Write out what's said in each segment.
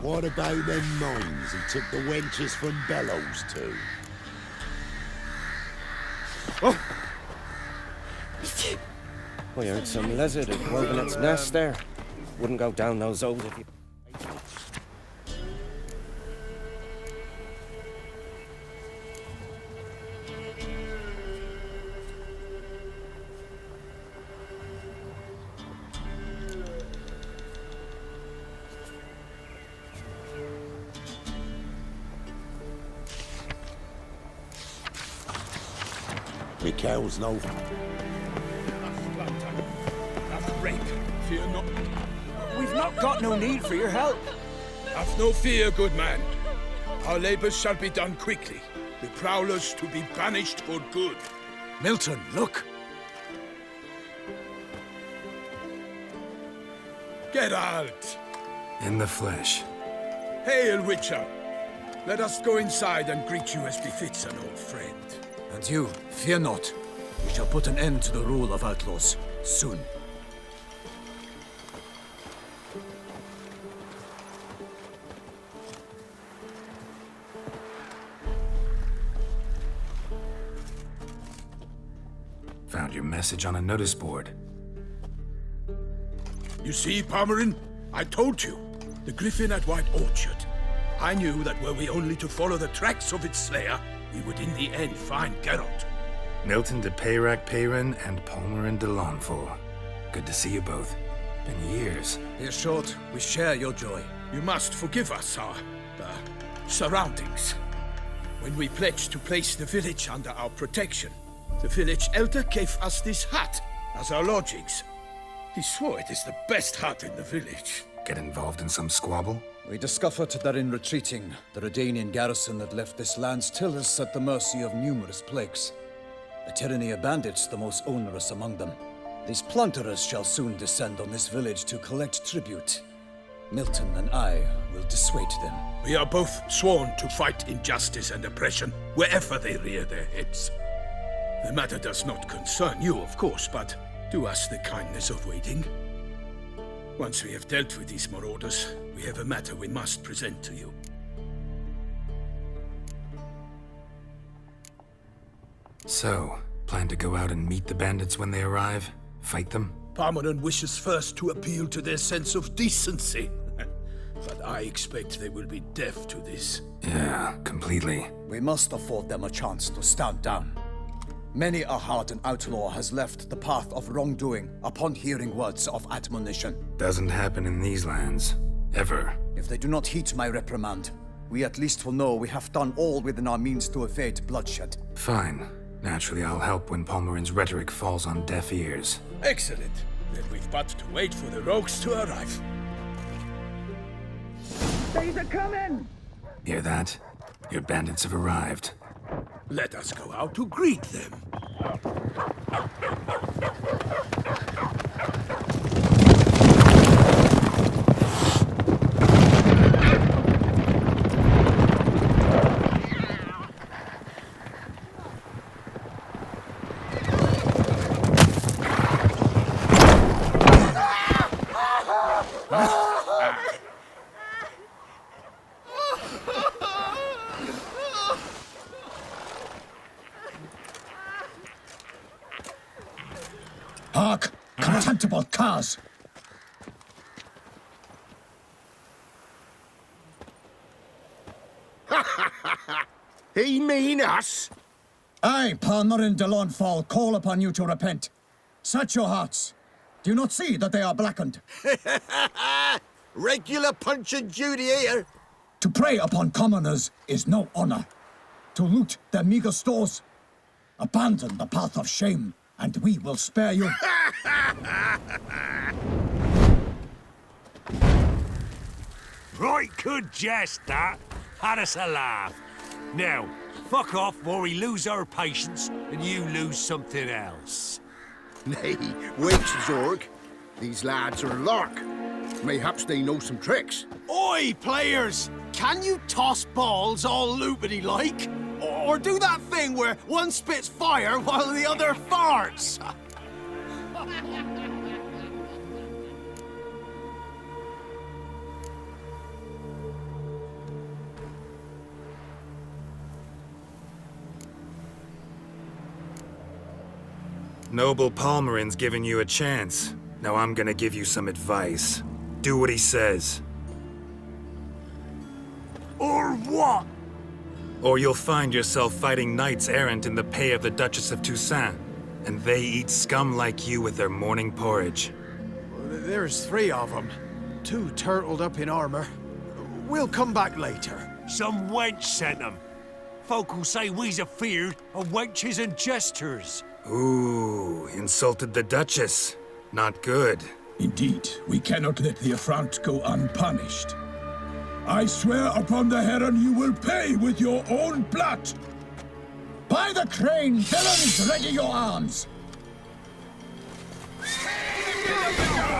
What about them mines he took the wenches from Bellows to? Oh! We heard some lizard had woven its nest there. Wouldn't go down those holes if you... Mikhail's no... That's splunter. That's rape. Fear not. We've not got no need for your help. Have no fear, good man. Our labors shall be done quickly. The prowlers to be banished for good. Milton, look. Get out! In the flesh. Hail, Witcher! Let us go inside and greet you as befits an old friend. And you, fear not. We shall put an end to the rule of outlaws, soon. Found your message on a notice board. You see, Palmerin? I told you. The griffin at White Orchard. I knew that were we only to follow the tracks of its slayer, we would in the end find Geralt. Milton de Peyrac Peyrin and Palmerin de Lawnfall. Good to see you both. Been years. Here's short, we share your joy. You must forgive us our surroundings. When we pledged to place the village under our protection, the village elder gave us this hut as our lodgings. He swore it is the best hut in the village. Get involved in some squabble? We discovered that in retreating, the Redanian garrison that left this land still is at the mercy of numerous plagues. The tyranny of bandits the most onerous among them. These plunderers shall soon descend on this village to collect tribute. Milton and I will dissuade them. We are both sworn to fight injustice and oppression wherever they rear their heads. The matter does not concern you, of course, but do us the kindness of waiting. Once we have dealt with these marauders, we have a matter we must present to you. So, plan to go out and meet the bandits when they arrive? Fight them? Palmerin wishes first to appeal to their sense of decency. But I expect they will be deaf to this. Yeah, completely. We must afford them a chance to stand down. Many a hardened outlaw has left the path of wrongdoing upon hearing words of admonition. Doesn't happen in these lands. Ever. If they do not heed my reprimand, we at least will know we have done all within our means to evade bloodshed. Fine. Naturally, I'll help when Palmerin's rhetoric falls on deaf ears. Excellent. Then we've but to wait for the rogues to arrive. They's a coming! Hear that? Your bandits have arrived. Let us go out to greet them. Hark! Contemptible curs! He mean us? I, Palmerin de Lawnfall, call upon you to repent. Set your hearts. Do you not see that they are blackened? Regular Punch and Judy here. To prey upon commoners is no honor. To loot their meager stores, abandon the path of shame, and we will spare you. Right good jest, that. Had us a laugh. Now, fuck off or we lose our patience and you lose something else. Nay, wait, Zorg. These lads are lark. Mayhaps they know some tricks. Oi, players! Can you toss balls all loopity like? Or do that thing where one spits fire while the other farts? Noble Palmerin's giving you a chance. Now I'm gonna give you some advice. Do what he says. Or what? Or you'll find yourself fighting knights errant in the pay of the Duchess of Toussaint. And they eat scum like you with their morning porridge. There's 3 of them. 2 turtled up in armor. We'll come back later. Some wench sent them. Folk will say we's afeard of wenches and jesters. Ooh, insulted the Duchess. Not good. Indeed, we cannot let the affront go unpunished. I swear upon the Heron you will pay with your own blood! By the crane, villains, ready your arms!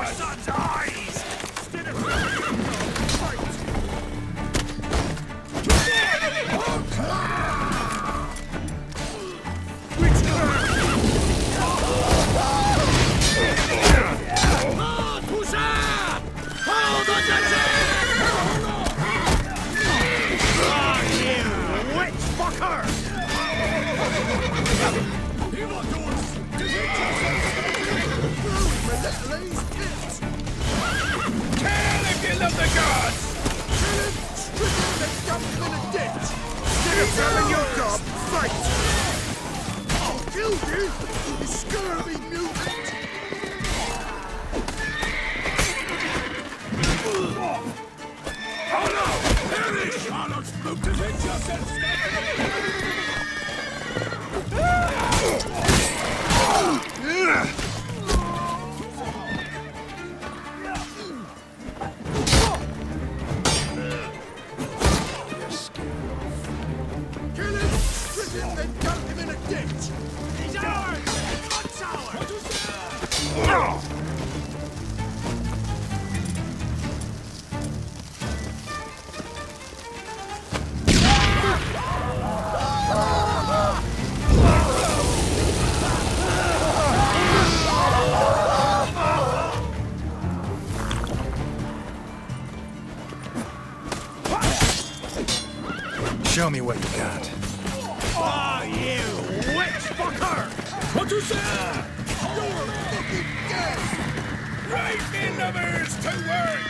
Son's eyes! Having your gob, fight! I'll kill you, you scurvy mutant! Oh no! Perish! Charlotte's flute is in yourself! Kill him! Strip him, then dump him in a ditch! He's ours! What's ours? Show me what you got. Oh, you witch fucker! What to say? You're fucking dead! Right, me lovers, to work!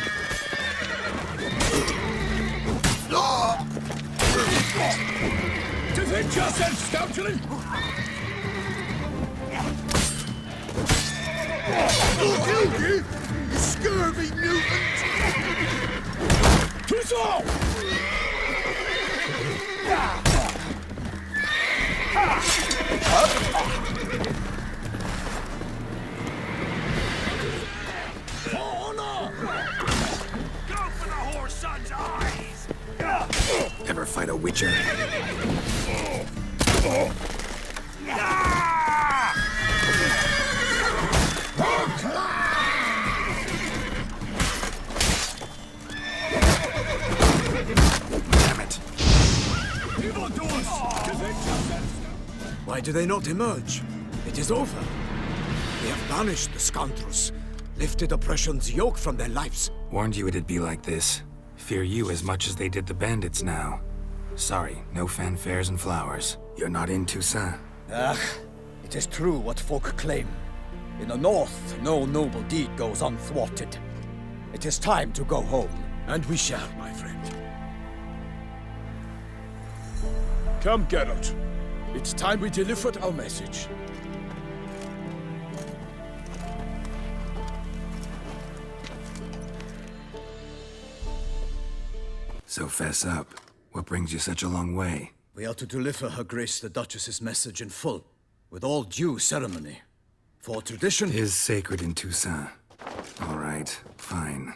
Defend yourself, scoundrel! I'll kill you, you scurvy mutant! Toussaint! Go for the whore's son's eyes! Ever fight a witcher? Damn it. Why do they not emerge? It is over. We have banished the scoundrels, lifted oppression's yoke from their lives. Warned you it'd be like this. Fear you as much as they did the bandits now. Sorry, no fanfares and flowers. You're not in Toussaint. Ah, it is true what folk claim. In the north, no noble deed goes unthwarted. It is time to go home. And we shall, my friend. Come, Geralt. It's time we delivered our message. So fess up. What brings you such a long way? We are to deliver Her Grace the Duchess's message in full, with all due ceremony. For tradition... It is sacred in Toussaint. All right, fine.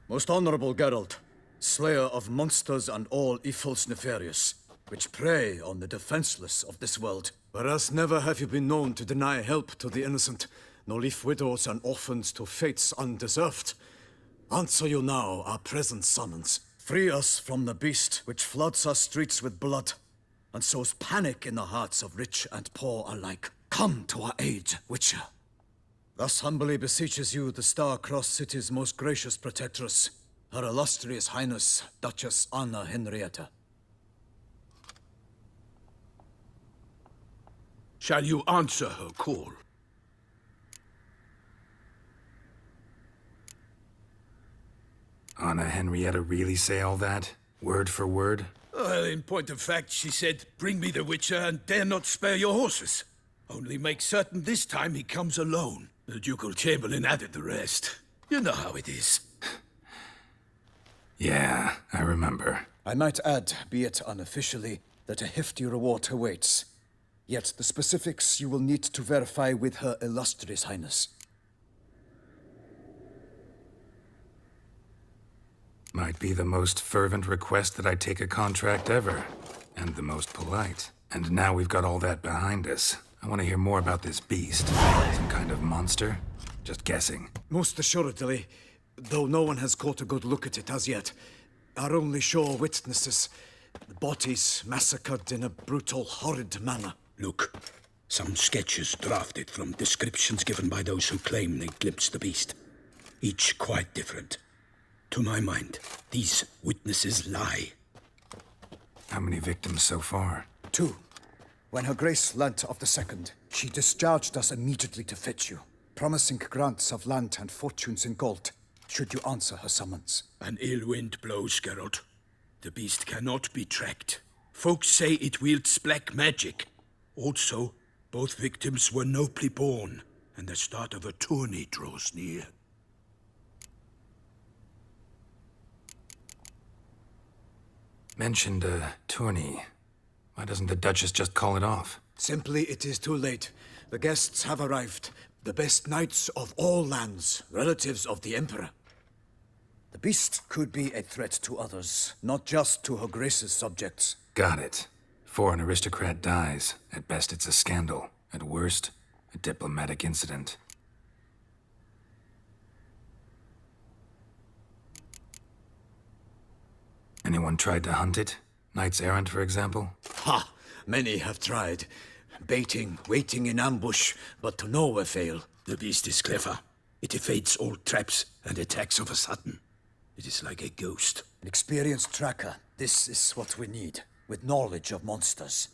Most honorable Geralt, slayer of monsters and all evils nefarious, which prey on the defenseless of this world. Whereas never have you been known to deny help to the innocent, nor leave widows and orphans to fates undeserved. Answer you now our present summons. Free us from the beast which floods our streets with blood, and sows panic in the hearts of rich and poor alike. Come to our aid, Witcher. Thus humbly beseeches you the Star-Crossed City's most gracious protectress, Her Illustrious Highness, Duchess Anna Henrietta. Shall you answer her call? Anna Henrietta really say all that? Word for word? Well, in point of fact, she said, bring me the Witcher and dare not spare your horses. Only make certain this time he comes alone. The ducal chamberlain added the rest. You know how it is. Yeah, I remember. I might add, be it unofficially, that a hefty reward awaits. Yet the specifics you will need to verify with Her Illustrious Highness. Might be the most fervent request that I take a contract ever. And the most polite. And now we've got all that behind us. I want to hear more about this beast. Some kind of monster? Just guessing. Most assuredly, though no one has caught a good look at it as yet. Our only sure witnesses. The bodies massacred in a brutal, horrid manner. Look, some sketches drafted from descriptions given by those who claim they glimpsed the beast. Each quite different. To my mind, these witnesses lie. How many victims so far? 2. When Her Grace learnt of the second, she discharged us immediately to fetch you, promising grants of land and fortunes in gold, should you answer her summons. An ill wind blows, Geralt. The beast cannot be tracked. Folks say it wields black magic. Also, both victims were nobly born, and the start of a tourney draws near. Mentioned a tourney. Why doesn't the Duchess just call it off? Simply, it is too late. The guests have arrived. The best knights of all lands, relatives of the Emperor. The beast could be a threat to others, not just to Her Grace's subjects. Got it. Before an aristocrat dies, at best it's a scandal. At worst, a diplomatic incident. Anyone tried to hunt it? Knights errant, for example? Ha! Many have tried. Baiting, waiting in ambush, but to no avail. The beast is clever. It evades all traps and attacks of a sudden. It is like a ghost. An experienced tracker. This is what we need, with knowledge of monsters.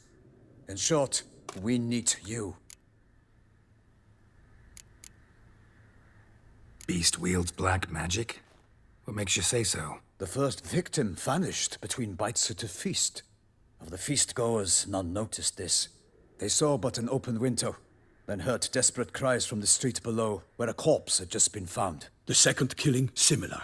In short, we need you. Beast wields black magic? What makes you say so? The first victim vanished between bites at a feast. Of the feast-goers, none noticed this. They saw but an open window, then heard desperate cries from the street below, where a corpse had just been found. The second killing, similar.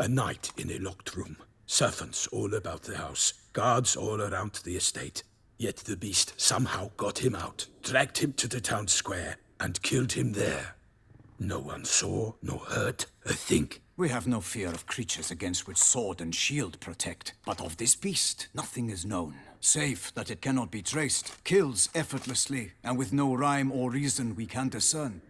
A night in a locked room. Servants all about the house. Guards all around the estate. Yet the beast somehow got him out, dragged him to the town square, and killed him there. No one saw, nor heard a thing. We have no fear of creatures against which sword and shield protect. But of this beast, nothing is known. Save that it cannot be traced, kills effortlessly, and with no rhyme or reason we can discern.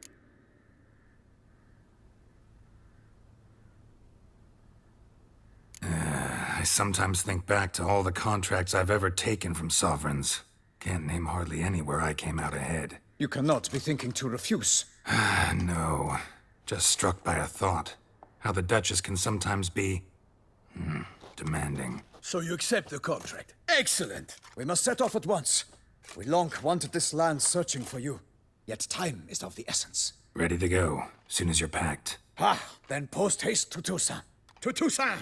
I sometimes think back to all the contracts I've ever taken from sovereigns. Can't name hardly any where I came out ahead. You cannot be thinking to refuse. No. Just struck by a thought. How the Duchess can sometimes be... demanding. So you accept the contract. Excellent! We must set off at once. We long wanted this land searching for you. Yet time is of the essence. Ready to go, soon as you're packed. Then post haste to Toussaint. To Toussaint!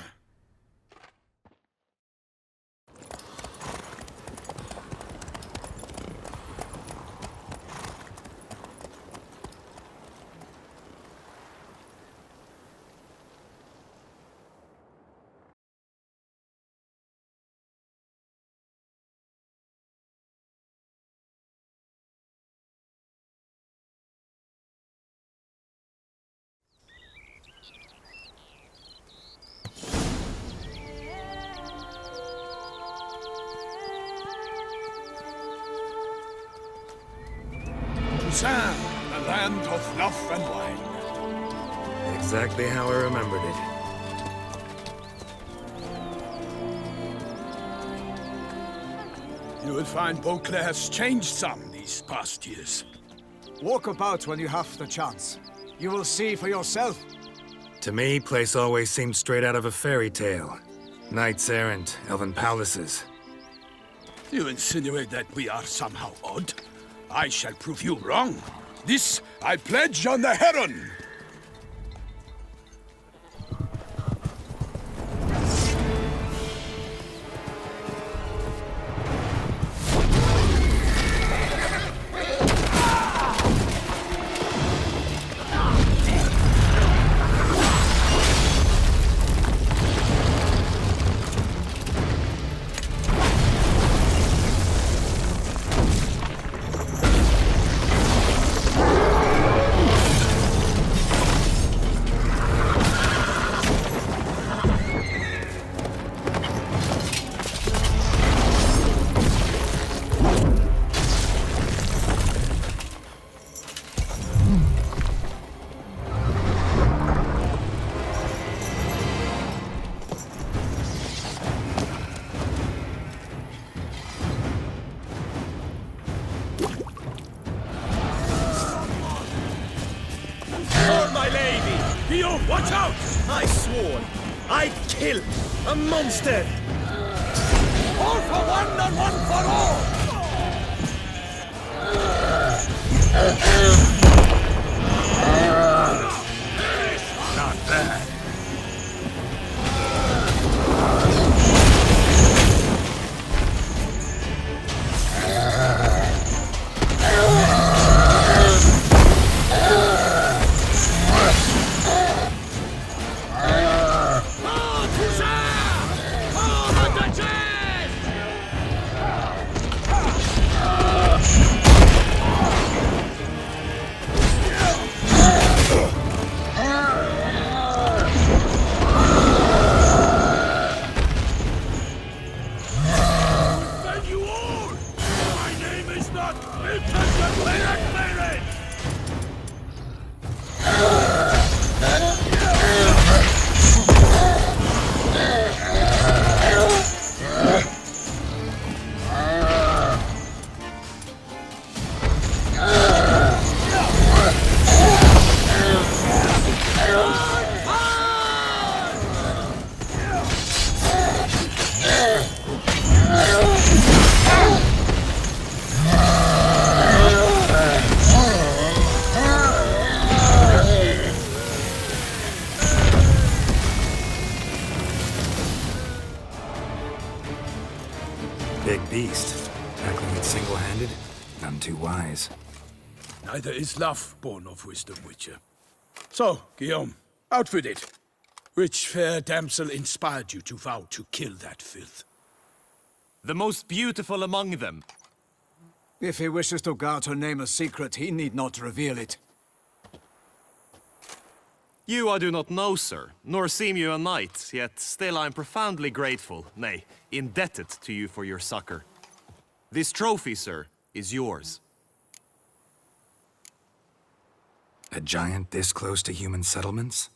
Toussaint, the land of love and wine. Exactly how I remembered it. You will find Beauclair has changed some these past years. Walk about when you have the chance. You will see for yourself. To me, place always seemed straight out of a fairy tale. Knights errant, elven palaces. You insinuate that we are somehow odd? I shall prove you wrong. This I pledge on the Heron. Guillaume, watch out! I swore I'd kill a monster! All for one and one for all! Not bad. Big beast. Tackling it single-handed? None too wise. Neither is love born of wisdom, Witcher. So, Guillaume, out with it. Which fair damsel inspired you to vow to kill that filth? The most beautiful among them. If he wishes to guard her name a secret, he need not reveal it. You I do not know, sir, nor seem you a knight, yet still I am profoundly grateful, nay, indebted to you for your succor. This trophy, sir, is yours. A giant this close to human settlements?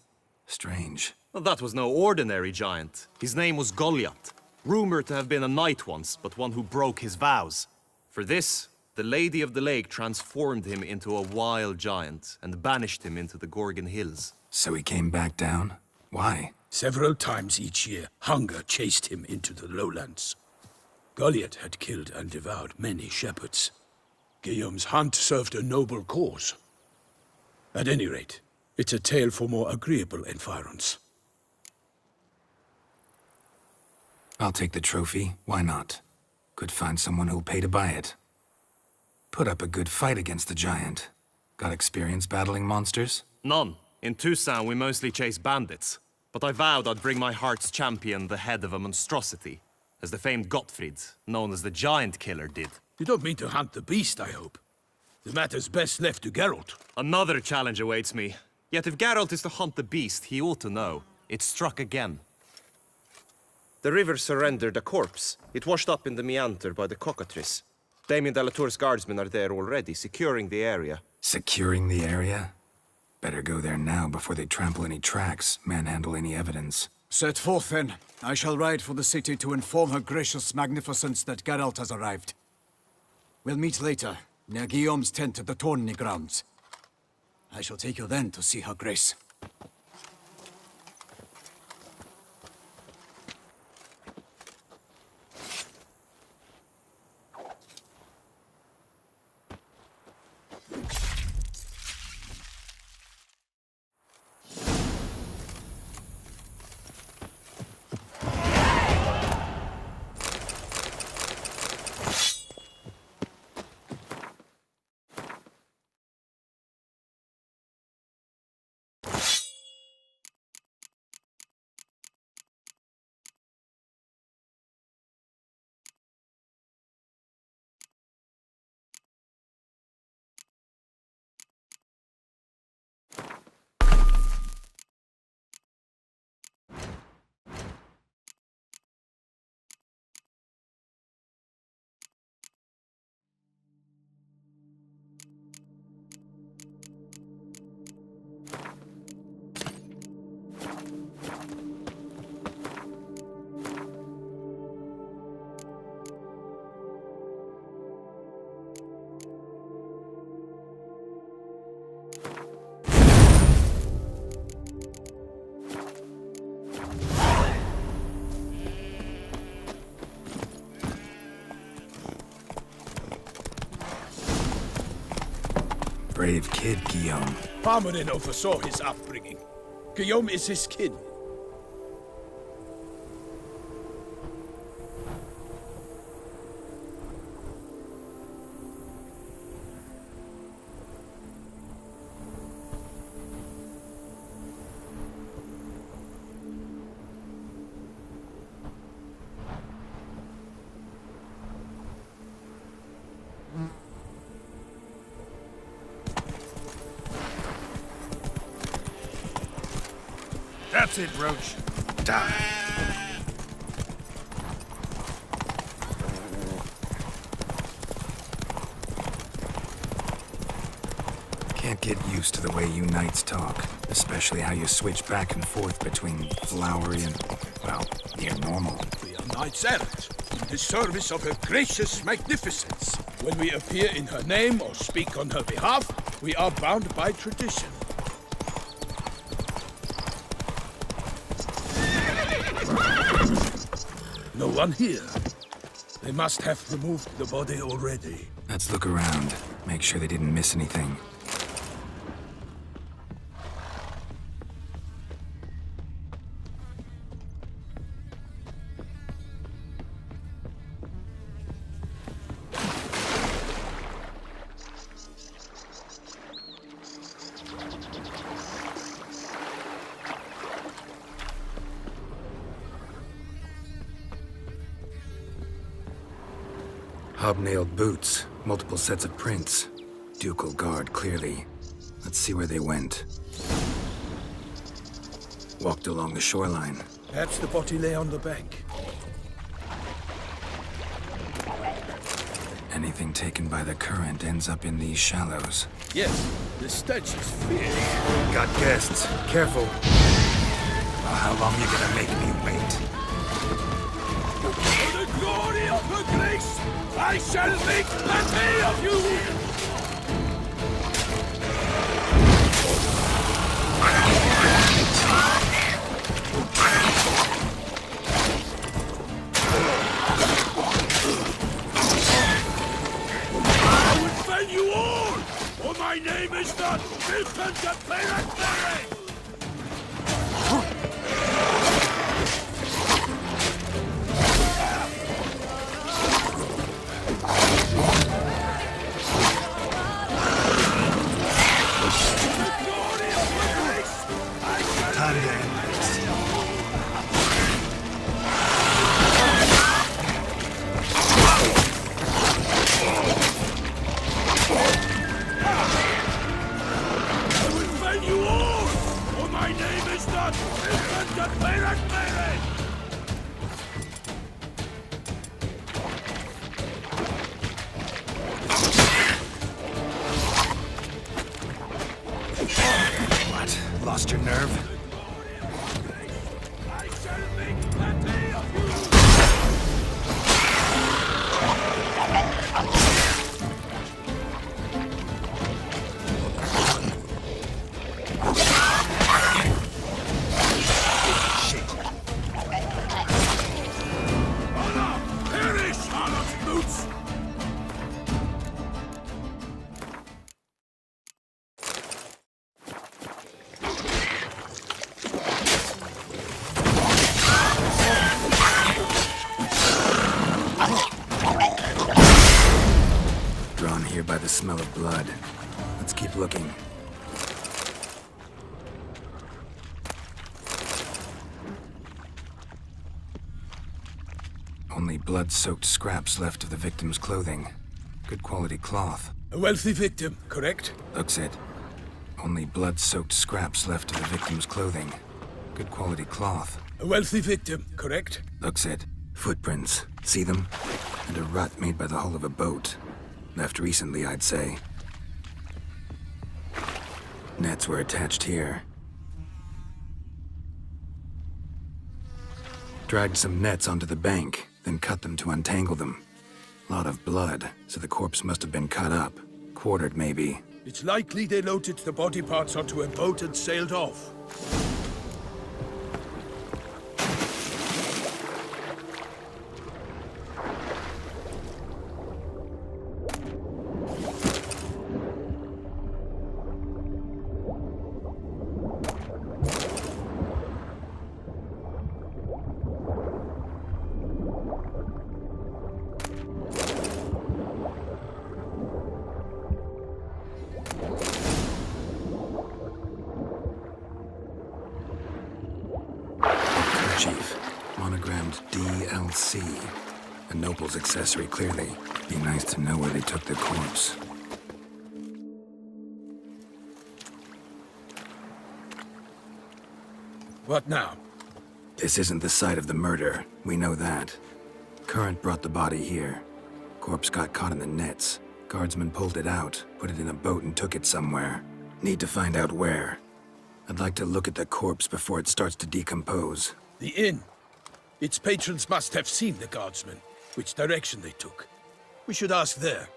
Strange. Well, that was no ordinary giant. His name was Goliath, rumored to have been a knight once, but one who broke his vows. For this, the Lady of the Lake transformed him into a wild giant and banished him into the Gorgon Hills. So he came back down? Why? Several times each year, hunger chased him into the lowlands. Goliath had killed and devoured many shepherds. Guillaume's hunt served a noble cause. At any rate, it's a tale for more agreeable environs. I'll take the trophy. Why not? Could find someone who'll pay to buy it. Put up a good fight against the giant. Got experience battling monsters? None. In Toussaint, we mostly chase bandits. But I vowed I'd bring my heart's champion the head of a monstrosity, as the famed Gottfried, known as the Giant Killer, did. You don't mean to hunt the beast, I hope. The matter's best left to Geralt. Another challenge awaits me. Yet if Geralt is to hunt the beast, he ought to know. It struck again. The river surrendered a corpse. It washed up in the meander by the cockatrice. Damien Delatour's guardsmen are there already, securing the area. Securing the area? Better go there now before they trample any tracks, manhandle any evidence. Set forth, then. I shall ride for the city to inform her gracious magnificence that Geralt has arrived. We'll meet later, near Guillaume's tent at the tourney grounds. I shall take you then to see her grace. brave kid, Guillaume. Parmanin oversaw his upbringing. Guillaume is his kin. That's it, Roach. Die. Can't get used to the way you knights talk, especially how you switch back and forth between flowery and, well, near normal. We are knights errant, in the service of her gracious magnificence. When we appear in her name or speak on her behalf, we are bound by tradition. No one here. They must have removed the body already. Let's look around, make sure they didn't miss anything. Hobnailed boots, multiple sets of prints. Ducal guard, clearly. Let's see where they went. Walked along the shoreline. Perhaps the body lay on the bank. Anything taken by the current ends up in these shallows. Yes, the stench is fierce. Got guests. Careful. Well, how long you gonna make me wait? For the glory of her grace, I shall make plenty of you! I will fell you all, for my name is not Milton de Peracberry! What? Lost your nerve? Drawn here by the smell of blood. Let's keep looking. Only blood-soaked scraps left of the victim's clothing. Good quality cloth. A wealthy victim, correct? Looks it. Only blood-soaked scraps left of the victim's clothing. Good quality cloth. A wealthy victim, correct? Looks it. Footprints. See them? And a rut made by the hull of a boat. Left recently, I'd say. Nets were attached here. Dragged some nets onto the bank, then cut them to untangle them. Lot of blood, so the corpse must have been cut up. Quartered, maybe. It's likely they loaded the body parts onto a boat and sailed off. handkerchief, monogrammed DLC. A noble's accessory, clearly. Be nice to know where they took the corpse. What now? This isn't the site of the murder. We know that. Current brought the body here. Corpse got caught in the nets. Guardsmen pulled it out, put it in a boat and took it somewhere. Need to find out where. I'd like to look at the corpse before it starts to decompose. The inn. Its patrons must have seen the guardsmen, which direction they took. We should ask there.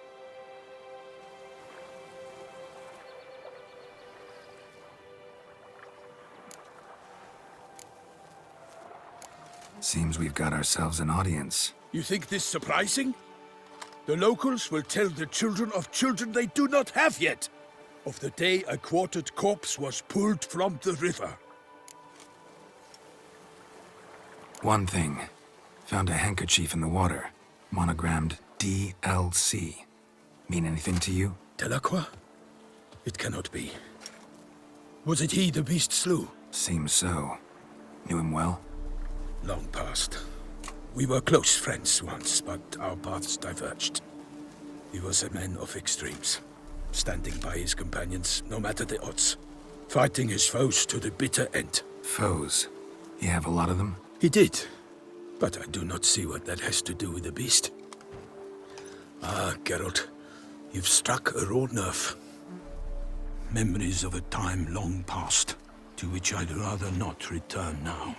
Seems we've got ourselves an audience. You think this surprising? The locals will tell the children of children they do not have yet, of the day a quartered corpse was pulled from the river. One thing. Found a handkerchief in the water. Monogrammed DLC. Mean anything to you? Delacroix? It cannot be. Was it he the beast slew? Seems so. Knew him well? Long past. We were close friends once, but our paths diverged. He was a man of extremes, standing by his companions, no matter the odds. Fighting his foes to the bitter end. Foes? You have a lot of them? He did, but I do not see what that has to do with the beast. Ah, Geralt, you've struck a raw nerve. Memories of a time long past, to which I'd rather not return now.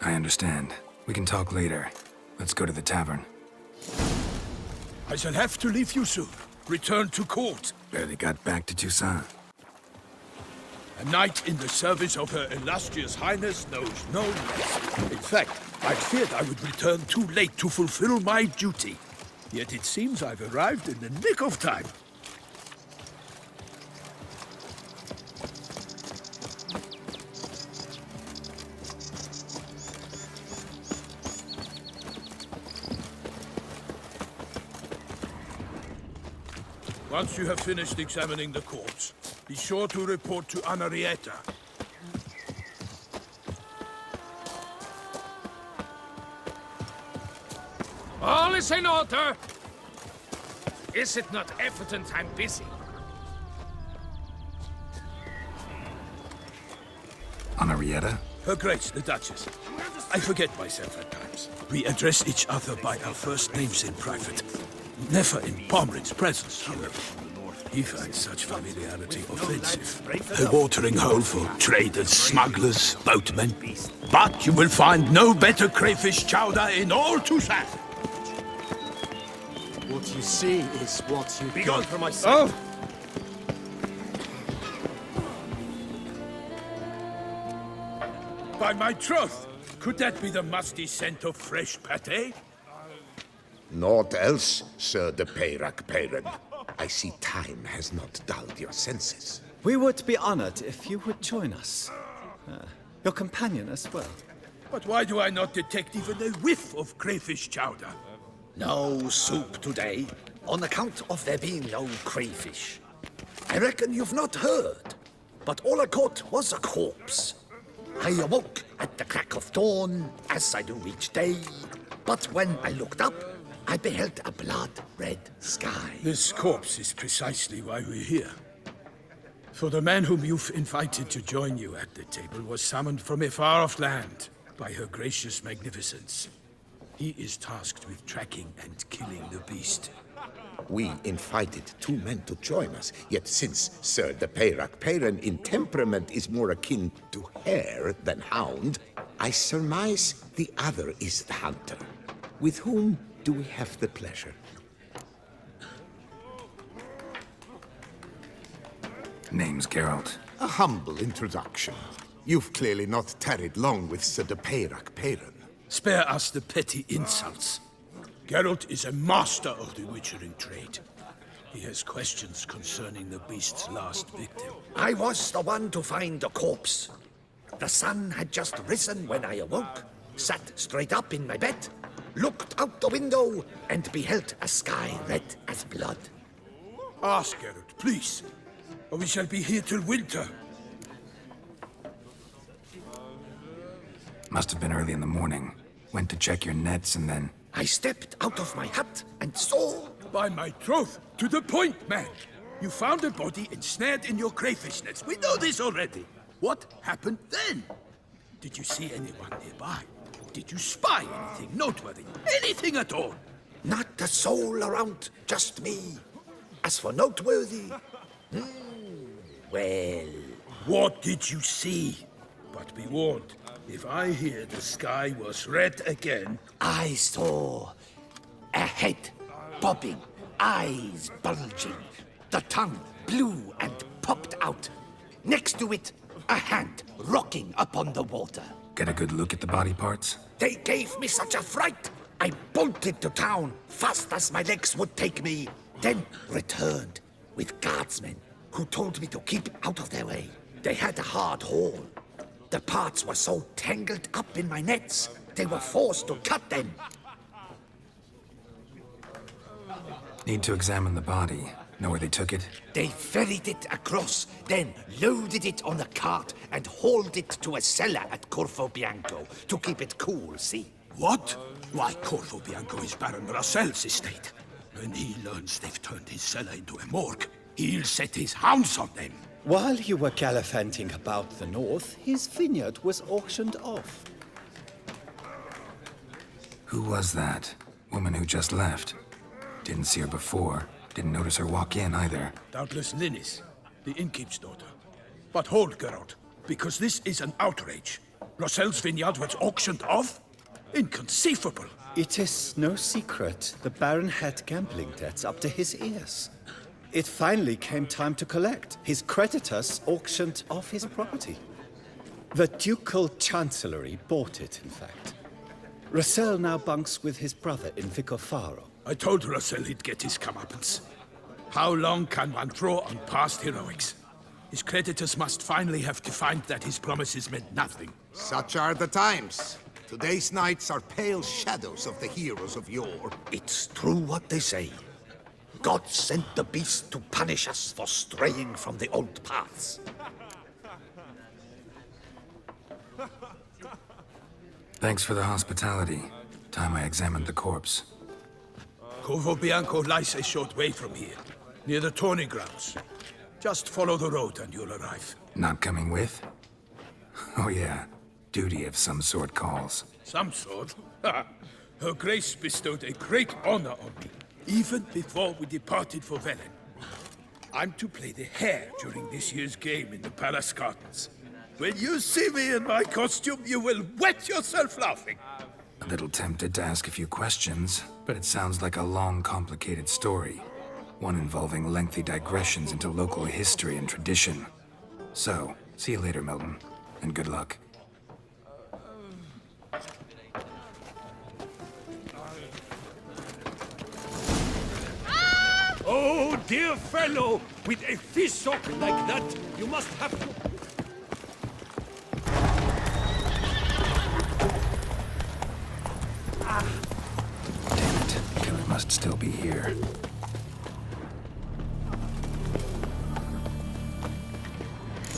I understand. We can talk later. Let's go to the tavern. I shall have to leave you soon. Return to court. Barely got back to Toussaint. A knight in the service of Her Illustrious Highness knows no rest. In fact, I feared I would return too late to fulfill my duty. Yet it seems I've arrived in the nick of time. Once you have finished examining the corpse, be sure to report to Anarietta. All is in order. Is it not evident I'm busy? Anarietta? Her Grace, the Duchess. I forget myself at times. We address each other by our first names in private. Never in Pomrin's presence, however. He finds such familiarity offensive. A watering hole for traders, smugglers, boatmen. But you will find no better crayfish chowder in all Toussaint. What you see is what you Be get. gone from my sight. By my troth, could that be the musty scent of fresh pâté? Naught else, Sir de Peyrac-Peyran. I see time has not dulled your senses. We would be honored if you would join us. Your companion as well. But why do I not detect even a whiff of crayfish chowder? No soup today, on account of there being no crayfish. I reckon you've not heard, but all I caught was a corpse. I awoke at the crack of dawn, as I do each day, but when I looked up, I beheld a blood-red sky. This corpse is precisely why we're here. For the man whom you've invited to join you at the table was summoned from a far-off land by her gracious magnificence. He is tasked with tracking and killing the beast. We invited 2 men to join us, yet since Sir de Peyrac-Peyran in temperament is more akin to hare than hound, I surmise the other is the hunter. With whom do we have the pleasure? Name's Geralt. A humble introduction. You've clearly not tarried long with Sir de Peyrac-Peyran. Spare us the petty insults. Geralt is a master of the witchering trade. He has questions concerning the beast's last victim. I was the one to find the corpse. The sun had just risen when I awoke, sat straight up in my bed, looked out the window, and beheld a sky red as blood. Ask Geralt, please, or we shall be here till winter. Must have been early in the morning. Went to check your nets and then... I stepped out of my hut and saw... By my troth, to the point, man. You found a body ensnared in your crayfish nets. We know this already. What happened then? Did you see anyone nearby? Did you spy anything noteworthy? Anything at all? Not a soul around, just me. As for noteworthy... well... What did you see? But be warned, if I hear the sky was red again... I saw a head bobbing, eyes bulging, the tongue blue and popped out. Next to it, a hand rocking upon the water. Get a good look at the body parts? They gave me such a fright. I bolted to town fast as my legs would take me, then returned with guardsmen who told me to keep out of their way. They had a hard haul. The parts were so tangled up in my nets, they were forced to cut them. Need to examine the body. Know where they took it? They ferried it across, then loaded it on a cart and hauled it to a cellar at Corvo Bianco to keep it cool, see? What? Why, Corvo Bianco is Baron Russell's estate. When he learns they've turned his cellar into a morgue, he'll set his hounds on them. While you were gallivanting about the north, his vineyard was auctioned off. Who was that? Woman who just left. Didn't see her before. Didn't notice her walk in either. Doubtless Linnis, the innkeep's daughter. But hold, Geralt, because this is an outrage. Russell's vineyard was auctioned off? Inconceivable. It is no secret the Baron had gambling debts up to his ears. It finally came time to collect. His creditors auctioned off his property. The Ducal Chancellery bought it, in fact. Russell now bunks with his brother in Vicofaro. I told Russell he'd get his comeuppance. How long can one draw on past heroics? His creditors must finally have to find that his promises meant nothing. Such are the times. Today's knights are pale shadows of the heroes of yore. It's true what they say. God sent the beast to punish us for straying from the old paths. Thanks for the hospitality. Time I examined the corpse. Corvo Bianco lies a short way from here, near the tourney grounds. Just follow the road and you'll arrive. Not coming with? Oh yeah, duty of some sort calls. Some sort? Her Grace bestowed a great honor on me, even before we departed for Velen. I'm to play the hare during this year's game in the palace gardens. When you see me in my costume, you will wet yourself laughing. A little tempted to ask a few questions, but it sounds like a long, complicated story. One involving lengthy digressions into local history and tradition. So, see you later, Milton, and good luck. Oh, dear fellow! With a fishhook like that, you must have to... Damn it, killer must still be here.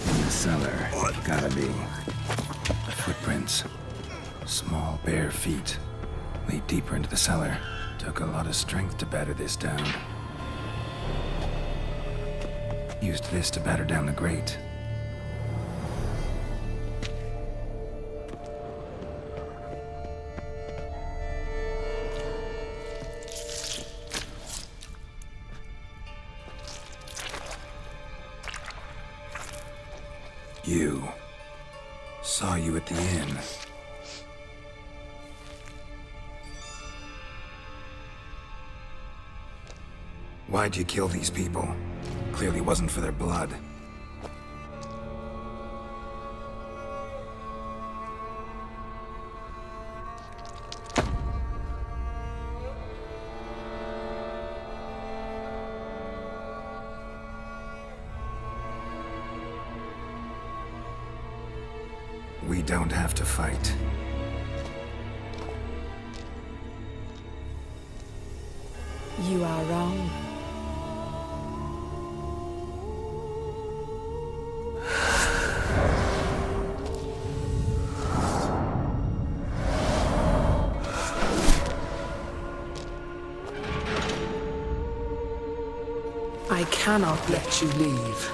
In the cellar, gotta be. Footprints. Small, bare feet. Lead deeper into the cellar. Took a lot of strength to batter this down. Used this to batter down the grate. You. Saw you at the inn. Why'd you kill these people? Clearly wasn't for their blood. We don't have to fight. You are wrong. cannot let you leave.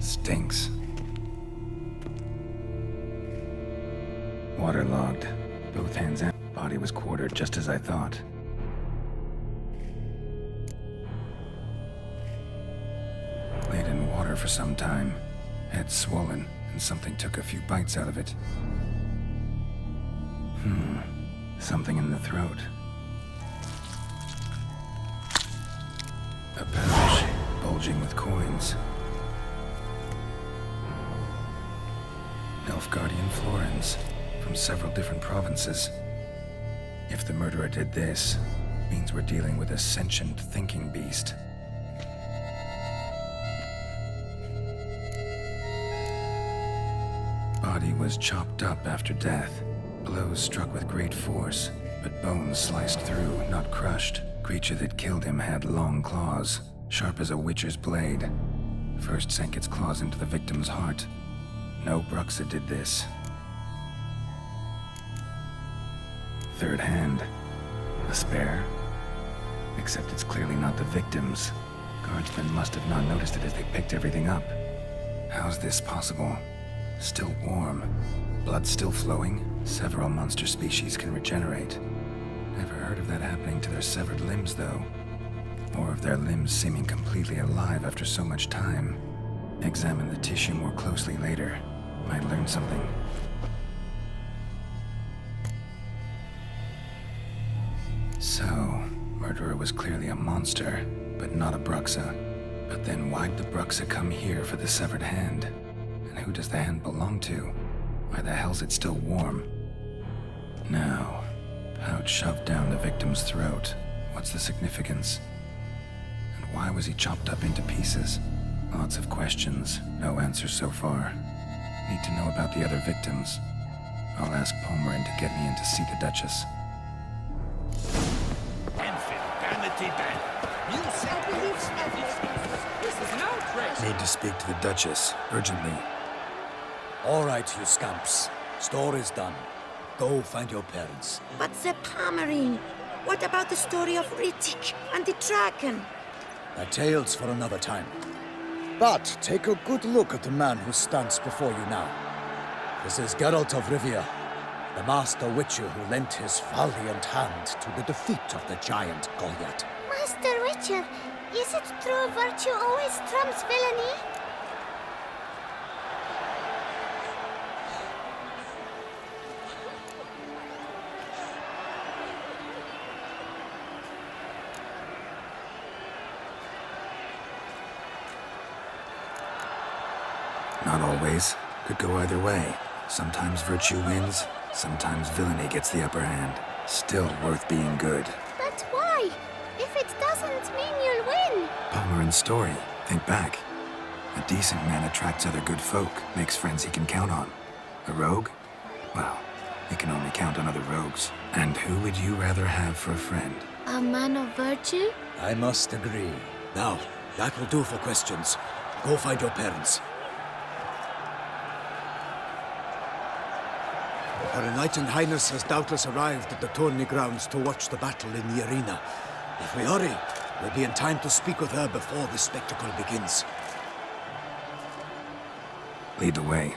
Stinks. Waterlogged. Both hands and body was quartered just as I thought. Laid in water for some time. Head swollen, and something took a few bites out of it. Something in the throat. A pouch, bulging with coins. Nilfgaardian florins, from several different provinces. If the murderer did this, means we're dealing with a sentient thinking beast. Body was chopped up after death. Blows struck with great force, but bones sliced through, not crushed. Creature that killed him had long claws, sharp as a witcher's blade. First sank its claws into the victim's heart. No Bruxa did this. Third hand. A spare. Except it's clearly not the victim's. Guardsmen must have not noticed it as they picked everything up. How's this possible? Still warm. Blood still flowing. Several monster species can regenerate. Never heard of that happening to their severed limbs, though. Or of their limbs seeming completely alive after so much time. Examine the tissue more closely later. Might learn something. So, murderer was clearly a monster, but not a Bruxa. But then why'd the Bruxa come here for the severed hand? And who does the hand belong to? Why the hell's it still warm? Now, pouch shoved down the victim's throat. What's the significance? And why was he chopped up into pieces? Lots of questions, no answers so far. Need to know about the other victims. I'll ask Palmerin to get me in to see the Duchess. party then. This is an outrage. Need to speak to the Duchess, urgently. All right, you scamps. Store is done. Go find your parents. But the Pomerine, what about the story of Rittik and the dragon? A tale's for another time. But take a good look at the man who stands before you now. This is Geralt of Rivia, the master witcher who lent his valiant hand to the defeat of the giant Goliath. Master Witcher, is it true virtue always trumps villainy? Not always. Could go either way. Sometimes virtue wins, sometimes villainy gets the upper hand. Still worth being good. But why? If it doesn't mean you'll win. Palmerin's story. Think back. A decent man attracts other good folk, makes friends he can count on. A rogue? Well, he can only count on other rogues. And who would you rather have for a friend? A man of virtue? I must agree. Now, that will do for questions. Go find your parents. Her Enlightened Highness has doubtless arrived at the tourney grounds to watch the battle in the arena. If we hurry, we'll be in time to speak with her before the spectacle begins. Lead the way.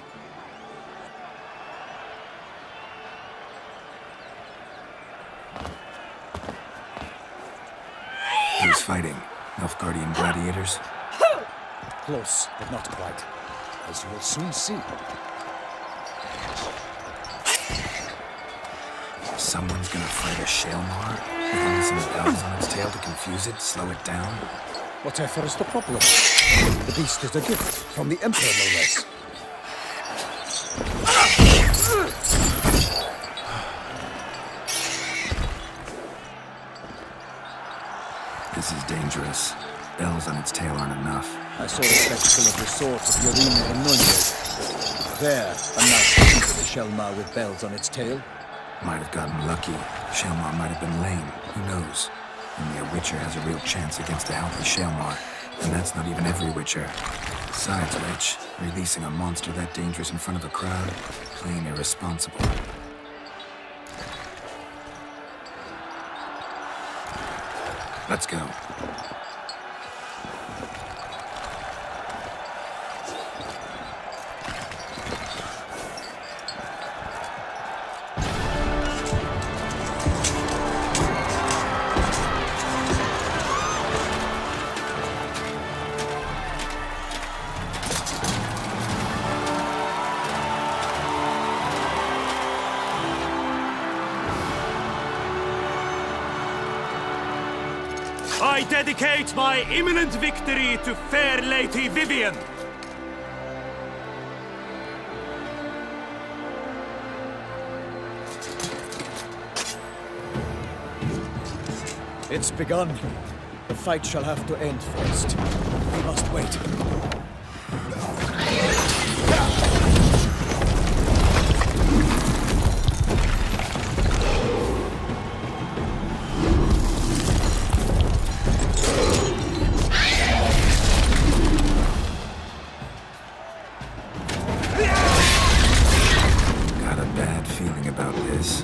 Who's fighting? Nilfgaardian gladiators? Close, but not quite. As you will soon see. Someone's gonna fight a Shalmar? With only some bells on its tail to confuse it, slow it down? Whatever is the problem? The beast is a gift from the Emperor, no less. This is dangerous. Bells on its tail aren't enough. I saw the spectacle of the sword of the arena in Nuremberg. There, a knight defeated a Shalmar with bells on its tail. Might have gotten lucky. Shalmar might have been lame. Who knows? Only a Witcher has a real chance against a healthy Shalmar. And that's not even every Witcher. Besides which, releasing a monster that dangerous in front of a crowd, plain irresponsible. Let's go. I dedicate my imminent victory to fair Lady Vivian. It's begun. The fight shall have to end first. We must wait. Got a bad feeling about this.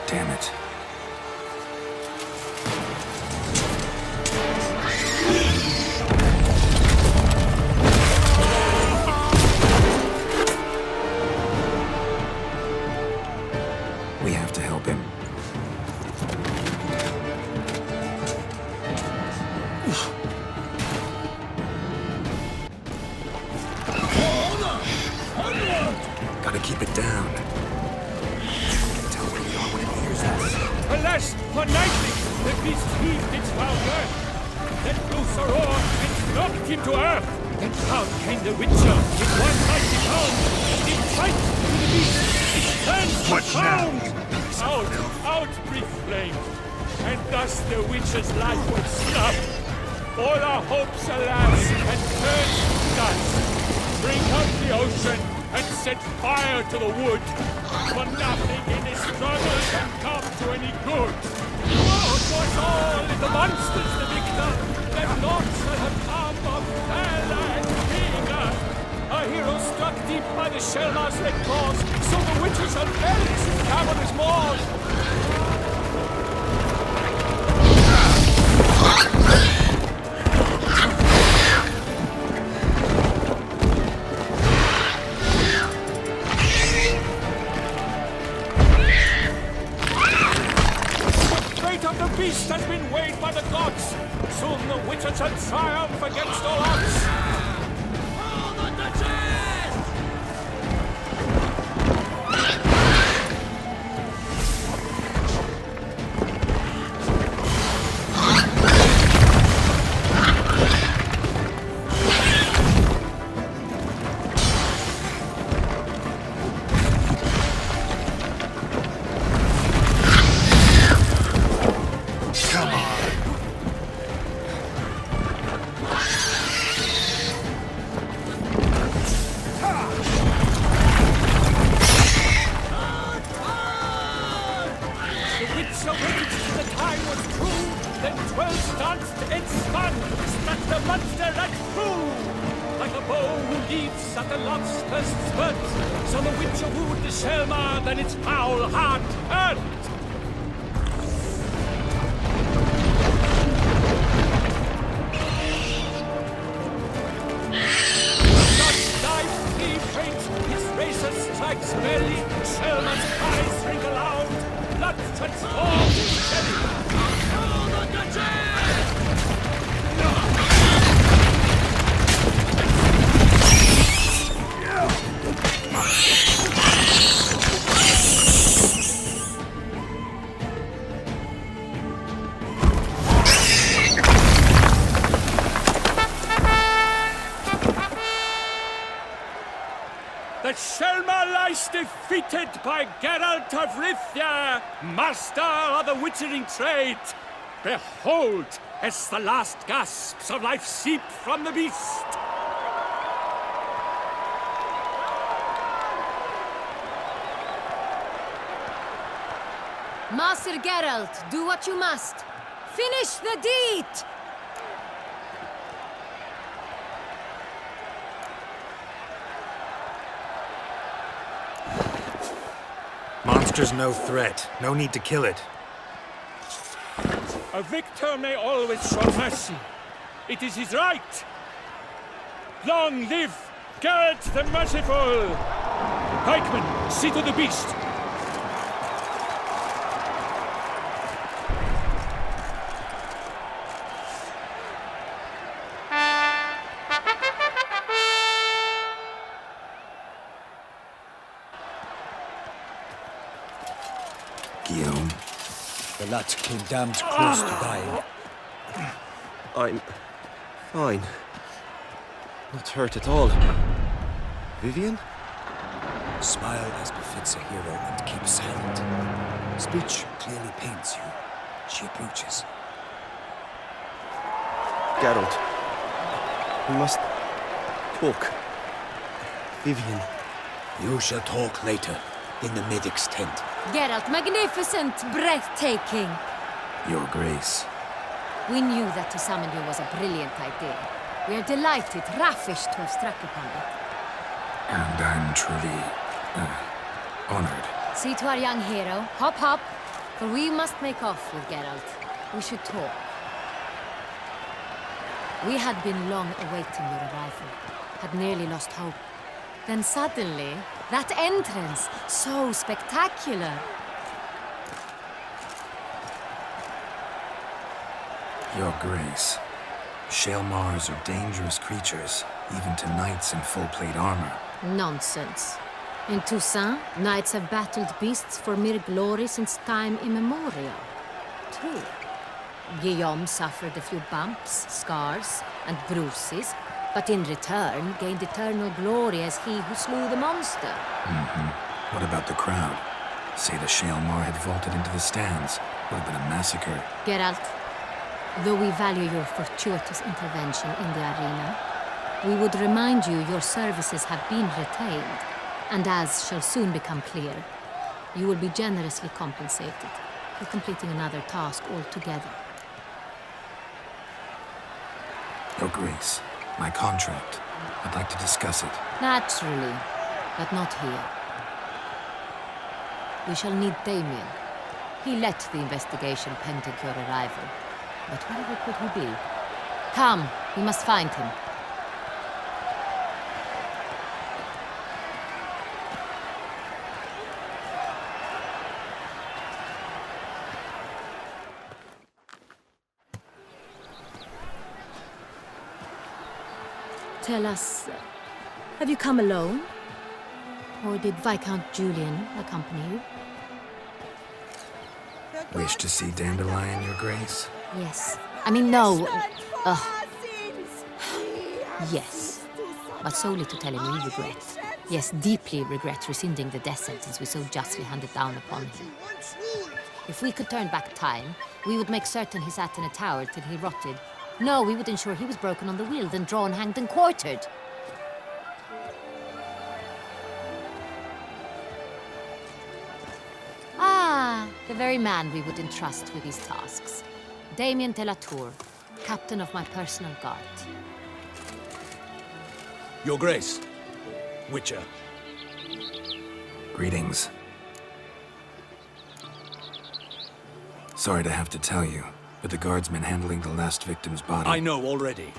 Damn it. We have to help him. Gotta keep it down. Tell where we are when it hears us. Alas, for nightly, the beast heaved its foul earth, let loose a roar and knocked him to earth. Then down came the Witcher with one mighty pound. It fight to the beast. It turns to pound. Out, brief flame. And thus the Witcher's life was snuffed. All our hopes, alas, had turned to dust. Bring up the ocean and set fire to the wood. For nothing in this struggle can come to any good. Oh, it was all in the monsters the victor, that naught shall have come of Bella and Vega. Our hero struck deep by the Shellmar's leg claws, so the Witcher shall perish in cavernous maws. The beast has been weighed by the gods. Soon the Witcher shall triumph against all odds. Hold on the chest! Defeated by Geralt of Rivia, master of the witchering trade. Behold, as the last gasps of life seep from the beast. Master Geralt, do what you must. Finish the deed! Monster's no threat. No need to kill it. A victor may always show mercy. It is his right. Long live Geralt the Merciful! Pikemen, see to the beast. The lad came damned close to dying. I'm fine. Not hurt at all. Vivian? Smile as befits a hero and keep silent. Speech clearly pains you. She approaches. Geralt. We must talk. Vivian. You shall talk later, in the medic's tent. Geralt, magnificent, breathtaking. Your Grace. We knew that to summon you was a brilliant idea. We are delighted, ravished to have struck upon it. And I'm truly honored. See to our young hero. Hop, hop. For we must make off with Geralt. We should talk. We had been long awaiting your arrival. Had nearly lost hope. Then suddenly, that entrance, so spectacular. Your Grace. Shaelmars are dangerous creatures, even to knights in full plate armor. Nonsense. In Toussaint, knights have battled beasts for mere glory since time immemorial. True. Guillaume suffered a few bumps, scars, and bruises, but in return gained eternal glory as he who slew the monster. What about the crowd? Say the Shaelmar had vaulted into the stands. Would have been a massacre. Geralt, though we value your fortuitous intervention in the arena, we would remind you your services have been retained, and as shall soon become clear, you will be generously compensated for completing another task altogether. Your Grace, my contract. I'd like to discuss it. Naturally, but not here. We shall need Damien. He led the investigation pending your arrival. But wherever could he be? Come, we must find him. Tell us, have you come alone? Or did Viscount Julian accompany you? Wish to see Dandelion, Your Grace? Yes. I mean, no. Yes. But solely to tell him we regret. Yes, deeply regret rescinding the death sentence we so justly handed down upon him. If we could turn back time, we would make certain he sat in a tower till he rotted. No, we would ensure he was broken on the wheel, then drawn, hanged, and quartered. Ah, the very man we would entrust with these tasks. Damien de la Tour, captain of my personal guard. Your Grace, Witcher. Greetings. Sorry to have to tell you, but the guardsman handling the last victim's body... I know already.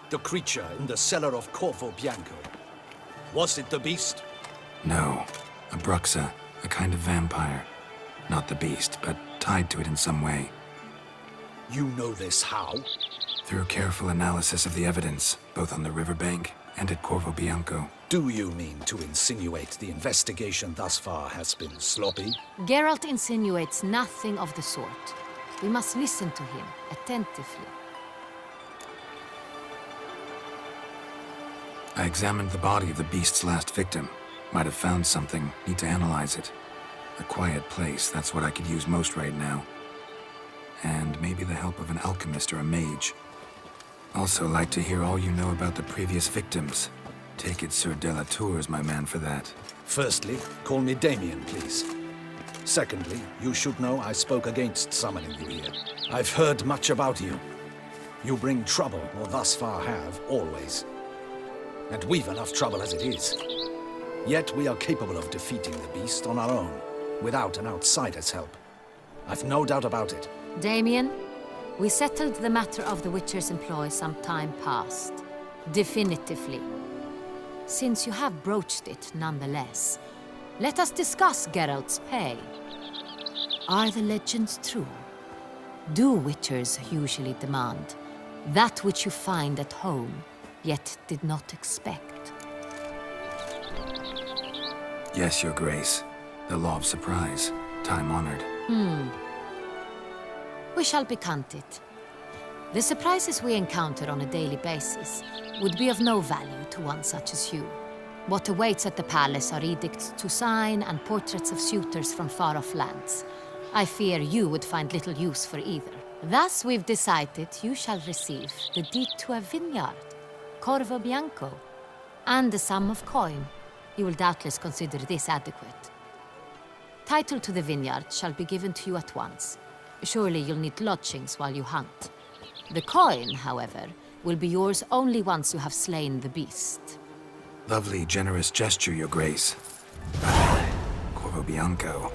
The creature in the cellar of Corvo Bianco. Was it the beast? No. A Bruxa, a kind of vampire. Not the beast, but tied to it in some way. You know this how? Through careful analysis of the evidence, both on the riverbank and at Corvo Bianco. Do you mean to insinuate the investigation thus far has been sloppy? Geralt insinuates nothing of the sort. We must listen to him attentively. I examined the body of the beast's last victim. Might have found something. Need to analyze it. A quiet place, that's what I could use most right now. And maybe the help of an alchemist or a mage. Also like to hear all you know about the previous victims. Take it Sir de la Tour is my man for that. Firstly, call me Damien, please. Secondly, you should know I spoke against summoning you here. I've heard much about you. You bring trouble, or thus far have, always. And we've enough trouble as it is. Yet we are capable of defeating the beast on our own, without an outsider's help. I've no doubt about it. Damien, we settled the matter of the Witcher's employ some time past. Definitively. Since you have broached it nonetheless, let us discuss Geralt's pay. Are the legends true? Do Witchers usually demand that which you find at home, yet did not expect? Yes, Your Grace. The law of surprise. Time-honored. We shall becant it. The surprises we encounter on a daily basis would be of no value to one such as you. What awaits at the palace are edicts to sign and portraits of suitors from far-off lands. I fear you would find little use for either. Thus we've decided you shall receive the deed to a vineyard, Corvo Bianco, and a sum of coin. You will doubtless consider this adequate. Title to the vineyard shall be given to you at once. Surely you'll need lodgings while you hunt. The coin, however, will be yours only once you have slain the beast. Lovely, generous gesture, Your Grace. Corvo Bianco.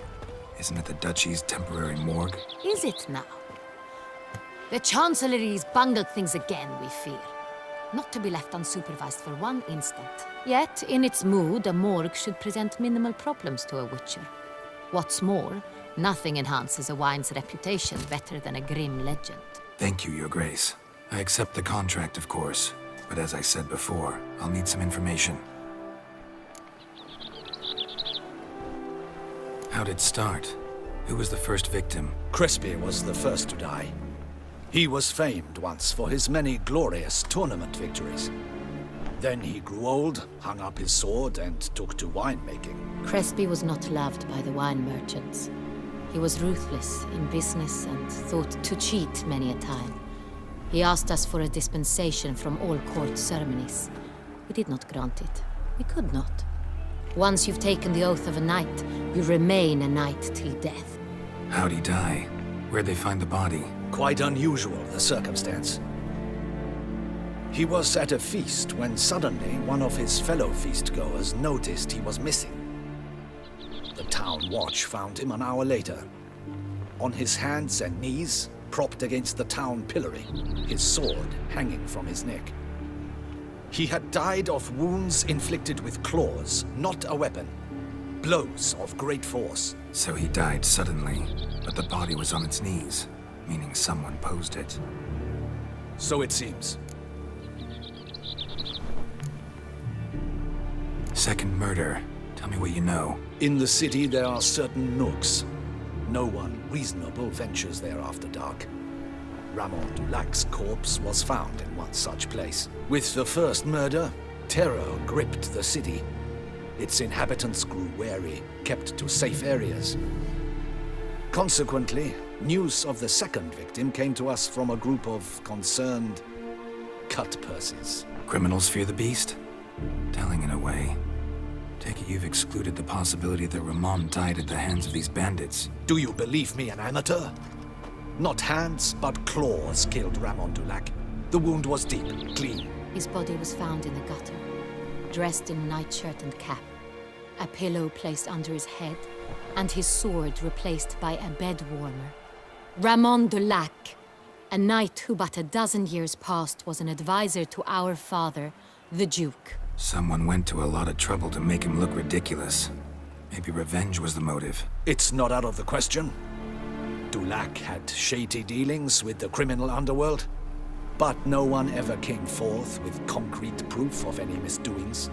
Isn't it the Duchy's temporary morgue? Is it now? The Chancellery's bungled things again, we fear. Not to be left unsupervised for one instant. Yet, in its mood, a morgue should present minimal problems to a Witcher. What's more, nothing enhances a wine's reputation better than a grim legend. Thank you, Your Grace. I accept the contract, of course. But as I said before, I'll need some information. How'd it start? Who was the first victim? Crespia was the first to die. He was famed once for his many glorious tournament victories. Then he grew old, hung up his sword, and took to winemaking. Crespi was not loved by the wine merchants. He was ruthless in business and thought to cheat many a time. He asked us for a dispensation from all court ceremonies. We did not grant it. We could not. Once you've taken the oath of a knight, you remain a knight till death. How'd he die? Where'd they find the body? Quite unusual, the circumstance. He was at a feast when suddenly one of his fellow feastgoers noticed he was missing. The town watch found him an hour later. On his hands and knees, propped against the town pillory, his sword hanging from his neck. He had died of wounds inflicted with claws, not a weapon. Blows of great force. So he died suddenly, but the body was on its knees, meaning someone posed it. So it seems. Second murder. Tell me what you know. In the city there are certain nooks. No one reasonable ventures there after dark. Ramon Dulac's corpse was found in one such place. With the first murder, terror gripped the city. Its inhabitants grew wary, kept to safe areas. Consequently, news of the second victim came to us from a group of concerned cut-purses. Criminals fear the beast? Telling in a way. Take it you've excluded the possibility that Ramon died at the hands of these bandits. Do you believe me an amateur? Not hands, but claws killed Ramon Dulac. The wound was deep, clean. His body was found in the gutter, dressed in nightshirt and cap, a pillow placed under his head, and his sword replaced by a bed warmer. Ramon Dulac, a knight who but a dozen years past was an advisor to our father, the Duke. Someone went to a lot of trouble to make him look ridiculous. Maybe revenge was the motive. It's not out of the question. Dulac had shady dealings with the criminal underworld, but no one ever came forth with concrete proof of any misdoings.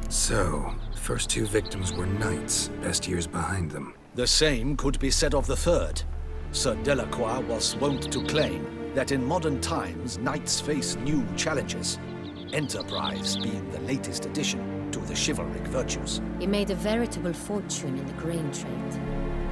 So, first two victims were knights, best years behind them. The same could be said of the third. Sir Delacroix was wont to claim that in modern times, knights face new challenges, enterprise being the latest addition to the chivalric virtues. He made a veritable fortune in the grain trade.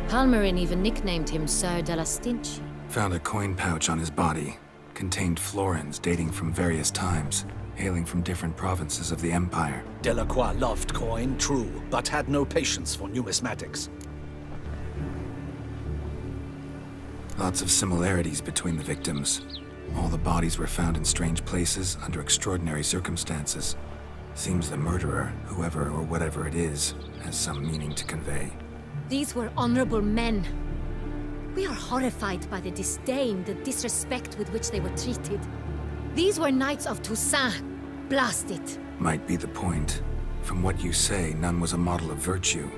Palmerin even nicknamed him Sir de la Stinchi. Found a coin pouch on his body. Contained florins dating from various times, hailing from different provinces of the Empire. Delacroix loved coin, true, but had no patience for numismatics. Lots of similarities between the victims. All the bodies were found in strange places under extraordinary circumstances. Seems the murderer, whoever or whatever it is, has some meaning to convey. These were honorable men. We are horrified by the disdain, the disrespect with which they were treated. These were knights of Toussaint. Blast it. Might be the point. From what you say, none was a model of virtue.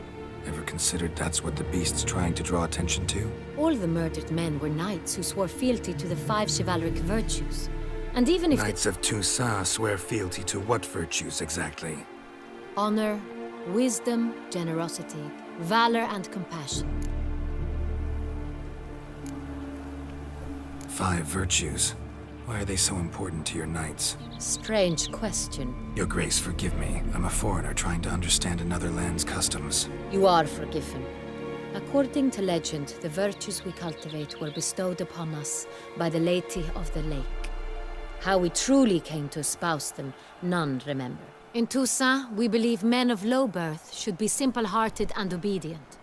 Ever considered that's what the beast's trying to draw attention to? All the murdered men were knights who swore fealty to the 5 chivalric virtues. And even if Knights of Toussaint swear fealty to what virtues exactly? honor, wisdom, generosity, valor, and compassion. 5 virtues. Why are they so important to your knights? Strange question. Your Grace, forgive me. I'm a foreigner trying to understand another land's customs. You are forgiven. According to legend, the virtues we cultivate were bestowed upon us by the Lady of the Lake. How we truly came to espouse them, none remember. In Toussaint, we believe men of low birth should be simple-hearted and obedient.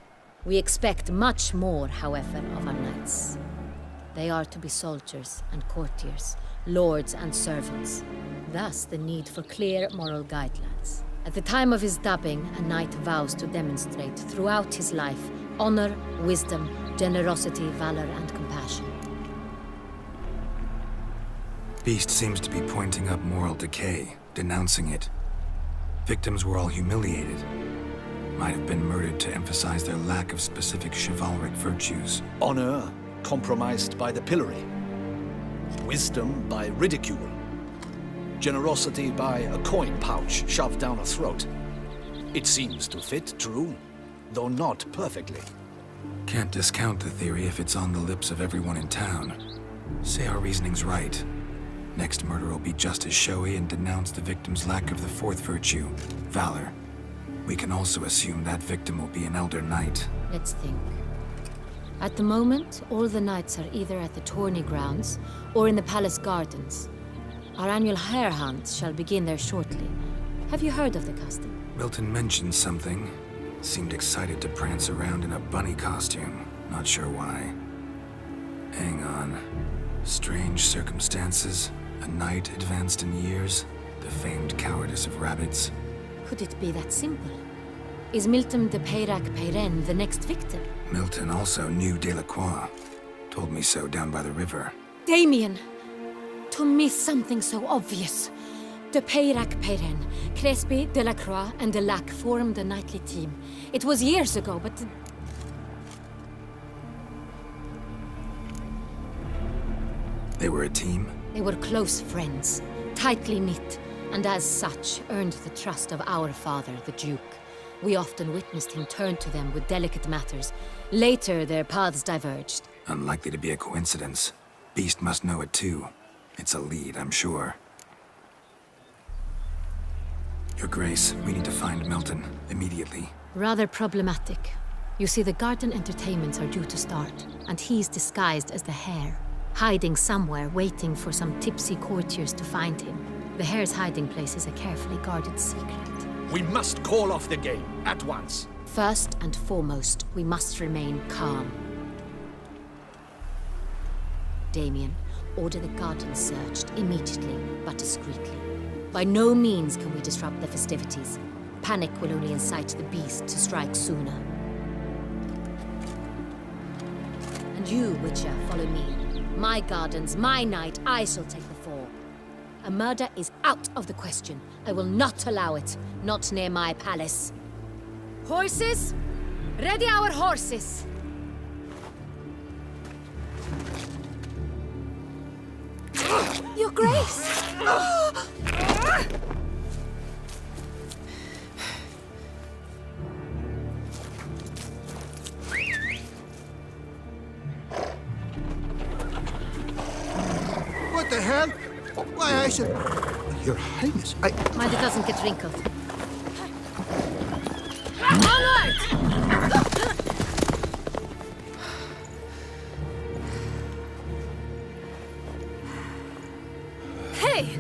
We expect much more, however, of our knights. They are to be soldiers and courtiers, lords and servants. Thus, the need for clear moral guidelines. At the time of his dubbing, a knight vows to demonstrate throughout his life honor, wisdom, generosity, valor, and compassion. Beast seems to be pointing up moral decay, denouncing it. Victims were all humiliated. Might have been murdered to emphasize their lack of specific chivalric virtues. Honor compromised by the pillory. Wisdom by ridicule. Generosity by a coin pouch shoved down a throat. It seems to fit, true, though not perfectly. Can't discount the theory if it's on the lips of everyone in town. Say our reasoning's right. Next murder will be just as showy and denounce the victim's lack of the fourth virtue, valor. We can also assume that victim will be an elder knight. Let's think. At the moment, all the knights are either at the tourney grounds or in the palace gardens. Our annual hare hunt shall begin there shortly. Have you heard of the custom? Milton mentioned something. Seemed excited to prance around in a bunny costume. Not sure why. Hang on. Strange circumstances. A knight advanced in years. The famed cowardice of rabbits. Could it be that simple? Is Milton de Peyrac Peyren the next victim? Milton also knew Delacroix. Told me so down by the river. Damien! To miss something so obvious. De Peyrac Peyren, Crespi, Delacroix, and Delac formed a knightly team. It was years ago, but... They were a team? They were close friends, tightly knit, and as such earned the trust of our father, the Duke. We often witnessed him turn to them with delicate matters. Later, their paths diverged. Unlikely to be a coincidence. Beast must know it too. It's a lead, I'm sure. Your Grace, we need to find Milton, immediately. Rather problematic. You see, the garden entertainments are due to start, and he's disguised as the hare, hiding somewhere, waiting for some tipsy courtiers to find him. The hare's hiding place is a carefully guarded secret. We must call off the game, at once. First and foremost, we must remain calm. Damien, order the garden searched immediately, but discreetly. By no means can we disrupt the festivities. Panic will only incite the beast to strike sooner. And you, Witcher, follow me. My gardens, my night, I shall take the fall. A murder is out of the question. I will not allow it. Not near my palace. Horses? Ready our horses! Your Grace! What the hell? Why, I should... Your Highness, Mind it doesn't get wrinkled. Onward! Hey!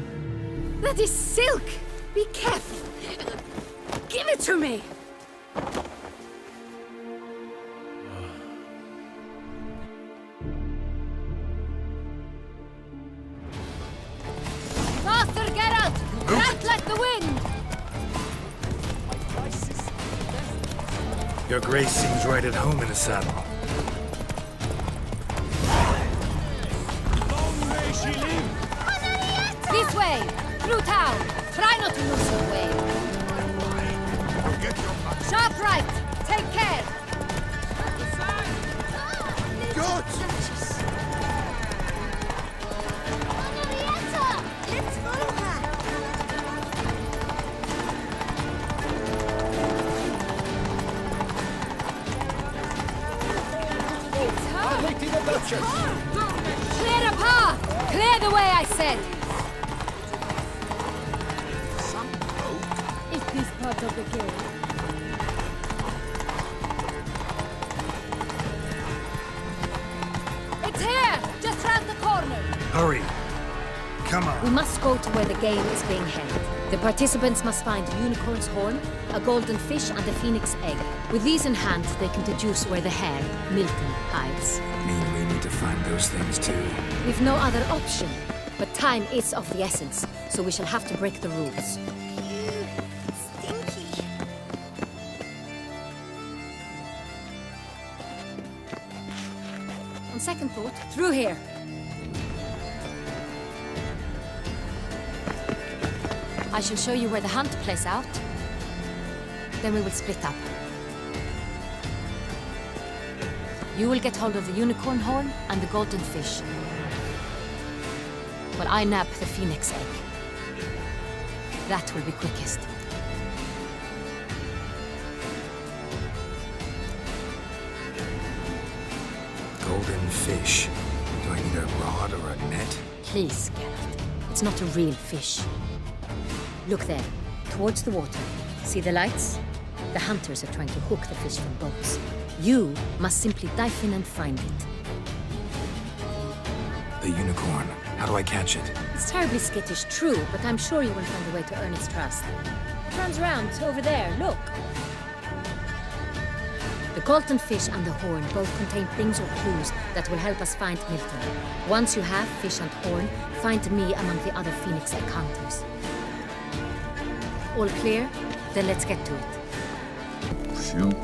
That is silk! Be careful! Give it to me! Faster, Geralt! Rant like the wind! Your Grace seems right at home in the saddle. Long may she live! This way! Through town! Try not to lose your way! Sharp right! Take care! God! Let's follow her. Clear a path! Clear the way, I said! It is part of the game. It's here! Just round the corner! Hurry! Come on! We must go to where the game is being held. The participants must find a unicorn's horn, a golden fish, and a phoenix egg. With these in hand, they can deduce where the hare, Milton, hides. Mean we need to find those things too. We've no other option. But time is of the essence, so we shall have to break the rules. Stinky. On second thought, through here. I shall show you where the hunt plays out. Then we will split up. You will get hold of the unicorn horn and the golden fish, while I nab the phoenix egg. That will be quickest. golden fish. Do I need a rod or a net? Please, Geralt. It's not a real fish. Look there, towards the water. See the lights? The hunters are trying to hook the fish from boats. You must simply dive in and find it. The unicorn. How do I catch it? It's terribly skittish, true, but I'm sure you will find a way to earn its trust. It runs around over there, look. The golden fish and the horn both contain things or clues that will help us find Milton. Once you have fish and horn, find me among the other Phoenix encounters. All clear? Then let's get to it. Shoot.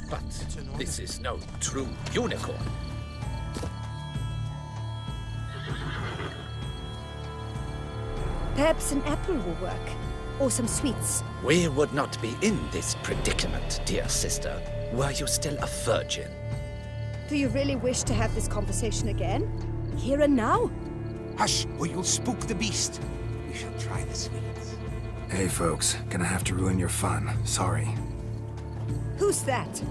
But this is no true unicorn. Perhaps an apple will work. Or some sweets. We would not be in this predicament, dear sister, were you still a virgin. Do you really wish to have this conversation again? Here and now? Hush, or you'll spook the beast. We shall try the sweets. Hey folks, gonna have to ruin your fun. Sorry. Who's that?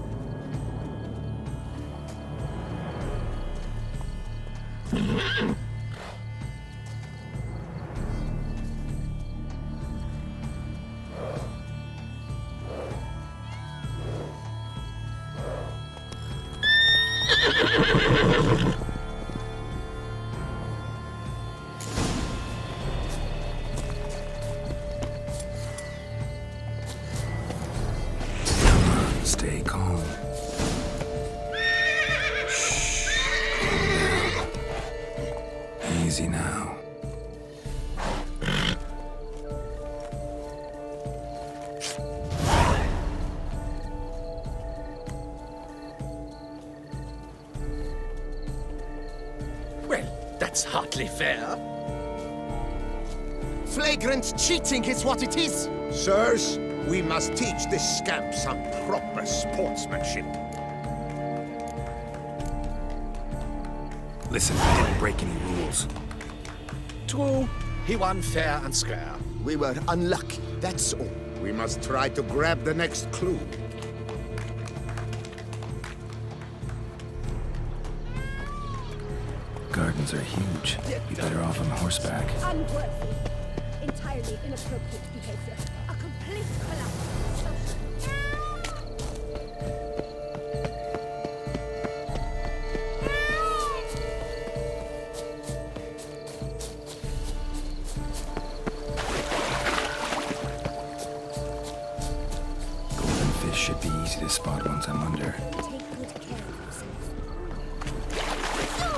Stay calm. Shh. Calm down. Easy now. Well, that's hardly fair. Flagrant cheating is what it is. Sirs, we must teach this scamp some proper sportsmanship. Listen, I didn't break any rules. True, he won fair and square. We were unlucky, that's all. We must try to grab the next clue. Gardens are huge. Be better off on horseback. Unworthy. Entirely inappropriate behavior. A complete collapse. Golden fish should be easy to spot once I'm under. Take good care of yourself.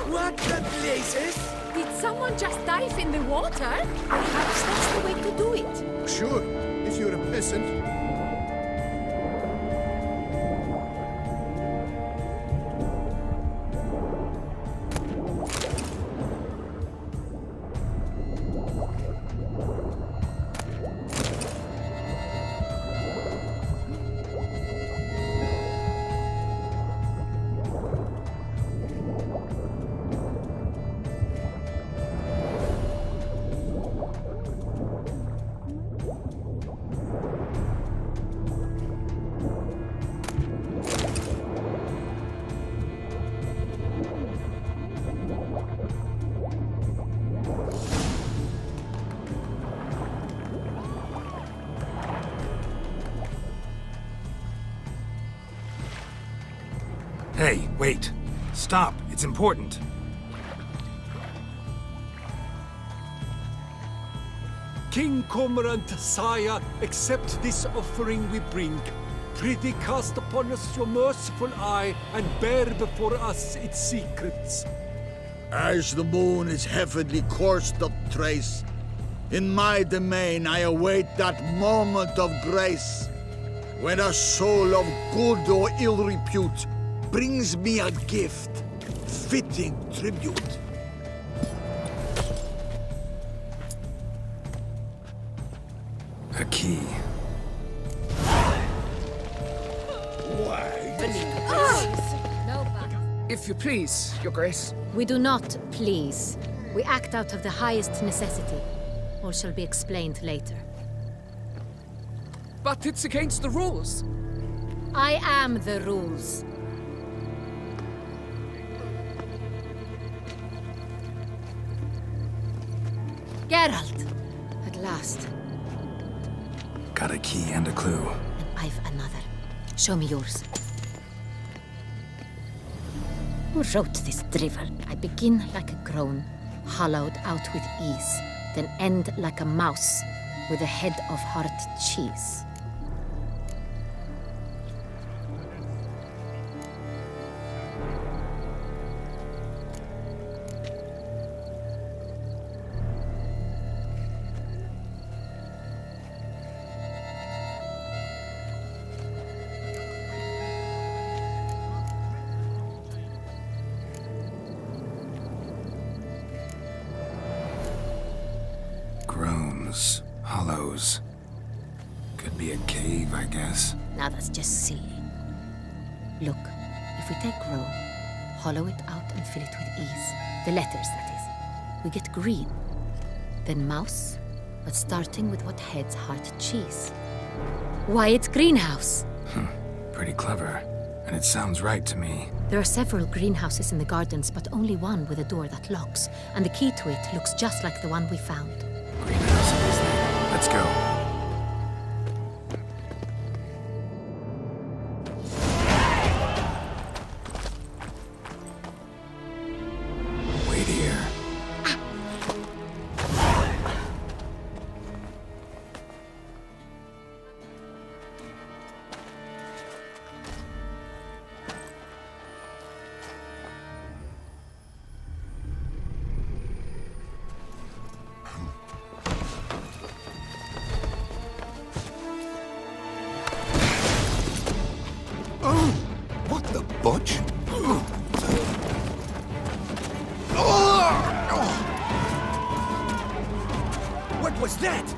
What the blazes? Did someone just dive in the water? Perhaps that's the way to do it. Sure, if you're a peasant. Hey, wait. Stop. It's important. King Cormorant, sire, accept this offering we bring. Prithee cast upon us your merciful eye, and bear before us its secrets. As the moon is heavily coursed of trace, in my domain I await that moment of grace, when a soul of good or ill repute brings me a gift, fitting tribute. A key. Why? No, If you please, Your Grace. We do not please. We act out of the highest necessity. All shall be explained later. But it's against the rules. I am the rules. Geralt! At last. Got a key and a clue. And I've another. Show me yours. Who wrote this drivel? I begin like a groan, hollowed out with ease, then end like a mouse with a head of hard cheese. Groans, hollows. Could be a cave, I guess. Now that's just silly. Look, if we take grow, hollow it out and fill it with ease. The letters, that is. We get green. Then mouse, but starting with what heads heart cheese. Why, it's greenhouse! Pretty clever. And it sounds right to me. There are several greenhouses in the gardens, but only one with a door that locks. And the key to it looks just like the one we found. Greenhouse it is then. Let's go. Wait here. What the butch? What was that?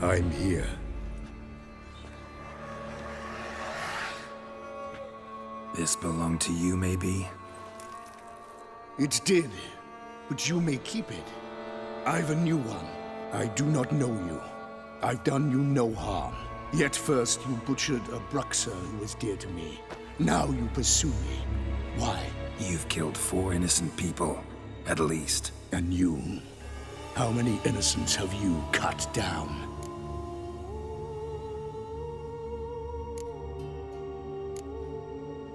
I'm here. This belonged to you, maybe? It did, but you may keep it. I've a new one. I do not know you. I've done you no harm. Yet first you butchered a Bruxer who was dear to me. Now you pursue me. Why? You've killed 4 innocent people, at least. And you? How many innocents have you cut down?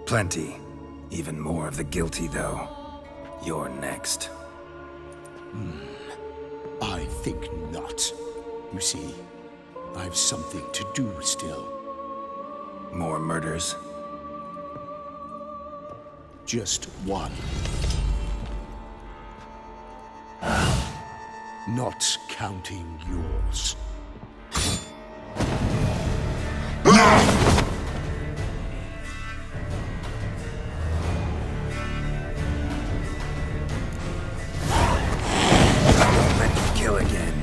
Plenty. Even more of the guilty, though. You're next. I think not. You see, I've something to do still. More murders? Just one. Not counting yours. Let me kill again.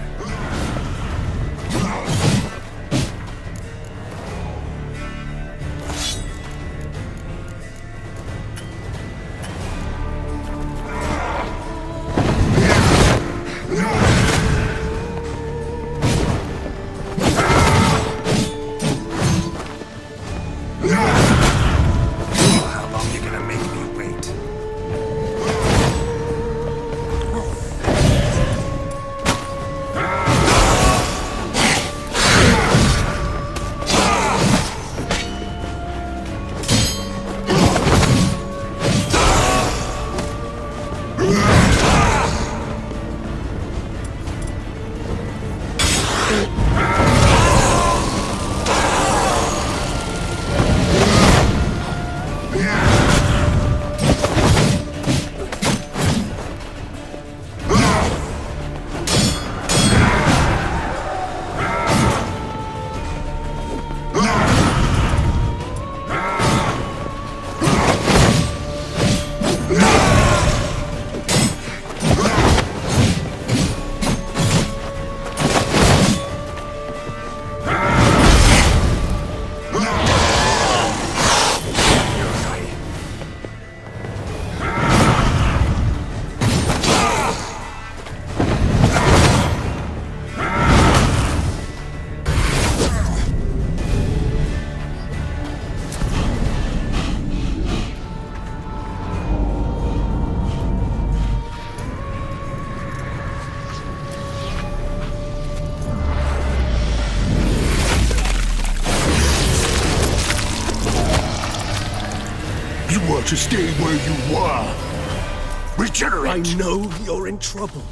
want to stay where you were. Regenerate! I know you're in trouble.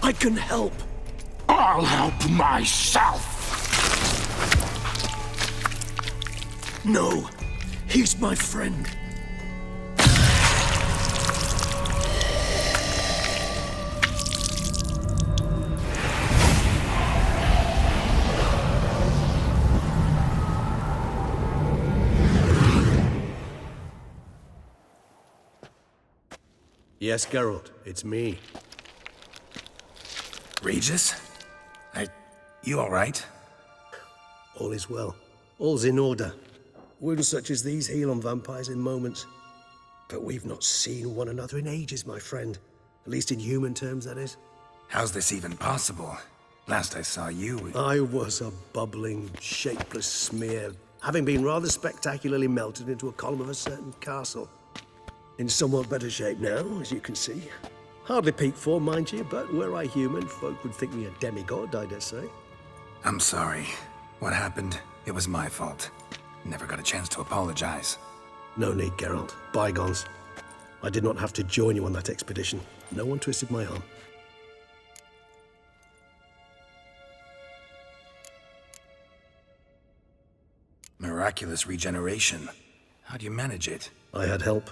I can help. I'll help myself! No, he's my friend. Yes, Geralt, it's me. Regis? You all right? All is well. All's in order. Wounds such as these heal on vampires in moments. But we've not seen one another in ages, my friend. At least in human terms, that is. How's this even possible? Last I saw you... I was a bubbling, shapeless smear, having been rather spectacularly melted into a column of a certain castle. In somewhat better shape now, as you can see. Hardly peak form, mind you, but were I human, folk would think me a demigod, I dare say. I'm sorry. What happened? It was my fault. Never got a chance to apologize. No need, Geralt. Bygones. I did not have to join you on that expedition. No one twisted my arm. Miraculous regeneration. How do you manage it? I had help.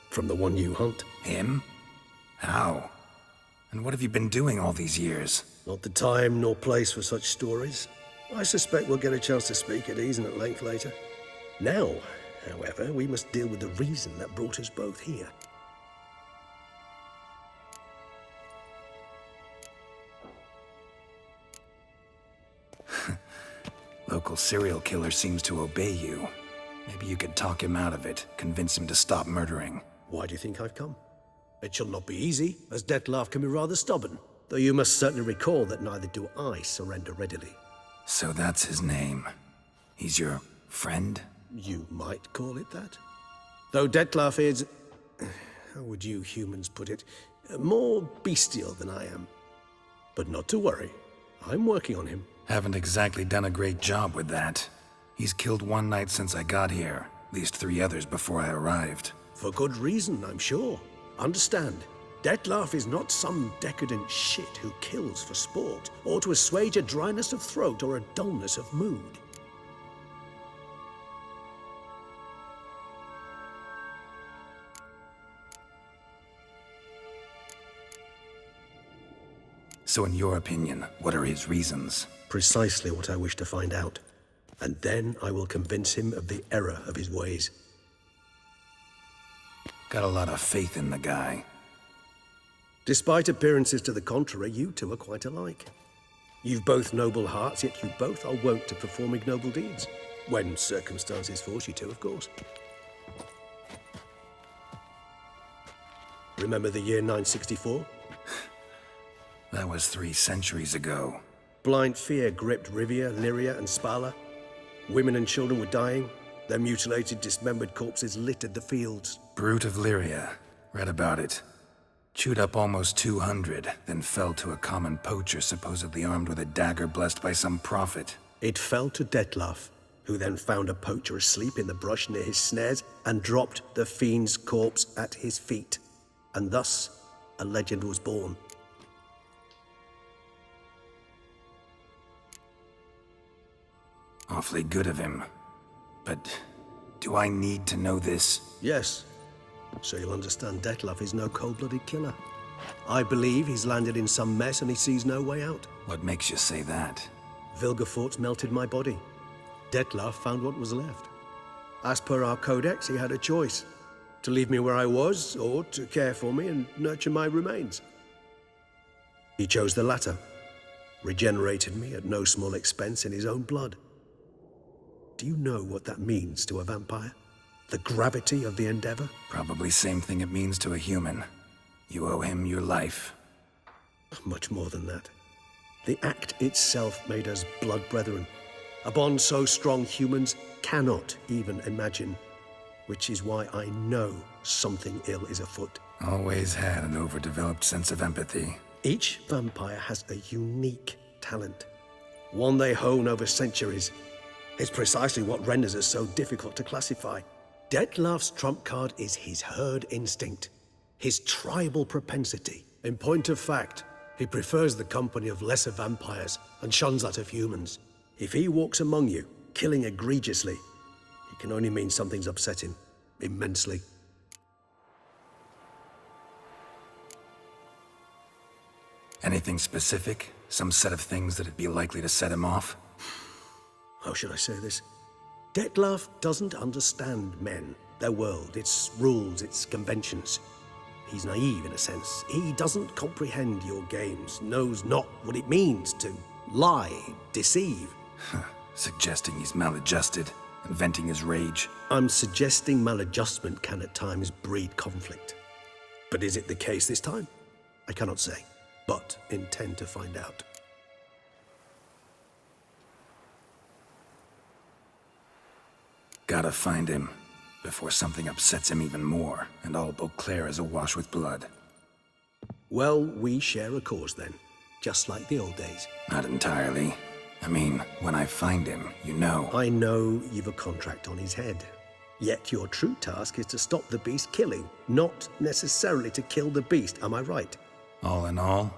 From the one you hunt. Him? How? And what have you been doing all these years? Not the time nor place for such stories. I suspect we'll get a chance to speak at ease and at length later. Now, however, we must deal with the reason that brought us both here. Local serial killer seems to obey you. Maybe you could talk him out of it, convince him to stop murdering. Why do you think I've come? It shall not be easy, as Dettlaff can be rather stubborn. Though you must certainly recall that neither do I surrender readily. So that's his name. He's your friend? You might call it that. Though Dettlaff is... how would you humans put it? More bestial than I am. But not to worry. I'm working on him. Haven't exactly done a great job with that. He's killed one knight since I got here. At least 3 others before I arrived. For good reason, I'm sure. Understand, Dettlaff is not some decadent shit who kills for sport, or to assuage a dryness of throat or a dullness of mood. So in your opinion, what are his reasons? Precisely what I wish to find out. And then I will convince him of the error of his ways. Got a lot of faith in the guy. Despite appearances to the contrary, you two are quite alike. You've both noble hearts, yet you both are wont to perform ignoble deeds. When circumstances force you to, of course. Remember the year 964? That was 3 centuries ago. Blind fear gripped Rivia, Lyria, and Spala. Women and children were dying. Their mutilated, dismembered corpses littered the fields. Brute of Lyria. Read about it. Chewed up almost 200, then fell to a common poacher supposedly armed with a dagger blessed by some prophet. It fell to Dettlaff, who then found a poacher asleep in the brush near his snares and dropped the fiend's corpse at his feet. And thus, a legend was born. Awfully good of him. But do I need to know this? Yes. So you'll understand Dettlaff is no cold-blooded killer. I believe he's landed in some mess and he sees no way out. What makes you say that? Vilgefortz melted my body. Dettlaff found what was left. As per our codex, he had a choice. To leave me where I was, or to care for me and nurture my remains. He chose the latter. Regenerated me at no small expense in his own blood. Do you know what that means to a vampire? The gravity of the endeavor? Probably same thing it means to a human. You owe him your life. Much more than that. The act itself made us blood brethren. A bond so strong humans cannot even imagine. Which is why I know something ill is afoot. Always had an overdeveloped sense of empathy. Each vampire has a unique talent. One they hone over centuries. It's precisely what renders us so difficult to classify. Detlef's trump card is his herd instinct, his tribal propensity. In point of fact, he prefers the company of lesser vampires and shuns that of humans. If he walks among you, killing egregiously, it can only mean something's upset him immensely. Anything specific? Some set of things that'd be likely to set him off? How should I say this? Detlef doesn't understand men, their world, its rules, its conventions. He's naive in a sense. He doesn't comprehend your games, knows not what it means to lie, deceive. Suggesting he's maladjusted and venting his rage. I'm suggesting maladjustment can at times breed conflict. But is it the case this time? I cannot say, but intend to find out. Gotta find him before something upsets him even more, and all Beauclair is awash with blood. Well, we share a cause then, just like the old days. Not entirely. I mean, when I find him, you know. I know you've a contract on his head. Yet your true task is to stop the beast killing, not necessarily to kill the beast, am I right? All in all,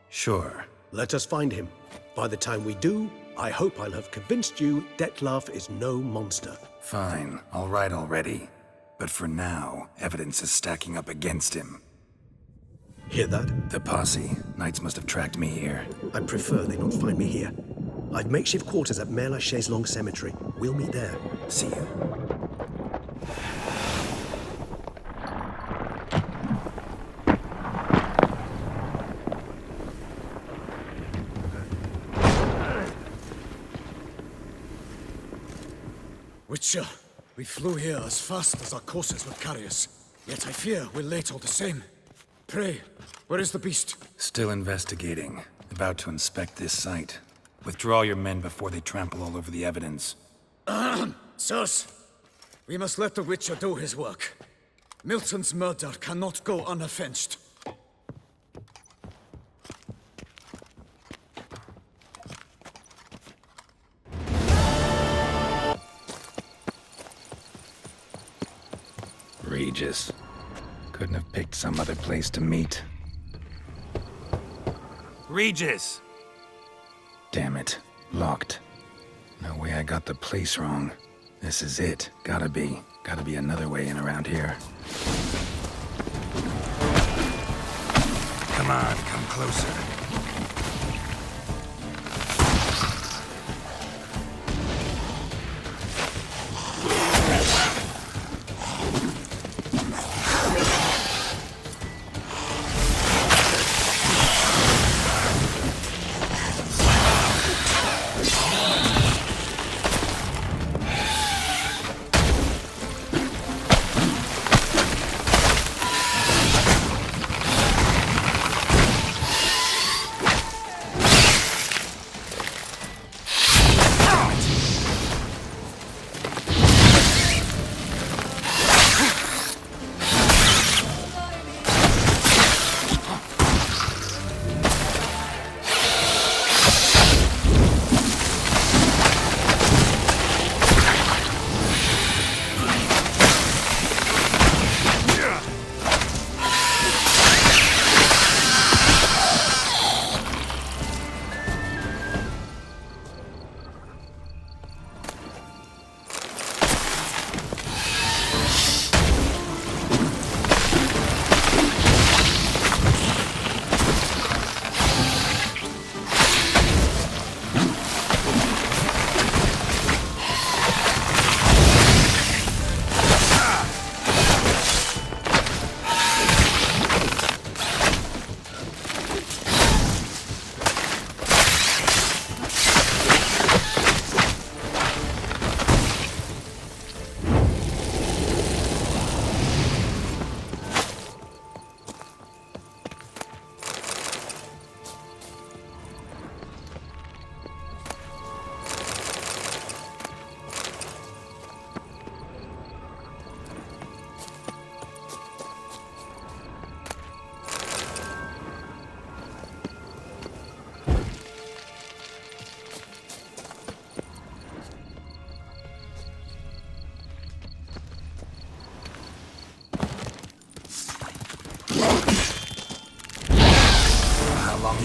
sure. Let us find him. By the time we do, I hope I'll have convinced you Detlef is no monster. Fine, all right already. But for now, evidence is stacking up against him. Hear that? The posse. Knights must have tracked me here. I prefer they not find me here. I've makeshift quarters at Mère Lachaise Long Cemetery. We'll meet there. See you. Witcher, we flew here as fast as our courses would carry us. Yet I fear we're late all the same. Pray, where is the beast? Still investigating. About to inspect this site. Withdraw your men before they trample all over the evidence. Sirs, we must let the Witcher do his work. Milton's murder cannot go unavenged. Regis. Couldn't have picked some other place to meet. Regis! Damn it. Locked. No way I got the place wrong. This is it. Gotta be. Gotta be another way in around here. Come on, come closer.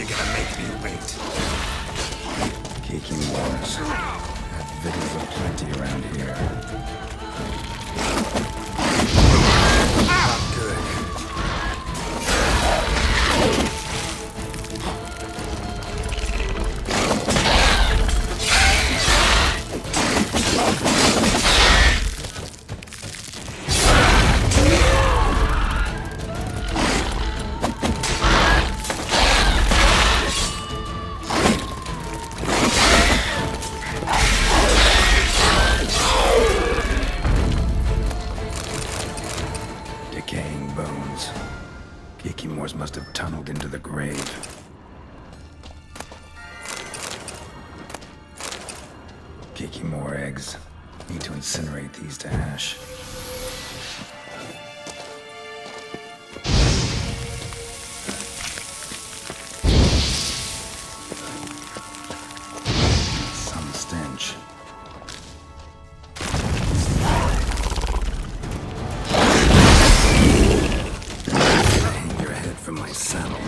you're gonna make me wait. Geeking Wars. Have videos aplenty around here. Not good. Decaying bones. Geekymores must have tunneled into the grave. Geekymore eggs. Need to incinerate these to ash. Some stench. Hang your head from my saddle.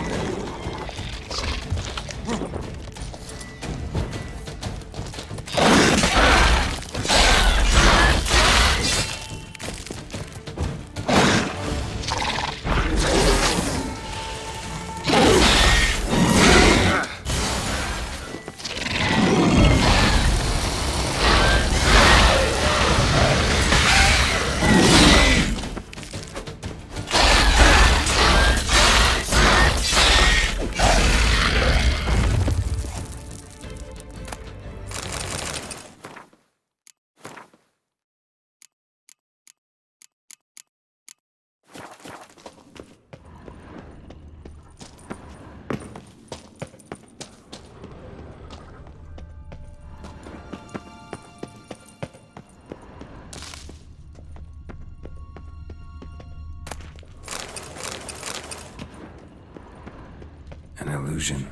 An illusion.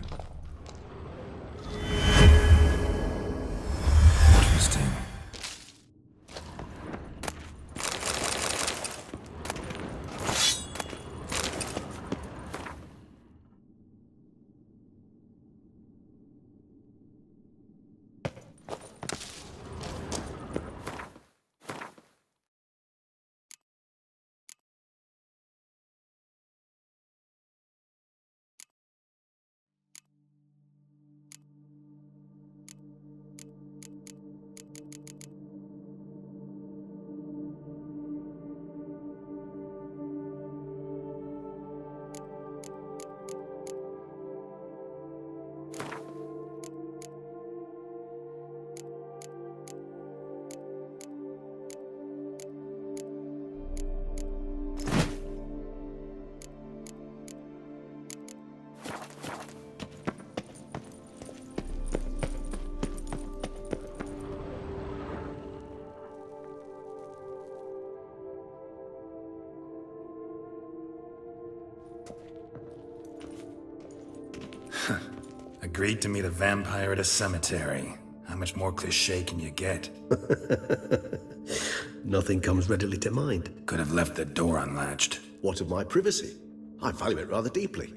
Interesting. Agreed to meet a vampire at a cemetery. How much more cliché can you get? Nothing comes readily to mind. Could have left the door unlatched. What of my privacy? I value it rather deeply.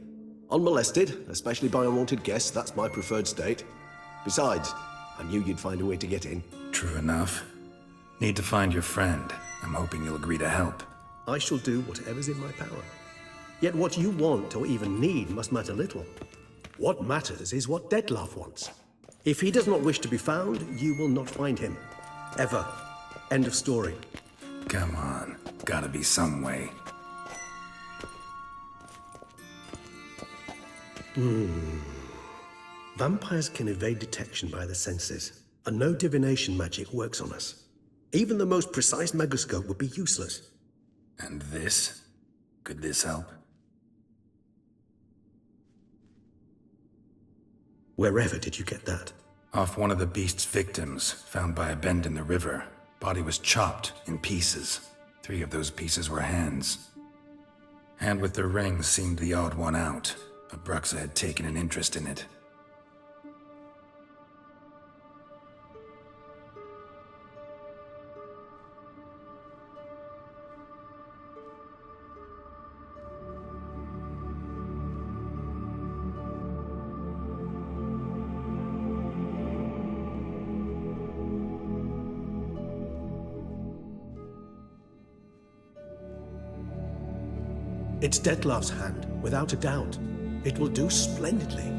Unmolested, especially by unwanted guests, that's my preferred state. Besides, I knew you'd find a way to get in. True enough. Need to find your friend. I'm hoping you'll agree to help. I shall do whatever's in my power. Yet what you want or even need must matter little. What matters is what Detlef wants. If he does not wish to be found, you will not find him. Ever. End of story. Come on. Gotta be some way. Vampires can evade detection by the senses, and no divination magic works on us. Even the most precise megascope would be useless. And this? Could this help? Wherever did you get that? Off one of the beast's victims, found by a bend in the river. Body was chopped in pieces. 3 of those pieces were hands. Hand with the ring seemed the odd one out. Abruxa had taken an interest in it. It's Dettlar's hand, without a doubt. It will do splendidly.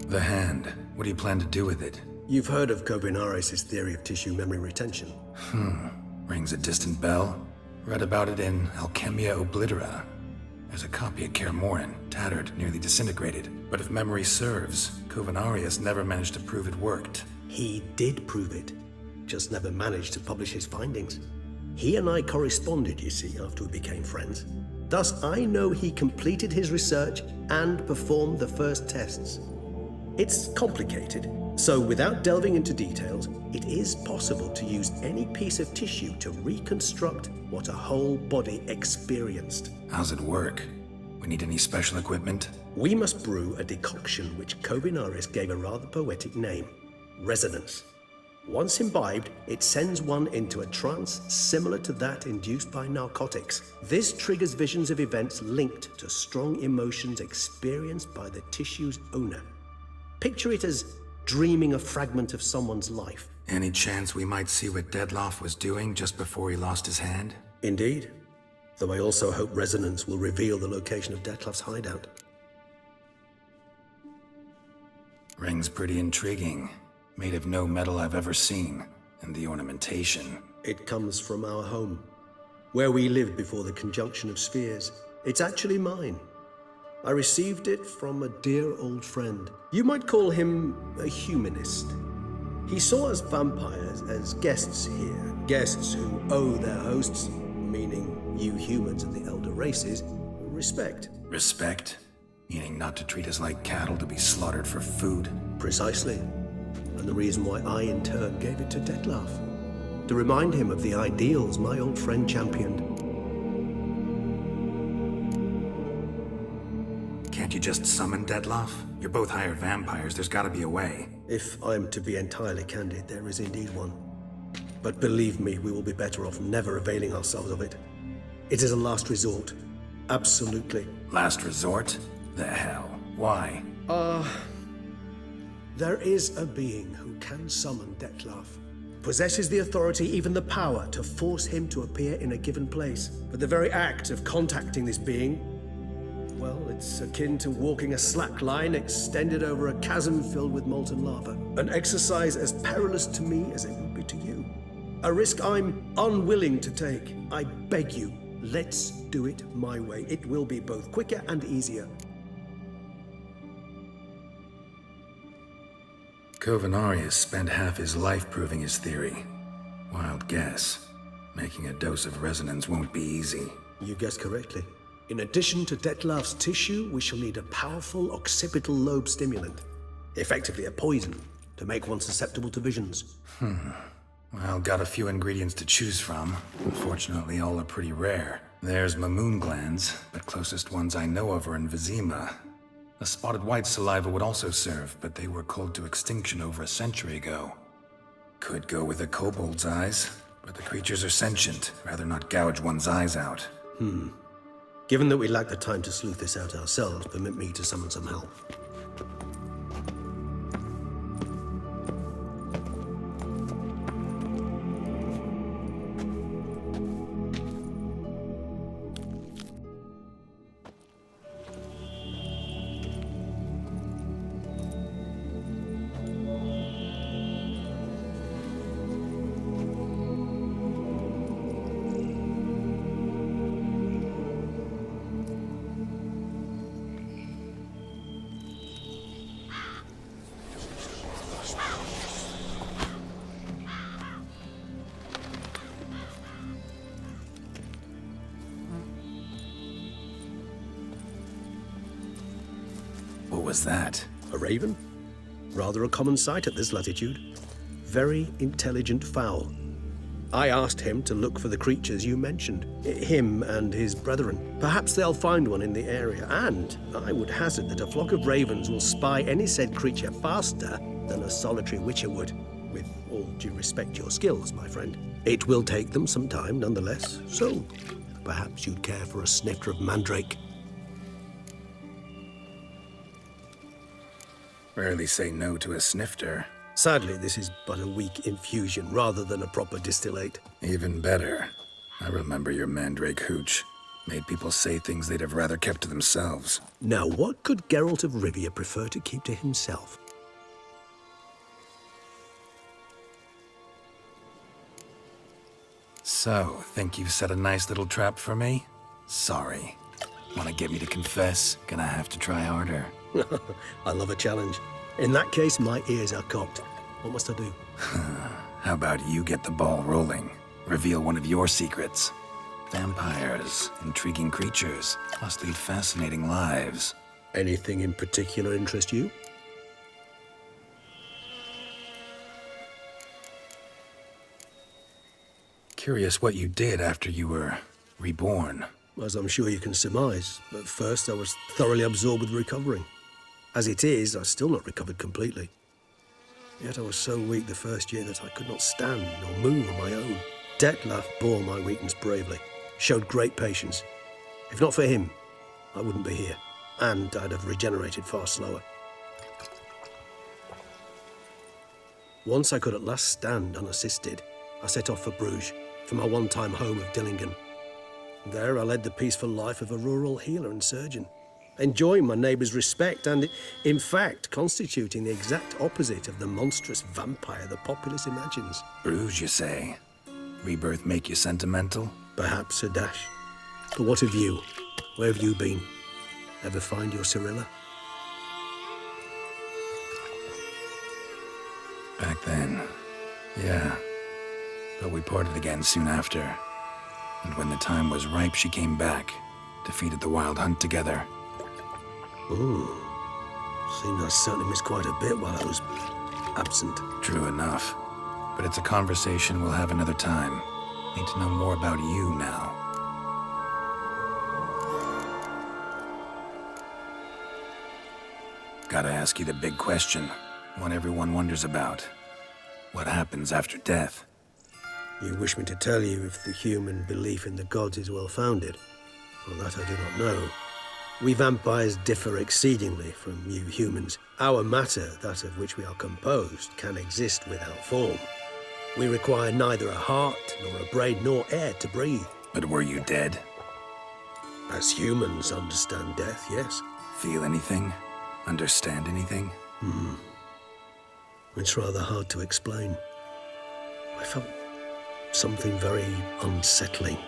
The hand. What do you plan to do with it? You've heard of Kovinaris' theory of tissue memory retention. Rings a distant bell. Read about it in Alchemia Oblitera. There's a copy at Kaer tattered, nearly disintegrated. But if memory serves, Kovinaris never managed to prove it worked. He did prove it, just never managed to publish his findings. He and I corresponded, you see, after we became friends. Thus, I know he completed his research and performed the first tests. It's complicated, so without delving into details, it is possible to use any piece of tissue to reconstruct what a whole body experienced. How's it work? We need any special equipment? We must brew a decoction which Kovinaris gave a rather poetic name, resonance. Once imbibed, it sends one into a trance similar to that induced by narcotics. This triggers visions of events linked to strong emotions experienced by the tissue's owner. Picture it as dreaming a fragment of someone's life. Any chance we might see what Dettlar was doing just before he lost his hand? Indeed. Though I also hope resonance will reveal the location of Dettlar's hideout. Ring's pretty intriguing. Made of no metal I've ever seen. And the ornamentation. It comes from our home, where we lived before the conjunction of spheres. It's actually mine. I received it from a dear old friend. You might call him a humanist. He saw us vampires as guests here, guests who owe their hosts, meaning you humans and the elder races, respect. Respect? Meaning not to treat us like cattle to be slaughtered for food? Precisely. And the reason why I in turn gave it to Dettlar. To remind him of the ideals my old friend championed. Can't you just summon Dettlar? You're both hired vampires, there's gotta be a way. If I'm to be entirely candid, there is indeed one. But believe me, we will be better off never availing ourselves of it. It is a last resort. Absolutely. Last resort? The hell? Why? There is a being who can summon Dettlar. Possesses the authority, even the power, to force him to appear in a given place. But the very act of contacting this being, well, it's akin to walking a slack line extended over a chasm filled with molten lava. An exercise as perilous to me as it would be to you. A risk I'm unwilling to take. I beg you, let's do it my way. It will be both quicker and easier. Kovinaris spent half his life proving his theory. Wild guess. Making a dose of resonance won't be easy. You guessed correctly. In addition to Dettlar's tissue, we shall need a powerful occipital lobe stimulant. Effectively a poison, to make one susceptible to visions. Well, got a few ingredients to choose from. Unfortunately, all are pretty rare. There's Mamoon glands, but closest ones I know of are in Vizima. A spotted white saliva would also serve, but they were cold to extinction over a century ago. Could go with a kobold's eyes, but the creatures are sentient. Rather not gouge one's eyes out. Given that we lack the time to sleuth this out ourselves, permit me to summon some help. What was that? A raven? Rather a common sight at this latitude. Very intelligent fowl. I asked him to look for the creatures you mentioned. Him and his brethren. Perhaps they'll find one in the area, and I would hazard that a flock of ravens will spy any said creature faster than a solitary witcher would. With all due respect to your skills, my friend. It will take them some time, nonetheless, so perhaps you'd care for a snifter of mandrake. Rarely say no to a snifter. Sadly, this is but a weak infusion rather than a proper distillate. Even better. I remember your mandrake hooch. Made people say things they'd have rather kept to themselves. Now, what could Geralt of Rivia prefer to keep to himself? So, think you've set a nice little trap for me? Sorry. Want to get me to confess? Gonna have to try harder. I love a challenge. In that case, my ears are cocked. What must I do? How about you get the ball rolling? Reveal one of your secrets. Vampires, intriguing creatures, must lead fascinating lives. Anything in particular interest you? Curious what you did after you were reborn. As I'm sure you can surmise, at first I was thoroughly absorbed with recovering. As it is, I've still not recovered completely. Yet I was so weak the first year that I could not stand or move on my own. Detlef bore my weakness bravely, showed great patience. If not for him, I wouldn't be here, and I'd have regenerated far slower. Once I could at last stand unassisted, I set off for Bruges, for my one-time home of Dillingen. There I led the peaceful life of a rural healer and surgeon, enjoying my neighbours' respect and, in fact, constituting the exact opposite of the monstrous vampire the populace imagines. Bruges, you say? Rebirth make you sentimental? Perhaps a dash. But what of you? Where have you been? Ever find your Cirilla? Back then, yeah. But we parted again soon after. And when the time was ripe, she came back. Defeated the Wild Hunt together. Ooh. Seemed I certainly missed quite a bit while I was absent. True enough. But it's a conversation we'll have another time. Need to know more about you now. Gotta ask you the big question. One everyone wonders about. What happens after death? You wish me to tell you if the human belief in the gods is well-founded? Well, that I do not know. We vampires differ exceedingly from you humans. Our matter, that of which we are composed, can exist without form. We require neither a heart, nor a brain, nor air to breathe. But were you dead? As humans understand death, yes. Feel anything? Understand anything? It's rather hard to explain. I felt something very unsettling.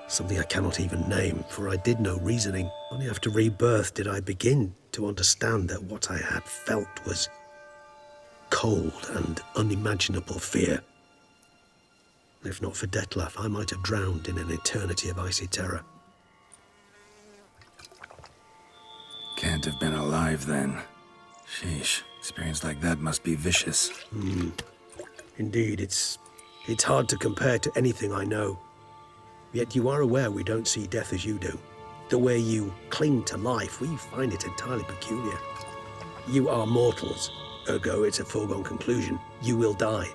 Something I cannot even name, for I did no reasoning. Only after rebirth did I begin to understand that what I had felt was cold and unimaginable fear. If not for Detlef, I might have drowned in an eternity of icy terror. Can't have been alive then. Sheesh, experience like that must be vicious. Indeed, it's hard to compare to anything I know. Yet you are aware we don't see death as you do. The way you cling to life, we find it entirely peculiar. You are mortals, ergo it's a foregone conclusion. You will die.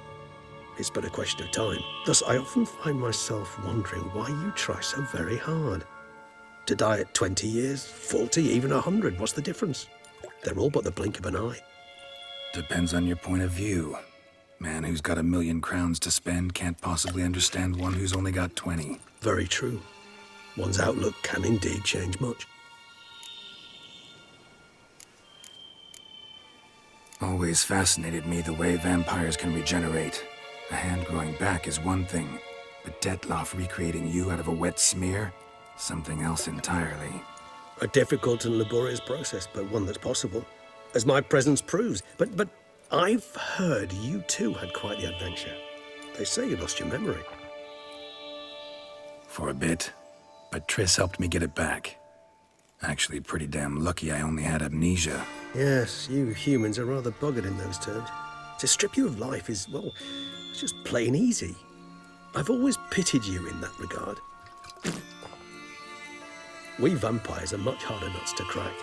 It's but a question of time. Thus, I often find myself wondering why you try so very hard. To die at 20 years, 40, even 100, what's the difference? They're all but the blink of an eye. Depends on your point of view. Man who's got 1,000,000 crowns to spend can't possibly understand one who's only got 20. Very true. One's outlook can indeed change much. Always fascinated me the way vampires can regenerate. A hand growing back is one thing, but Detlef recreating you out of a wet smear? Something else entirely. A difficult and laborious process, but one that's possible, as my presence proves. But I've heard you too had quite the adventure. They say you lost your memory. For a bit, but Triss helped me get it back. Actually, pretty damn lucky I only had amnesia. Yes, you humans are rather buggered in those terms. To strip you of life is, well, it's just plain easy. I've always pitied you in that regard. We vampires are much harder nuts to crack.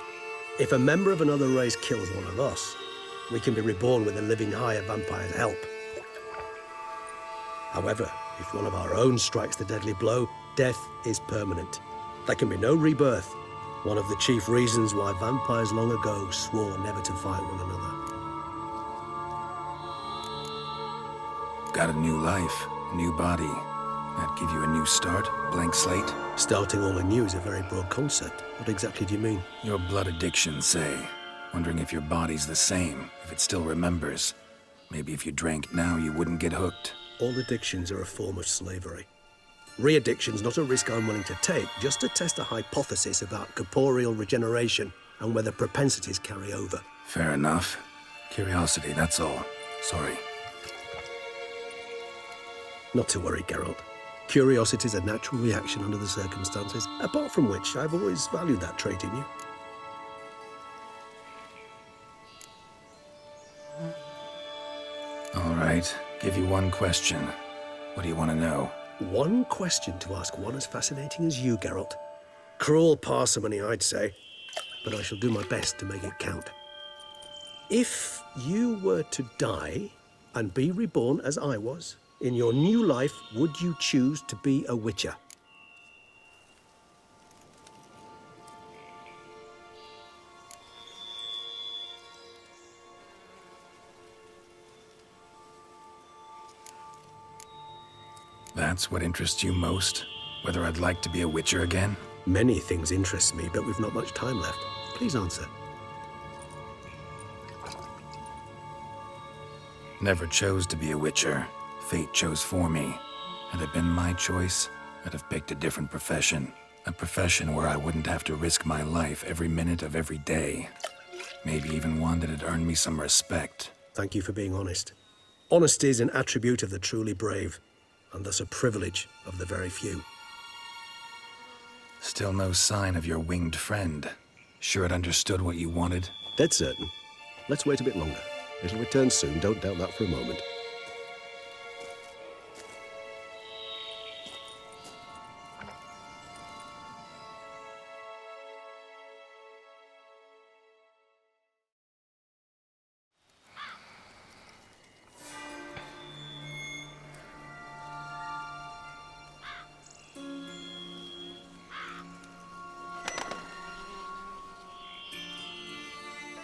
If a member of another race kills one of us, we can be reborn with a living higher vampire's help. However, if one of our own strikes the deadly blow, death is permanent. There can be no rebirth, One of the chief reasons why vampires long ago swore never to fight one another. Got a new life, a new body. That give you a new start? Blank slate? Starting all anew is a very broad concept. What exactly do you mean? Your blood addiction, say. Wondering if your body's the same, if it still remembers. Maybe if you drank now, you wouldn't get hooked. All addictions are a form of slavery. Re-addiction's not a risk I'm willing to take, just to test a hypothesis about corporeal regeneration and whether propensities carry over. Fair enough. Curiosity, that's all. Sorry. Not to worry, Geralt. Curiosity is a natural reaction under the circumstances, apart from which I've always valued that trait in you. All right, give you one question. What do you want to know? One question to ask one as fascinating as you, Geralt. Cruel parsimony, I'd say, but I shall do my best to make it count. If you were to die and be reborn as I was, in your new life, would you choose to be a witcher? That's what interests you most? Whether I'd like to be a witcher again? Many things interest me, but we've not much time left. Please answer. Never chose to be a witcher. Fate chose for me. Had it been my choice, I'd have picked a different profession. A profession where I wouldn't have to risk my life every minute of every day. Maybe even one that'd earn me some respect. Thank you for being honest. Honesty is an attribute of the truly brave, and thus a privilege of the very few. Still no sign of your winged friend. Sure it understood what you wanted? Dead certain. Let's wait a bit longer. It'll return soon, don't doubt that for a moment.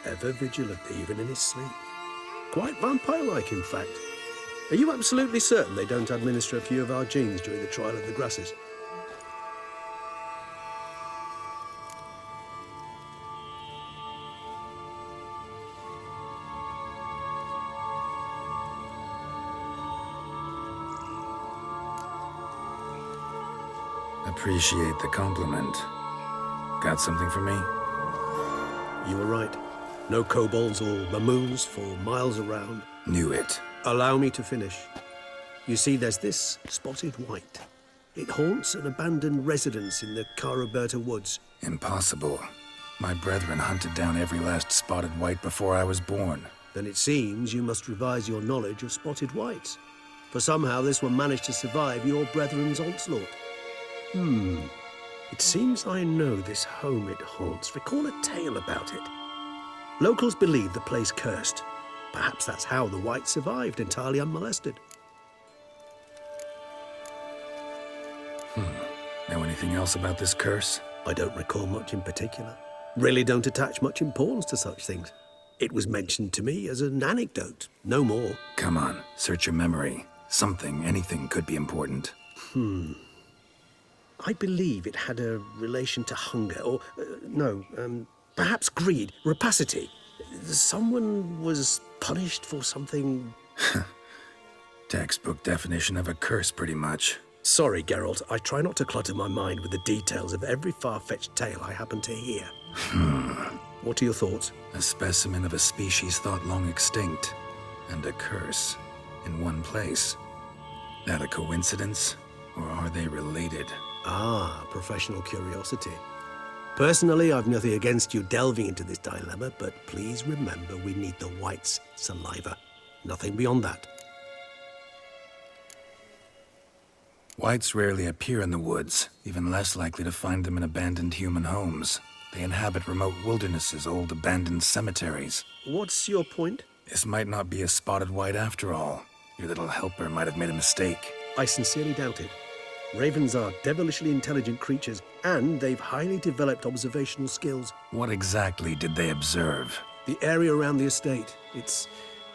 Ever vigilant, even in his sleep. Quite vampire-like, in fact. Are you absolutely certain they don't administer a few of our genes during the trial of the grasses? Appreciate the compliment. Got something for me? You were right. No kobolds or mamoons for miles around. Knew it. Allow me to finish. You see, there's this spotted white. It haunts an abandoned residence in the Caraberta woods. Impossible. My brethren hunted down every last spotted white before I was born. Then it seems you must revise your knowledge of spotted whites. For somehow this one managed to survive your brethren's onslaught. It seems I know this home it haunts. Recall a tale about it. Locals believe the place cursed. Perhaps that's how the white survived entirely unmolested. Know anything else about this curse? I don't recall much in particular. Really don't attach much importance to such things. It was mentioned to me as an anecdote, no more. Come on, search your memory. Something, anything could be important. I believe it had a relation to hunger, or, perhaps greed, rapacity. Someone was punished for something... Textbook definition of a curse, pretty much. Sorry, Geralt, I try not to clutter my mind with the details of every far-fetched tale I happen to hear. What are your thoughts? A specimen of a species thought long extinct, and a curse in one place. That a coincidence, or are they related? Ah, professional curiosity. Personally, I've nothing against you delving into this dilemma, but please remember we need the white's saliva. Nothing beyond that. Whites rarely appear in the woods, even less likely to find them in abandoned human homes. They inhabit remote wildernesses, old abandoned cemeteries. What's your point? This might not be a spotted white after all. Your little helper might have made a mistake. I sincerely doubt it. Ravens are devilishly intelligent creatures, and they've highly developed observational skills. What exactly did they observe? The area around the estate, it's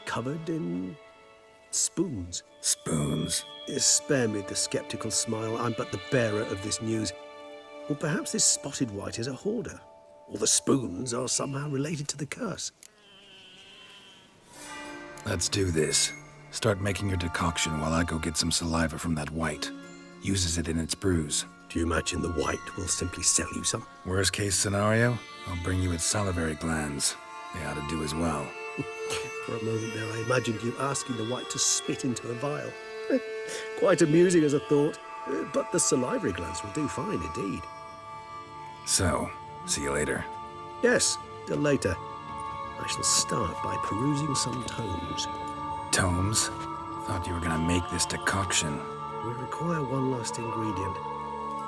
covered in spoons. Spoons? Spare me the skeptical smile. I'm but the bearer of this news. Or perhaps this spotted white is a hoarder. Or the spoons are somehow related to the curse. Let's do this. Start making your decoction while I go get some saliva from that white. Uses it in its brews. Do you imagine the white will simply sell you some? Worst case scenario, I'll bring you its salivary glands. They ought to do as well. For a moment there, I imagined you asking the white to spit into a vial. Quite amusing as a thought, but the salivary glands will do fine indeed. So, see you later. Yes, till later. I shall start by perusing some tomes. Tomes? Thought you were gonna make this decoction. We require one last ingredient.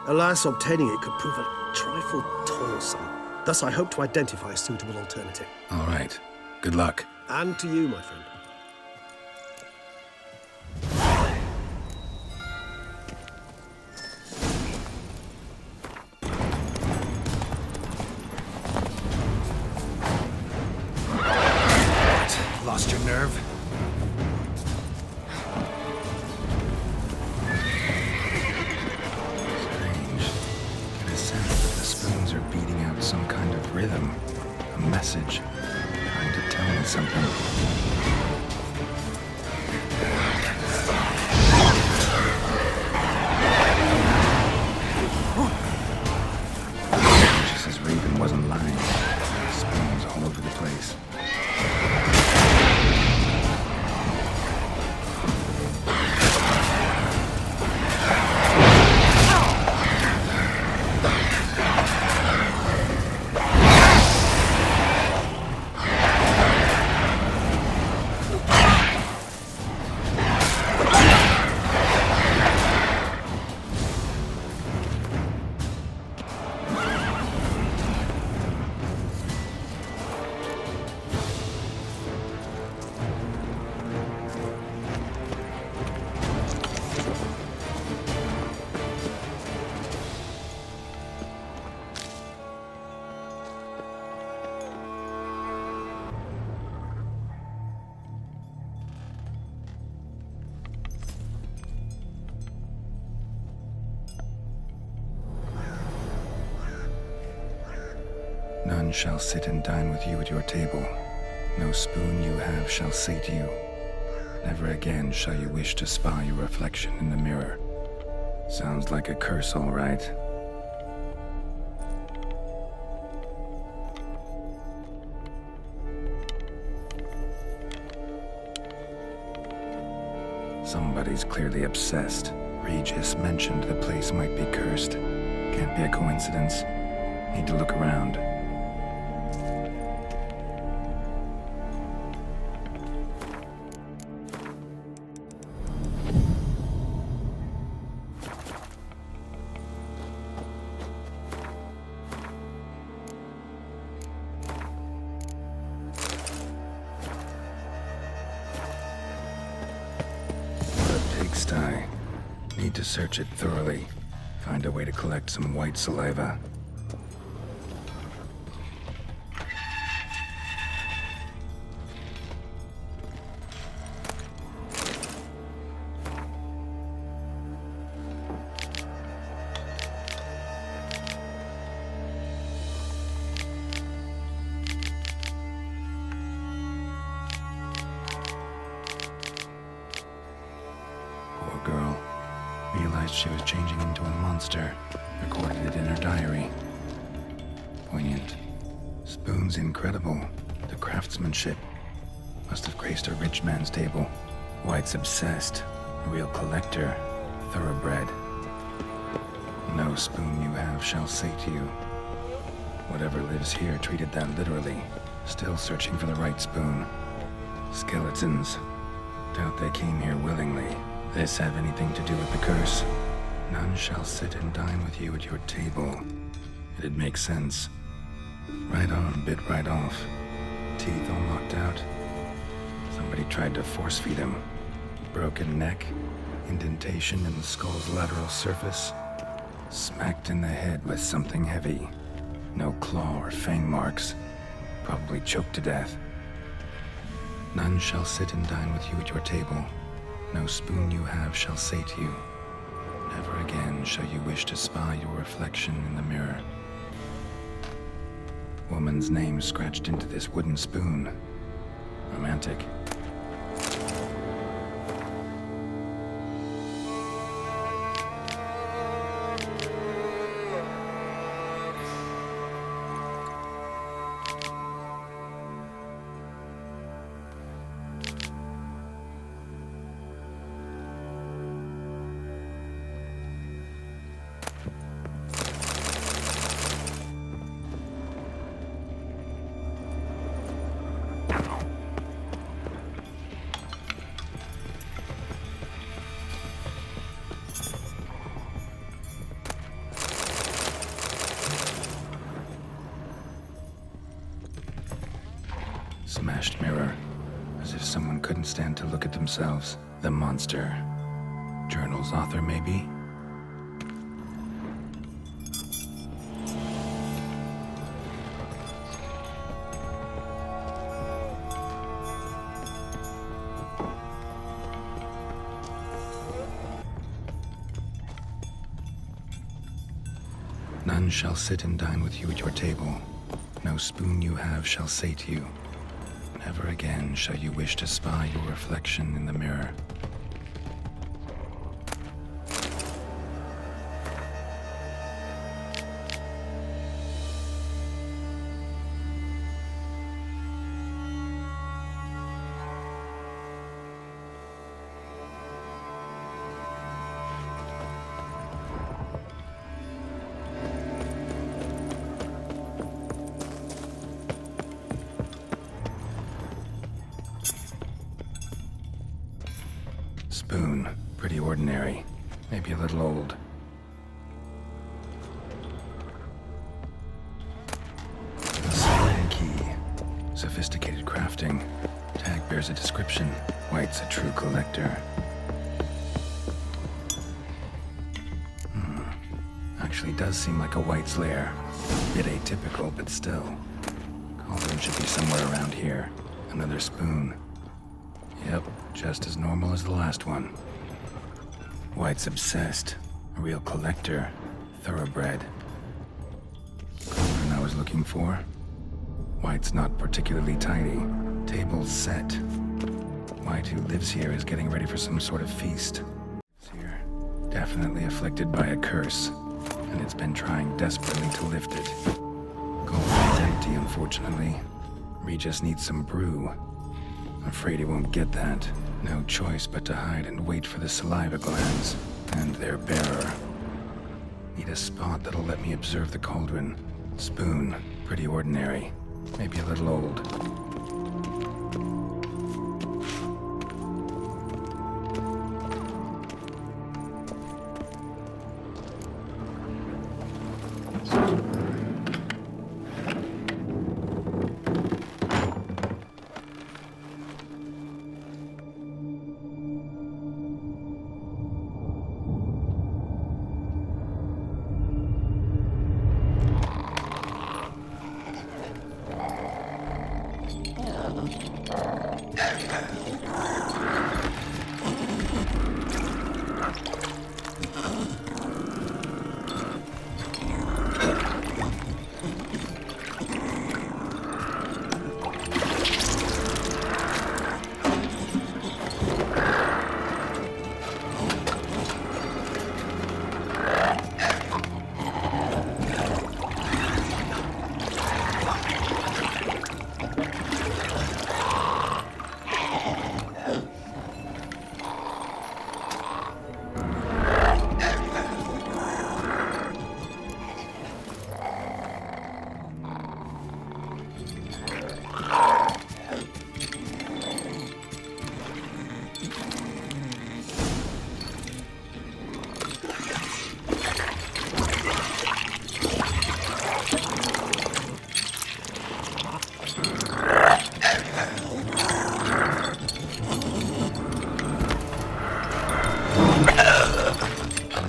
Alas, obtaining it could prove a trifle toilsome. Thus, I hope to identify a suitable alternative. All right. Good luck. And to you, my friend. What? Lost your nerve? Some kind of rhythm, a message, trying to tell me something. She says Raven wasn't lying. Spoons all over the place. None shall sit and dine with you at your table. No spoon you have shall sate you. Never again shall you wish to spy your reflection in the mirror. Sounds like a curse, all right. Somebody's clearly obsessed. Regis mentioned the place might be cursed. Can't be a coincidence. Need to look around. Pigsty. Need to search it thoroughly. Find a way to collect some white saliva. Girl realized she was changing into a monster, recorded it in her diary. Poignant. Spoon's incredible. The craftsmanship must have graced a rich man's table. White's obsessed, a real collector, thoroughbred. No spoon you have shall sate you. Whatever lives here treated that literally. Still searching for the right spoon. Skeletons. Doubt they came here willingly. This have anything to do with the curse? None shall sit and dine with you at your table. It'd make sense. Right on, bit right off. Teeth all knocked out. Somebody tried to force feed him. Broken neck. Indentation in the skull's lateral surface. Smacked in the head with something heavy. No claw or fang marks. Probably choked to death. None shall sit and dine with you at your table. No spoon you have shall sate you. Never again shall you wish to spy your reflection in the mirror. Woman's name scratched into this wooden spoon. Romantic. Smashed mirror. As if someone couldn't stand to look at themselves. The monster. Journal's author, maybe? None shall sit and dine with you at your table. No spoon you have shall sate you. Never again shall you wish to spy your reflection in the mirror. Spoon. Pretty ordinary. Maybe a little old. A sliding key. Sophisticated crafting. Tag bears a description. White's a true collector. Actually does seem like a White's lair. Bit atypical, but still. Cauldron should be somewhere around here. Another spoon. Yep, just as normal as the last one. White's obsessed. A real collector. Thoroughbred. Cauldron I was looking for. White's not particularly tidy. Table's set. White, who lives here, is getting ready for some sort of feast. Here, definitely afflicted by a curse, and it's been trying desperately to lift it. Cauldron's empty, unfortunately. Regis needs some brew. Afraid he won't get that. No choice but to hide and wait for the saliva glands and their bearer. Need a spot that'll let me observe the cauldron. Spoon, pretty ordinary. Maybe a little old.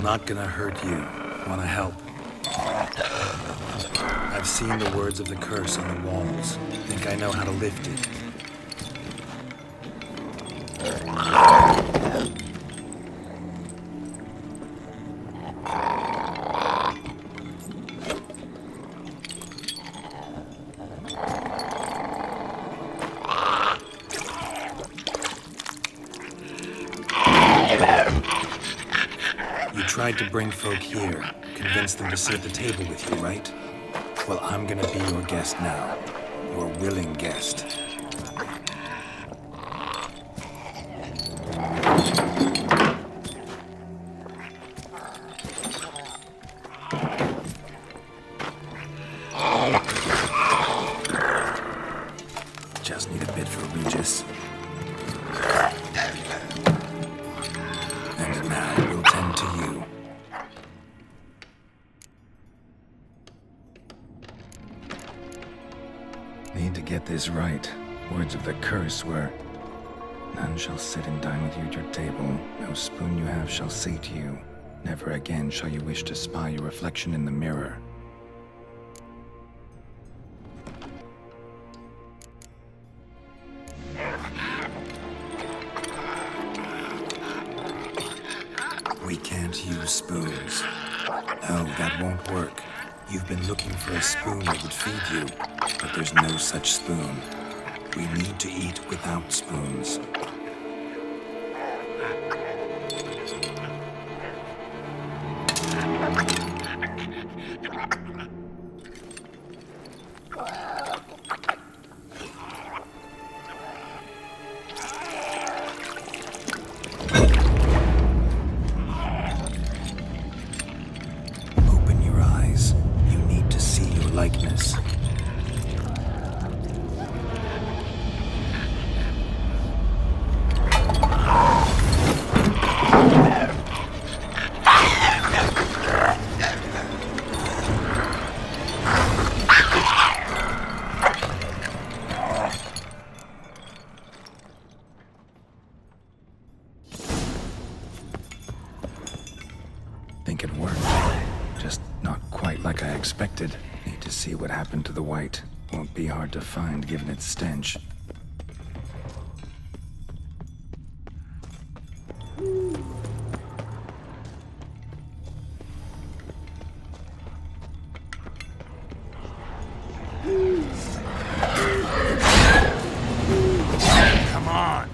not gonna hurt you. Wanna help? I've seen the words of the curse on the walls. Think I know how to lift it. You tried to bring folk here, convince them to sit at the table with you, right? Well, I'm gonna be your guest now. Your willing guest. Just need a bit for Regis. And now we'll tend to you. Need to get this right. Words of the curse were, none shall sit and dine with you at your table. No spoon you have shall sate you. Never again shall you wish to spy your reflection in the mirror. We can't use spoons. No, that won't work. You've been looking for a spoon that would feed you, but there's no such spoon. We need to eat without spoons. Open your eyes. You need to see your likeness. Think it worked. Just not quite like I expected. Need to see what happened to the white. Won't be hard to find given its stench. Come on!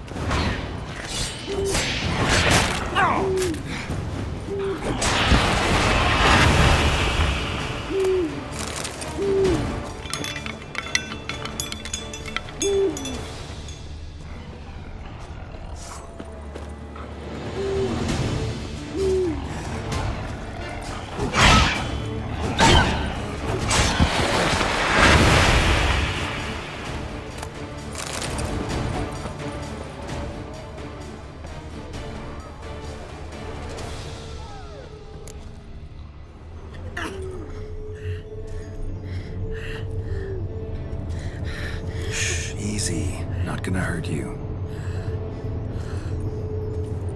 Easy. Not gonna hurt you.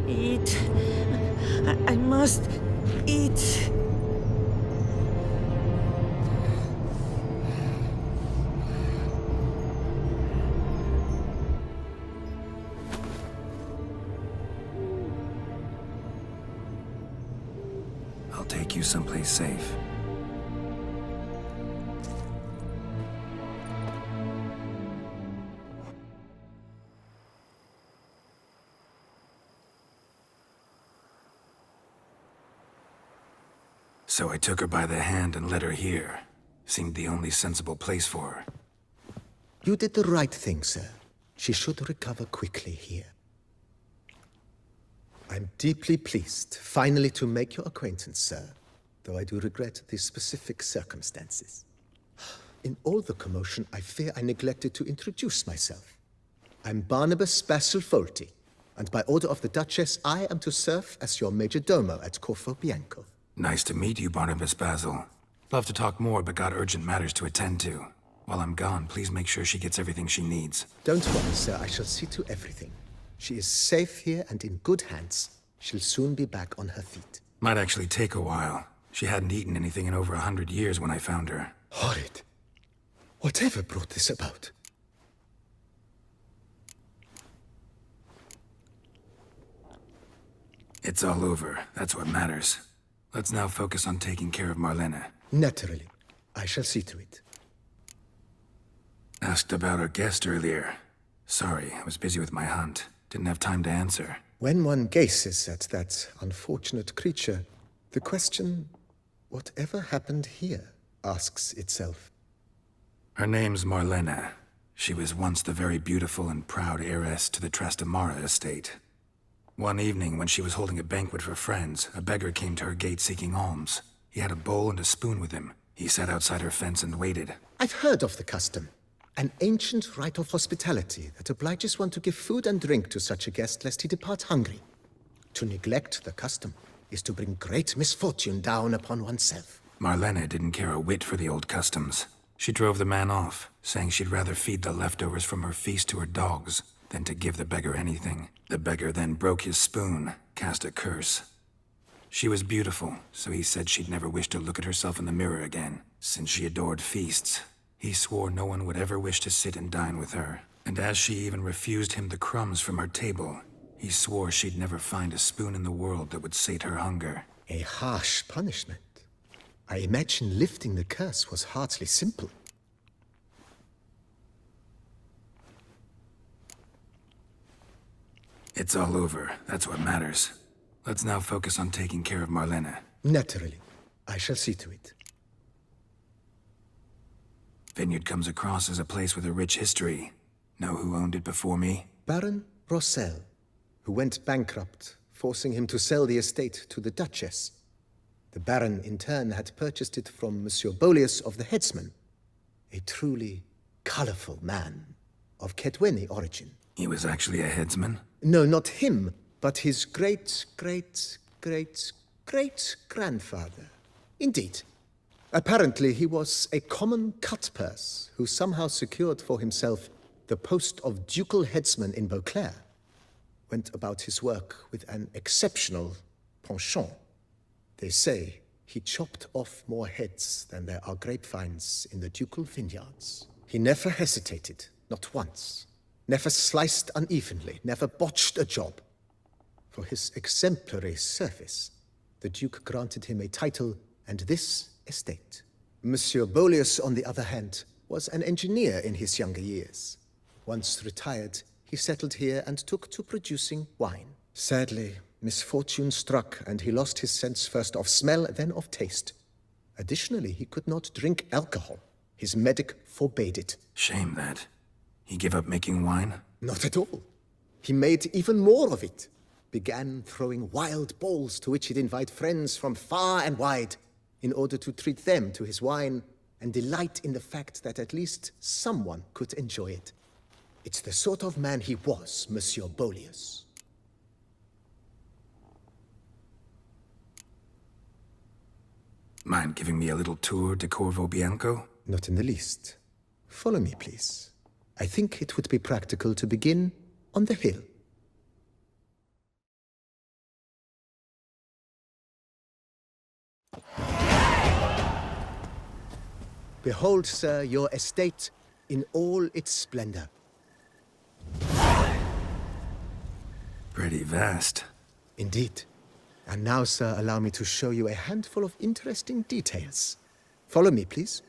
Eat. I must eat. I'll take you someplace safe. So I took her by the hand and led her here. Seemed the only sensible place for her. You did the right thing, sir. She should recover quickly here. I'm deeply pleased, finally, to make your acquaintance, sir, though I do regret the specific circumstances. In all the commotion, I fear I neglected to introduce myself. I'm Barnabas Basil Folty, and by order of the Duchess, I am to serve as your major domo at Corfo Bianco. Nice to meet you, Barnabas Basil. Love to talk more, but got urgent matters to attend to. While I'm gone, please make sure she gets everything she needs. Don't worry, sir. I shall see to everything. She is safe here and in good hands. She'll soon be back on her feet. Might actually take a while. She hadn't eaten anything in over 100 years when I found her. Horrid. Whatever brought this about? It's all over. That's what matters. Let's now focus on taking care of Marlene. Naturally. I shall see to it. Asked about our guest earlier. Sorry, I was busy with my hunt. Didn't have time to answer. When one gazes at that unfortunate creature, the question, whatever happened here, asks itself. Her name's Marlene. She was once the very beautiful and proud heiress to the Trastamara estate. One evening, when she was holding a banquet for friends, a beggar came to her gate seeking alms. He had a bowl and a spoon with him. He sat outside her fence and waited. I've heard of the custom. An ancient rite of hospitality that obliges one to give food and drink to such a guest lest he depart hungry. To neglect the custom is to bring great misfortune down upon oneself. Marlene didn't care a whit for the old customs. She drove the man off, saying she'd rather feed the leftovers from her feast to her dogs than to give the beggar anything. The beggar then broke his spoon, cast a curse. She was beautiful, so he said she'd never wish to look at herself in the mirror again. Since she adored feasts, he swore no one would ever wish to sit and dine with her. And as she even refused him the crumbs from her table, he swore she'd never find a spoon in the world that would sate her hunger. A harsh punishment. I imagine lifting the curse was hardly simple. It's all over. That's what matters. Let's now focus on taking care of Marlene. Naturally. I shall see to it. Vineyard comes across as a place with a rich history. Know who owned it before me? Baron Rossel, who went bankrupt, forcing him to sell the estate to the Duchess. The Baron, in turn, had purchased it from Monsieur Bolius of the Headsman, a truly colorful man of Ketweni origin. He was actually a headsman? No, not him, but his great-grandfather. Indeed. Apparently, he was a common cut-purse who somehow secured for himself the post of ducal headsman in Beauclair. Went about his work with an exceptional penchant. They say he chopped off more heads than there are grapevines in the ducal vineyards. He never hesitated, not once. Never sliced unevenly, never botched a job. For his exemplary service, the Duke granted him a title and this estate. Monsieur Bolius, on the other hand, was an engineer in his younger years. Once retired, he settled here and took to producing wine. Sadly, misfortune struck and he lost his sense first of smell, then of taste. Additionally, he could not drink alcohol. His medic forbade it. Shame that. He gave up making wine? Not at all. He made even more of it. Began throwing wild balls to which he'd invite friends from far and wide in order to treat them to his wine and delight in the fact that at least someone could enjoy it. It's the sort of man he was, Monsieur Bolius. Mind giving me a little tour de Corvo Bianco? Not in the least. Follow me, please. I think it would be practical to begin on the hill. Behold, sir, your estate in all its splendor. Pretty vast. Indeed. And now, sir, allow me to show you a handful of interesting details. Follow me, please.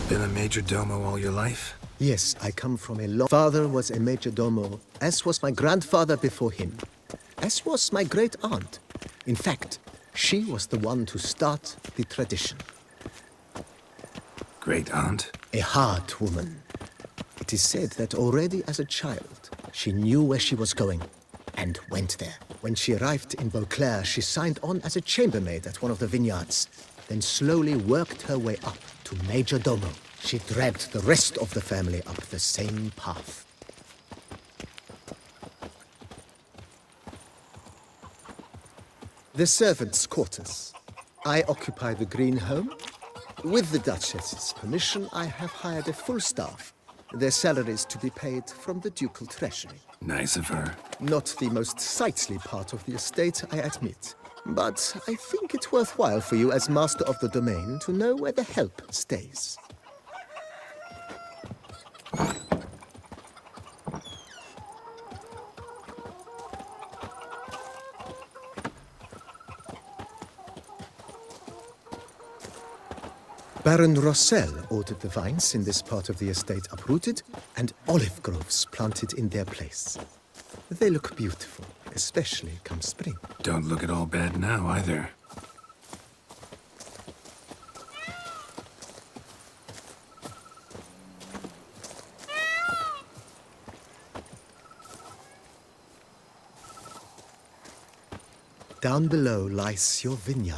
Been a major domo all your life? Yes, I come from a long... Father was a major domo, as was my grandfather before him, as was my great-aunt. In fact, she was the one to start the tradition. Great-aunt? A hard woman. It is said that already as a child, she knew where she was going and went there. When she arrived in Beauclair, she signed on as a chambermaid at one of the vineyards, then slowly worked her way up to major domo. She dragged the rest of the family up the same path. The servants' quarters. I occupy the green home. With the Duchess's permission, I have hired a full staff. Their salaries to be paid from the ducal treasury. Nice of her. Not the most sightly part of the estate, I admit. But I think it's worthwhile for you as master of the domain to know where the help stays. Baron Rossel ordered the vines in this part of the estate uprooted and olive groves planted in their place. They look beautiful, especially come spring. Don't look at all bad now, either. Down below lies your vineyard,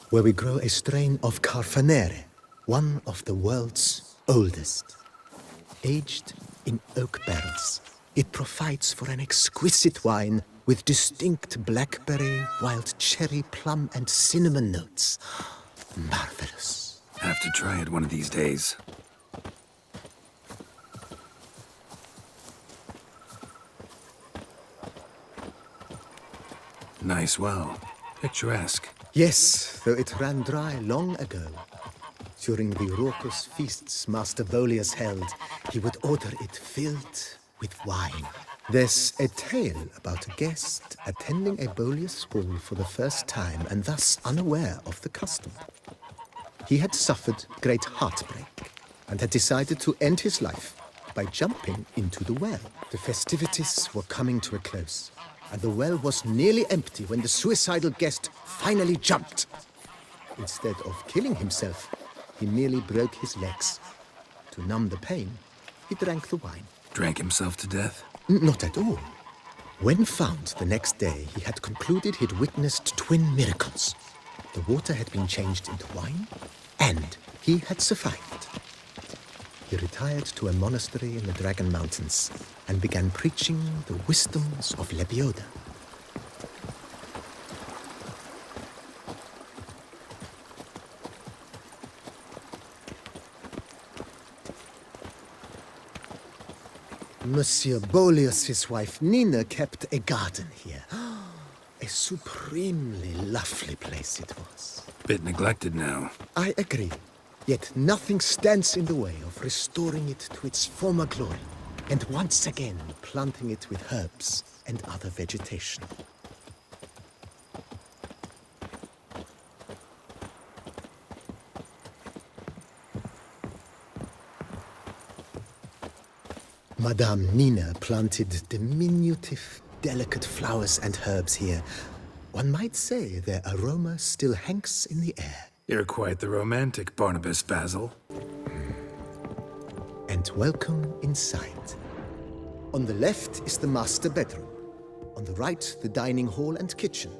where we grow a strain of Carfanere, one of the world's oldest. Aged in oak barrels, it provides for an exquisite wine with distinct blackberry, wild cherry, plum, and cinnamon notes. Marvelous. Have to try it one of these days. Nice well. Picturesque. Yes, though it ran dry long ago. During the raucous feasts Master Bolius held, he would order it filled with wine. There's a tale about a guest attending a Bolius ball for the first time and thus unaware of the custom. He had suffered great heartbreak and had decided to end his life by jumping into the well. The festivities were coming to a close, and the well was nearly empty when the suicidal guest finally jumped. Instead of killing himself, he merely broke his legs. To numb the pain, he drank the wine. Drank himself to death? Not at all. When found the next day, he had concluded he'd witnessed twin miracles. The water had been changed into wine, and he had survived. He retired to a monastery in the Dragon Mountains and began preaching the wisdoms of Lebioda. Monsieur Bolius' wife Nina kept a garden here. A supremely lovely place it was. Bit neglected now. I agree. Yet nothing stands in the way of restoring it to its former glory, and once again planting it with herbs and other vegetation. Madame Nina planted diminutive, delicate flowers and herbs here. One might say their aroma still hangs in the air. You're quite the romantic, Barnabas Basil. And welcome inside. On the left is the master bedroom. On the right, the dining hall and kitchen.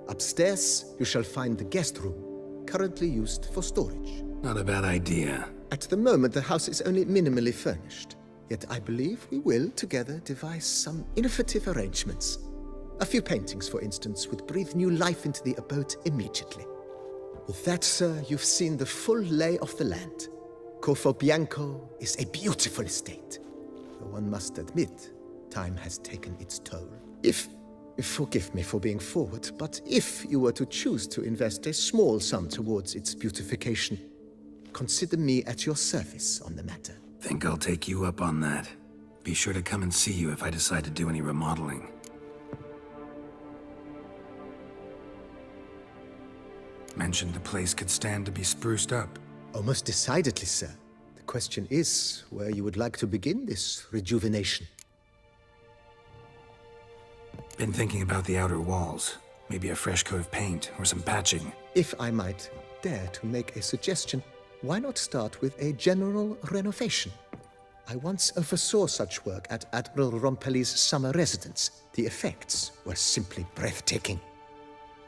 Upstairs, you shall find the guest room, currently used for storage. Not a bad idea. At the moment, the house is only minimally furnished. Yet I believe we will, together, devise some innovative arrangements. A few paintings, for instance, would breathe new life into the abode immediately. With that, sir, you've seen the full lay of the land. Corfo Bianco is a beautiful estate. Though one must admit, time has taken its toll. Forgive me for being forward, but if you were to choose to invest a small sum towards its beautification, consider me at your service on the matter. Think I'll take you up on that. Be sure to come and see you if I decide to do any remodeling. Mentioned the place could stand to be spruced up. Oh, most decidedly, sir. The question is where you would like to begin this rejuvenation. Been thinking about the outer walls. Maybe a fresh coat of paint or some patching. If I might dare to make a suggestion, why not start with a general renovation? I once oversaw such work at Admiral Rompelli's summer residence. The effects were simply breathtaking.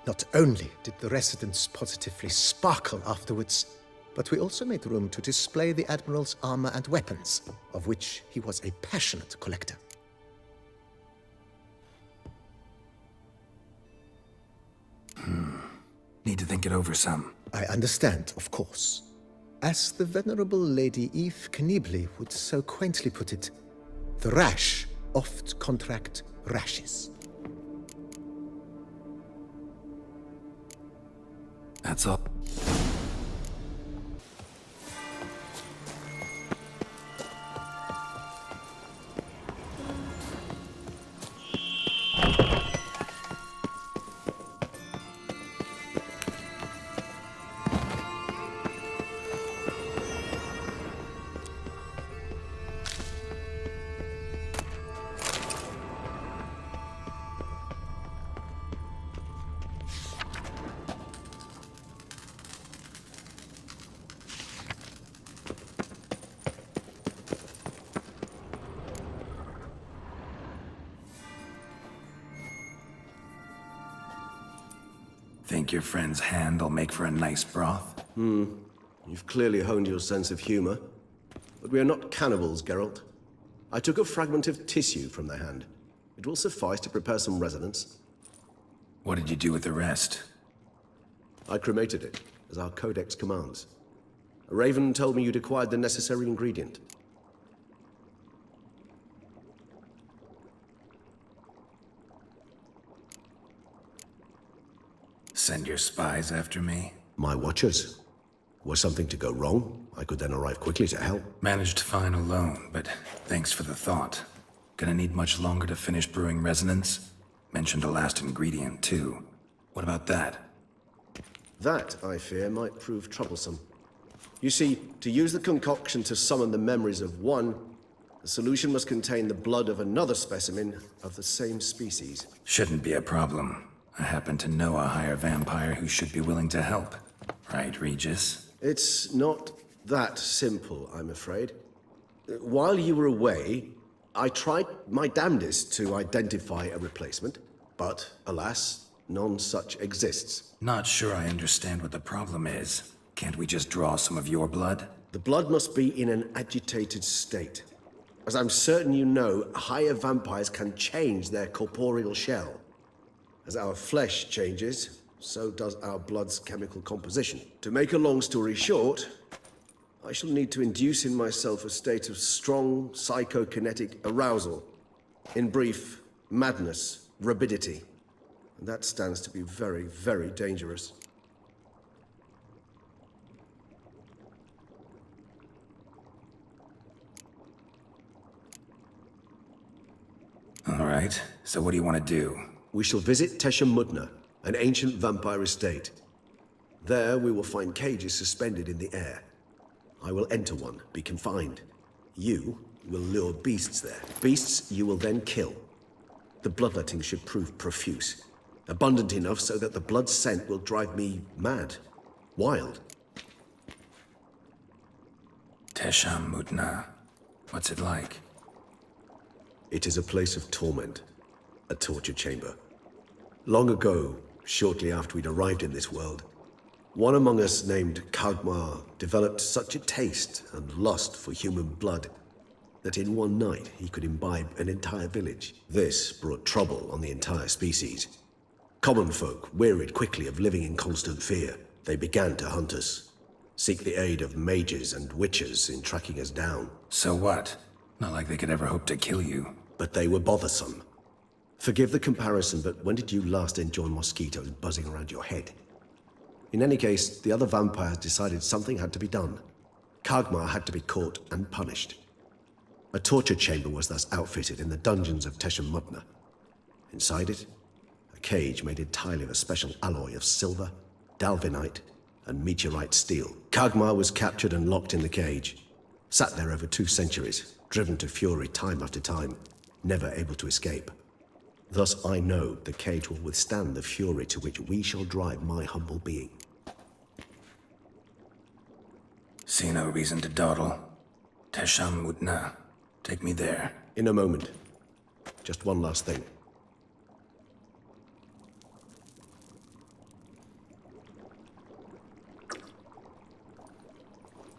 Not only did the residence positively sparkle afterwards, but we also made room to display the Admiral's armor and weapons, of which he was a passionate collector. Need to think it over some. I understand, of course. As the venerable Lady Eve Knibley would so quaintly put it, the rash oft contract rashes. That's all. Think your friend's hand will make for a nice broth? You've clearly honed your sense of humor. But we are not cannibals, Geralt. I took a fragment of tissue from their hand. It will suffice to prepare some resonance. What did you do with the rest? I cremated it, as our codex commands. A raven told me you'd acquired the necessary ingredient. Send your spies after me? My watchers. Were something to go wrong, I could then arrive quickly to help. Managed fine alone, but thanks for the thought. Gonna need much longer to finish brewing resonance? Mentioned the last ingredient, too. What about that? That, I fear, might prove troublesome. You see, to use the concoction to summon the memories of one, the solution must contain the blood of another specimen of the same species. Shouldn't be a problem. I happen to know a higher vampire who should be willing to help. Right, Regis? It's not that simple, I'm afraid. While you were away, I tried my damnedest to identify a replacement, but alas, none such exists. Not sure I understand what the problem is. Can't we just draw some of your blood? The blood must be in an agitated state. As I'm certain you know, higher vampires can change their corporeal shell. As our flesh changes, so does our blood's chemical composition. To make a long story short, I shall need to induce in myself a state of strong psychokinetic arousal. In brief, madness, rabidity. And that stands to be very, very dangerous. All right, so what do you want to do? We shall visit Tesha Mudna, an ancient vampire estate. There we will find cages suspended in the air. I will enter one, be confined. You will lure beasts there. Beasts you will then kill. The bloodletting should prove profuse. Abundant enough so that the blood scent will drive me mad. Wild. Tesha Mudna. What's it like? It is a place of torment. A torture chamber. Long ago, shortly after we'd arrived in this world, one among us named Kagmar developed such a taste and lust for human blood that in one night he could imbibe an entire village. This brought trouble on the entire species. Common folk wearied quickly of living in constant fear. They began to hunt us, seek the aid of mages and witches in tracking us down. So what? Not like they could ever hope to kill you. But they were bothersome. Forgive the comparison, but when did you last enjoy mosquitoes buzzing around your head? In any case, the other vampires decided something had to be done. Kagmar had to be caught and punished. A torture chamber was thus outfitted in the dungeons of Tesha Mudna. Inside it, a cage made entirely of a special alloy of silver, dalvinite, and meteorite steel. Kagmar was captured and locked in the cage. Sat there over 2 centuries, driven to fury time after time, never able to escape. Thus I know the cage will withstand the fury to which we shall drive my humble being. See no reason to dawdle. Tesha Mudna. Take me there. In a moment. Just one last thing.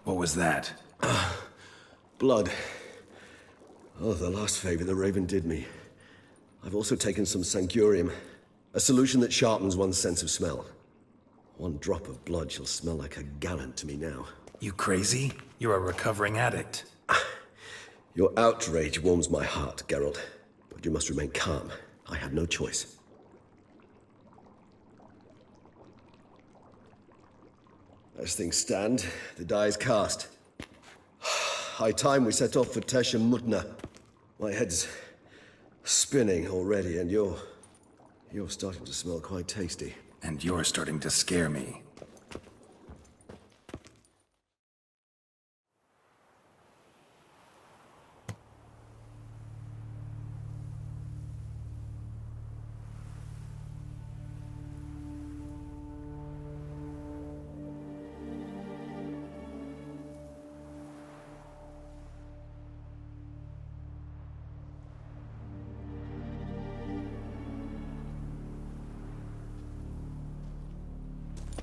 What was that? Blood. Oh, the last favor the Raven did me. I've also taken some Sancurium, a solution that sharpens one's sense of smell. One drop of blood shall smell like a gallon to me now. You crazy? You're a recovering addict. Your outrage warms my heart, Geralt. But you must remain calm. I had no choice. As things stand, the die is cast. High time we set off for Tesh and Mutna. My head's spinning already, and you're starting to smell quite tasty. And you're starting to scare me.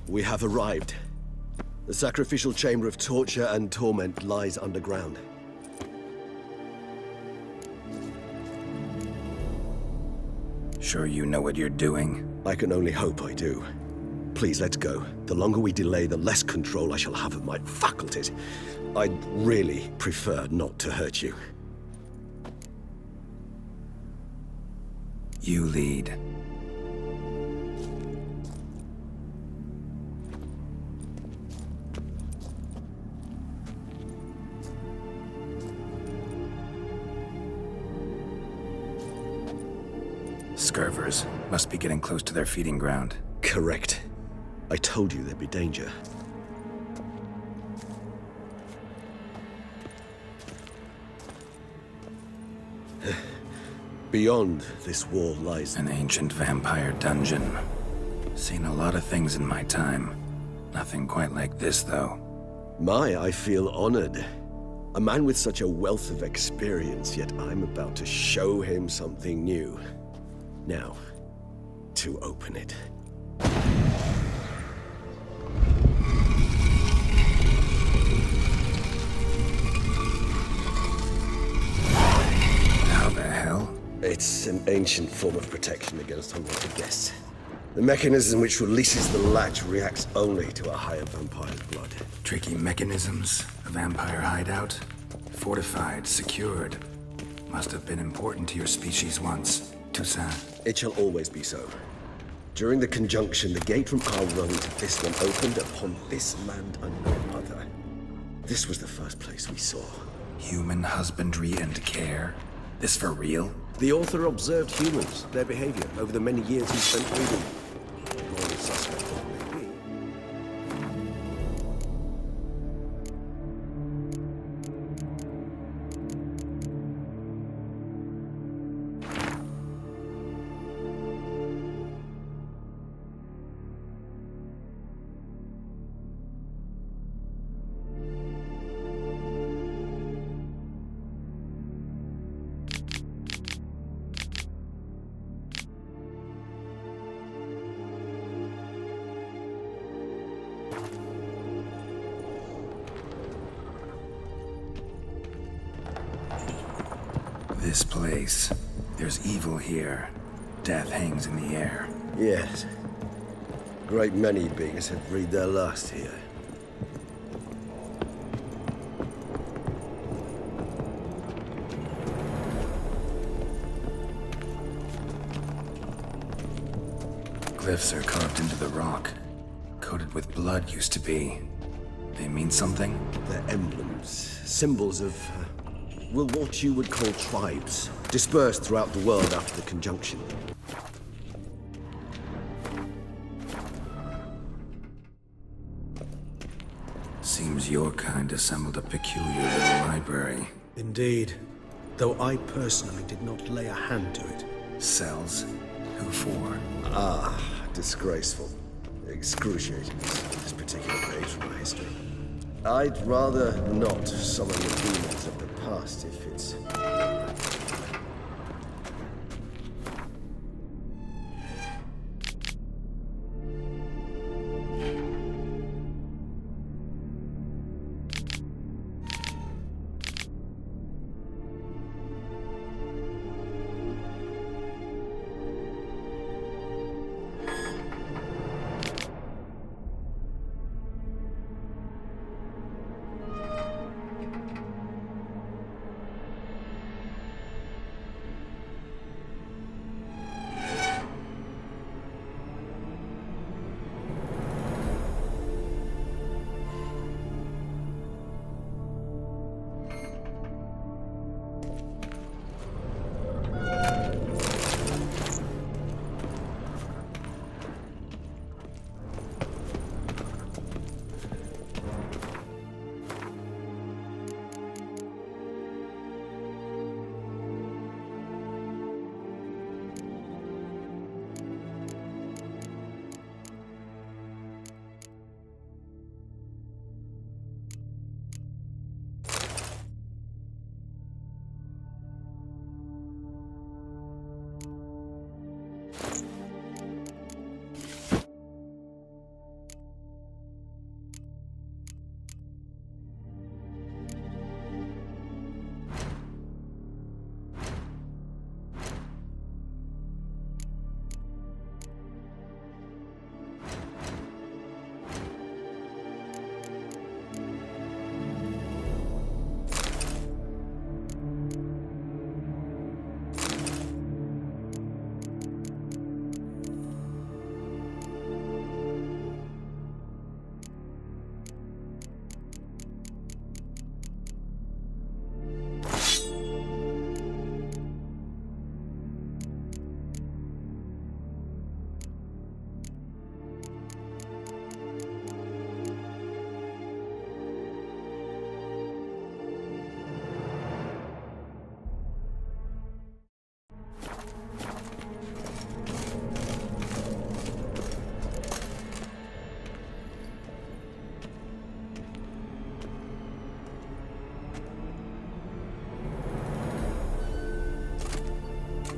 We have arrived. The sacrificial chamber of torture and torment lies underground. Sure you know what you're doing? I can only hope I do. Please, let's go. The longer we delay, the less control I shall have of my faculties. I'd really prefer not to hurt you. You lead. Scurvers must be getting close to their feeding ground. Correct. I told you there'd be danger. Beyond this wall lies an ancient vampire dungeon. Seen a lot of things in my time. Nothing quite like this, though. I feel honored. A man with such a wealth of experience, yet I'm about to show him something new. Now, to open it. How the hell? It's an ancient form of protection against unwanted guests. The mechanism which releases the latch reacts only to a higher vampire's blood. Tricky mechanisms, a vampire hideout. Fortified, secured. Must have been important to your species once. Toussaint. It shall always be so. During the conjunction, the gate from our realm to this one opened upon this land and no other. This was the first place we saw. Human husbandry and care? This for real? The author observed humans, their behavior, over the many years he spent reading. Morally suspect it may be. This place. There's evil here. Death hangs in the air. Yes. A great many beings have breathed their last here. Glyphs are carved into the rock. Coated with blood used to be. They mean something? They're emblems, symbols of, what you would call tribes, dispersed throughout the world after the conjunction. Seems your kind assembled a peculiar little library. Indeed. Though I personally did not lay a hand to it. Cells? Who for? Ah, disgraceful. Excruciating, this particular page from my history. I'd rather not summon the demons of the past if it's...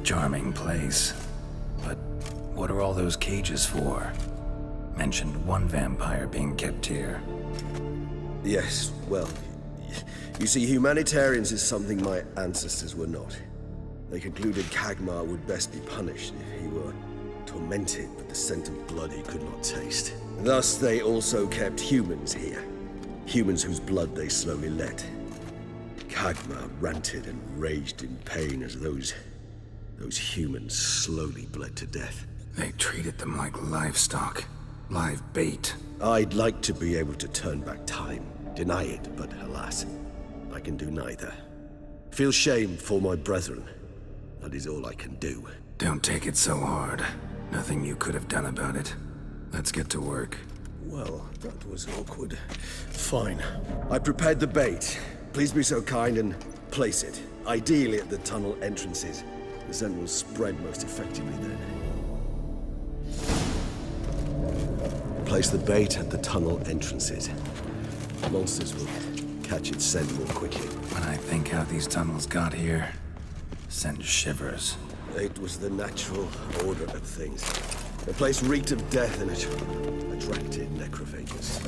Charming place. But what are all those cages for? Mentioned one vampire being kept here. Yes, well, you see, humanitarians is something my ancestors were not. They concluded Kagmar would best be punished if he were tormented with the scent of blood he could not taste. Thus, they also kept humans here. Humans whose blood they slowly let. Kagmar ranted and raged in pain as those humans slowly bled to death. They treated them like livestock. Live bait. I'd like to be able to turn back time. Deny it, but alas, I can do neither. Feel shame for my brethren. That is all I can do. Don't take it so hard. Nothing you could have done about it. Let's get to work. Well, that was awkward. Fine. I prepared the bait. Please be so kind and place it. Ideally at the tunnel entrances. The scent will spread most effectively then. Place the bait at the tunnel entrances. Monsters will catch its scent more quickly. When I think how these tunnels got here, sends shivers. It was the natural order of things. The place reeked of death and it attracted necrophages.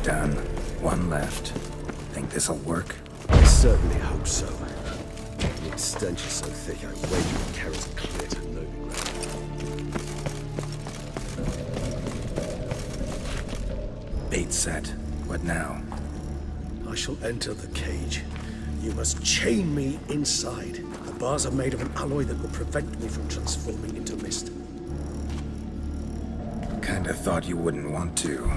Done. One left. Think this'll work? I certainly hope so. The stench is so thick, I wager it carries clear to Novigrad. Bait set. What now? I shall enter the cage. You must chain me inside. The bars are made of an alloy that will prevent me from transforming into mist. Kinda thought you wouldn't want to.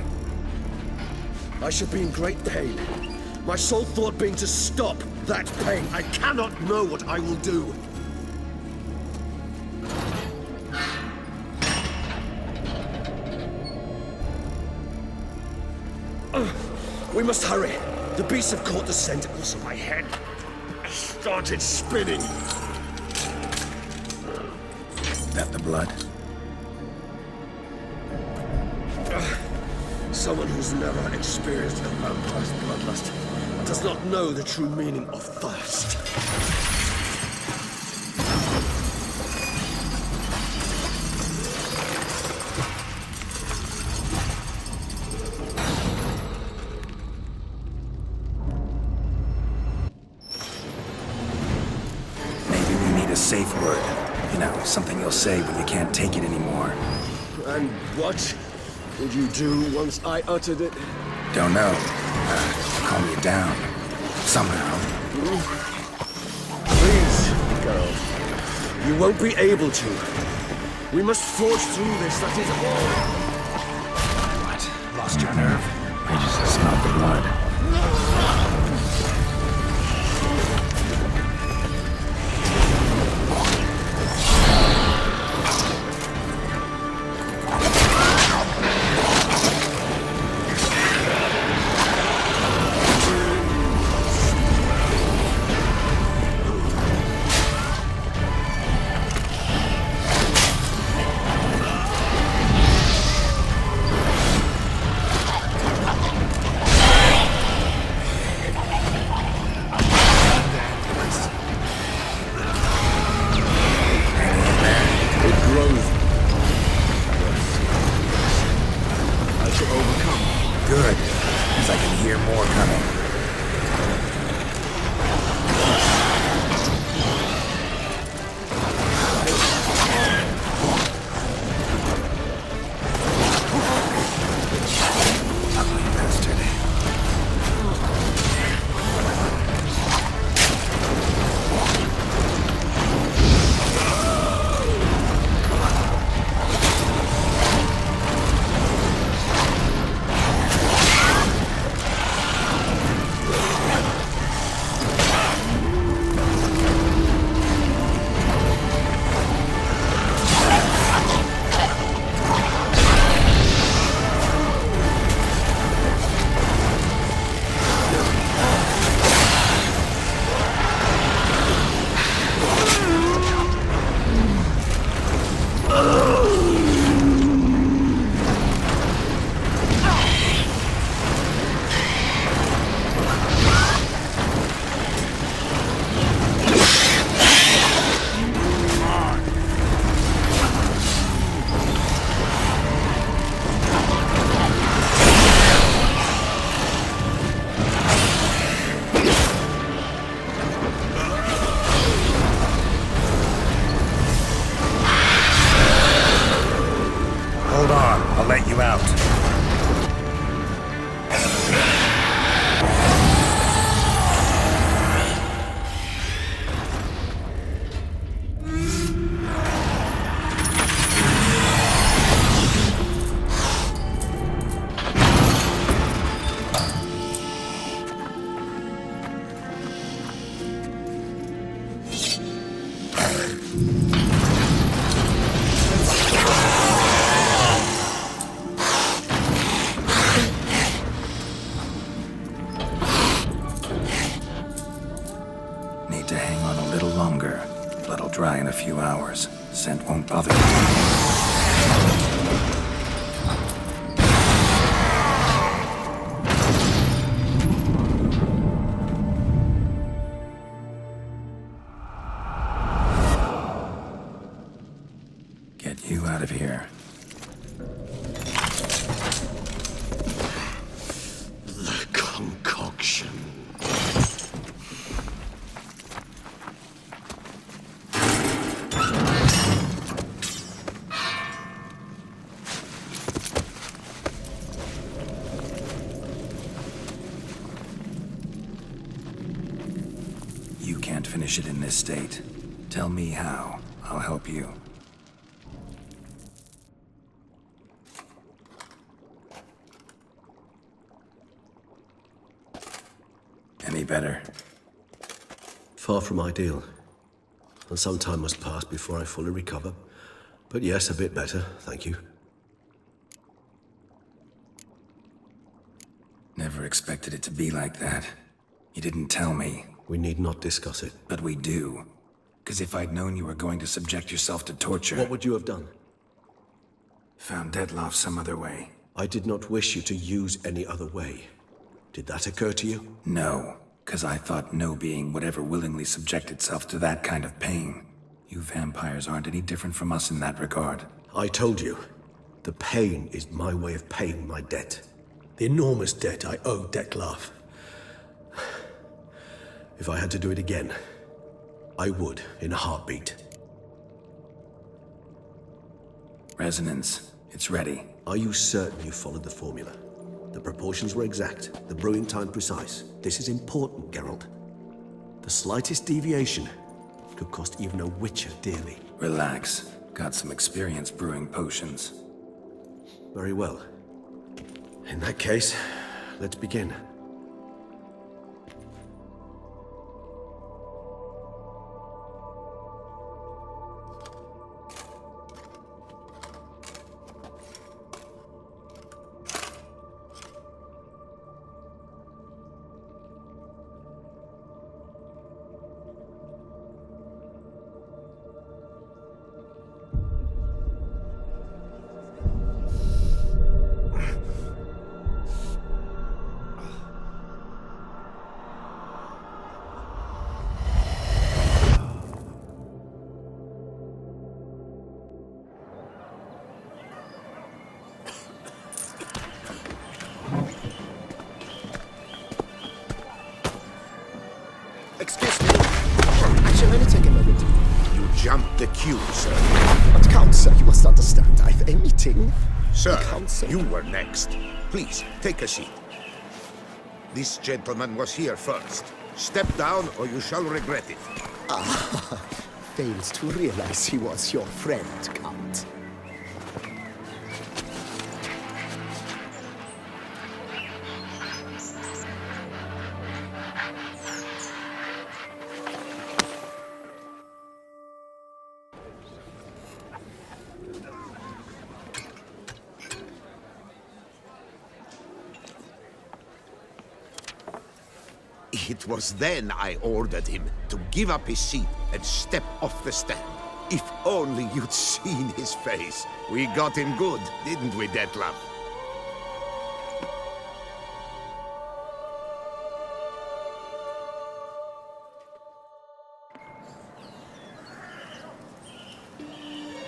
I should be in great pain. My sole thought being to stop that pain. I cannot know what I will do. We must hurry. The beasts have caught the scent, also my head started spinning. That the blood? Someone who's never experienced a vampire's bloodlust does not know the true meaning of thirst. Maybe we need a safe word. You know, something you'll say when you can't take it anymore. And what would you do once I uttered it? Don't know. Calm you down. Somehow. Please, girl. You won't be able to. We must forge through this, that is all. What? Lost your nerve? I just smelled the blood. Good, because I can hear more coming. Ugly bastard. few hours. Scent won't bother you. Get you out of here. The concoction. You can't finish it in this state. Tell me how. I'll help you. Any better? Far from ideal. And some time must pass before I fully recover. But yes, a bit better, thank you. Never expected it to be like that. You didn't tell me. We need not discuss it. But we do. Because if I'd known you were going to subject yourself to torture... What would you have done? Found Dettlaff some other way. I did not wish you to use any other way. Did that occur to you? No, because I thought no being would ever willingly subject itself to that kind of pain. You vampires aren't any different from us in that regard. I told you, the pain is my way of paying my debt. The enormous debt I owe Dettlaff. If I had to do it again, I would, in a heartbeat. Resonance. It's ready. Are you certain you followed the formula? The proportions were exact, the brewing time precise. This is important, Geralt. The slightest deviation could cost even a witcher dearly. Relax. Got some experience brewing potions. Very well. In that case, let's begin. Excuse me. Actually, let me take a moment. You jumped the queue, sir. But Count, sir, you must understand. I've a meeting. Sir, you were next. Please, take a seat. This gentleman was here first. Step down or you shall regret it. Ah, fails to realize he was your friend, Count. It was then I ordered him to give up his seat and step off the stand. If only you'd seen his face. We got him good, didn't we, Dettlaff?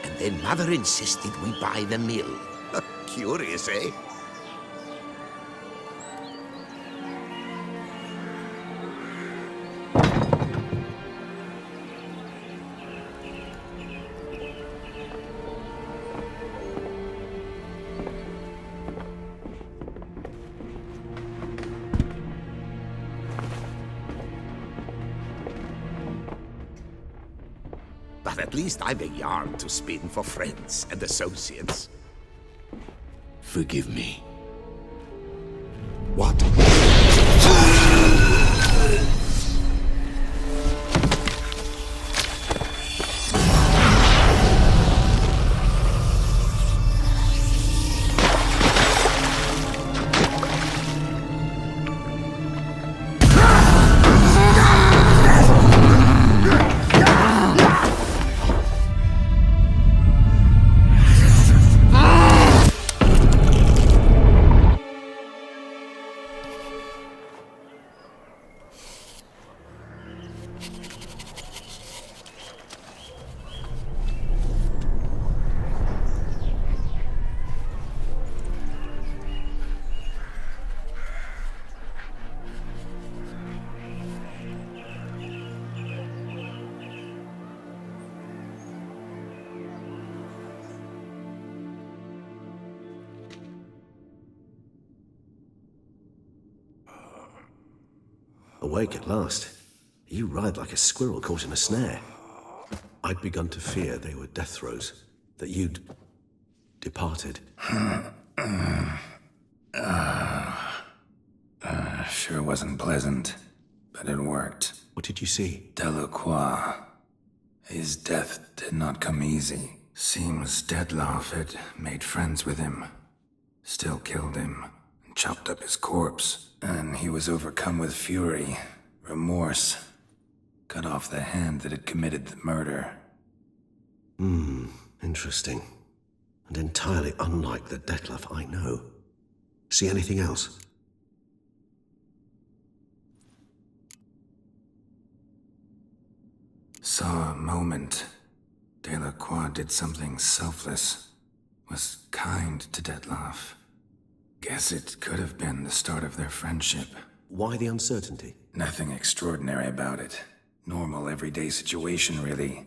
And then Mother insisted we buy the mill. Curious, eh? But at least I've a yarn to spin for friends and associates. Forgive me. What? awake at last. You ride like a squirrel caught in a snare. I'd begun to fear they were death throes, that you'd departed. Sure wasn't pleasant, but it worked. What did you see? Delacroix. His death did not come easy. Seems Dettlaff had made friends with him. Still killed him, and chopped up his corpse. And he was overcome with fury, remorse. Cut off the hand that had committed the murder. Interesting. And entirely unlike the Dettlaff I know. See anything else? Saw a moment. Delacroix did something selfless. Was kind to Dettlaff. Guess it could have been the start of their friendship. Why the uncertainty? Nothing extraordinary about it. Normal, everyday situation, really.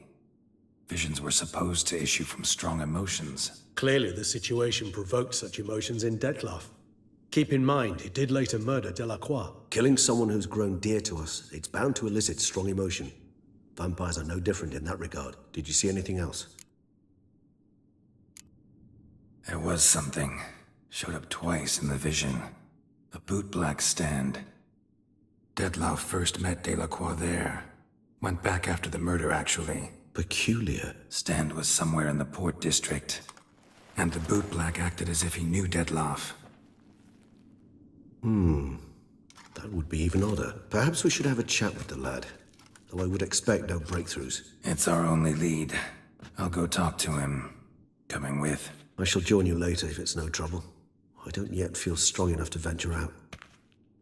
Visions were supposed to issue from strong emotions. Clearly, the situation provoked such emotions in Dettlaff. Keep in mind, he did later murder Delacroix. Killing someone who's grown dear to us, it's bound to elicit strong emotion. Vampires are no different in that regard. Did you see anything else? There was something. Showed up twice in the vision. A bootblack stand. Dettlaff first met Delacroix there. Went back after the murder, actually. Peculiar. Stand was somewhere in the port district. And the bootblack acted as if he knew Dettlaff. That would be even odder. Perhaps we should have a chat with the lad. Though I would expect no breakthroughs. It's our only lead. I'll go talk to him. Coming with? I shall join you later if it's no trouble. I don't yet feel strong enough to venture out.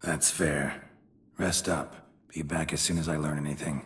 That's fair. Rest up. Be back as soon as I learn anything.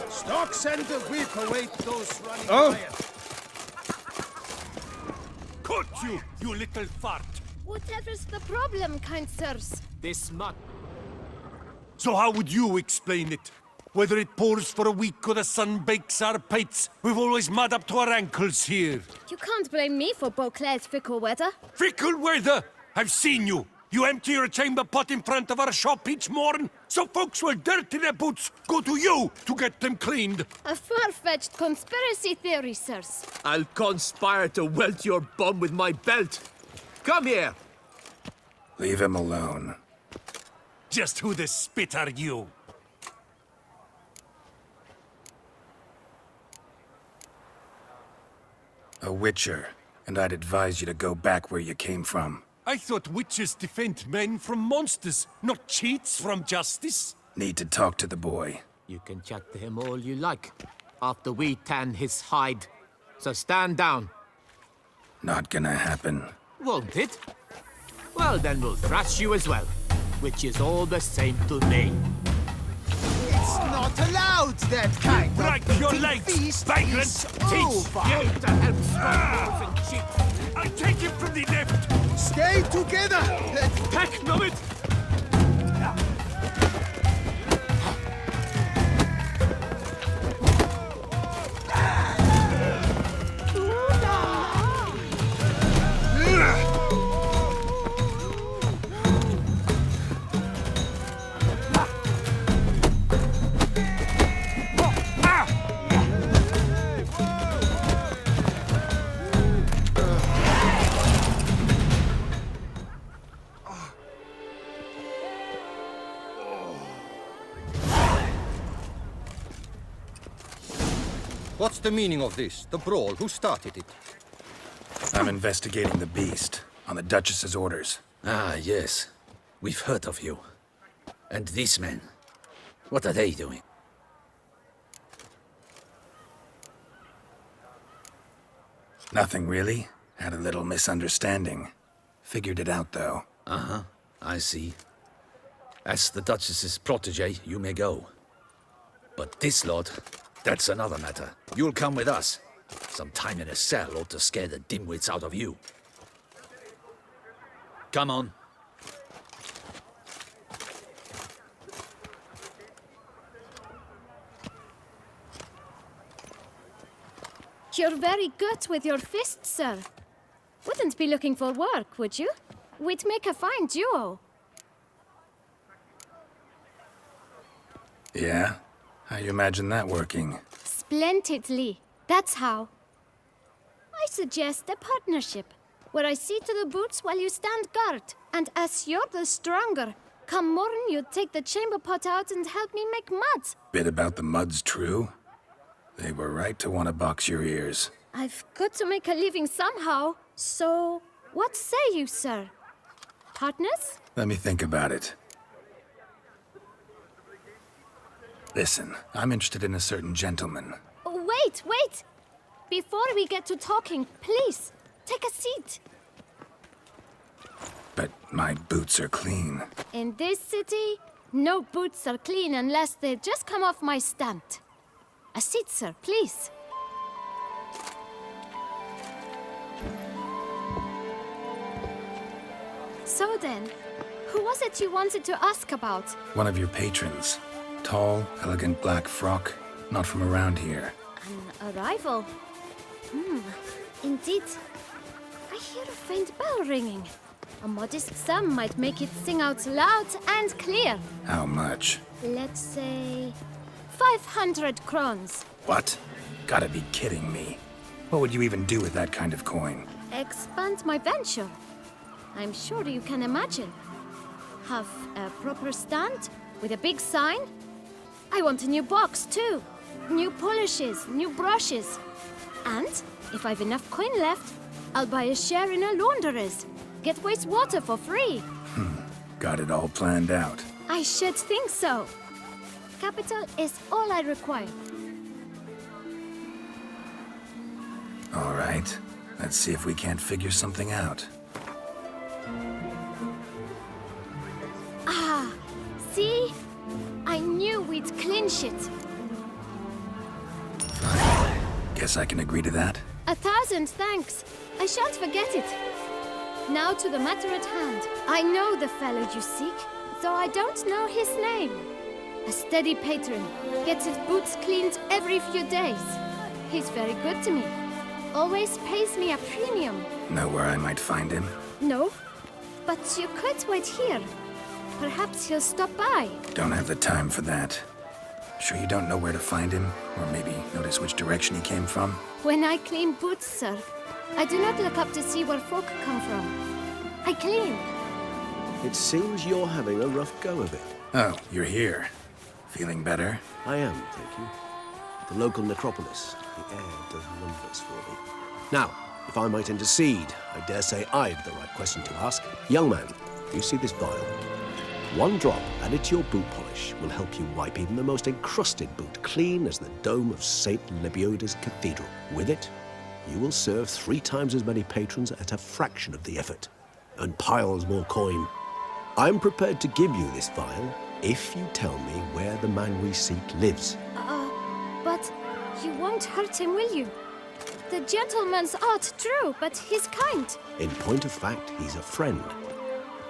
Stocks and the whip await those running riot. Cut you, you little fart! Whatever's the problem, kind sirs? This much. So how would you explain it? Whether it pours for a week or the sun bakes our pates, we've always mud up to our ankles here. You can't blame me for Beauclair's fickle weather. Fickle weather! I've seen you! You empty your chamber pot in front of our shop each morn, so folks will dirty their boots go to you to get them cleaned. A far-fetched conspiracy theory, sirs. I'll conspire to welt your bum with my belt. Come here. Leave him alone. Just who the spit are you? A witcher, and I'd advise you to go back where you came from. I thought witches defend men from monsters, not cheats from justice. Need to talk to the boy. You can chat to him all you like, after we tan his hide. So stand down. Not gonna happen. Won't it? Well, then we'll thrash you as well, which is all the same to me. It's not allowed, that kind of Break your legs, vagrant! Teach you to help strongholds and cheats! I'll take him from the left! Stay together! Heck, no it! What's the meaning of this? The brawl? Who started it? I'm investigating the beast, on the Duchess's orders. Ah, yes. We've heard of you. And these men, what are they doing? Nothing really. Had a little misunderstanding. Figured it out, though. Uh-huh, I see. As the Duchess's protege, you may go. But this lot, that's another matter. You'll come with us. Some time in a cell ought to scare the dimwits out of you. Come on. You're very good with your fists, sir. Wouldn't be looking for work, would you? We'd make a fine duo. Yeah? How you imagine that working? Splendidly. That's how. I suggest a partnership, where I see to the boots while you stand guard. And as you're the stronger, come morn you take the chamber pot out and help me make mud. Bit about the mud's true? They were right to want to box your ears. I've got to make a living somehow, so what say you, sir? Partners? Let me think about it. Listen, I'm interested in a certain gentleman. Oh, wait! Before we get to talking, please, take a seat. But my boots are clean. In this city, no boots are clean unless they just come off my stand. A seat, sir, please. So then, who was it you wanted to ask about? One of your patrons. Tall, elegant black frock. Not from around here. An arrival? Indeed. I hear a faint bell ringing. A modest sum might make it sing out loud and clear. How much? Let's say 500 crowns. What? Gotta be kidding me. What would you even do with that kind of coin? Expand my venture. I'm sure you can imagine. Have a proper stand with a big sign. I want a new box too. New polishes, new brushes. And if I've enough coin left, I'll buy a share in a launderer's. Get wastewater for free. Got it all planned out. I should think so. Capital is all I require. All right. Let's see if we can't figure something out. Ah, see? I knew we'd clinch it. Guess I can agree to that. 1,000 thanks. I shan't forget it. Now to the matter at hand. I know the fellow you seek, though I don't know his name. A steady patron, gets his boots cleaned every few days. He's very good to me. Always pays me a premium. Know where I might find him? No, but you could wait here. Perhaps he'll stop by. Don't have the time for that. Sure you don't know where to find him? Or maybe notice which direction he came from? When I clean boots, sir, I do not look up to see where folk come from. I clean. It seems you're having a rough go of it. Oh, you're here. Feeling better? I am, thank you. The local necropolis. The air does wonders for me. Now, if I might intercede, I dare say I've the right question to ask. Young man, you see this vial? One drop added to your boot polish will help you wipe even the most encrusted boot clean as the dome of St. Lebioda's Cathedral. With it, you will serve 3 times as many patrons at a fraction of the effort, and piles more coin. I'm prepared to give you this vial if you tell me where the man we seek lives. But you won't hurt him, will you? The gentleman's art, true, but he's kind. In point of fact, he's a friend.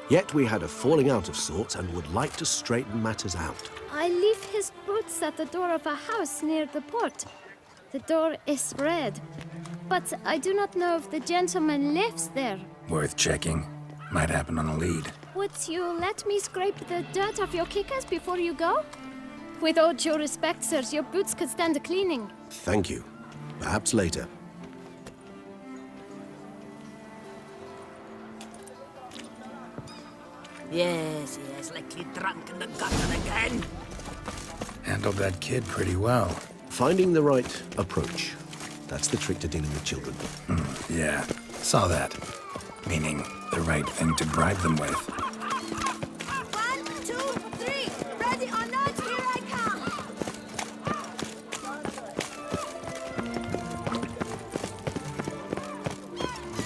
Yet we had a falling out of sorts and would like to straighten matters out. I leave his boots at the door of a house near the port. The door is red, but I do not know if the gentleman lives there. Worth checking. Might happen on a lead. Would you let me scrape the dirt off your kickers before you go? With all due respect, sirs, your boots could stand a cleaning. Thank you. Perhaps later. Yes, likely drunk in the gutter again. Handled that kid pretty well. Finding the right approach. That's the trick to dealing with children. Yeah, saw that. Meaning, the right thing to bribe them with. 1, 2, 3. Ready or not, here I come.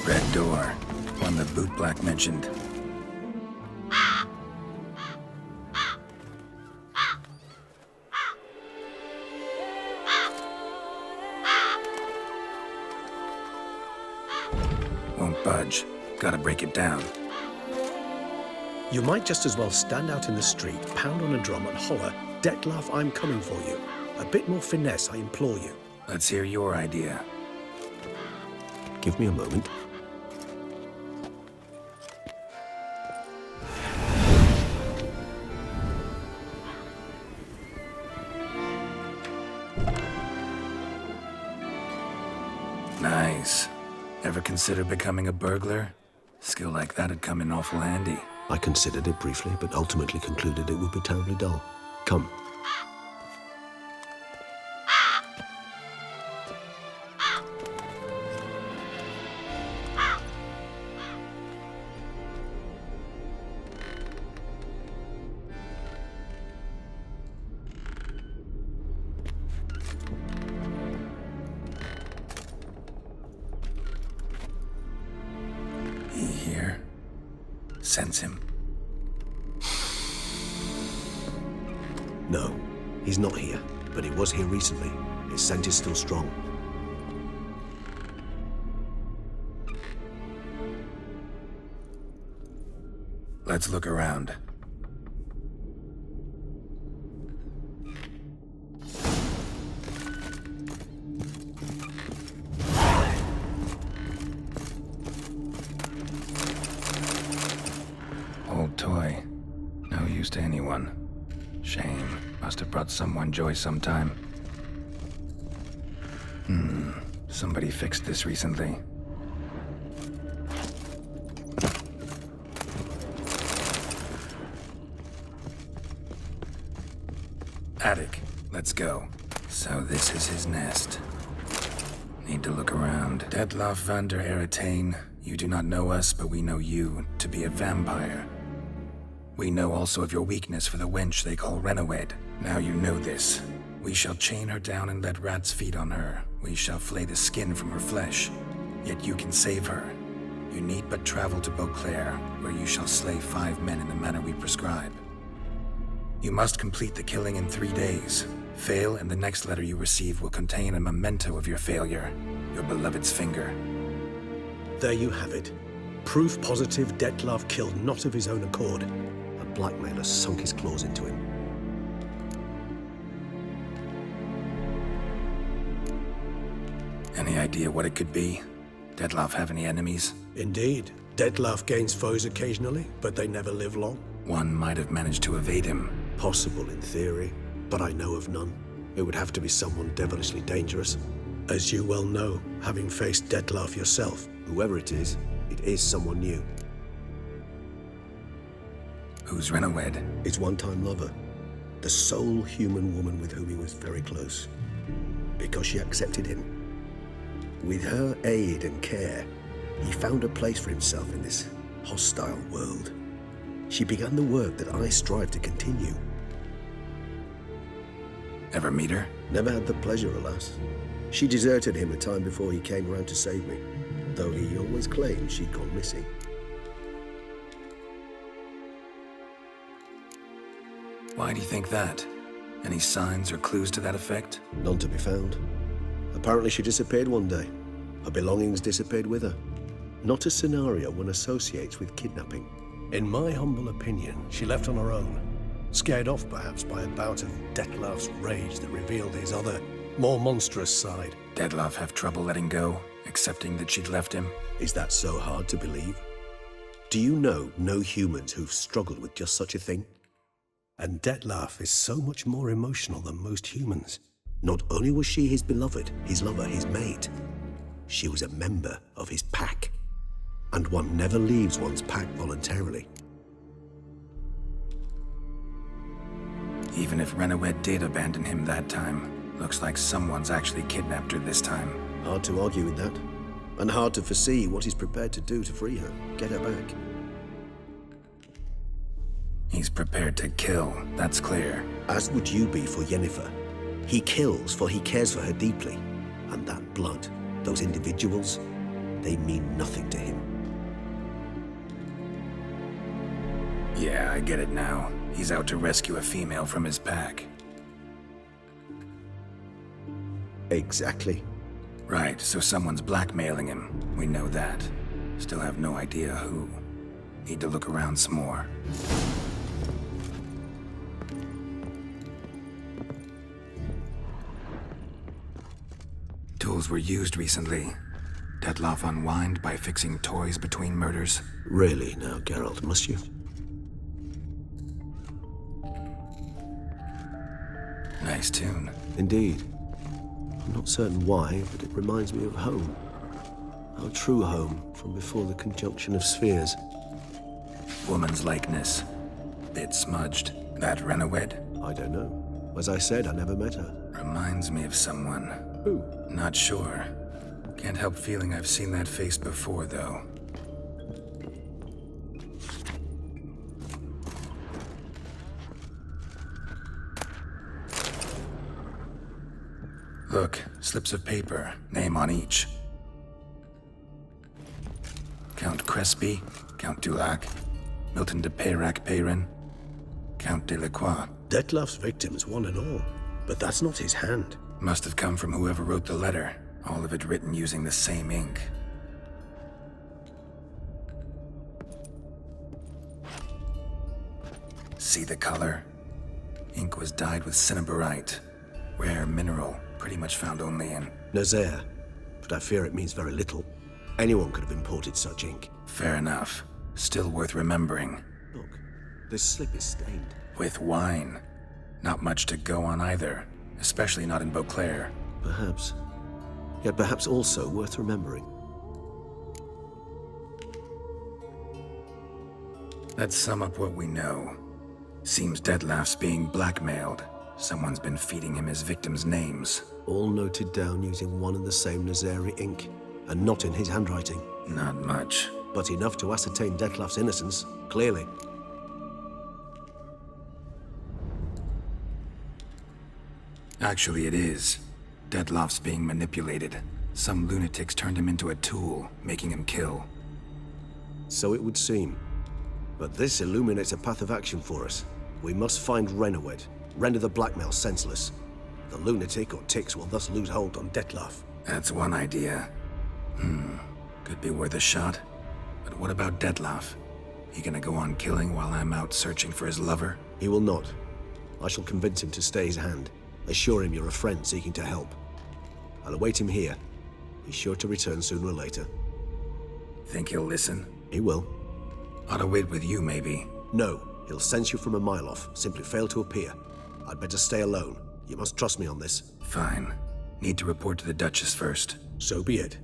Red door. One the bootblack mentioned. Won't budge. Gotta break it down. You might just as well stand out in the street, pound on a drum and holler, "Detlaf, I'm coming for you." A bit more finesse, I implore you. Let's hear your idea. Give me a moment. Nice. Ever consider becoming a burglar? Skill like that'd come in awful handy. I considered it briefly, but ultimately concluded it would be terribly dull. Come. He here? Sense him. No, he's not here, but he was here recently. His scent is still strong. Let's look around. Old toy. No use to anyone. Shame. Must have brought someone joy sometime. Somebody fixed this recently. Attic. Let's go. So this is his nest. Need to look around. Detlaf van der Eretain. You do not know us, but we know you to be a vampire. We know also of your weakness for the wench they call Renawed. Now you know this. We shall chain her down and let rats feed on her. We shall flay the skin from her flesh. Yet you can save her. You need but travel to Beauclair, where you shall slay 5 men in the manner we prescribe. You must complete the killing in 3 days. Fail, and the next letter you receive will contain a memento of your failure. Your beloved's finger. There you have it. Proof positive Detlaf killed not of his own accord. A blackmailer sunk his claws into him. Any idea what it could be? Detlaf have any enemies? Indeed. Detlaf gains foes occasionally, but they never live long. One might have managed to evade him. Possible in theory, but I know of none. It would have to be someone devilishly dangerous. As you well know, having faced Detlaf yourself, whoever it is someone new. Who's Renawed? His one-time lover. The sole human woman with whom he was very close. Because she accepted him. With her aid and care, he found a place for himself in this hostile world. She began the work that I strive to continue. Ever meet her? Never had the pleasure, alas. She deserted him a time before he came around to save me, though he always claimed she'd gone missing. Why do you think that? Any signs or clues to that effect? None to be found. Apparently she disappeared one day. Her belongings disappeared with her. Not a scenario one associates with kidnapping. In my humble opinion, she left on her own. Scared off, perhaps, by a bout of Detlaf's rage that revealed his other, more monstrous side. Detlaf have trouble letting go, accepting that she'd left him? Is that so hard to believe? Do you know no humans who've struggled with just such a thing? And Detlaf is so much more emotional than most humans. Not only was she his beloved, his lover, his mate, she was a member of his pack. And one never leaves one's pack voluntarily. Even if Renawed did abandon him that time, Looks like someone's actually kidnapped her this time. Hard to argue with that. And hard to foresee what he's prepared to do to free her, get her back. He's prepared to kill, that's clear. As would you be for Yennefer. He kills for he cares for her deeply. And that blood, those individuals, they mean nothing to him. Yeah, I get it now. He's out to rescue a female from his pack. Exactly. Right, so someone's blackmailing him. We know that. Still have no idea who. Need to look around some more. Tools were used recently. Detloff unwind by fixing toys between murders. Really now, Geralt, must you? Nice tune. Indeed. I'm not certain why, but it reminds me of home. Our true home from before the conjunction of spheres. Woman's likeness. Bit smudged. That Renawed? I don't know. As I said, I never met her. Reminds me of someone. Who? Not sure. Can't help feeling I've seen that face before, though. Look, slips of paper, name on each. Count Crespi, Count Dulac, Milton de Peyrac-Peyrin, Count Delacroix. Detloff's victims, one and all. But that's not his hand. Must have come from whoever wrote the letter. All of it written using the same ink. See the color? Ink was dyed with cinnabarite. Rare mineral, pretty much found only in Nazaire. But I fear it means very little. Anyone could have imported such ink. Fair enough. Still worth remembering. Look, this slip is stained. With wine. Not much to go on either. Especially not in Beauclair. Perhaps. Yet perhaps also worth remembering. Let's sum up what we know. Seems Detloff's being blackmailed. Someone's been feeding him his victims' names. All noted down using one and the same Nazari ink, and not in his handwriting. Not much. But enough to ascertain Detloff's innocence, clearly. Actually, it is. Detloff's being manipulated. Some lunatics turned him into a tool, making him kill. So it would seem. But this illuminates a path of action for us. We must find Renawed, render the blackmail senseless. The lunatic or ticks will thus lose hold on Detloff. That's one idea. Could be worth a shot. But what about Detloff? He gonna go on killing while I'm out searching for his lover? He will not. I shall convince him to stay his hand. Assure him you're a friend seeking to help. I'll await him here. He's sure to return sooner or later. Think he'll listen? He will. Ought to wait with you, maybe. No, he'll sense you from a mile off. Simply fail to appear. I'd better stay alone. You must trust me on this. Fine. Need to report to the Duchess first. So be it.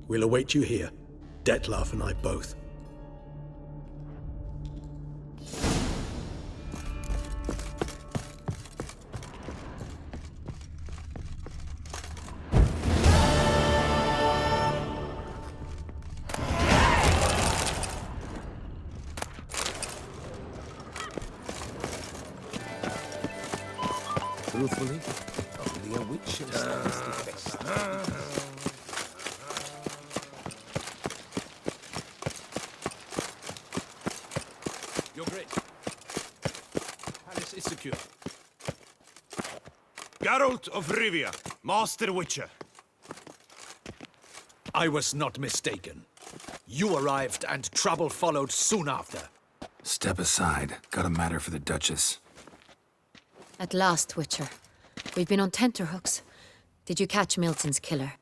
We'll await you here. Detloff and I both. Truthfully, only a witch stands the best. Your Grace. Palace is secure. Geralt of Rivia, Master Witcher. I was not mistaken. You arrived and trouble followed soon after. Step aside. Got a matter for the Duchess. At last, Witcher. We've been on tenterhooks. Did you catch Milton's killer?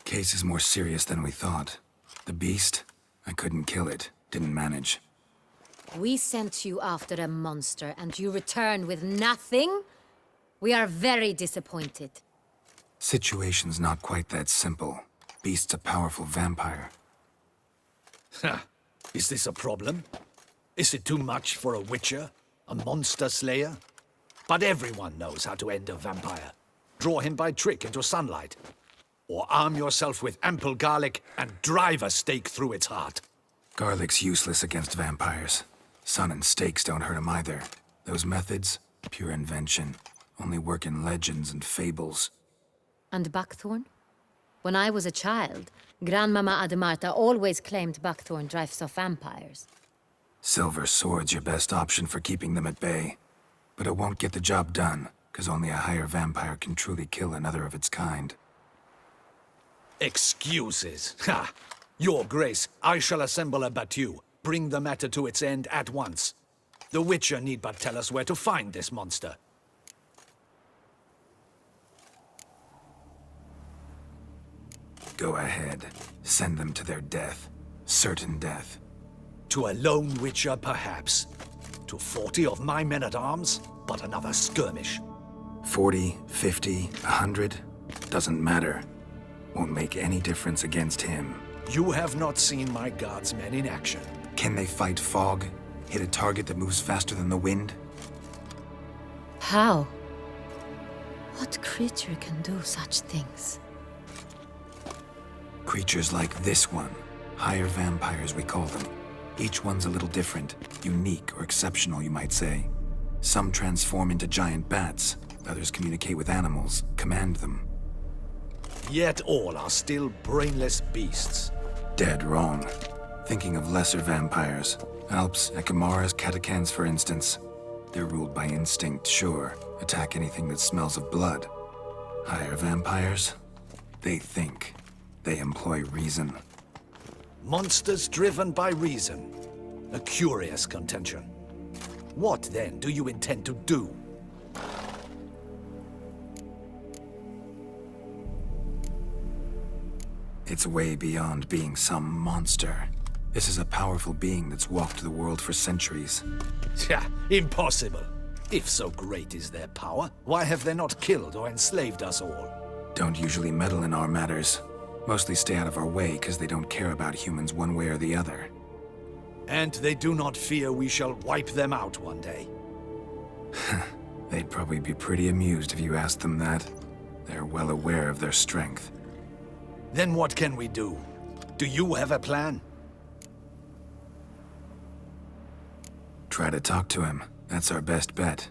Case is more serious than we thought. The beast? I couldn't kill it. Didn't manage. We sent you after a monster, and you return with nothing? We are very disappointed. Situation's not quite that simple. Beast's a powerful vampire. Ha! Is this a problem? Is it too much for a witcher? A monster slayer? But everyone knows how to end a vampire. Draw him by trick into sunlight. Or arm yourself with ample garlic and drive a stake through its heart. Garlic's useless against vampires. Sun and stakes don't hurt him either. Those methods, pure invention, only work in legends and fables. And buckthorn? When I was a child, Grandmama Ademarta always claimed buckthorn drives off vampires. Silver sword's your best option for keeping them at bay. But it won't get the job done, because only a higher vampire can truly kill another of its kind. Excuses. Ha! Your Grace, I shall assemble a battue. Bring the matter to its end at once. The Witcher need but tell us where to find this monster. Go ahead. Send them to their death. Certain death. To a lone Witcher, perhaps. To 40 of my men-at-arms, but another skirmish. 40, 50, 100? Doesn't matter. Won't make any difference against him. You have not seen my guardsmen in action. Can they fight fog? Hit a target that moves faster than the wind? How? What creature can do such things? Creatures like this one. Higher vampires, we call them. Each one's a little different. Unique or exceptional, you might say. Some transform into giant bats. Others communicate with animals, command them. Yet all are still brainless beasts. Dead wrong. Thinking of lesser vampires. Alps, Ekamaras, Catacans, for instance. They're ruled by instinct, sure. Attack anything that smells of blood. Higher vampires? They think. They employ reason. Monsters driven by reason. A curious contention. What, then, do you intend to do? It's way beyond being some monster. This is a powerful being that's walked the world for centuries. Tja, impossible. If so great is their power, why have they not killed or enslaved us all? Don't usually meddle in our matters. Mostly stay out of our way because they don't care about humans one way or the other. And they do not fear we shall wipe them out one day. They'd probably be pretty amused if you asked them that. They're well aware of their strength. Then what can we do? Do you have a plan? Try to talk to him. That's our best bet.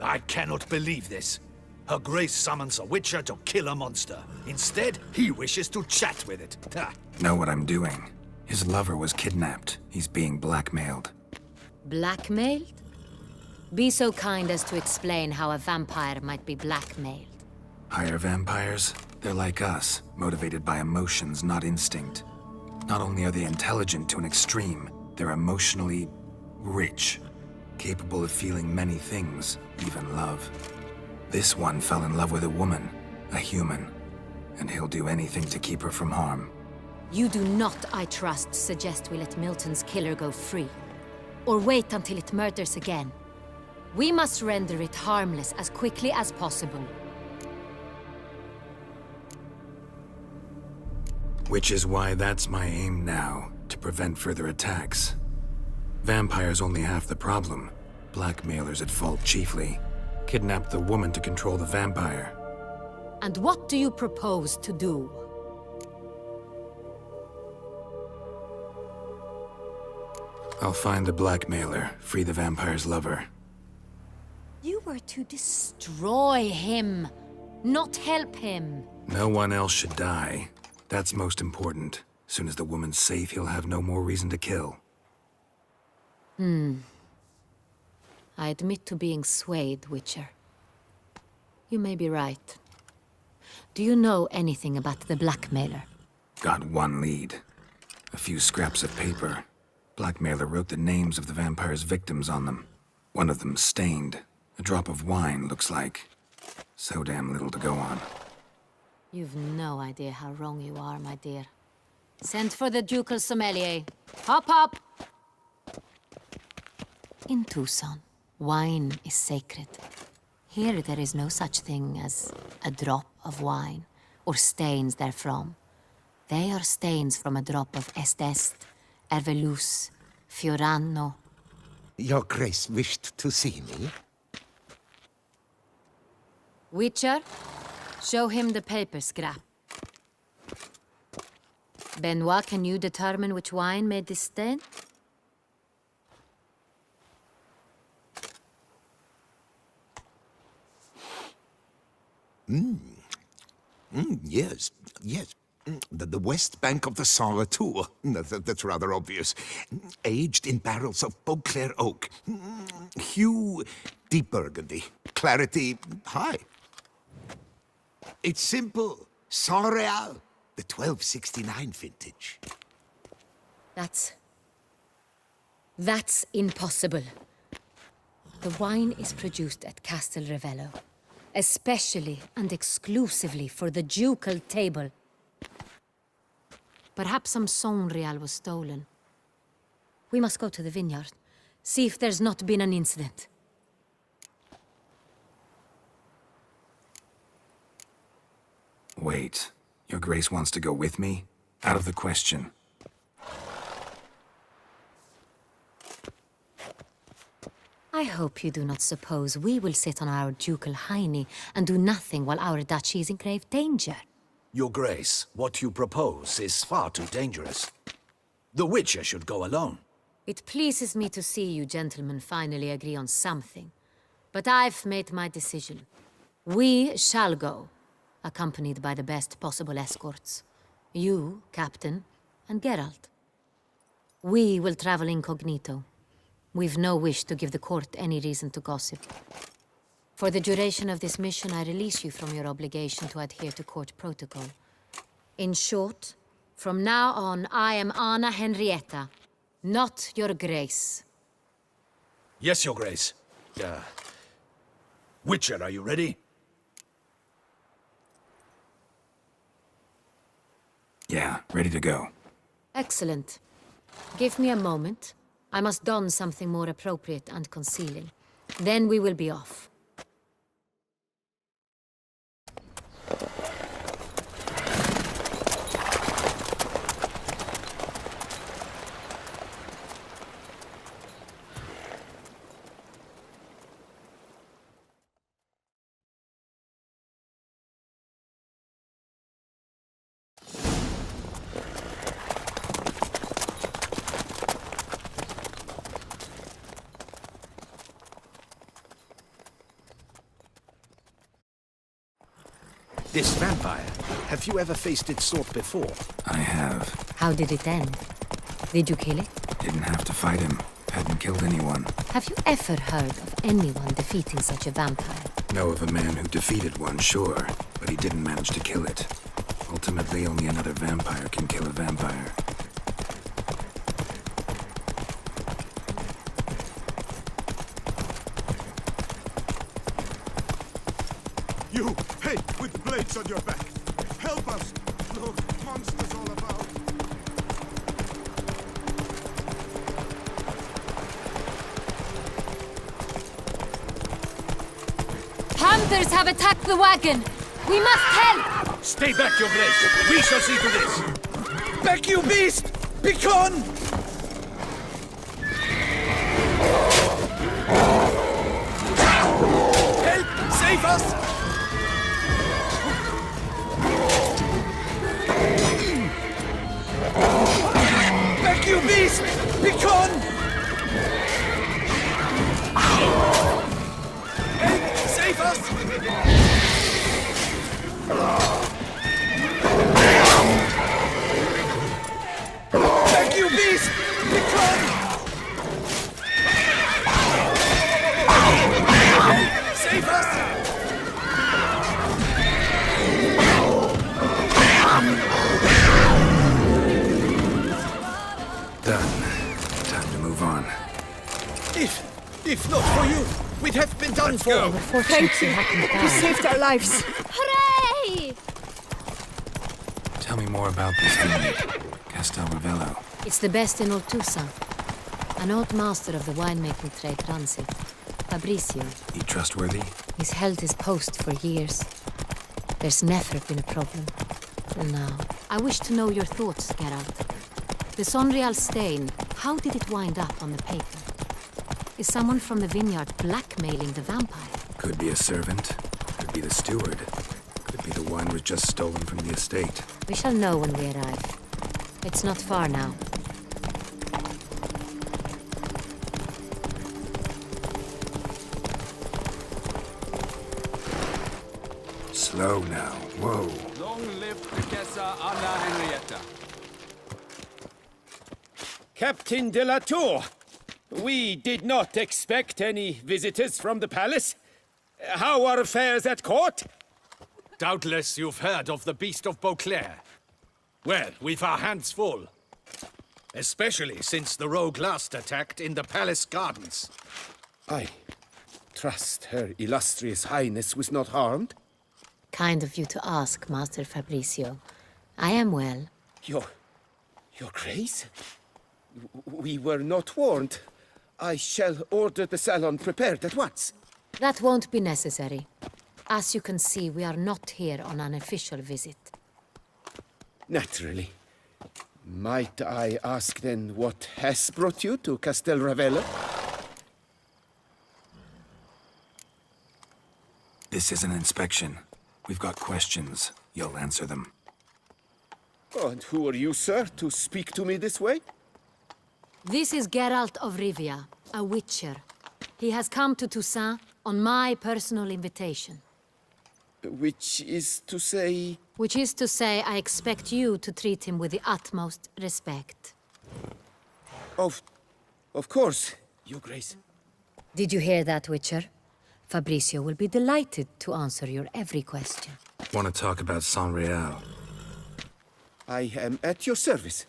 I cannot believe this. Her Grace summons a Witcher to kill a monster. Instead, he wishes to chat with it. Ha. Know what I'm doing. His lover was kidnapped. He's being blackmailed. Blackmailed? Be so kind as to explain how a vampire might be blackmailed. Higher vampires? They're like us, motivated by emotions, not instinct. Not only are they intelligent to an extreme, they're emotionally rich, capable of feeling many things, even love. This one fell in love with a woman, a human, and he'll do anything to keep her from harm. You do not, I trust, suggest we let Milton's killer go free. Or wait until it murders again. We must render it harmless as quickly as possible. Which is why that's my aim now, to prevent further attacks. Vampires only half the problem. Blackmailers at fault chiefly. Kidnapped the woman to control the vampire. And what do you propose to do? I'll find the blackmailer, free the vampire's lover. You were to destroy him, not help him. No one else should die. That's most important. Soon as the woman's safe, he'll have no more reason to kill. I admit to being swayed, Witcher. You may be right. Do you know anything about the blackmailer? Got one lead. A few scraps of paper. Blackmailer wrote the names of the vampire's victims on them. One of them stained. A drop of wine, looks like. So damn little to go on. You've no idea how wrong you are, my dear. Send for the ducal sommelier. Hop, hop! In Tucson, wine is sacred. Here there is no such thing as a drop of wine, or stains therefrom. They are stains from a drop of Est, Ervelus, Fiorano, Your Grace wished to see me? Witcher, show him the paper scrap. Benoit, can you determine which wine made this stain? Yes, yes. The west bank of the Saar too. That's rather obvious. Aged in barrels of Beauclair oak. Hue, deep burgundy. Clarity, high. It's simple. Saint Real, the 1269 vintage. That's impossible. The wine is produced at Castel Ravello, especially and exclusively for the ducal table. Perhaps some Saint Real was stolen. We must go to the vineyard, see if there's not been an incident. Wait, Your Grace wants to go with me? Out of the question. I hope you do not suppose we will sit on our ducal hiney and do nothing while our duchy is in grave danger. Your Grace, what you propose is far too dangerous. The Witcher should go alone. It pleases me to see you gentlemen finally agree on something. But I've made my decision. We shall go, accompanied by the best possible escorts. You, Captain, and Geralt. We will travel incognito. We've no wish to give the court any reason to gossip. For the duration of this mission, I release you from your obligation to adhere to court protocol. In short, from now on, I am Anna Henrietta, not Your Grace. Yes, Your Grace. Witcher, are you ready? Yeah, ready to go. Excellent. Give me a moment. I must don something more appropriate and concealing. Then we will be off. This vampire, have you ever faced its sort before? I have. How did it end? Did you kill it? Didn't have to fight him. Hadn't killed anyone. Have you ever heard of anyone defeating such a vampire? Know of a man who defeated one, sure, but he didn't manage to kill it. Ultimately, only another vampire can kill a vampire. You, hey, with blades on your back. Help us! Look, monsters all about. Hunters have attacked the wagon! We must help! Stay back, Your Grace. We shall see to this. Back, you beast! Begone! Help! Save us! Back, you beast! Begone! Help! Save us! Back, you beast! Begone! Save us! Done. Time to move on. If not for you, we'd have been done for. Thank you. You saved our lives. Hooray! Tell me more about this vineyard, Castel Ravello. It's the best in Oltusa. An old master of the winemaking trade runs it. Fabricio. He trustworthy? He's held his post for years. There's never been a problem. Till now. I wish to know your thoughts, Geralt. The Sonreal stain, how did it wind up on the paper? Is someone from the vineyard blackmailing the vampire? Could be a servant. Could be the steward. Could be the wine was just stolen from the estate. We shall know when we arrive. It's not far now. Slow now. Whoa. Long live Princessa Anna Henrietta. Captain de la Tour, we did not expect any visitors from the palace. How are affairs at court? Doubtless you've heard of the Beast of Beauclair. Well, we've our hands full. Especially since the rogue last attacked in the palace gardens. I trust Her Illustrious Highness was not harmed? Kind of you to ask, Master Fabricio. I am well. Your Grace? We were not warned. I shall order the salon prepared at once. That won't be necessary. As you can see, we are not here on an official visit. Naturally. Might I ask then what has brought you to Castel Ravella? This is an inspection. We've got questions. You'll answer them. Oh, and who are you, sir, to speak to me this way? This is Geralt of Rivia, a witcher. He has come to Toussaint on my personal invitation. Which is to say... Which is to say, I expect you to treat him with the utmost respect. Of course, Your Grace. Did you hear that, Witcher? Fabricio will be delighted to answer your every question. Want to talk about San Real? I am at your service.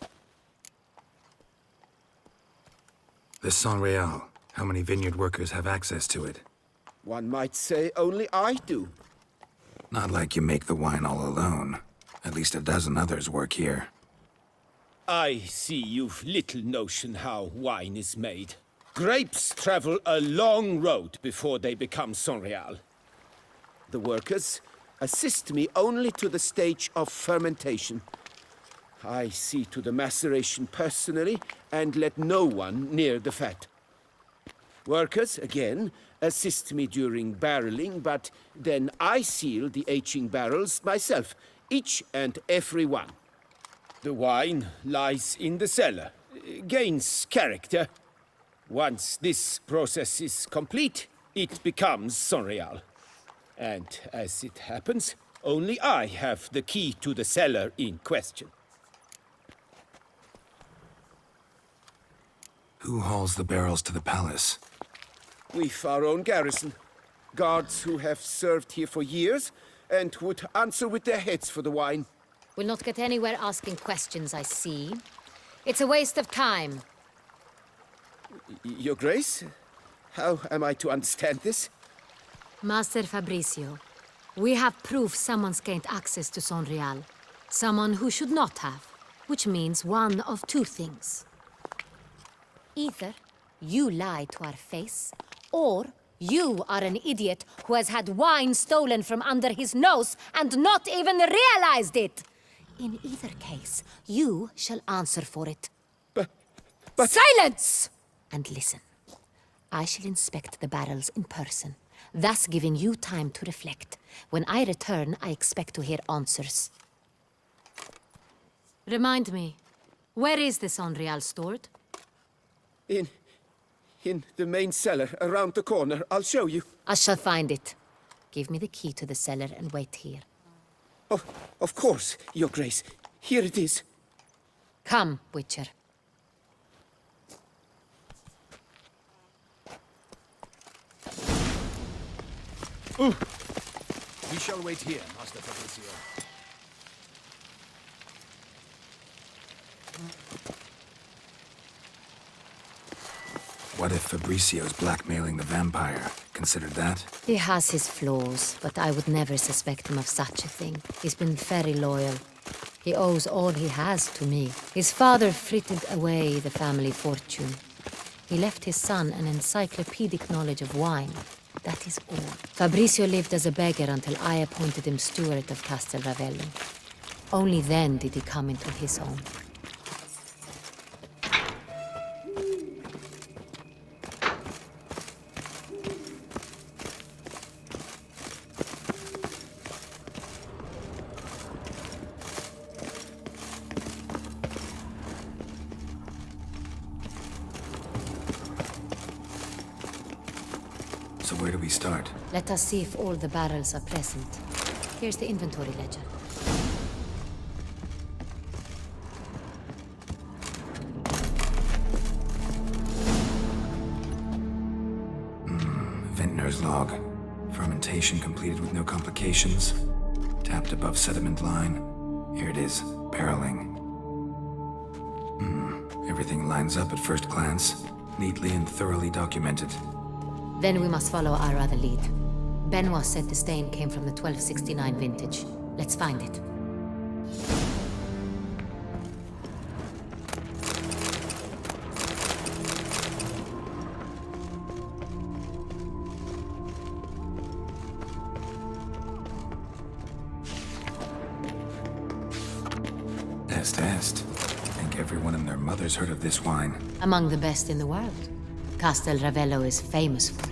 The San Real. How many vineyard workers have access to it? One might say only I do. Not like you make the wine all alone. At least a dozen others work here. I see you've little notion how wine is made. Grapes travel a long road before they become Sonreal. The workers assist me only to the stage of fermentation. I see to the maceration personally and let no one near the fat. Workers, again, assist me during barreling, but then I seal the aging barrels myself, each and every one. The wine lies in the cellar, gains character. Once this process is complete, it becomes Sonreal. And as it happens, only I have the key to the cellar in question. Who hauls the barrels to the palace? We've our own garrison. Guards who have served here for years and would answer with their heads for the wine. We'll not get anywhere asking questions, I see. It's a waste of time. Your Grace? How am I to understand this? Master Fabricio, we have proof someone's gained access to Sonreal. Someone who should not have. Which means one of two things. Either you lie to our face, or you are an idiot who has had wine stolen from under his nose and not even realized it. In either case, you shall answer for it. But... Silence! And listen. I shall inspect the barrels in person, thus giving you time to reflect. When I return, I expect to hear answers. Remind me, where is the Sonreal stored? In the main cellar, around the corner. I'll show you. I shall find it. Give me the key to the cellar and wait here. Oh, of course, Your Grace. Here it is. Come, Witcher. We shall wait here, Master Fabricio. What if Fabricio's blackmailing the vampire? Considered that? He has his flaws, but I would never suspect him of such a thing. He's been very loyal. He owes all he has to me. His father frittered away the family fortune. He left his son an encyclopedic knowledge of wine. That is all. Fabricio lived as a beggar until I appointed him steward of Castel Ravello. Only then did he come into his own. So where do we start? Let us see if all the barrels are present. Here's the inventory ledger. Vintner's log. Fermentation completed with no complications. Tapped above sediment line. Here it is, barreling. Everything lines up at first glance, neatly and thoroughly documented. Then we must follow our other lead. Benoit said the stain came from the 1269 vintage. Let's find it. Est. I think everyone and their mother's heard of this wine. Among the best in the world. Castel Ravello is famous for it.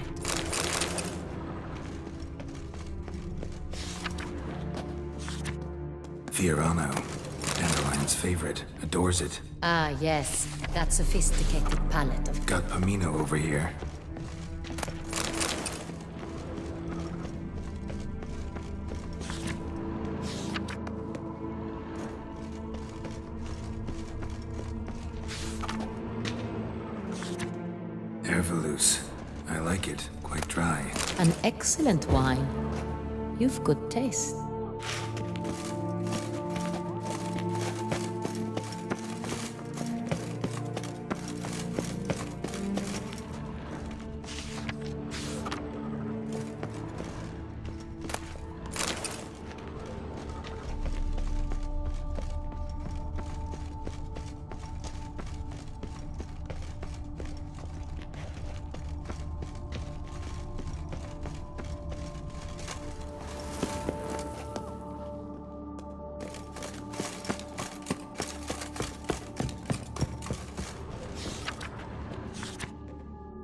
Fiorano, Dandelion's favorite, adores it. Ah, yes. That sophisticated palate of... Got Pomino over here. Ervelus. I like it. Quite dry. An excellent wine. You've good taste.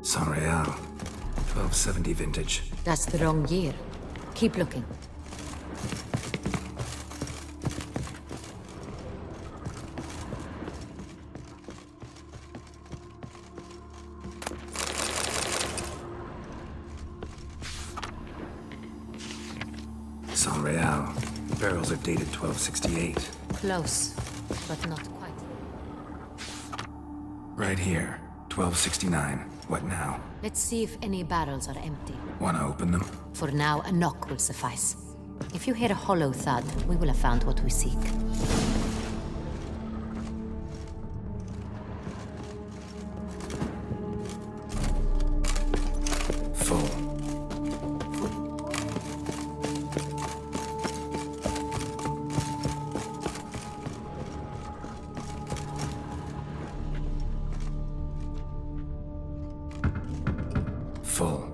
San Real. 1270 vintage. That's the wrong year. Keep looking. San Real. Barrels are dated 1268. Close, but not quite. Right here. 1269. What now? Let's see if any barrels are empty. Wanna open them? For now, a knock will suffice. If you hear a hollow thud, we will have found what we seek. Full. Full.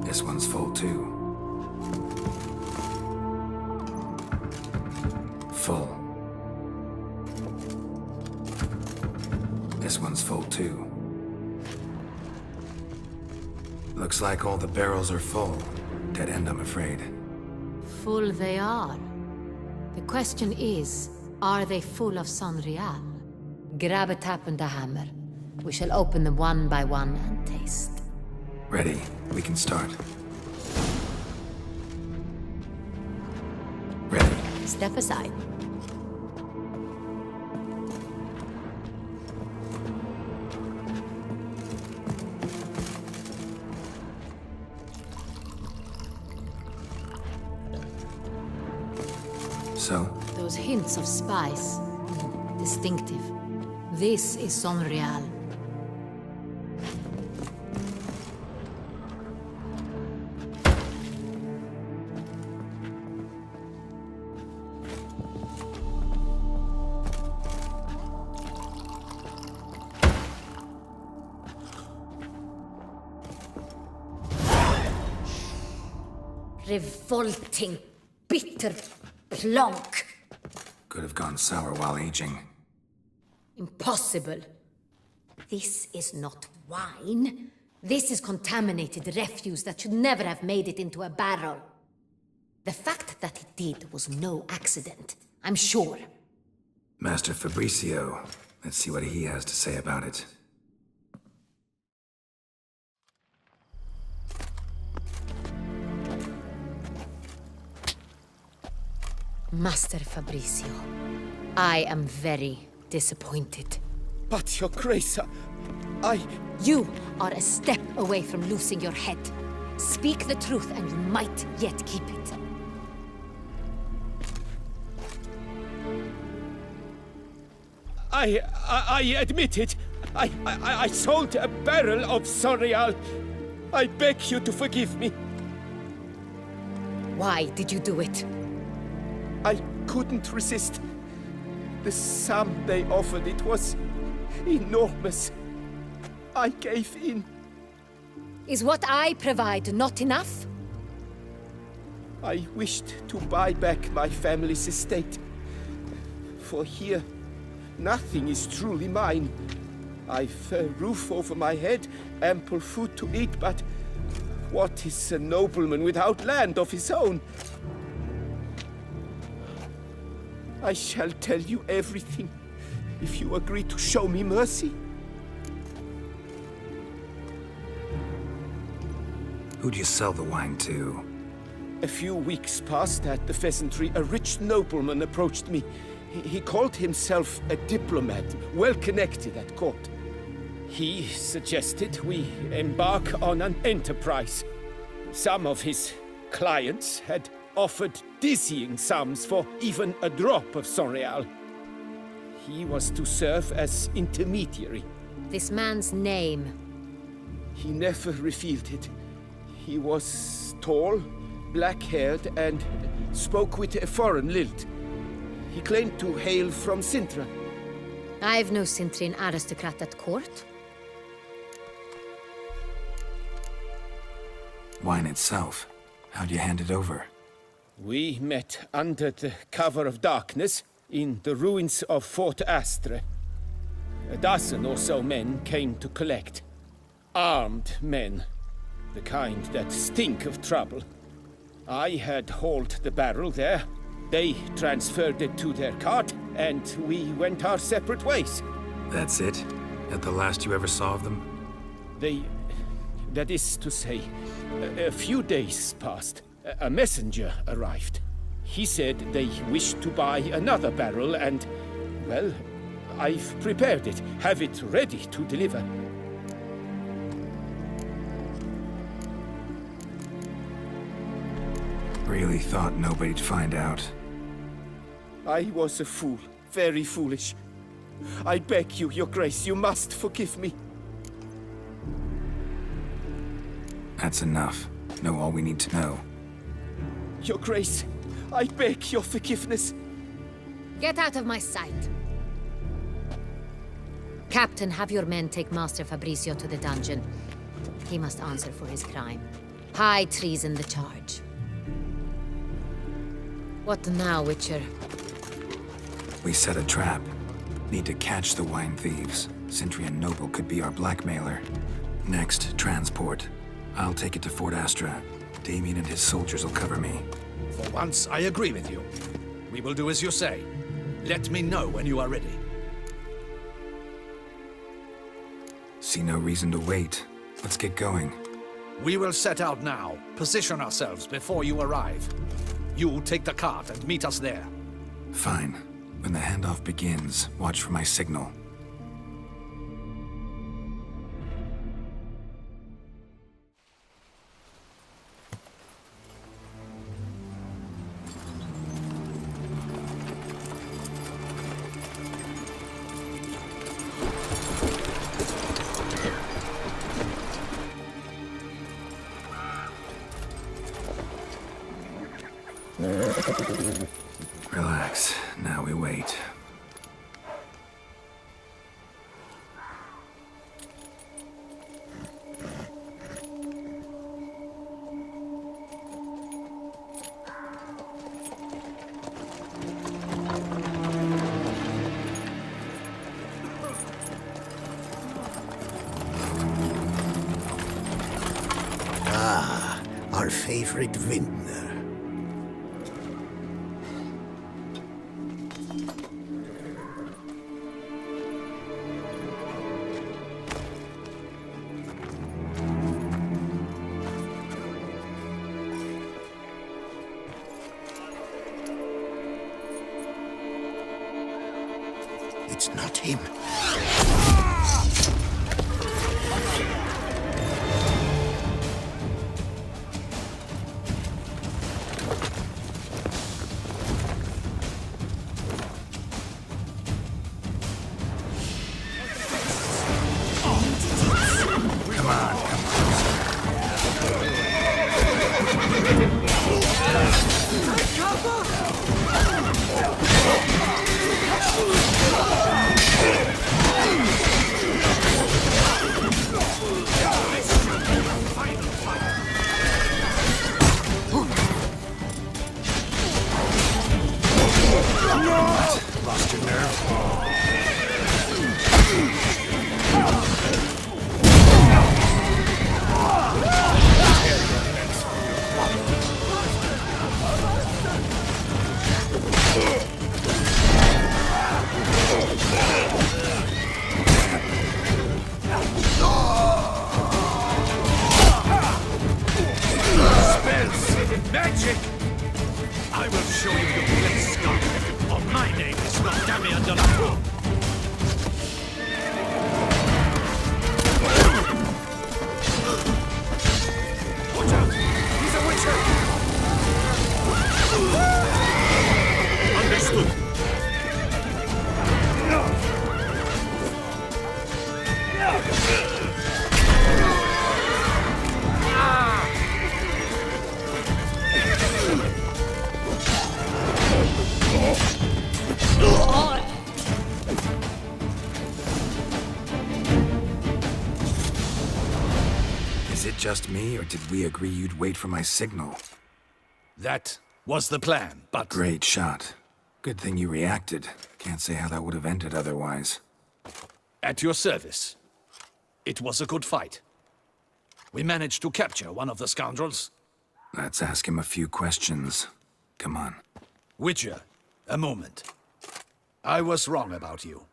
This one's full too. Full. This one's full too. Looks like all the barrels are full. Dead end, I'm afraid. Full they are. The question is, are they full of San Real? Grab a tap and a hammer. We shall open them one by one and taste. Ready. We can start. Ready. Step aside. So? Those hints of spice. Distinctive. This is San Real. Revolting, bitter plonk. Could have gone sour while aging. Impossible. This is not wine. This is contaminated refuse that should never have made it into a barrel. The fact that it did was no accident, I'm sure. Master Fabricio. Let's see what he has to say about it. Master Fabricio, I am very disappointed. But, Your Grace, I... You are a step away from losing your head. Speak the truth and you might yet keep it. I admit it. I sold a barrel of Sorial. I beg you to forgive me. Why did you do it? I couldn't resist. The sum they offered, it was enormous. I gave in. Is what I provide not enough? I wished to buy back my family's estate. For here, nothing is truly mine. I've a roof over my head, ample food to eat, but what is a nobleman without land of his own? I shall tell you everything, if you agree to show me mercy. Who'd you sell the wine to? A few weeks past at the pheasantry, a rich nobleman approached me. He called himself a diplomat, well connected at court. He suggested we embark on an enterprise. Some of his clients had offered dizzying sums for even a drop of Sorial. He was to serve as intermediary. This man's name? He never revealed it. He was tall, black-haired, and spoke with a foreign lilt. He claimed to hail from Sintra. I've no Sintrian aristocrat at court. Wine itself. How'd you hand it over? We met under the cover of darkness in the ruins of Fort Astre. A dozen or so men came to collect. Armed men. The kind that stink of trouble. I had hauled the barrel there. They transferred it to their cart, and we went our separate ways. That's it? That the last you ever saw of them? That is to say, a few days passed. A messenger arrived. He said they wished to buy another barrel and, well, I've prepared it, have it ready to deliver. Really thought nobody'd find out. I was a fool, very foolish. I beg you, Your Grace, you must forgive me. That's enough. Know all we need to know. Your Grace, I beg your forgiveness. Get out of my sight. Captain, have your men take Master Fabricio to the dungeon. He must answer for his crime. High treason the charge. What now, Witcher? We set a trap. Need to catch the wine thieves. Sintrian noble could be our blackmailer. Next, transport. I'll take it to Fort Astra. Damien and his soldiers will cover me. For once, I agree with you. We will do as you say. Let me know when you are ready. See no reason to wait. Let's get going. We will set out now. Position ourselves before you arrive. You take the cart and meet us there. Fine. When the handoff begins, watch for my signal. Relax. Now we wait. Ah, our favorite vintner. Not him. Come on, come on. Lost your nerve? Spells! Magic! I will show you the place, Scott. Oh, my name is not Damien de la Tour. Watch out! He's a witcher! Understood. Is it just me, or did we agree you'd wait for my signal? That was the plan, but... Great shot. Good thing you reacted. Can't say how that would have ended otherwise. At your service. It was a good fight. We managed to capture one of the scoundrels. Let's ask him a few questions. Come on. Witcher, a moment. I was wrong about you.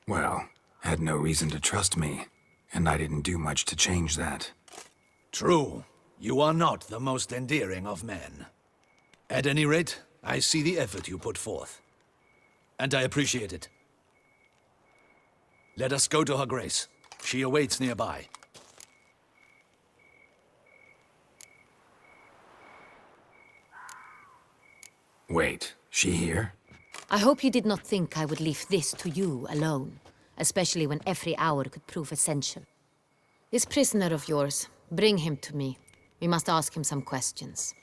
Well, had no reason to trust me, and I didn't do much to change that. True. You are not the most endearing of men. At any rate, I see the effort you put forth. And I appreciate it. Let us go to her grace. She awaits nearby. Wait, she here? I hope you did not think I would leave this to you alone, especially when every hour could prove essential. This prisoner of yours, bring him to me. We must ask him some questions.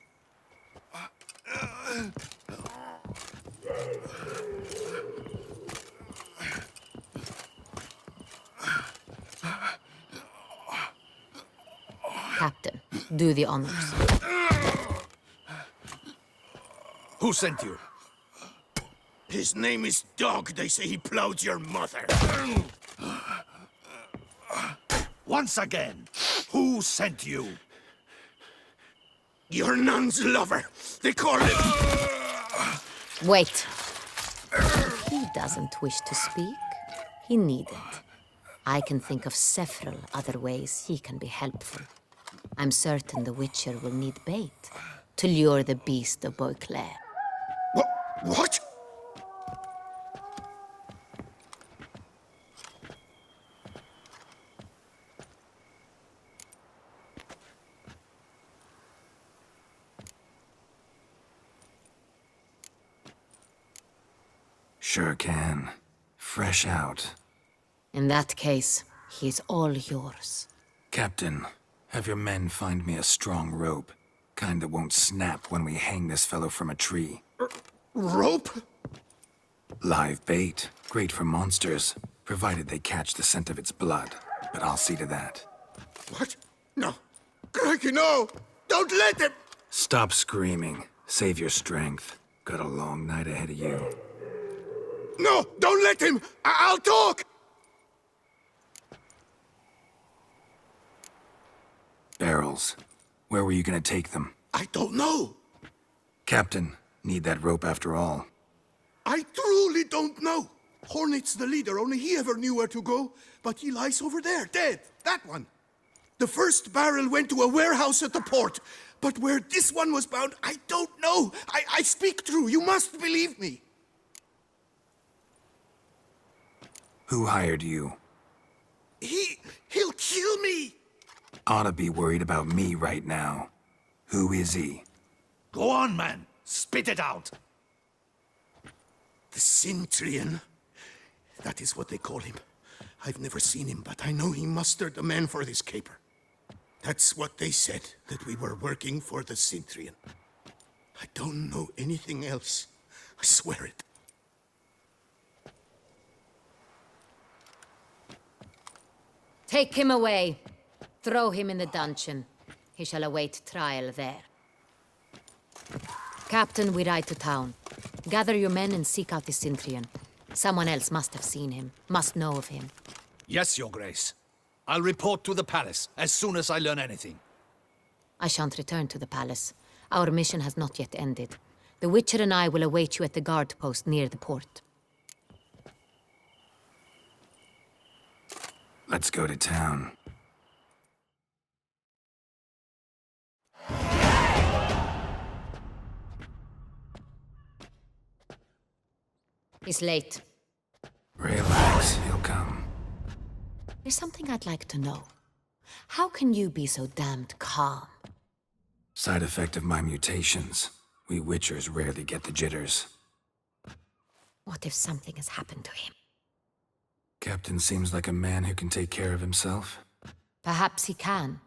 Captain, do the honors. Who sent you? His name is Dog. They say he plowed your mother. Once again, who sent you? Your nun's lover. They call him... Wait. If he doesn't wish to speak, he needn't. I can think of several other ways he can be helpful. I'm certain the Witcher will need bait to lure the beast of Beauclair. What? Sure can. Fresh out. In that case, he is all yours. Captain, have your men find me a strong rope. Kind that won't snap when we hang this fellow from a tree. Rope? Live bait. Great for monsters, provided they catch the scent of its blood. But I'll see to that. What? No. Crikey, no! Don't let him! Stop screaming. Save your strength. Got a long night ahead of you. No! Don't let him! I'll talk! Barrels. Where were you gonna take them? I don't know. Captain, need that rope after all. I truly don't know. Hornet's the leader, only he ever knew where to go. But he lies over there, dead. That one. The first barrel went to a warehouse at the port. But where this one was bound, I don't know. I speak true. You must believe me. Who hired you? He'll kill me. Ought to be worried about me right now. Who is he? Go on, man. Spit it out. The Centurion. That is what they call him. I've never seen him, but I know he mustered the men for this caper. That's what they said, that we were working for the Centurion. I don't know anything else. I swear it. Take him away. Throw him in the dungeon. He shall await trial there. Captain, we ride to town. Gather your men and seek out the Centurion. Someone else must have seen him, must know of him. Yes, Your Grace. I'll report to the palace as soon as I learn anything. I shan't return to the palace. Our mission has not yet ended. The Witcher and I will await you at the guard post near the port. Let's go to town. He's late. Relax, he'll come. There's something I'd like to know. How can you be so damned calm? Side effect of my mutations. We Witchers rarely get the jitters. What if something has happened to him? Captain seems like a man who can take care of himself. Perhaps he can,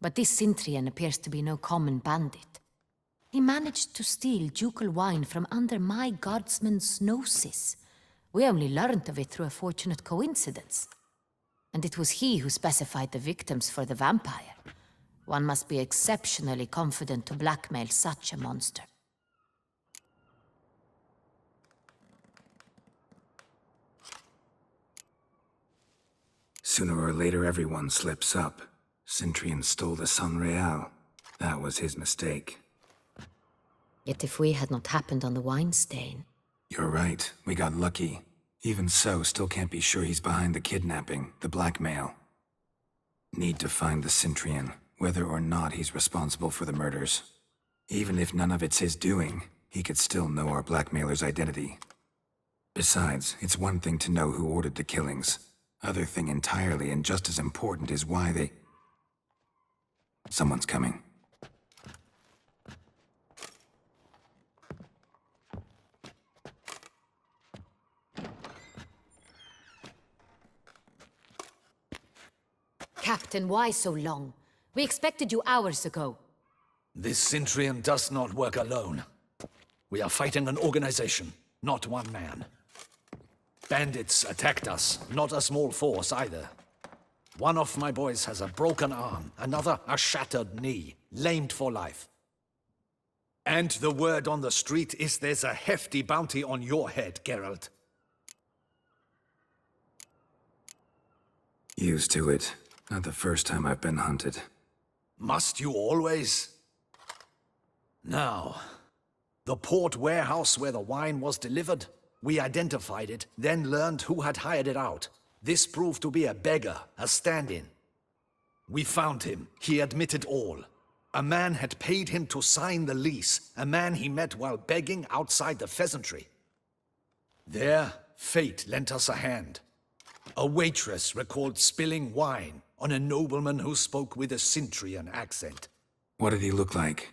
but this Centurion appears to be no common bandit. He managed to steal ducal wine from under my guardsman's noses. We only learned of it through a fortunate coincidence. And it was he who specified the victims for the vampire. One must be exceptionally confident to blackmail such a monster. Sooner or later, everyone slips up. Centurion stole the San Real. That was his mistake. Yet if we had not happened on the wine stain... You're right. We got lucky. Even so, still can't be sure he's behind the kidnapping, the blackmail. Need to find the Centurion, whether or not he's responsible for the murders. Even if none of it's his doing, he could still know our blackmailer's identity. Besides, it's one thing to know who ordered the killings. Other thing entirely, and just as important, is why they... Someone's coming. Captain, why so long? We expected you hours ago. This Centurion does not work alone. We are fighting an organization, not one man. Bandits attacked us, not a small force either. One of my boys has a broken arm, another a shattered knee, lamed for life. And the word on the street is there's a hefty bounty on your head, Geralt. Used to it. Not the first time I've been hunted. Must you always? Now, the port warehouse where the wine was delivered, we identified it, then learned who had hired it out. This proved to be a beggar, a stand-in. We found him. He admitted all. A man had paid him to sign the lease, a man he met while begging outside the pheasantry. There, fate lent us a hand. A waitress recalled spilling wine on a nobleman who spoke with a Centurion accent. What did he look like?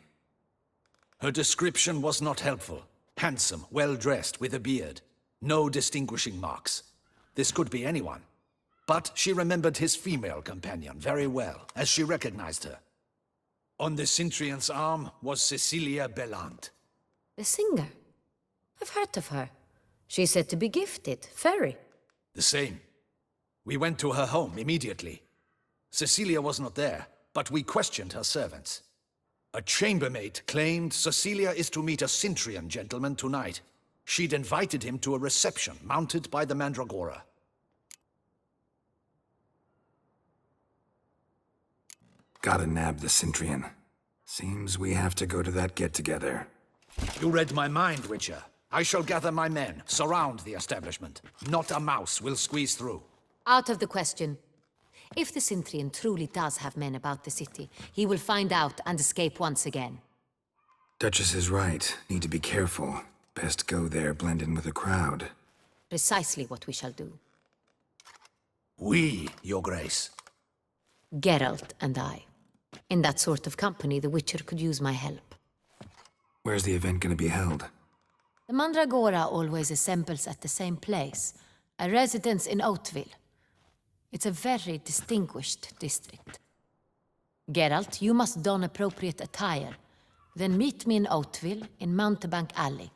Her description was not helpful. Handsome, well-dressed, with a beard. No distinguishing marks. This could be anyone. But she remembered his female companion very well, as she recognized her. On the Centurion's arm was Cecilia Bellant. The singer? I've heard of her. She's said to be gifted, fairy. The same. We went to her home immediately. Cecilia was not there, but we questioned her servants. A chambermaid claimed Cecilia is to meet a Centurion gentleman tonight. She'd invited him to a reception mounted by the Mandragora. Gotta nab the Centurion. Seems we have to go to that get-together. You read my mind, Witcher. I shall gather my men, surround the establishment. Not a mouse will squeeze through. Out of the question. If the Sintrian truly does have men about the city, he will find out and escape once again. Duchess is right. Need to be careful. Best go there, blend in with the crowd. Precisely what we shall do. We, Your Grace. Geralt and I. In that sort of company, the Witcher could use my help. Where's the event gonna be held? The Mandragora always assembles at the same place, a residence in Oatville. It's a very distinguished district. Geralt, you must don appropriate attire. Then meet me in Oatville, in Mountebank Alley.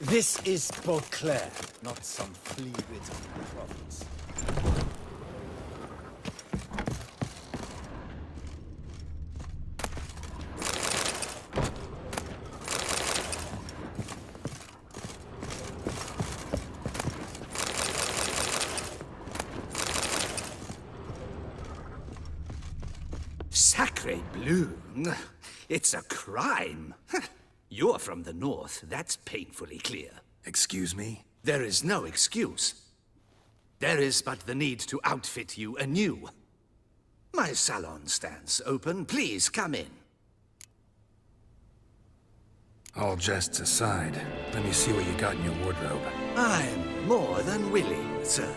This is Beauclair, not some flea-ridden province. Sacre bleu! It's a crime! You're from the north, that's painfully clear. Excuse me? There is no excuse. There is but the need to outfit you anew. My salon stands open. Please come in. All jests aside, let me see what you got in your wardrobe. I'm more than willing, sir.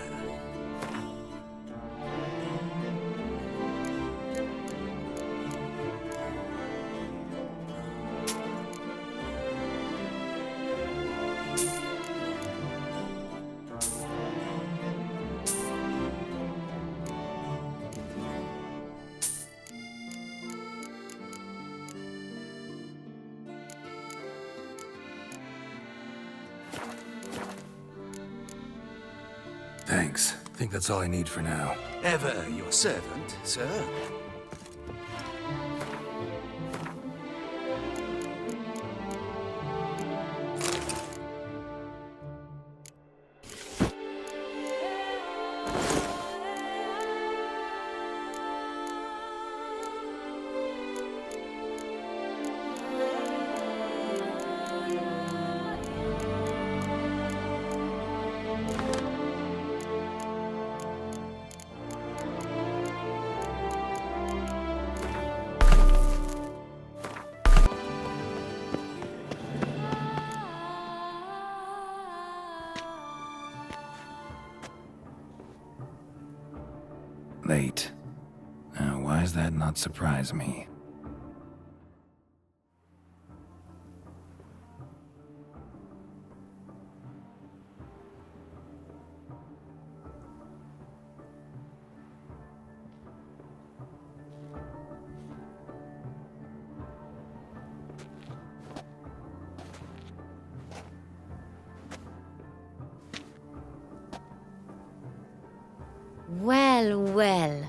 Thanks. Think that's all I need for now. Ever your servant, sir. Late. Now, why does that not surprise me? Well, well.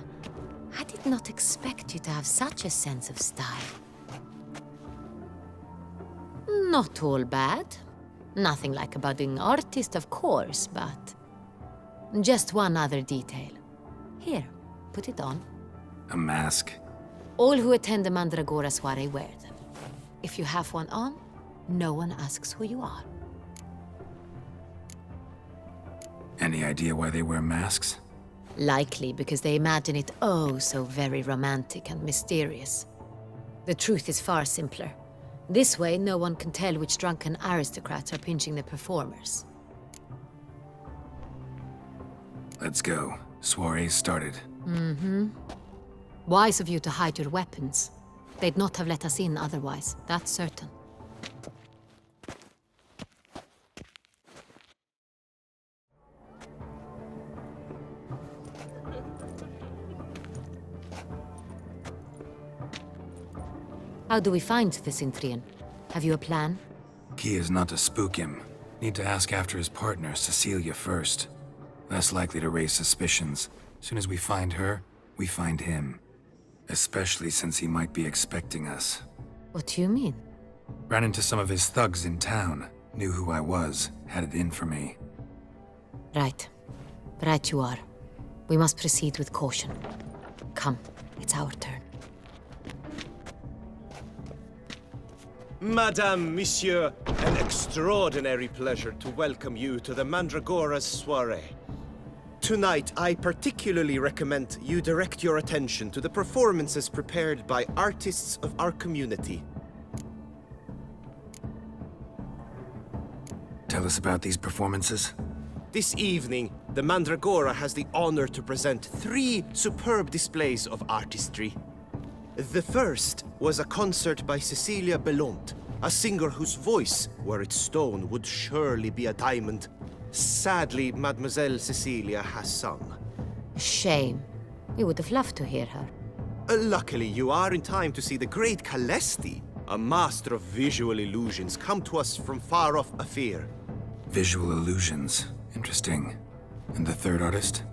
I did not expect you to have such a sense of style. Not all bad. Nothing like a budding artist, of course, but... just one other detail. Here, put it on. A mask? All who attend the Mandragora soiree wear them. If you have one on, no one asks who you are. Any idea why they wear masks? Likely because they imagine it oh so very romantic and mysterious. The truth is far simpler. This way, no one can tell which drunken aristocrats are pinching the performers. Let's go. Soiree's started. Mm-hmm. Wise of you to hide your weapons. They'd not have let us in otherwise, that's certain. How do we find the Sintrian? Have you a plan? Key is not to spook him. Need to ask after his partner, Cecilia, first. Less likely to raise suspicions. Soon as we find her, we find him. Especially since he might be expecting us. What do you mean? Ran into some of his thugs in town. Knew who I was. Had it in for me. Right. Right you are. We must proceed with caution. Come, it's our turn. Madame, Monsieur, an extraordinary pleasure to welcome you to the Mandragora's soirée. Tonight, I particularly recommend you direct your attention to the performances prepared by artists of our community. Tell us about these performances. This evening, the Mandragora has the honor to present 3 superb displays of artistry. The first was a concert by Cecilia Belont, a singer whose voice, were it stone, would surely be a diamond. Sadly, Mademoiselle Cecilia has sung. Shame. We would have loved to hear her. Luckily, you are in time to see the great Calesti, a master of visual illusions, come to us from far off Afir. Visual illusions. Interesting. And the third artist?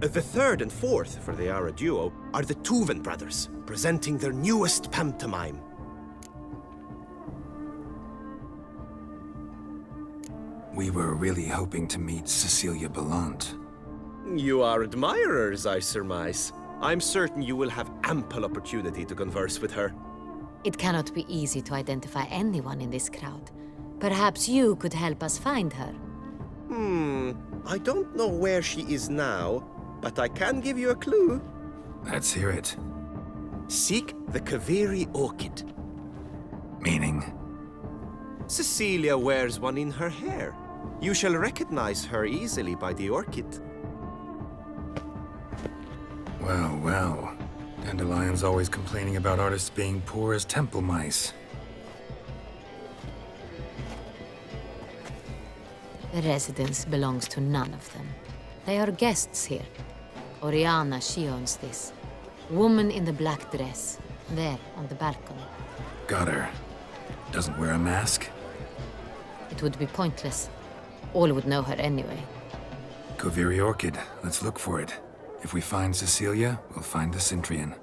The third and fourth, for they are a duo, are the Tuven brothers, presenting their newest pantomime. We were really hoping to meet Cecilia Belont. You are admirers, I surmise. I'm certain you will have ample opportunity to converse with her. It cannot be easy to identify anyone in this crowd. Perhaps you could help us find her. I don't know where she is now, but I can give you a clue. Let's hear it. Seek the Kaveri orchid. Meaning? Cecilia wears one in her hair. You shall recognize her easily by the orchid. Well, well. Dandelion's always complaining about artists being poor as temple mice. The residence belongs to none of them. They are guests here. Oriana, she owns this. Woman in the black dress. There, on the balcony. Got her. Doesn't wear a mask? It would be pointless. All would know her anyway. Kaveri Orchid. Let's look for it. If we find Cecilia, we'll find the Cintrian.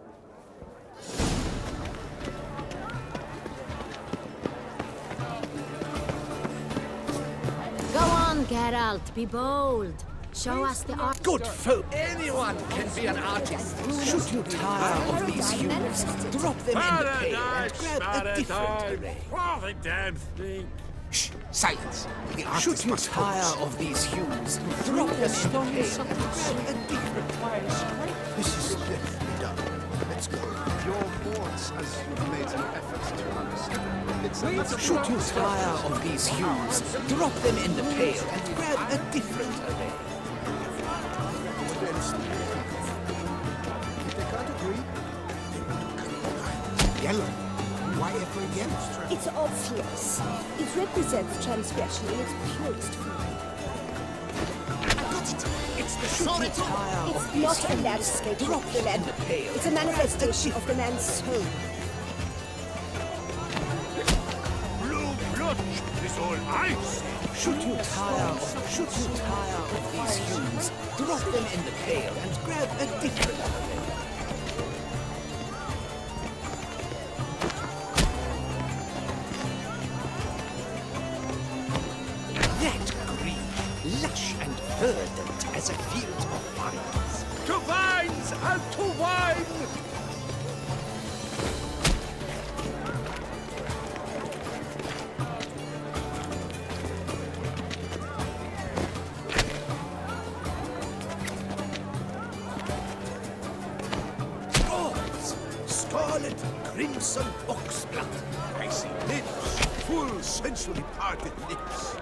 Go on, Geralt, be bold. Show us the art. Good folk! Anyone can be an artist. Should you tire of these hues, drop them in the pail and grab a different array. What the damn thing? Shh! Silence! The artist must tire of these hues, drop them in the pail and grab a different. This is definitely done. Let's go. Your thoughts, as you've made no efforts to understand. Should you tire of these hues, drop them in the pail and grab a different array. They can't agree. Yellow. Why ever yellow? It's obvious. It represents transgression in its purest form. I got it. It's the sorry It's not a landscape of the land. It's a manifestation of the man's soul. Blue blood is all I see. Should you tire of these hues, drop them in the pail and grab a different array. That green, lush and verdant as a field of vines. To vines and to wine! Straws, scarlet, crimson oxblood. I see lips, full, sensually parted lips.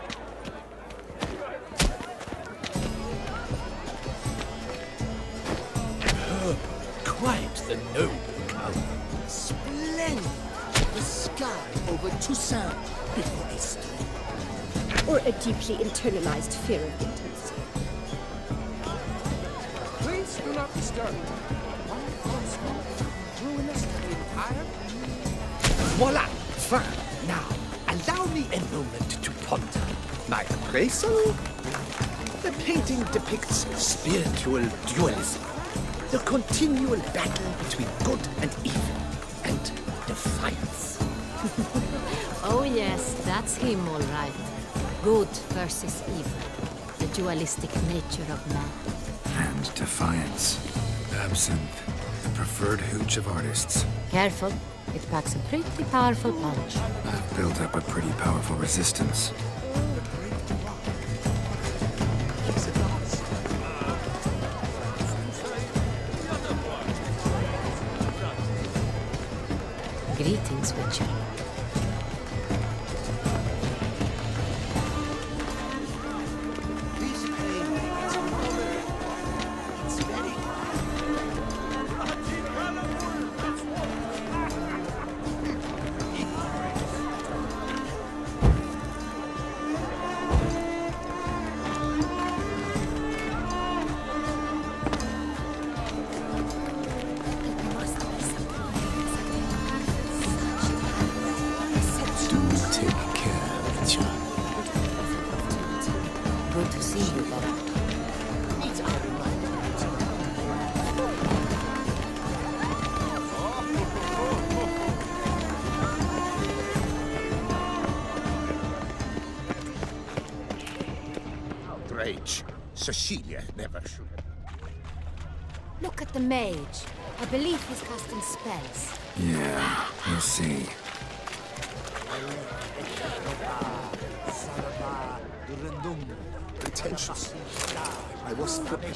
Quite the noble color. Splendid! The sky over Toussaint before Easter. Or a deeply internalized fear of intimacy. Please do not disturb. One false move, ruinous to the entire. Voila! Fine. Now, allow me a moment to ponder. My appraisal? The painting depicts spiritual dualism. The continual battle between good and evil, and defiance. Oh yes, that's him all right. Good versus evil. The dualistic nature of man. and defiance. Absinthe, the preferred hooch of artists. Careful. It packs a pretty powerful punch. I've built up a pretty powerful resistance. Greetings, Witcher. Good to see you, Bob. Outrage. Cecilia never should. Look at the mage. I believe he's casting spells. Yeah, we'll see. Pretentious. I was prepared.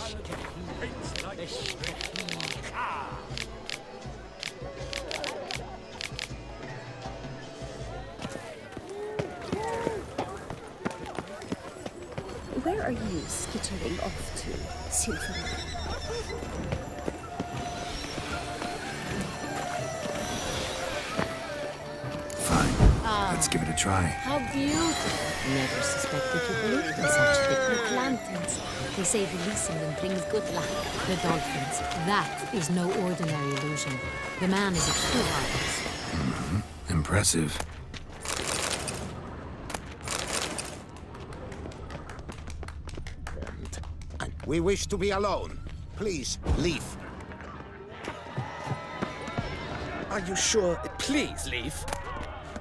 Where are you skittering off to, Symphony? Let's give it a try. How beautiful. Never suspected you believed in such thick lanterns. They say releasing them brings good luck. The dolphins. That is no ordinary illusion. The man is a true artist. Impressive. And we wish to be alone. Please, leave. Are you sure? Please leave.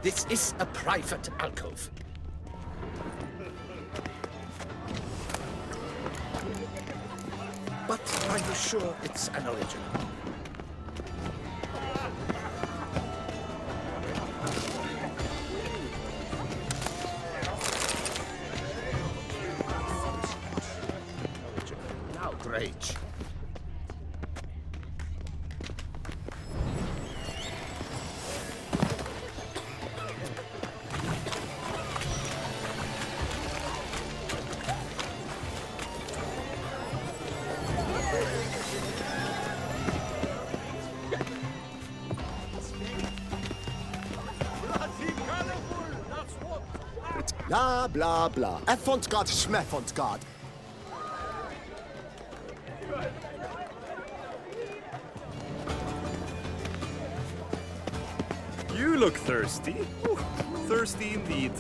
This is a private alcove. But are you sure it's an original? Outrage. Blah, blah, blah. Avant-garde, schmeffant-garde. You look thirsty. Ooh, thirsty indeed.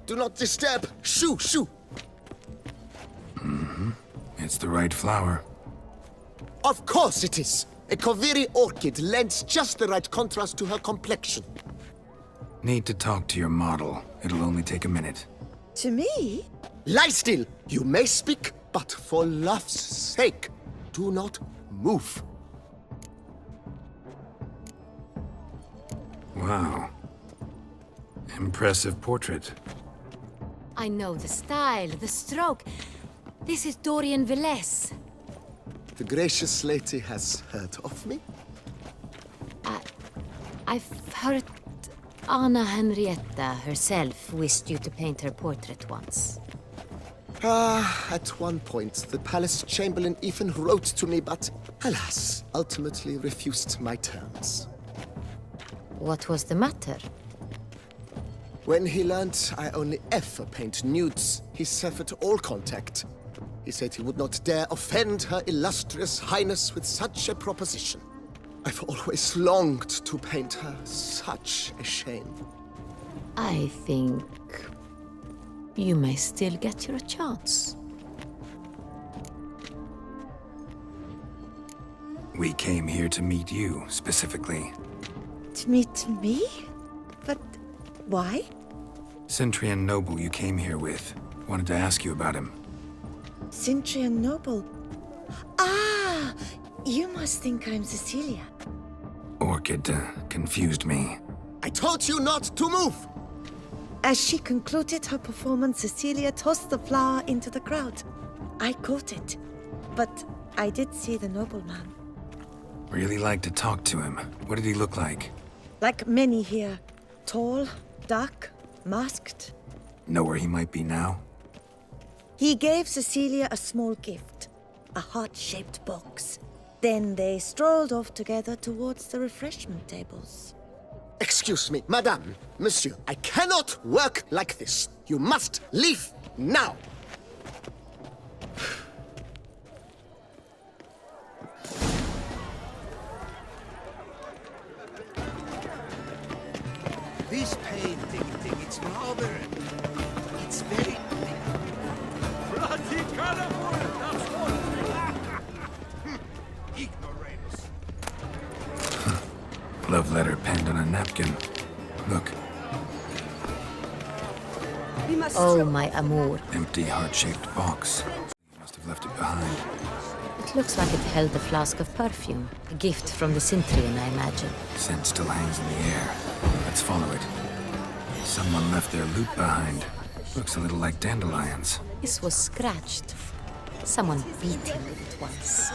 Do not disturb. Shoo, shoo. It's the right flower. Of course it is. A Koviri orchid lends just the right contrast to her complexion. Need to talk to your model. It'll only take a minute. To me? Lie still. You may speak, but for love's sake, do not move. Wow. Impressive portrait. I know the style, the stroke. This is Dorian Velez. The gracious lady has heard of me? I've heard Anna Henrietta herself wished you to paint her portrait once. At one point, the palace chamberlain even wrote to me, but alas, ultimately refused my terms. What was the matter? When he learned I only ever paint nudes, he severed all contact. He said he would not dare offend her illustrious highness with such a proposition. I've always longed to paint her. Such a shame. I think you may still get your chance. We came here to meet you, specifically. To meet me? But why? Centrian noble you came here with. Wanted to ask you about him. Centrian noble. Ah! You must think I'm Cecilia. Orchid confused me. I told you not to move! As she concluded her performance, Cecilia tossed the flower into the crowd. I caught it, but I did see the nobleman. Really like to talk to him. What did he look like? Like many here. Tall, dark, masked. Know where he might be now? He gave Cecilia a small gift, a heart-shaped box. Then they strolled off together towards the refreshment tables. Excuse me, madame, monsieur. I cannot work like this. You must leave now. This painting thing, it's rather... It's very... Bloody colorful! That's what! Ignoramus. Love letter penned on a napkin. Look. Oh, my amour. Empty heart-shaped box. You must have left it behind. It looks like it held a flask of perfume. A gift from the Cintrian, I imagine. Scent still hangs in the air. Let's follow it. Someone left their loot behind. Looks a little like dandelions. This was scratched. Someone beat him with it once.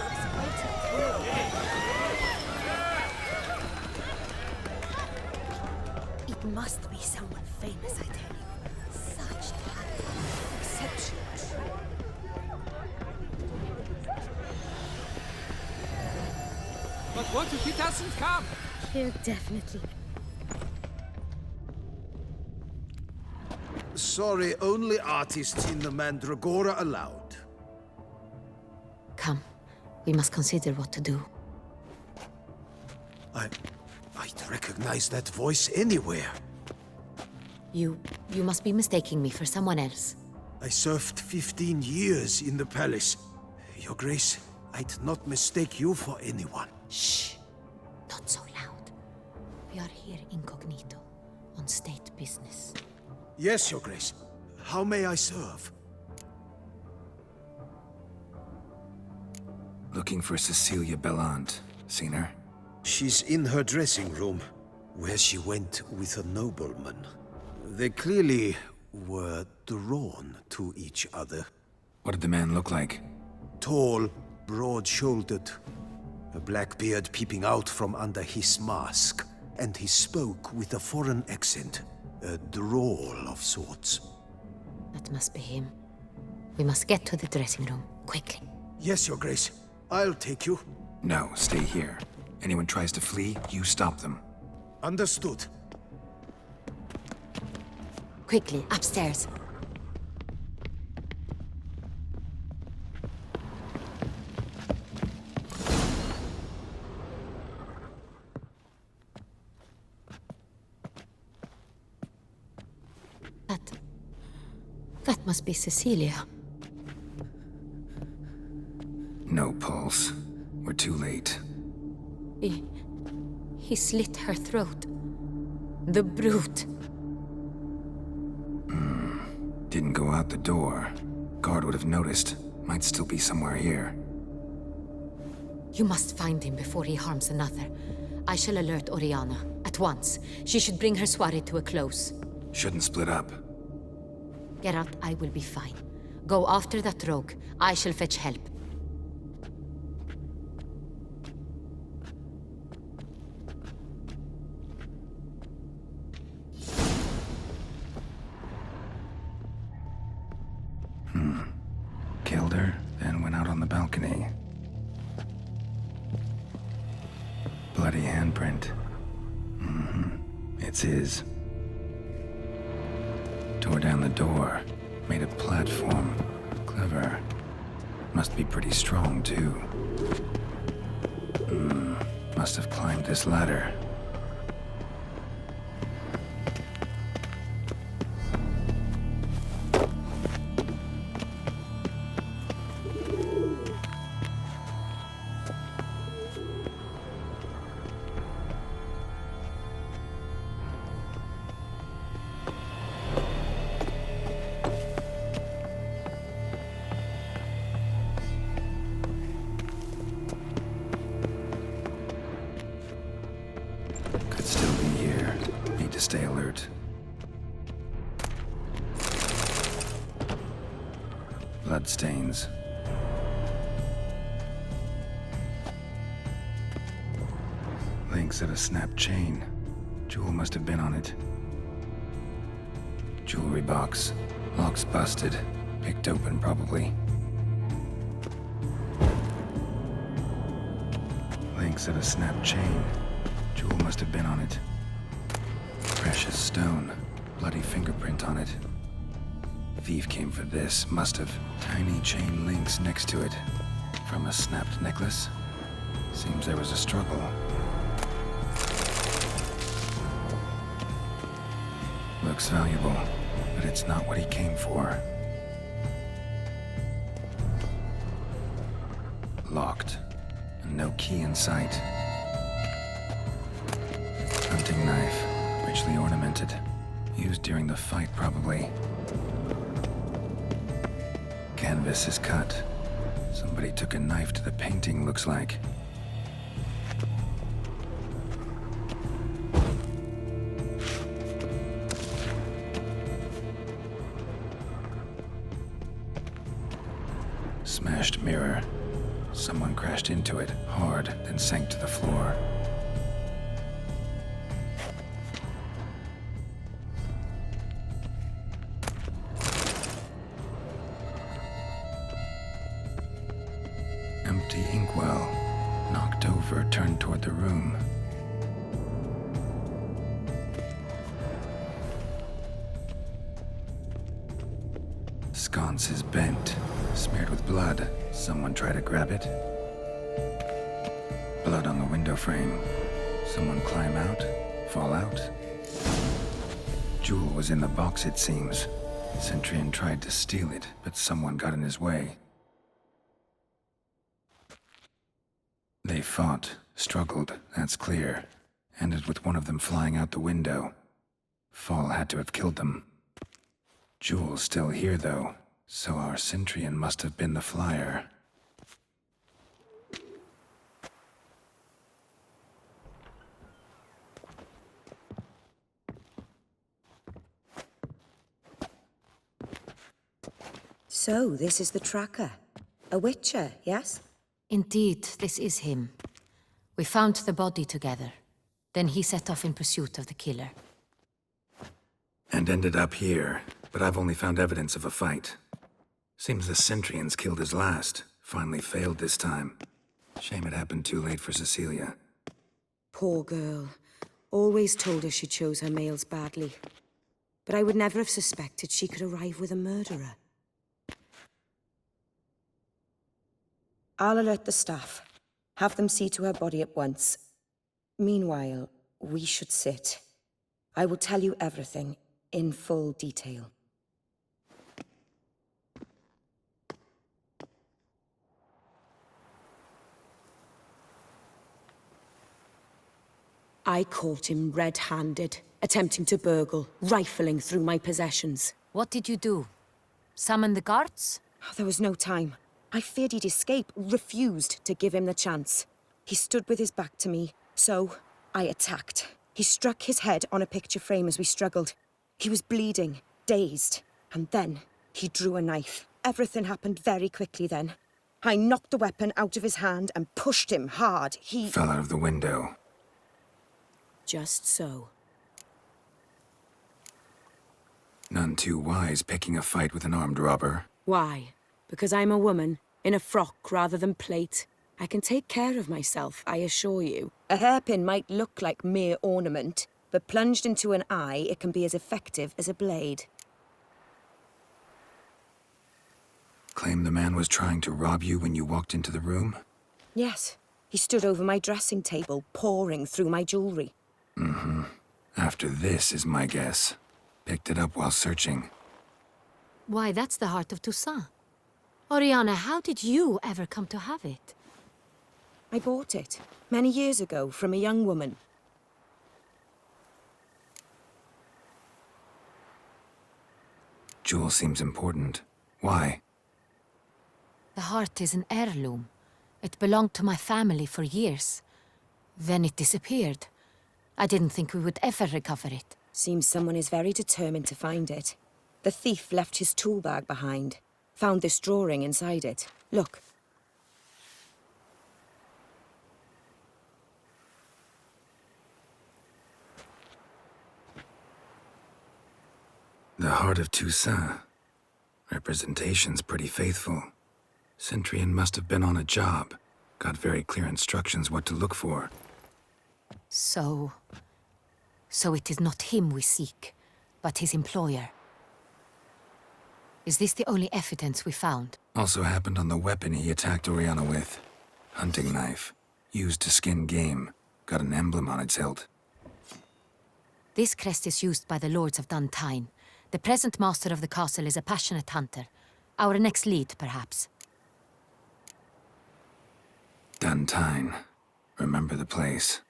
It must be someone famous, I tell you. Such talent. Exceptional. But what if he doesn't come? He'll definitely. Sorry, only artists in the Mandragora allowed. Come, we must consider what to do. I'd recognize that voice anywhere. You must be mistaking me for someone else. I served 15 years in the palace. Your Grace, I'd not mistake you for anyone. Shh! Not so loud. We are here incognito, on state business. Yes, Your Grace. How may I serve? Looking for Cecilia Bellant. Seen her? She's in her dressing room, where she went with a nobleman. They clearly were drawn to each other. What did the man look like? Tall, broad-shouldered, a black beard peeping out from under his mask, and he spoke with a foreign accent, a drawl of sorts. That must be him. We must get to the dressing room, quickly. Yes, Your Grace. I'll take you. No, stay here. Anyone tries to flee, you stop them. Understood. Quickly, upstairs. That must be Cecilia. No pulse. We're too late. He slit her throat. The brute. Didn't go out the door. Guard would have noticed. Might still be somewhere here. You must find him before he harms another. I shall alert Oriana. At once. She should bring her soiree to a close. Shouldn't split up. Geralt, I will be fine. Go after that rogue. I shall fetch help. Killed her, then went out on the balcony. Bloody handprint. It's his. Tore down the door. Made a platform. Clever. Must be pretty strong, too. Must have climbed this ladder. could still be here. Need to stay alert. Bloodstains. Links of a snapped chain. Jewel must have been on it. Jewelry box. Lock's busted. Picked open, probably. Links of a snapped chain. Jewel must have been on it. Precious stone. Bloody fingerprint on it. Thief came for this. Must have. Tiny chain links next to it. From a snapped necklace? Seems there was a struggle. Looks valuable, but it's not what he came for. Locked. And no key in sight. Hunting knife. Richly ornamented. Used during the fight, probably. Canvas is cut. Somebody took a knife to the painting, looks like. Smashed mirror. Someone crashed into it, hard, then sank to the floor. Empty inkwell. Knocked over, turned toward the room. Sconce is bent, smeared with blood. Someone try to grab it. Blood on the window frame. Someone climb out, fall out. Jewel was in the box, it seems. Centurion tried to steal it, but someone got in his way. They fought, struggled, that's clear. Ended with one of them flying out the window. Fall had to have killed them. Jewel's still here, though, so our Centurion must have been the flyer. So, this is the tracker. A witcher, yes? Indeed, this is him. We found the body together. Then he set off in pursuit of the killer. And ended up here, but I've only found evidence of a fight. Seems the Centurions killed his last. Finally failed this time. Shame it happened too late for Cecilia. Poor girl. Always told her she chose her males badly. But I would never have suspected she could arrive with a murderer. I'll alert the staff. Have them see to her body at once. Meanwhile, we should sit. I will tell you everything, in full detail. I caught him red-handed, attempting to burgle, rifling through my possessions. What did you do? Summon the guards? There was no time. I feared he'd escape, refused to give him the chance. He stood with his back to me, so I attacked. He struck his head on a picture frame as we struggled. He was bleeding, dazed, and then he drew a knife. Everything happened very quickly then. I knocked the weapon out of his hand and pushed him hard. He fell out of the window. Just so. None too wise picking a fight with an armed robber. Why? Because I'm a woman, in a frock rather than plate. I can take care of myself, I assure you. A hairpin might look like mere ornament, but plunged into an eye, it can be as effective as a blade. Claim the man was trying to rob you when you walked into the room? Yes. He stood over my dressing table, pouring through my jewelry. Mm-hmm. After this is my guess. Picked it up while searching. Why, that's the heart of Toussaint. Oriana, how did you ever come to have it? I bought it, many years ago, from a young woman. Jewel seems important. Why? The heart is an heirloom. It belonged to my family for years. Then it disappeared. I didn't think we would ever recover it. Seems someone is very determined to find it. The thief left his tool bag behind. Found this drawing inside it. Look. The Heart of Toussaint. Representation's pretty faithful. Centurion must have been on a job. Got very clear instructions what to look for. So it is not him we seek, but his employer. Is this the only evidence we found? Also happened on the weapon he attacked Oriana with. Hunting knife. Used to skin game. Got an emblem on its hilt. This crest is used by the Lords of Duntine. The present master of the castle is a passionate hunter. Our next lead, perhaps. Duntine. Remember the place.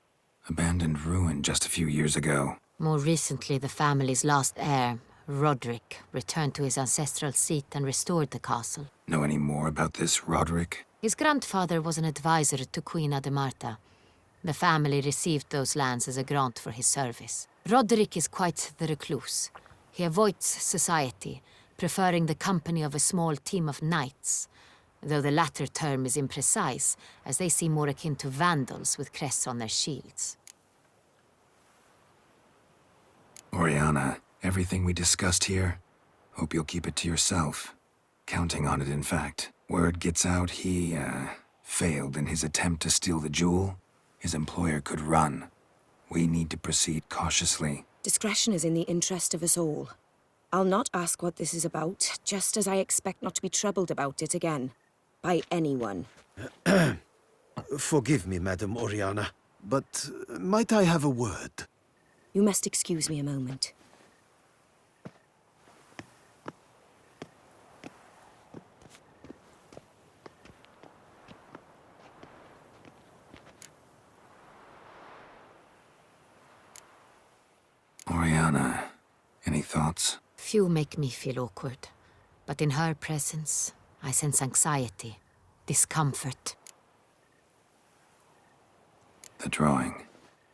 Abandoned ruin just a few years ago. More recently, the family's last heir, Roderick, returned to his ancestral seat and restored the castle. Know any more about this Roderick? His grandfather was an advisor to Queen Ademarta. The family received those lands as a grant for his service. Roderick is quite the recluse. He avoids society, preferring the company of a small team of knights, though the latter term is imprecise, as they seem more akin to vandals with crests on their shields. Oriana, everything we discussed here, hope you'll keep it to yourself. Counting on it, in fact. Word gets out he, failed in his attempt to steal the jewel. His employer could run. We need to proceed cautiously. Discretion is in the interest of us all. I'll not ask what this is about, just as I expect not to be troubled about it again. By anyone. Forgive me, Madam Oriana, but might I have a word? You must excuse me a moment. Oriana, any thoughts? Few make me feel awkward, but in her presence, I sense anxiety, discomfort. The drawing.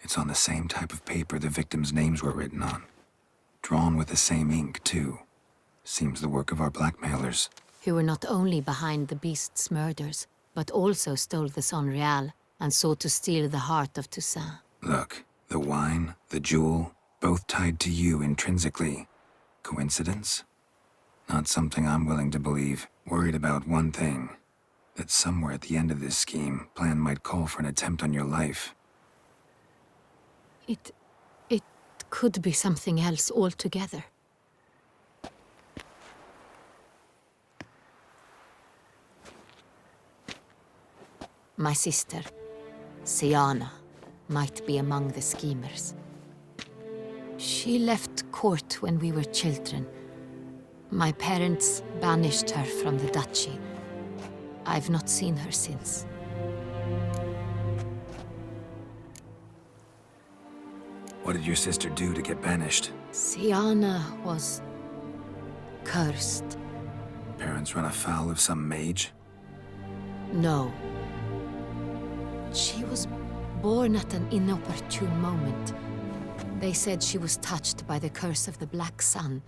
It's on the same type of paper the victims' names were written on. Drawn with the same ink, too. Seems the work of our blackmailers. Who were not only behind the beast's murders, but also stole the Son Real and sought to steal the heart of Toussaint. Look, the wine, the jewel, both tied to you intrinsically. Coincidence? Not something I'm willing to believe. Worried about one thing. That somewhere at the end of this scheme, plan might call for an attempt on your life. It could be something else altogether. My sister, Siana, might be among the schemers. She left court when we were children. My parents banished her from the duchy. I've not seen her since. What did your sister do to get banished? Siana was cursed. Parents run afoul of some mage? No. She was born at an inopportune moment. They said she was touched by the curse of the Black Sun.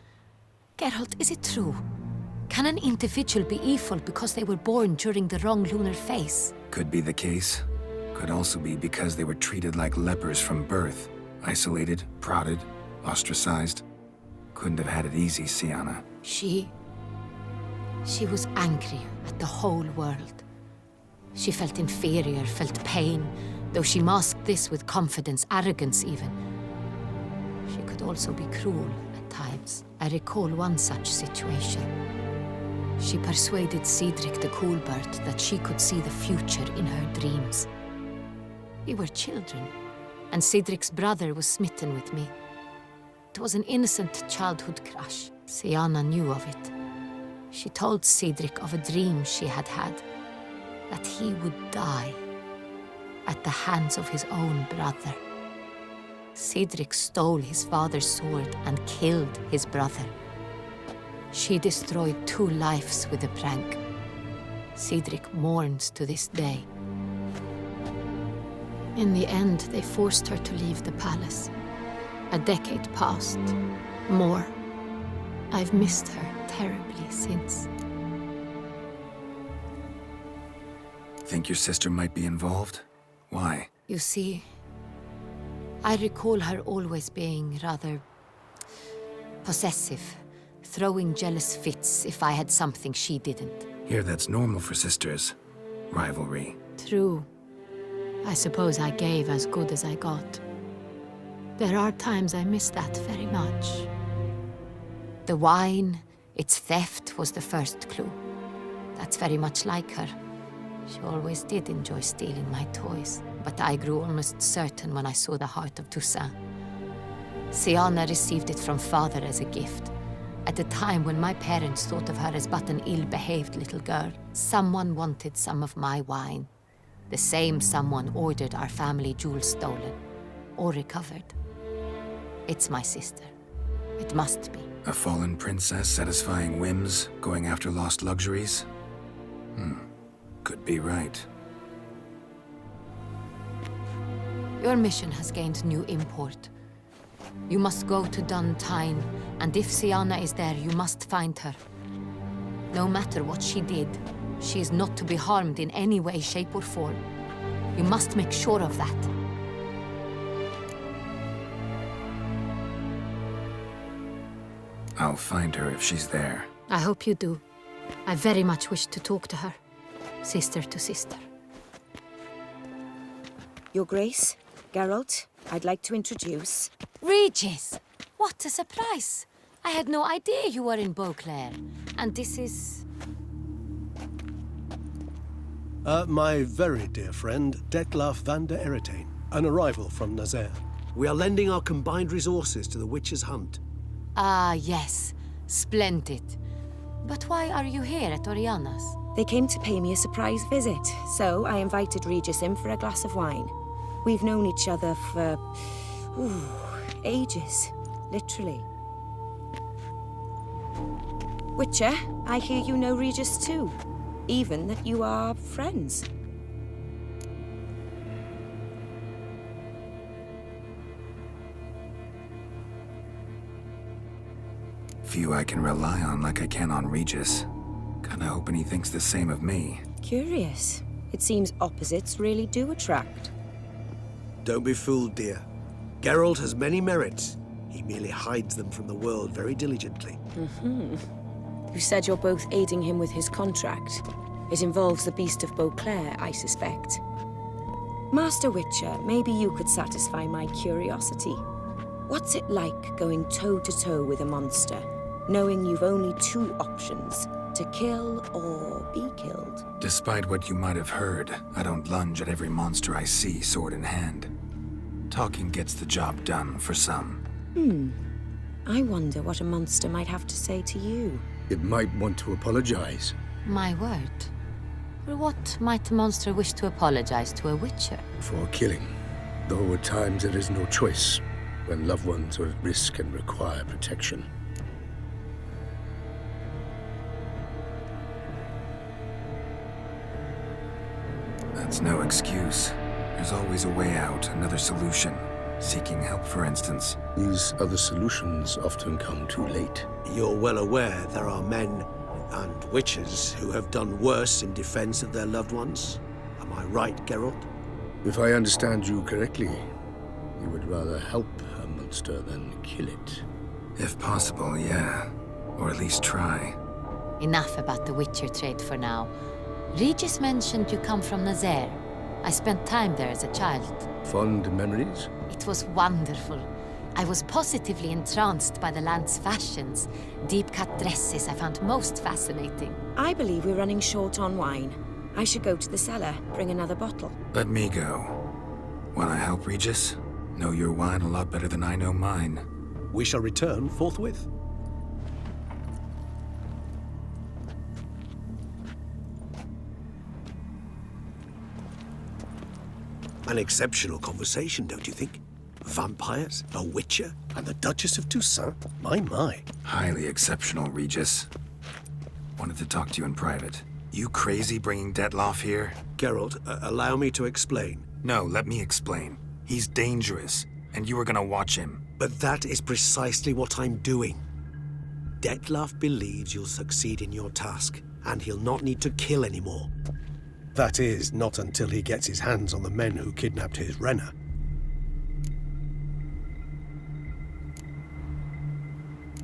Geralt, is it true? Can an individual be evil because they were born during the wrong lunar phase? Could be the case. Could also be because they were treated like lepers from birth. Isolated, prodded, ostracized. Couldn't have had it easy, Siana. She was angry at the whole world. She felt inferior, felt pain, though she masked this with confidence, arrogance even. She could also be cruel at times. I recall one such situation. She persuaded Cedric the Coolbird that she could see the future in her dreams. We were children, and Cedric's brother was smitten with me. It was an innocent childhood crush. Siana knew of it. She told Cedric of a dream she had had, that he would die at the hands of his own brother. Cedric stole his father's sword and killed his brother. She destroyed 2 lives with a prank. Cedric mourns to this day. In the end, they forced her to leave the palace. A decade passed. More. I've missed her terribly since. Think your sister might be involved? Why? You see, I recall her always being rather possessive, throwing jealous fits if I had something she didn't. Here, that's normal for sisters. Rivalry. True. I suppose I gave as good as I got. There are times I miss that very much. The wine, its theft, was the first clue. That's very much like her. She always did enjoy stealing my toys, but I grew almost certain when I saw the heart of Toussaint. Siana received it from father as a gift. At a time when my parents thought of her as but an ill-behaved little girl, someone wanted some of my wine. The same someone ordered our family jewels stolen, or recovered. It's my sister. It must be. A fallen princess satisfying whims, going after lost luxuries? Could be right. Your mission has gained new import. You must go to Dun Tyne, and if Siana is there, you must find her. No matter what she did, she is not to be harmed in any way, shape, or form. You must make sure of that. I'll find her if she's there. I hope you do. I very much wish to talk to her. Sister to sister. Your Grace, Geralt, I'd like to introduce... Regis! What a surprise! I had no idea you were in Beauclair. And this is... My very dear friend, Detlaf van der Eretain, an arrival from Nazaire. We are lending our combined resources to the Witch's Hunt. Ah, yes. Splendid. But why are you here at Oriana's? They came to pay me a surprise visit, so I invited Regis in for a glass of wine. We've known each other for... ages. Literally. Witcher, I hear you know Regis too. Even that you are friends. Few I can rely on like I can on Regis. Kinda hoping he thinks the same of me. Curious. It seems opposites really do attract. Don't be fooled, dear. Geralt has many merits. He merely hides them from the world very diligently. You said you're both aiding him with his contract. It involves the Beast of Beauclair, I suspect. Master Witcher, maybe you could satisfy my curiosity. What's it like going toe-to-toe with a monster, knowing you've only two options, to kill or be killed? Despite what you might have heard, I don't lunge at every monster I see sword in hand. Talking gets the job done for some. I wonder what a monster might have to say to you. It might want to apologize. My word. For what might a monster wish to apologize to a witcher? For killing. Though at times there is no choice, when loved ones are at risk and require protection. That's no excuse. There's always a way out, another solution. Seeking help, for instance. These other solutions often come too late. You're well aware there are men and witches who have done worse in defense of their loved ones. Am I right, Geralt? If I understand you correctly, you would rather help a monster than kill it. If possible, yeah. Or at least try. Enough about the witcher trade for now. Regis mentioned you come from Nazaire. I spent time there as a child. Fond memories? It was wonderful. I was positively entranced by the land's fashions. Deep-cut dresses I found most fascinating. I believe we're running short on wine. I should go to the cellar, bring another bottle. Let me go. Wanna help, Regis? Know your wine a lot better than I know mine. We shall return forthwith. An exceptional conversation, don't you think? Vampires, a witcher, and the Duchess of Toussaint? My. Highly exceptional, Regis. Wanted to talk to you in private. You crazy bringing Detlaf here? Geralt, allow me to explain. No, let me explain. He's dangerous, and you are gonna watch him. But that is precisely what I'm doing. Detlef believes you'll succeed in your task, and he'll not need to kill anymore. That is, not until he gets his hands on the men who kidnapped his Renna.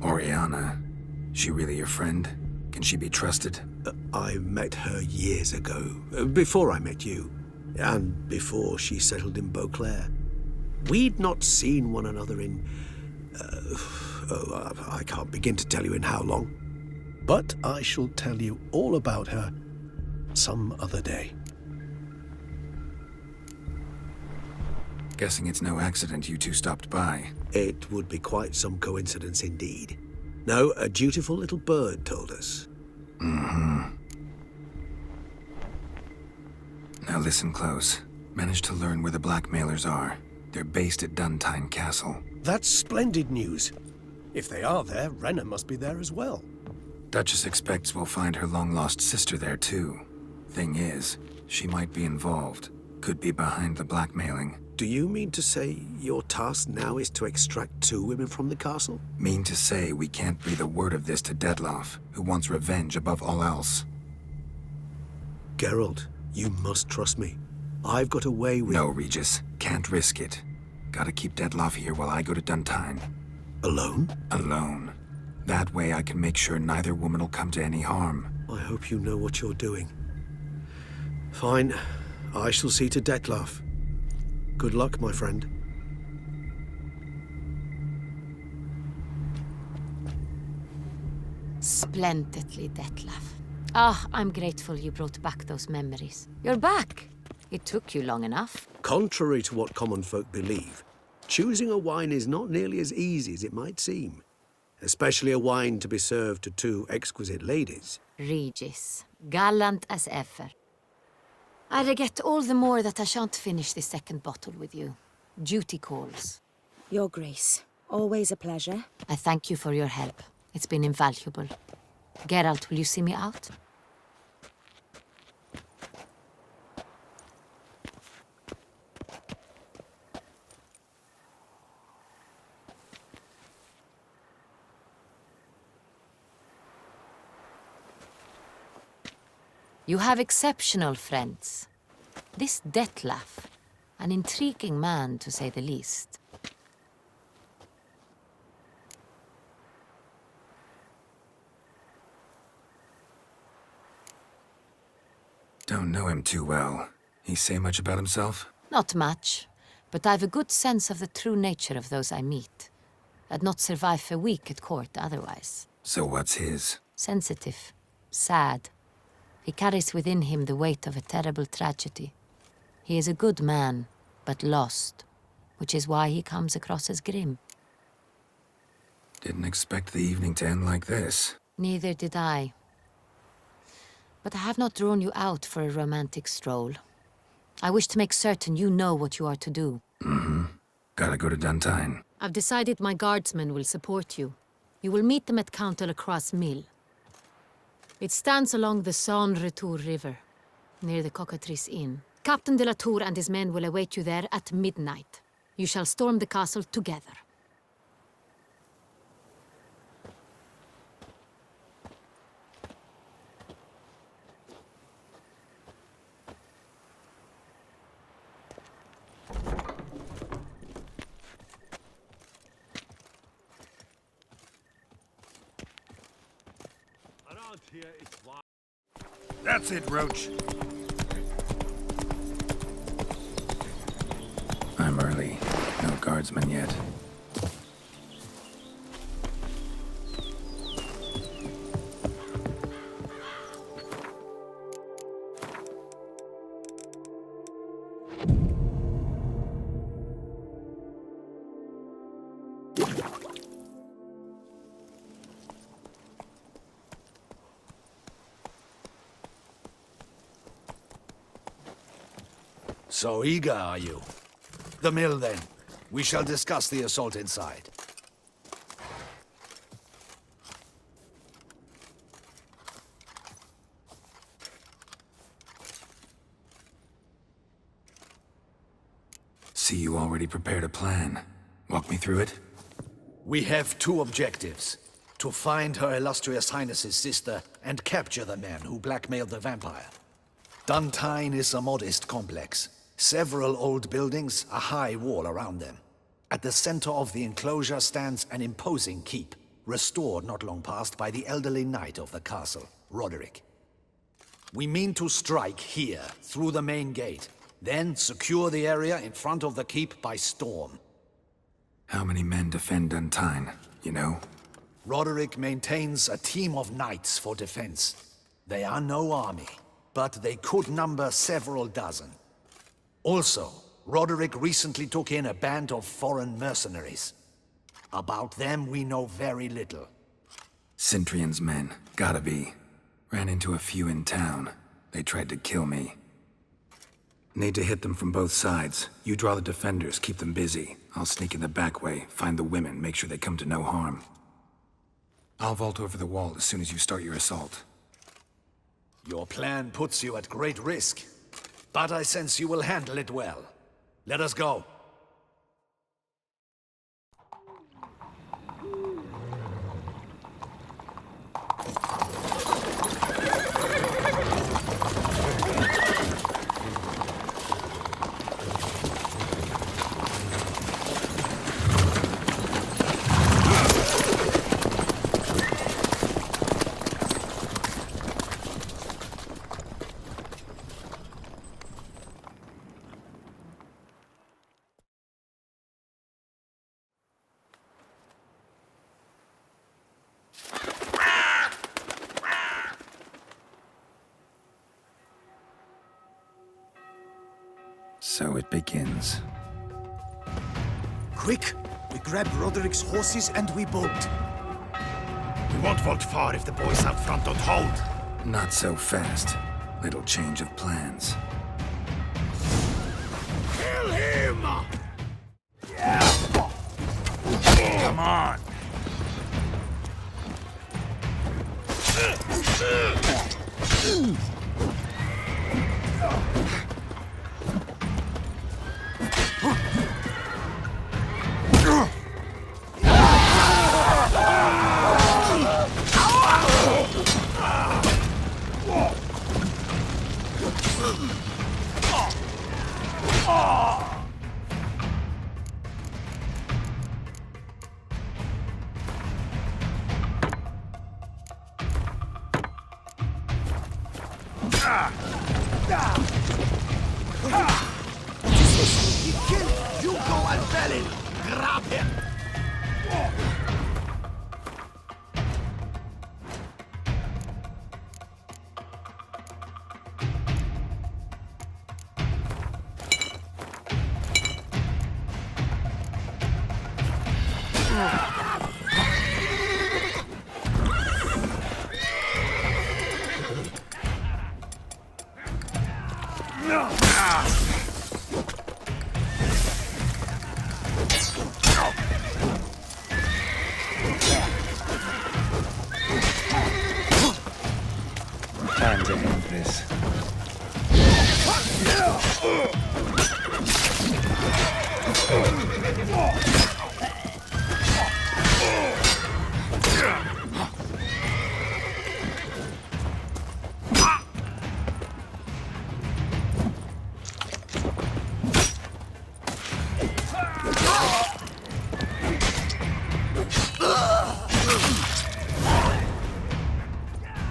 Oriana, she really your friend? Can she be trusted? I met her years ago, before I met you, and before she settled in Beauclair. We'd not seen one another in... I can't begin to tell you in how long. But I shall tell you all about her some other day. Guessing it's no accident you two stopped by. It would be quite some coincidence indeed. No, a dutiful little bird told us. Mm-hmm. Now listen close. Managed to learn where the blackmailers are. They're based at Duntine Castle. That's splendid news. If they are there, Renna must be there as well. Duchess expects we'll find her long-lost sister there too. Thing is, she might be involved. Could be behind the blackmailing. Do you mean to say your task now is to extract 2 women from the castle? Mean to say we can't breathe a word of this to Detlef, who wants revenge above all else. Geralt, you must trust me. I've got a way with... No, Regis. Can't risk it. Gotta keep Detlef here while I go to Duntine. Alone? Alone. That way I can make sure neither woman will come to any harm. I hope you know what you're doing. Fine. I shall see to Detlef. Good luck, my friend. Splendidly, Detlef. Ah, I'm grateful you brought back those memories. You're back. It took you long enough. Contrary to what common folk believe, choosing a wine is not nearly as easy as it might seem. Especially a wine to be served to 2 exquisite ladies. Regis, gallant as ever. I regret all the more that I shan't finish this 2nd bottle with you. Duty calls. Your Grace, always a pleasure. I thank you for your help. It's been invaluable. Geralt, will you see me out? You have exceptional friends. This Detlef, an intriguing man to say the least. Don't know him too well. He say much about himself? Not much, but I've a good sense of the true nature of those I meet. I'd not survive a week at court otherwise. So what's his? Sensitive, sad. He carries within him the weight of a terrible tragedy. He is a good man, but lost, which is why he comes across as grim. Didn't expect the evening to end like this. Neither did I. But I have not drawn you out for a romantic stroll. I wish to make certain you know what you are to do. Mm-hmm. Gotta go to Duntine. I've decided my guardsmen will support you. You will meet them at Count Delacroix' mill. It stands along the Saône-Retour River, near the Cockatrice Inn. Captain de la Tour and his men will await you there at midnight. You shall storm the castle together. That's it, Roach. I'm early. No guardsmen yet. So eager, are you? The mill, then. We shall discuss the assault inside. see you already prepared a plan. Walk me through it. We have two objectives. To find Her Illustrious Highness's sister and capture the man who blackmailed the vampire. Duntine is a modest complex. Several old buildings, a high wall around them. At the center of the enclosure stands an imposing keep, restored not long past by the elderly knight of the castle, Roderick. We mean to strike here, through the main gate, then secure the area in front of the keep by storm. How many men defend Duntine, you know? Roderick maintains a team of knights for defense. They are no army, but they could number several dozen. Also, Roderick recently took in a band of foreign mercenaries. About them we know very little. Cintrian's men, gotta be. Ran into a few in town. They tried to kill me. Need to hit them from both sides. You draw the defenders, keep them busy. I'll sneak in the back way, find the women, make sure they come to no harm. I'll vault over the wall as soon as you start your assault. Your plan puts you at great risk, but I sense you will handle it well. Let us go. So it begins. Quick! We grab Roderick's horses and we bolt. We won't vault far if the boys out front don't hold. Not so fast. Little change of plans. Kill him! Come on! He killed! You go and fell him! Grab him! Time to end this.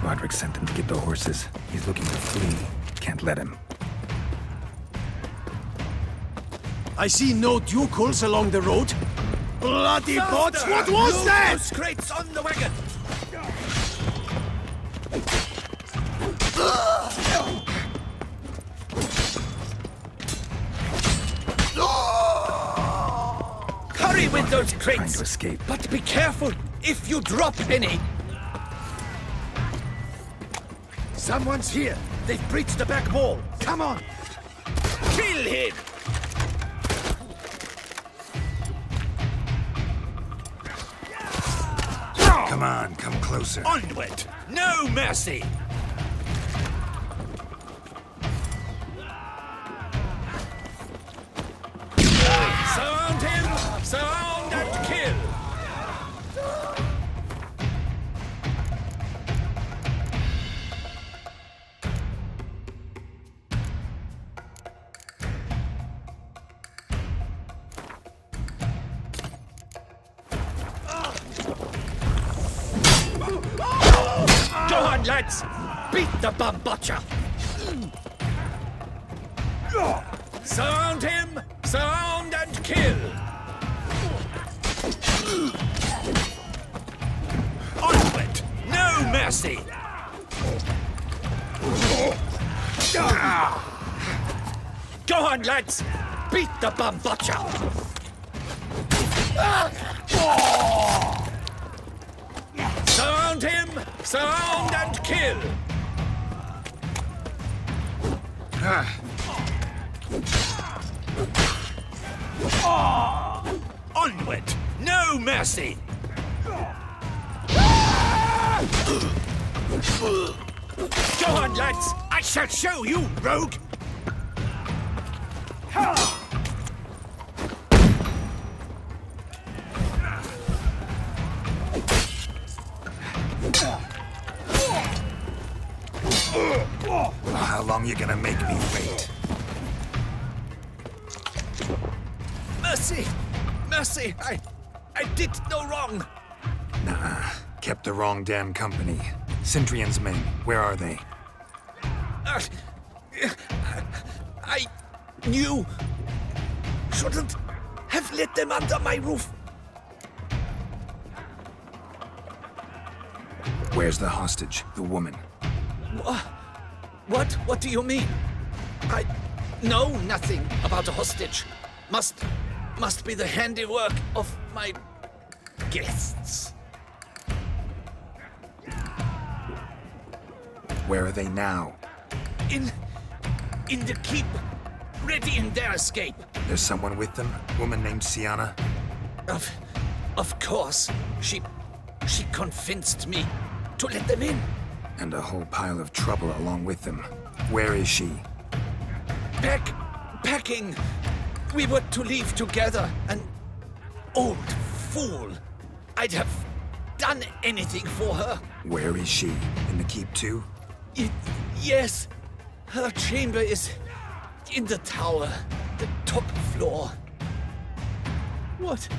Roderick sent him to get the horses. He's looking to flee. Can't let him. I see no ducals along the road. Bloody bots! What was that? Those crates on the wagon! Hurry with those crates! Trying to escape. But be careful if you drop any! Someone's here! They've breached the back wall! Come on! Kill him! Come on, come closer. Onward! No mercy! Go on, lads! Beat the bum butcher! Surround him! Surround and kill! Onward! No mercy! Go on, lads! Beat the bum butcher! Surround him! Surround and kill! Onward! No mercy! Go on, lads! I shall show you, rogue! How long you gonna make me wait? Mercy! Mercy! I did no wrong! Nah, kept the wrong damn company. Sintrian's men, where are they? I knew... shouldn't have let them under my roof. Where's the hostage, the woman? What do you mean? I know nothing about a hostage. Must be the handiwork of my guests. Where are they now? In the keep, ready in their escape. There's someone with them? Woman named Sienna? Of course. She convinced me to let them in. And a whole pile of trouble along with them. Where is she? Packing. We were to leave together. An old fool. I'd have done anything for her. Where is she? In the keep too? Yes. Her chamber is in the tower, the top floor. What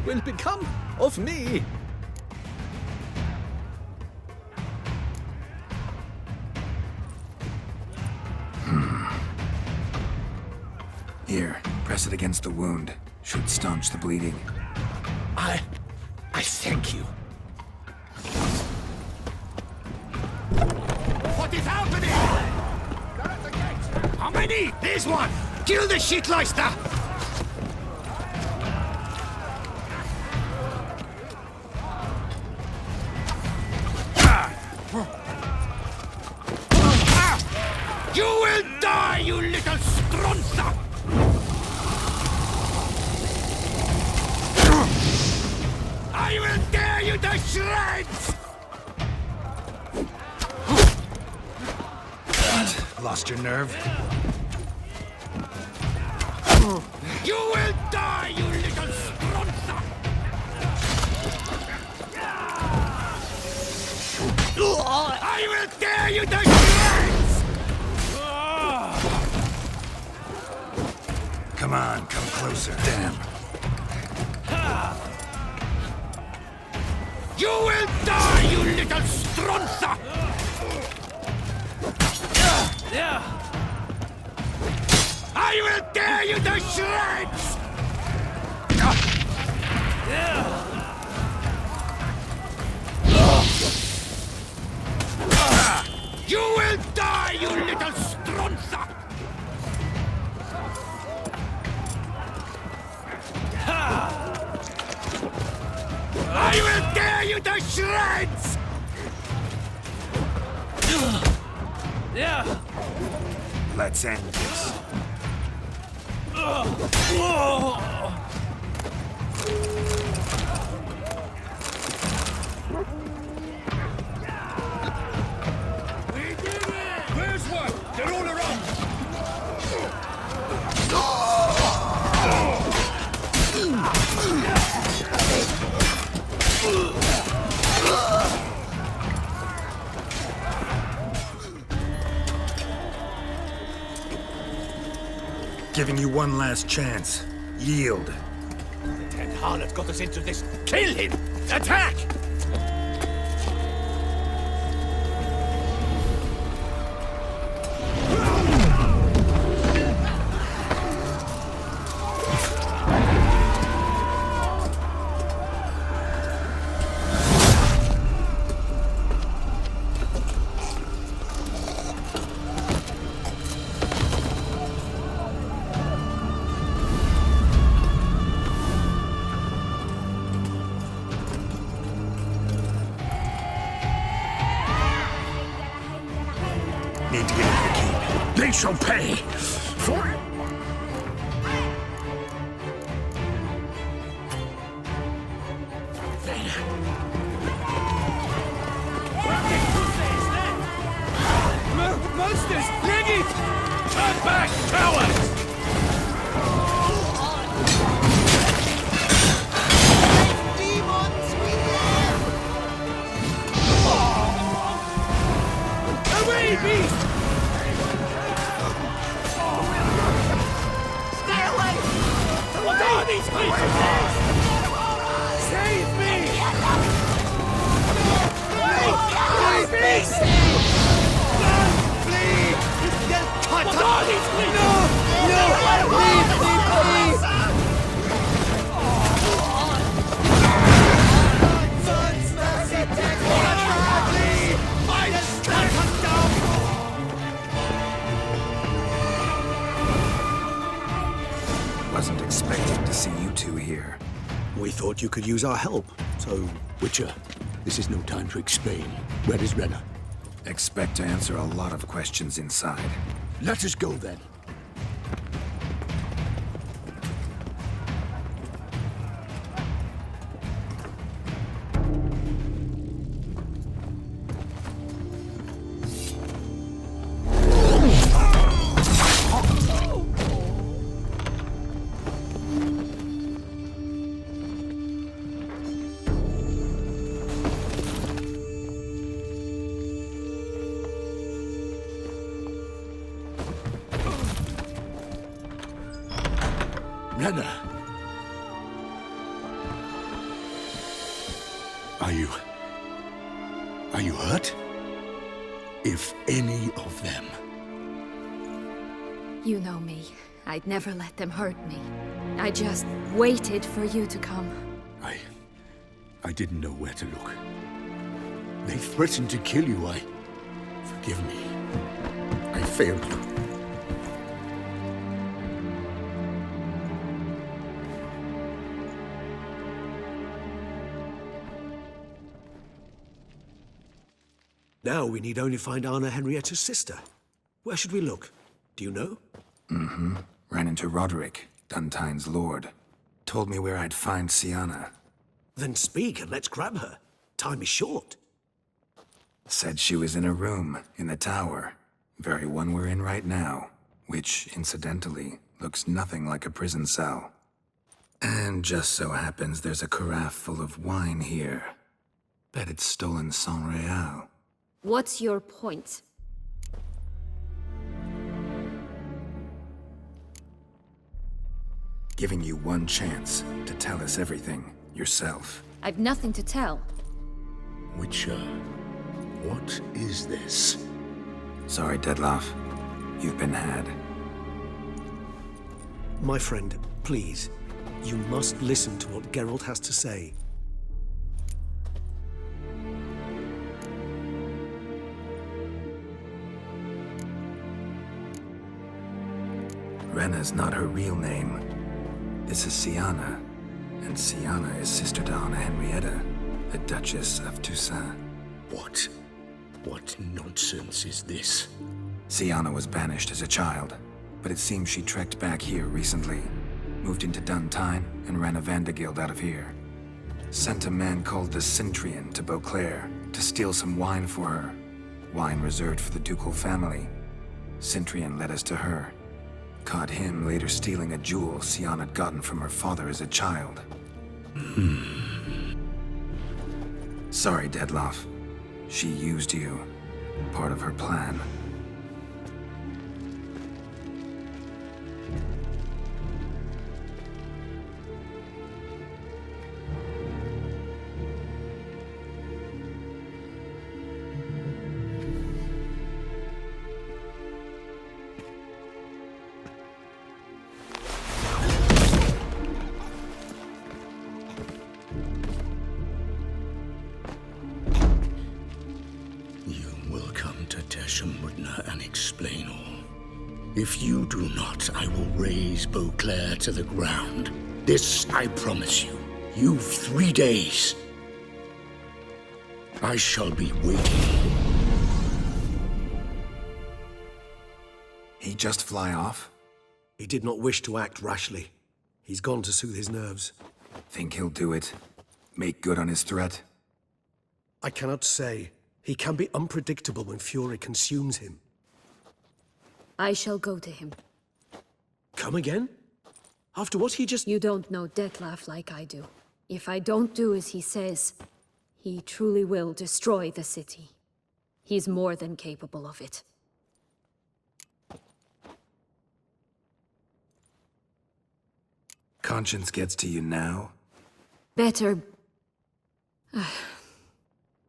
will become of me? Here, press it against the wound. Should staunch the bleeding. I thank you. What is happening? They're at the gate. How many? Here's one. Kill the shitleister. You will die, you little stronza! I will tear you to shreds! Lost your nerve? You will die, you little stronza! I will tear you to shreds! Come on, come closer. Damn. You will die, you little stronza! I will tear you to shreds! You will die, you little stronza! I will tear you to shreds! Let's end this. Where's one? They're all around. Giving you one last chance. Yield. The dead harlot got us into this. Kill him! Attack! shall pay for it. Monsters! Leggy! Turn back, cowards! Away, beast! Stay away! What are these creatures? Save me! Please, beast! What are these creatures? No! Please! Wasn't expecting to see you two here. We thought you could use our help, so... Witcher, this is no time to explain. Where is Renna? Expect to answer a lot of questions inside. Let us go then. Renna! Are you hurt? If any of them. You know me. I'd never let them hurt me. I just waited for you to come. I didn't know where to look. They threatened to kill you. Forgive me. I failed you. Now we need only find Anna Henrietta's sister. Where should we look? Do you know? Mm-hmm. Ran into Roderick, Duntine's lord. Told me where I'd find Sienna. Then speak and let's grab her. Time is short. Said she was in a room in the tower. Very one we're in right now. Which, incidentally, looks nothing like a prison cell. And just so happens there's a carafe full of wine here. Bet it's stolen San Real. What's your point? Giving you one chance to tell us everything yourself. I've nothing to tell. Witcher, what is this? Sorry, Dettlaff. You've been had. My friend, please. You must listen to what Geralt has to say. Renna's not her real name. This is Sienna. And Sienna is sister to Anna Henrietta, the Duchess of Toussaint. What nonsense is this? Sienna was banished as a child, but it seems she trekked back here recently. Moved into Duntine and ran a Vandergild out of here. Sent a man called the Cintrian to Beauclair to steal some wine for her. Wine reserved for the ducal family. Cintrian led us to her. Caught him later stealing a jewel Sienna had gotten from her father as a child. Sorry, Dettlaff. She used you. Part of her plan. And explain all. If you do not, I will raise Beauclair to the ground. This I promise you. You've 3 days. I shall be waiting. He just fly off? He did not wish to act rashly. He's gone to soothe his nerves. Think he'll do it? Make good on his threat? I cannot say. He can be unpredictable when fury consumes him. I shall go to him. Come again? After what he just... You don't know Detlef like I do. If I don't do as he says, he truly will destroy the city. He's more than capable of it. Conscience gets to you now? Better...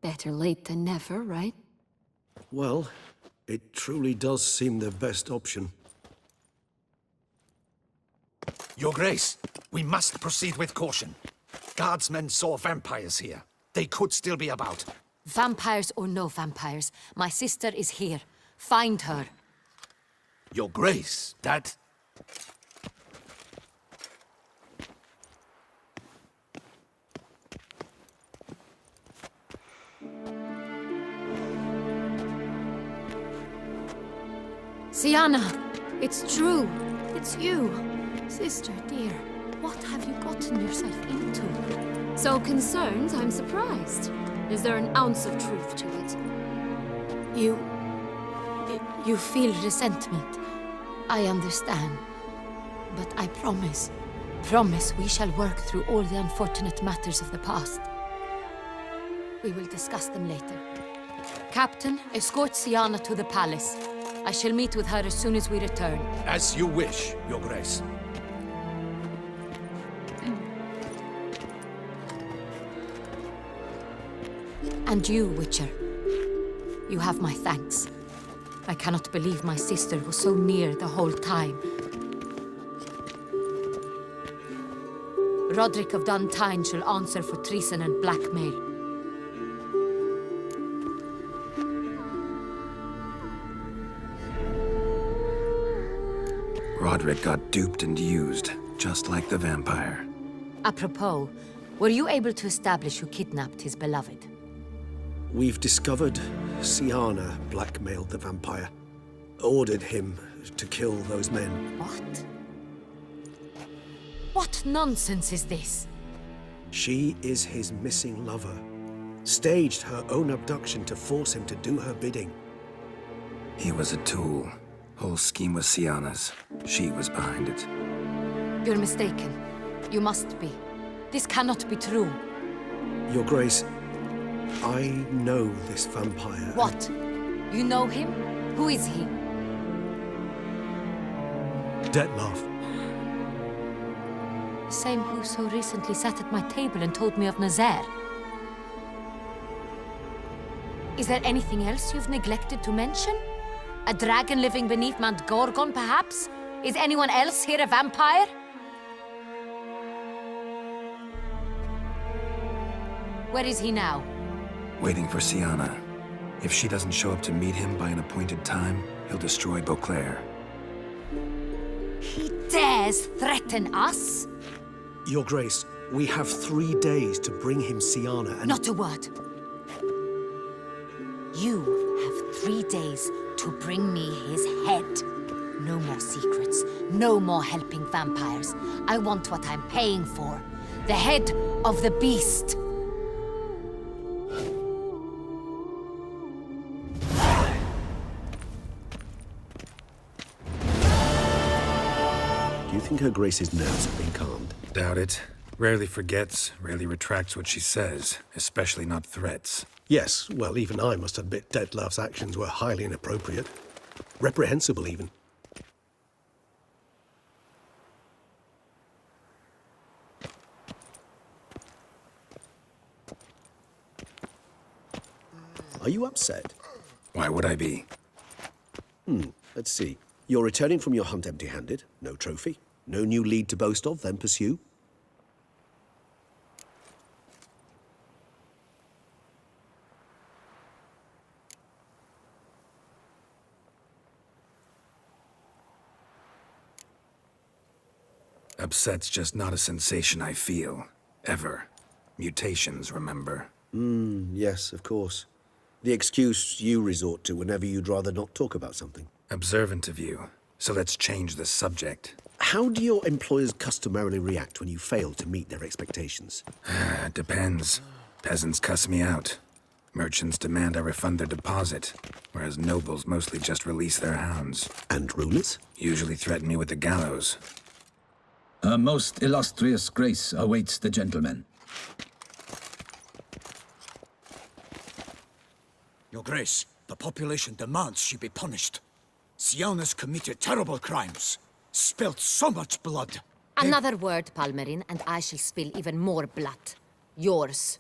better late than never, right? Well, it truly does seem the best option. Your Grace, we must proceed with caution. Guardsmen saw vampires here. They could still be about. Vampires or no vampires, my sister is here. Find her. Your Grace, that... Sienna, it's true. It's you. Sister, dear, what have you gotten yourself into? So concerned, I'm surprised. Is there an ounce of truth to it? You feel resentment. I understand. But I promise we shall work through all the unfortunate matters of the past. We will discuss them later. Captain, escort Sienna to the palace. I shall meet with her as soon as we return. As you wish, Your Grace. And you, Witcher. You have my thanks. I cannot believe my sister was so near the whole time. Roderick of Duntine shall answer for treason and blackmail. Roderick got duped and used, just like the vampire. Apropos, were you able to establish who kidnapped his beloved? We've discovered Sienna blackmailed the vampire. Ordered him to kill those men. What? What nonsense is this? She is his missing lover. Staged her own abduction to force him to do her bidding. He was a tool. Whole scheme was Sienna's. She was behind it. You're mistaken. You must be. This cannot be true. Your Grace, I know this vampire. What? You know him? Who is he? Detlef. The same who so recently sat at my table and told me of Nazaire. Is there anything else you've neglected to mention? A dragon living beneath Mount Gorgon, perhaps? Is anyone else here a vampire? Where is he now? Waiting for Sienna. If she doesn't show up to meet him by an appointed time, he'll destroy Beauclair. He dares threaten us? Your Grace, we have 3 days to bring him Sienna and... Not a word. You have 3 days to bring me his head. No more secrets. No more helping vampires. I want what I'm paying for. The head of the beast. Do you think Her Grace's nerves have been calmed? Doubt it. Rarely forgets, rarely retracts what she says, especially not threats. Yes, well, even I must admit Detlef's actions were highly inappropriate. Reprehensible, even. Are you upset? Why would I be? Let's see. You're returning from your hunt empty-handed. No trophy. No new lead to boast of, then pursue. Upset's just not a sensation I feel. Ever. Mutations, remember? Yes, of course. The excuse you resort to whenever you'd rather not talk about something. Observant of you. So let's change the subject. How do your employers customarily react when you fail to meet their expectations? Depends. Peasants cuss me out. Merchants demand I refund their deposit, whereas nobles mostly just release their hounds. And rulers? Usually threaten me with the gallows. A most illustrious grace awaits the gentleman. Your Grace, the population demands she be punished. Siana's committed terrible crimes, spilt so much blood. Another word, Palmerin, and I shall spill even more blood. Yours.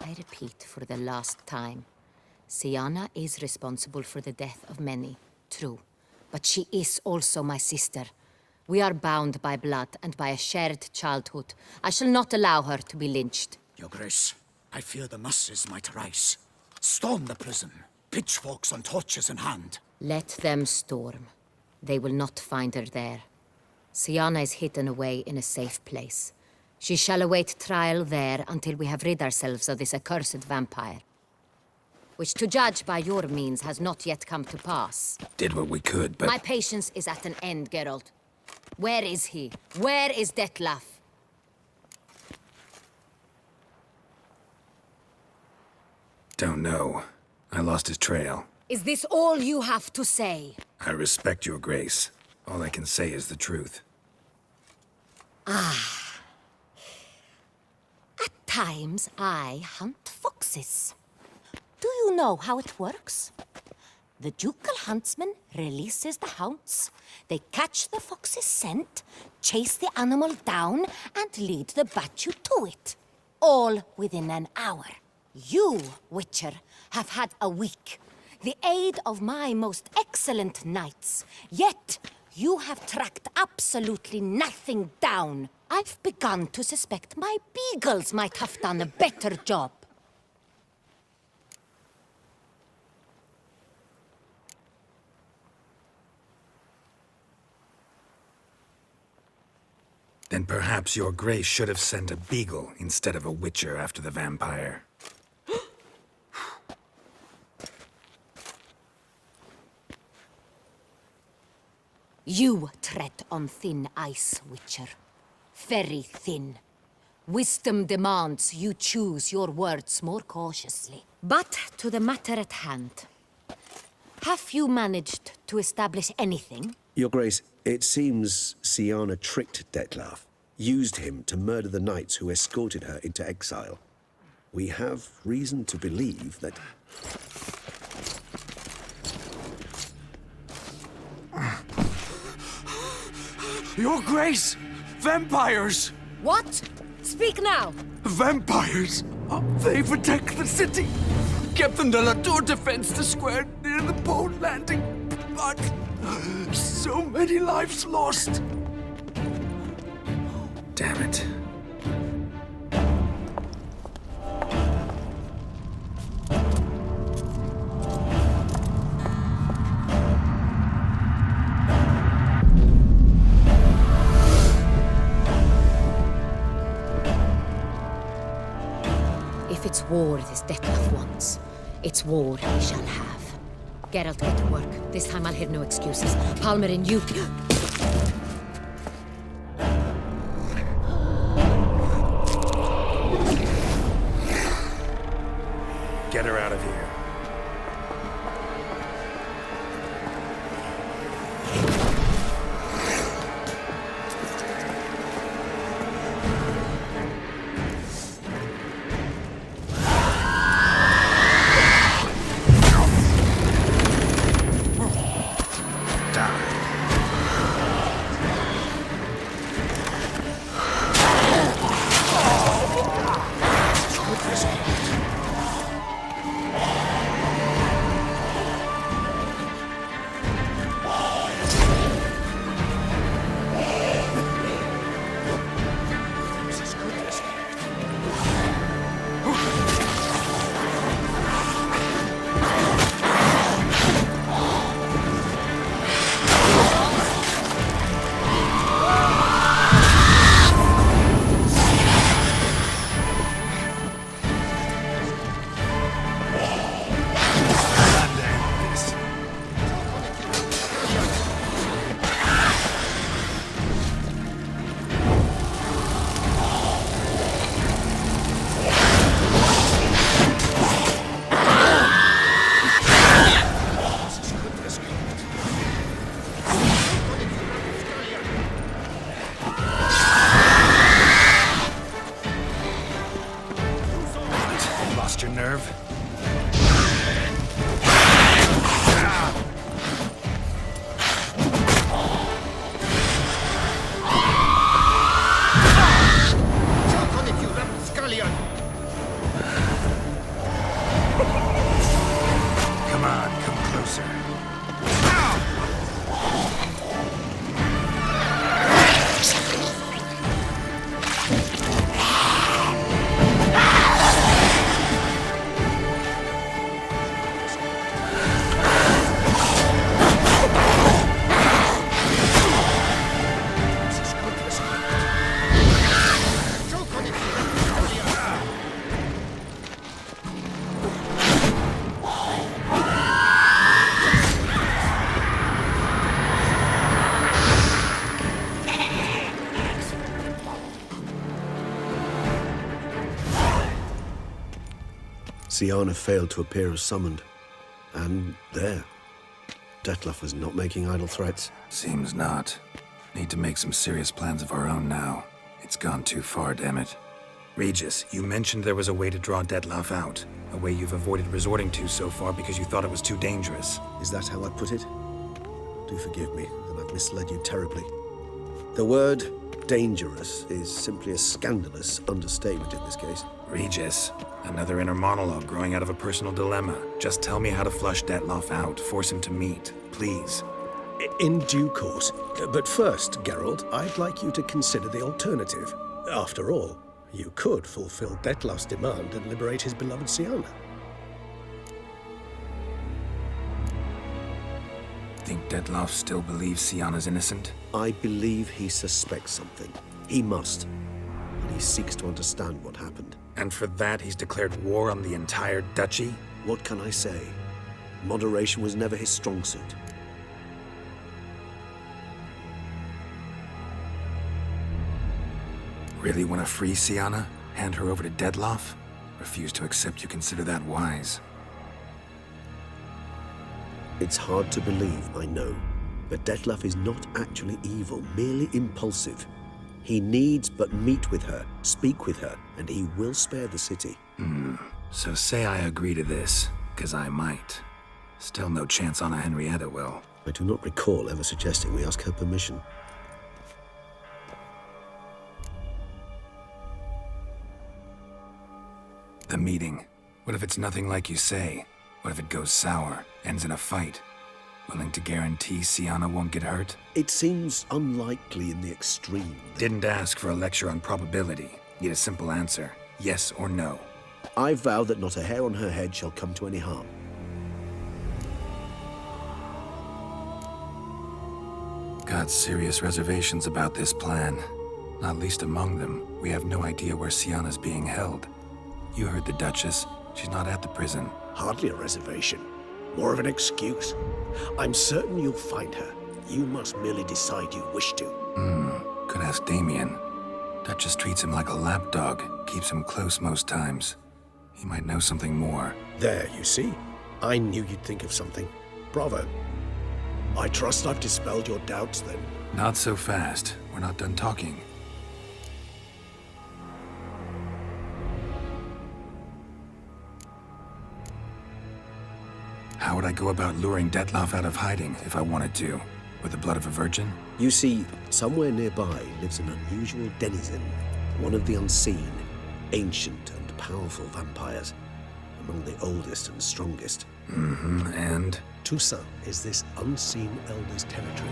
I repeat for the last time. Siana is responsible for the death of many, true. But she is also my sister. We are bound by blood and by a shared childhood. I shall not allow her to be lynched. Your Grace, I fear the masses might rise. Storm the prison, pitchforks and torches in hand. Let them storm. They will not find her there. Siana is hidden away in a safe place. She shall await trial there until we have rid ourselves of this accursed vampire. Which, to judge by your means, has not yet come to pass. Did what we could, but... My patience is at an end, Geralt. Where is he? Where is Detlef? Don't know. I lost his trail. Is this all you have to say? I respect your grace. All I can say is the truth. Ah. At times, I hunt foxes. Do you know how it works? The ducal huntsman releases the hounds. They catch the fox's scent, chase the animal down, and lead the battue to it. All within an hour. You, Witcher, have had a week. The aid of my most excellent knights. Yet, you have tracked absolutely nothing down. I've begun to suspect my beagles might have done a better job. Then perhaps your grace should have sent a beagle instead of a witcher after the vampire. You tread on thin ice, Witcher. Very thin. Wisdom demands you choose your words more cautiously. But to the matter at hand. Have you managed to establish anything? Your Grace, it seems Siana tricked Detlef, used him to murder the knights who escorted her into exile. We have reason to believe that... Your Grace! Vampires! What? Speak now! Vampires! They protect the city! Captain de la Tour defends the square near the boat landing, but so many lives lost! Damn it. If it's war this Detlef wants, it's war he shall have. Geralt, get to work. This time I'll hear no excuses. Palmerin, you... Get her out of here. Siana failed to appear as summoned. And there. Detlef was not making idle threats. Seems not. Need to make some serious plans of our own now. It's gone too far, damn it. Regis, you mentioned there was a way to draw Detlef out. A way you've avoided resorting to so far because you thought it was too dangerous. Is that how I put it? Do forgive me that I've misled you terribly. The word dangerous is simply a scandalous understatement in this case. Regis, another inner monologue growing out of a personal dilemma. Just tell me how to flush Detlef out, force him to meet, please. In due course. But first, Geralt, I'd like you to consider the alternative. After all, you could fulfill Detlef's demand and liberate his beloved Siana. Think Detlef still believes Siana's innocent? I believe he suspects something. He must. And he seeks to understand what happened. And for that, he's declared war on the entire duchy? What can I say? Moderation was never his strong suit. Really want to free Siana? Hand her over to Detlef? Refuse to accept you consider that wise. It's hard to believe, I know. But Detlef is not actually evil, merely impulsive. He needs but meet with her, speak with her, and he will spare the city. So say I agree to this, 'cause I might. Still no chance Anna Henrietta will. I do not recall ever suggesting we ask her permission. The meeting. What if it's nothing like you say? What if it goes sour, ends in a fight? Willing to guarantee Siana won't get hurt? It seems unlikely in the extreme. Didn't ask for a lecture on probability. Need a simple answer. Yes or no. I vow that not a hair on her head shall come to any harm. Got serious reservations about this plan. Not least among them, we have no idea where Siana's being held. You heard the Duchess. She's not at the prison. Hardly a reservation. More of an excuse. I'm certain you'll find her. You must merely decide you wish to. Could ask Damien. Duchess treats him like a lapdog. Keeps him close most times. He might know something more. There, you see. I knew you'd think of something. Bravo. I trust I've dispelled your doubts, then. Not so fast. We're not done talking. How would I go about luring Detlef out of hiding if I wanted to? With the blood of a virgin? You see, somewhere nearby lives an unusual denizen, one of the unseen, ancient and powerful vampires, among the oldest and strongest. And? Toussaint is this unseen elder's territory.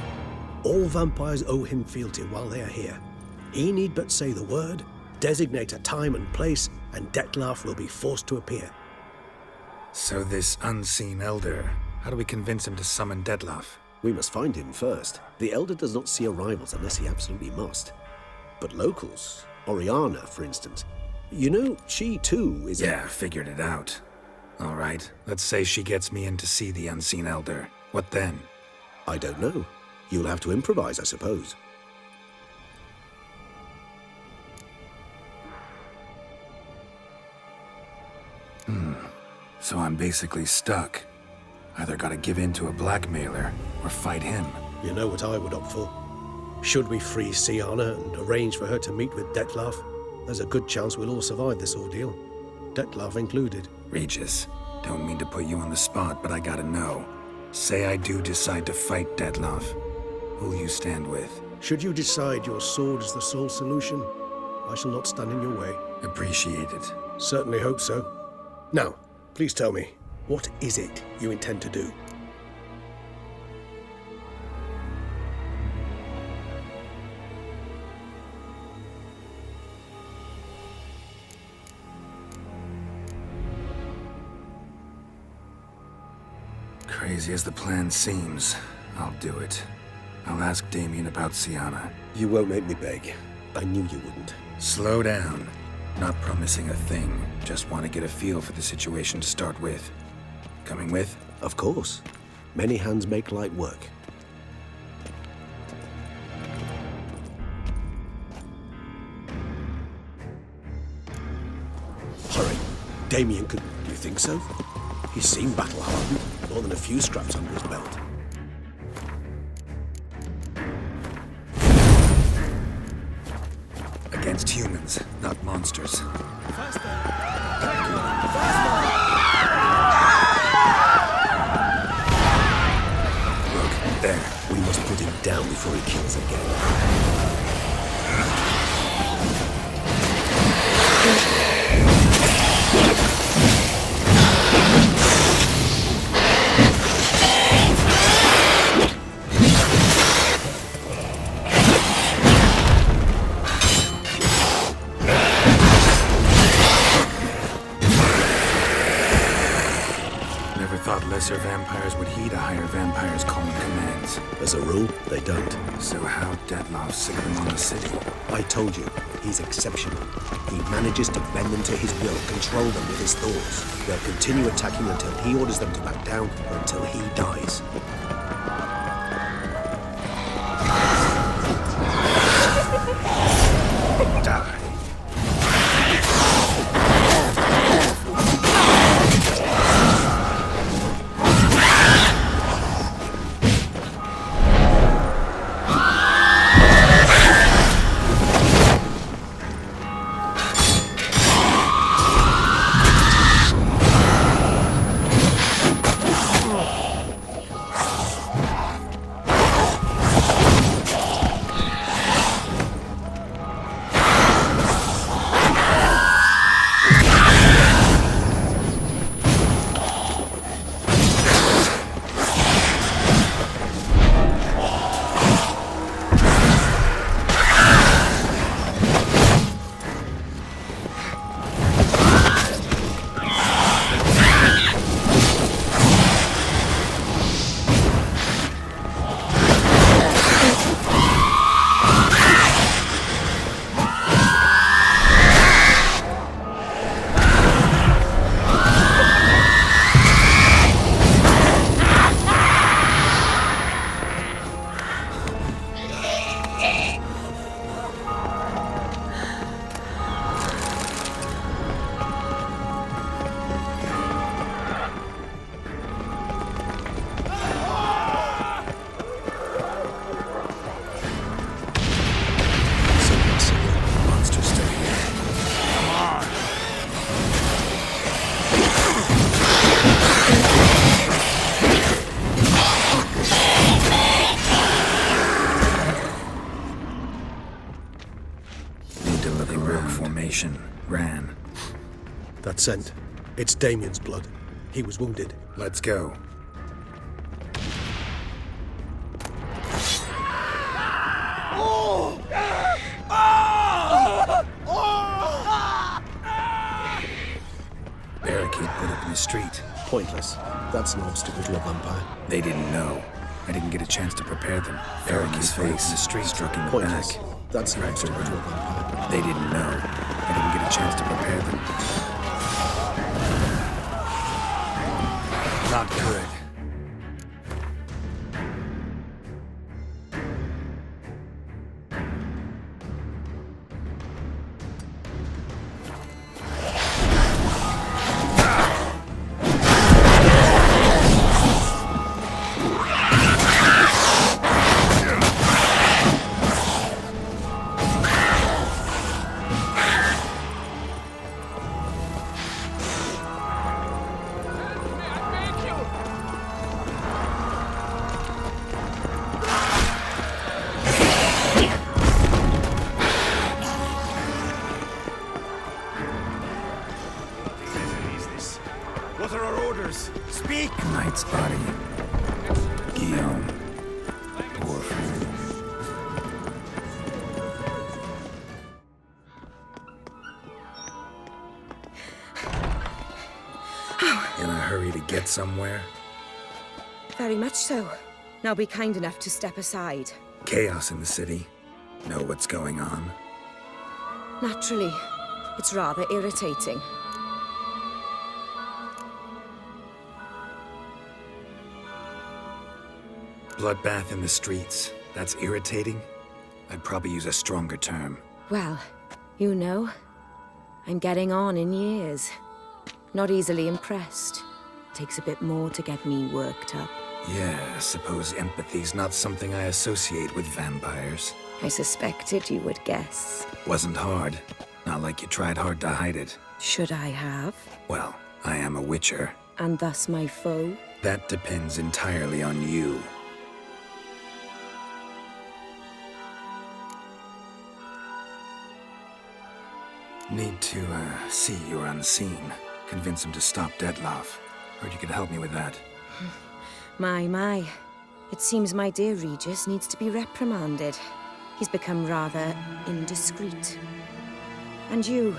All vampires owe him fealty while they are here. He need but say the word, designate a time and place, and Detlef will be forced to appear. So this unseen elder, how do we convince him to summon Detlef? We must find him first. The elder does not see arrivals unless he absolutely must. But locals, Oriana, for instance, you know, she too is Yeah, figured it out. All right, let's say she gets me in to see the unseen elder. What then? I don't know. You'll have to improvise, I suppose. So I'm basically stuck. Either gotta give in to a blackmailer, or fight him. You know what I would opt for? Should we free Siana and arrange for her to meet with Detlef, there's a good chance we'll all survive this ordeal. Detlef included. Regis, don't mean to put you on the spot, but I gotta know. Say I do decide to fight Detlef. Who'll you stand with? Should you decide your sword is the sole solution, I shall not stand in your way. Appreciate it. Certainly hope so. Now, please tell me, what is it you intend to do? Crazy as the plan seems, I'll do it. I'll ask Damien about Siana. You won't make me beg. I knew you wouldn't. Slow down. Not promising a thing. Just want to get a feel for the situation to start with. Coming with? Of course. Many hands make light work. Hurry. Damien could... think so? He seemed battle-hardened, more than a few scraps under his belt. Against humans, not monsters. Look, there. We must put him down before he kills again. Lesser vampires would heed a higher vampire's calling commands. As a rule, they don't. So how Dettlaff sick them on the city? I told you, he's exceptional. He manages to bend them to his will, control them with his thoughts. They'll continue attacking until he orders them to back down, or until he dies. Die. Ran. That scent. It's Damien's blood. He was wounded. Let's go. Barricade put up in the street. Pointless. That's an obstacle to a vampire. They didn't know. I didn't get a chance to prepare them. Fell on his face in the street, struck in the Pointless. back. That's an obstacle to a vampire. They didn't know. I didn't get a chance to prepare them. Not good. What are our orders? Speak! Knight's body. Guillaume. Poor fool. In a hurry to get somewhere? Very much so. Now be kind enough to step aside. Chaos in the city. Know what's going on? Naturally. It's rather irritating. Bloodbath in the streets. That's irritating? I'd probably use a stronger term. Well, you know, I'm getting on in years. Not easily impressed. Takes a bit more to get me worked up. Yeah, I suppose empathy's not something I associate with vampires. I suspected you would guess. Wasn't hard. Not like you tried hard to hide it. Should I have? Well, I am a witcher. And thus my foe? That depends entirely on you. Need to, see you're unseen. Convince him to stop Detloff. Heard you could help me with that. My. It seems my dear Regis needs to be reprimanded. He's become rather indiscreet. And you,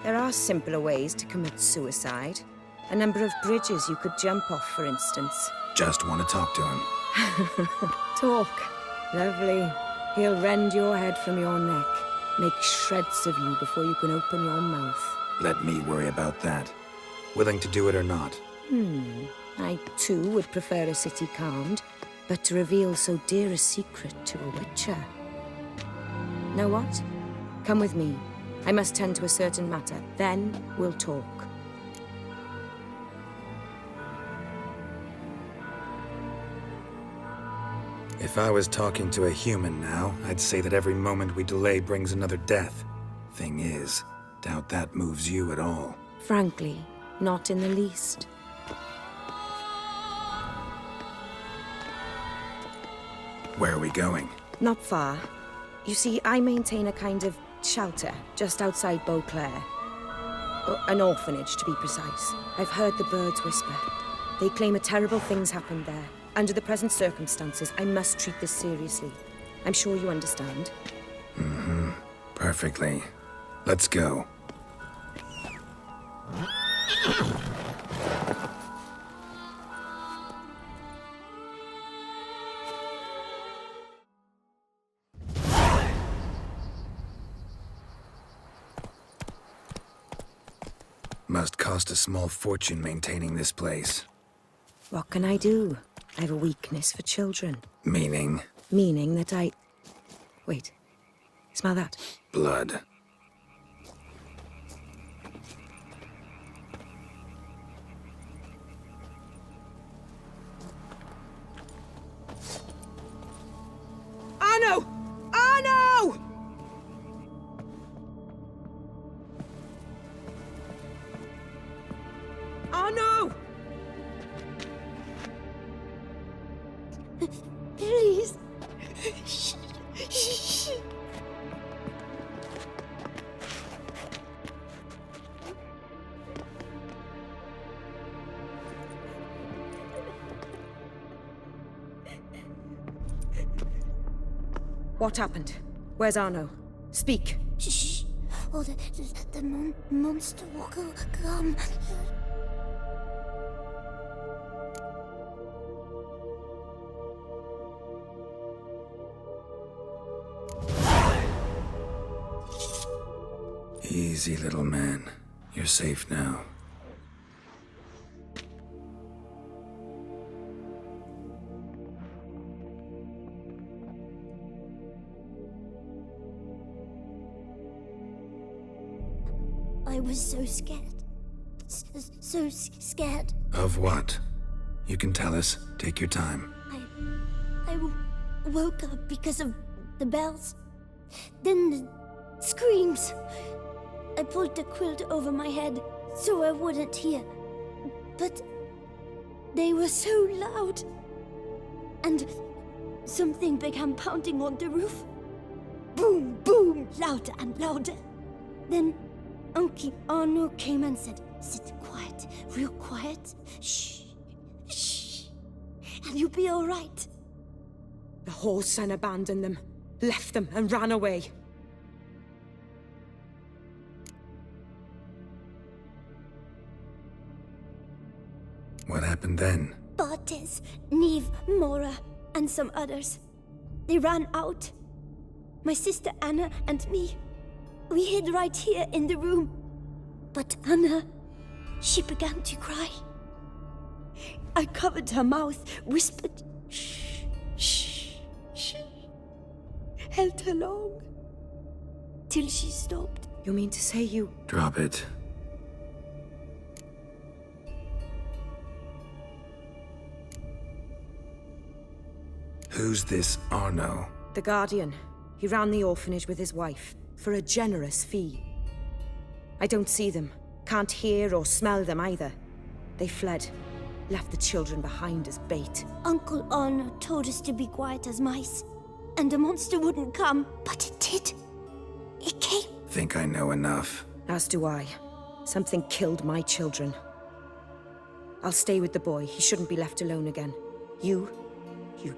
there are simpler ways to commit suicide. A number of bridges you could jump off, for instance. Just want to talk to him. Talk. Lovely. He'll rend your head from your neck. Make shreds of you before you can open your mouth. Let me worry about that. Willing to do it or not? I too would prefer a city calmed, but to reveal so dear a secret to a witcher. Know what? Come with me. I must tend to a certain matter. Then we'll talk. If I was talking to a human now, I'd say that every moment we delay brings another death. Thing is, doubt that moves you at all. Frankly, not in the least. Where are we going? Not far. You see, I maintain a kind of shelter just outside Beauclair. An orphanage, to be precise. I've heard the birds whisper. They claim a terrible thing's happened there. Under the present circumstances, I must treat this seriously. I'm sure you understand. Mm-hmm. Perfectly. Let's go. Must cost a small fortune maintaining this place. What can I do? I have a weakness for children. Meaning? Meaning that I... Wait. Smell that? Blood. Arno! Arno! Arno! Please. Shh. What happened? Where's Arno? Speak. Shh. Oh, the monster will come. Easy, little man. You're safe now. I was so scared. So scared. Of what? You can tell us. Take your time. I woke up because of the bells. Then the screams. I pulled the quilt over my head so I wouldn't hear. But they were so loud. And something began pounding on the roof. Boom, boom, louder and louder. Then Uncle Arno came and said, "Sit quiet, real quiet. Shh, shh, and you'll be all right." The whoreson abandoned them, left them and ran away. What happened then? Bartes, Neve, Mora, and some others. They ran out. My sister Anna and me. We hid right here in the room. But Anna, she began to cry. I covered her mouth, whispered, "Shh, shh, shh." Held her long. Till she stopped. You mean to say you... Drop it. Who's this Arno? The Guardian. He ran the orphanage with his wife, for a generous fee. I don't see them, can't hear or smell them either. They fled, left the children behind as bait. Uncle Arno told us to be quiet as mice, and the monster wouldn't come, but it did. It came. Think I know enough. As do I. Something killed my children. I'll stay with the boy. He shouldn't be left alone again. You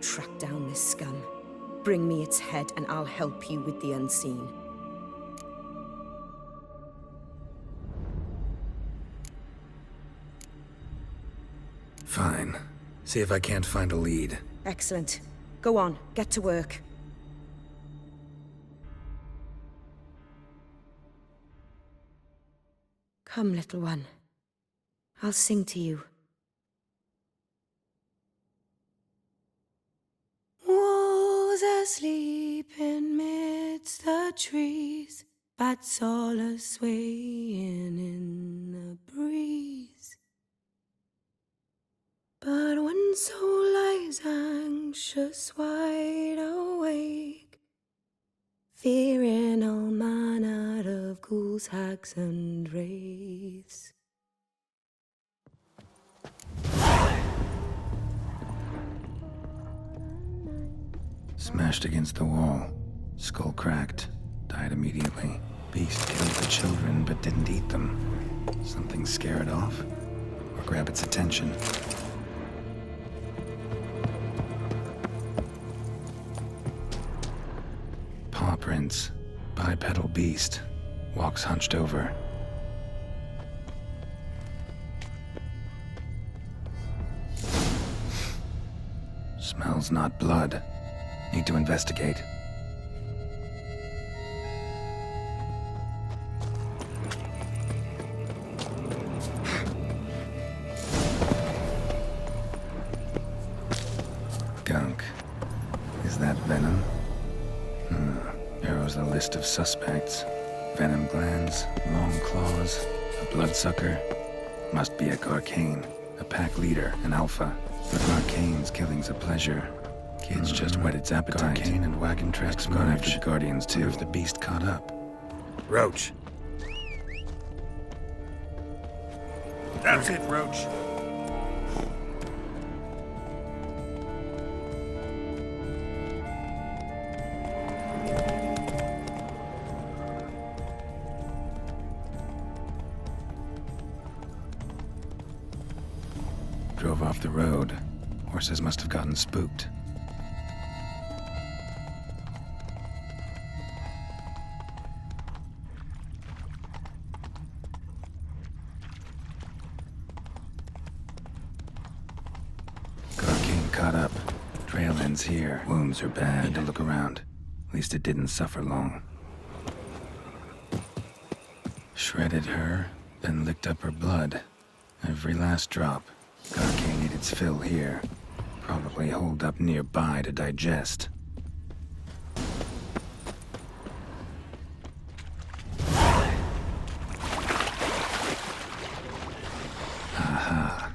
track down this scum. Bring me its head and I'll help you with the unseen. Fine. See if I can't find a lead. Excellent. Go on, get to work. Come, little one. I'll sing to you. Wolves asleep in midst the trees, bats all a-swaying in the breeze. But one soul lies anxious, wide awake, fearing all manner of ghouls, hags, and wraiths. Smashed against the wall. Skull cracked. Died immediately. Beast killed the children but didn't eat them. Something scare it off? Or grab its attention? Paw prints. Bipedal beast. Walks hunched over. Smells not blood. Need to investigate. Gunk. Is that venom? Narrows the list of suspects. Venom glands, long claws, a bloodsucker. Must be a Garcane, a pack leader, an alpha. The Garcane's killing's a pleasure. Kids just whet its appetite. Garcane and wagon tracks gone after the Guardians too. If the beast caught up. Roach. That's it, Roach. Drove off the road. Horses must have gotten spooked. Garcane caught up. Trail ends here. Wounds are bad. Need to look around. At least it didn't suffer long. Shredded her, then licked up her blood. Every last drop. Garcane needed its fill here. Probably holed up nearby to digest. Aha.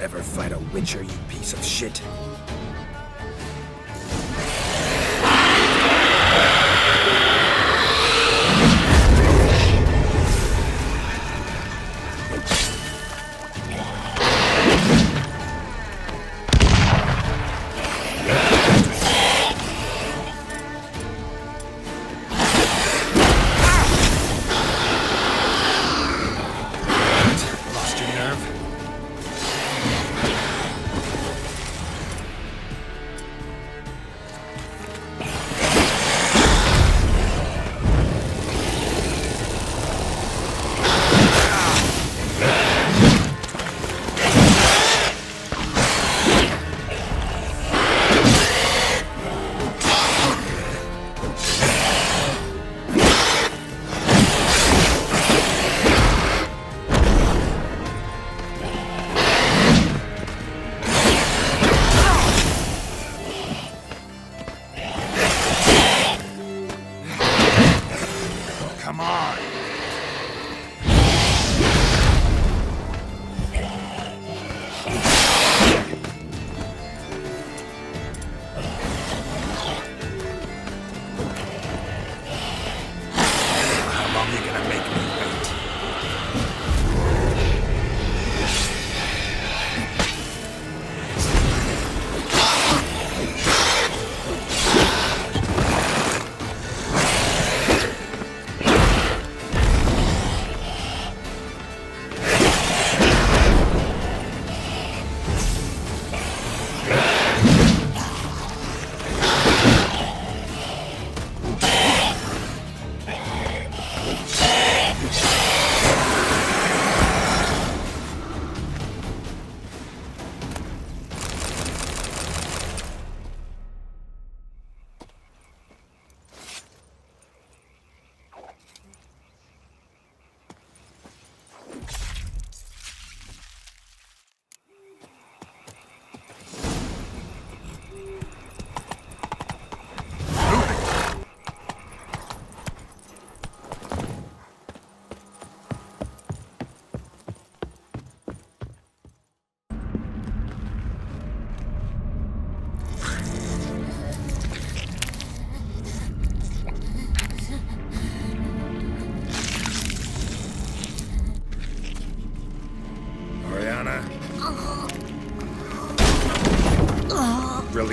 Ever fight a Witcher, you piece of shit?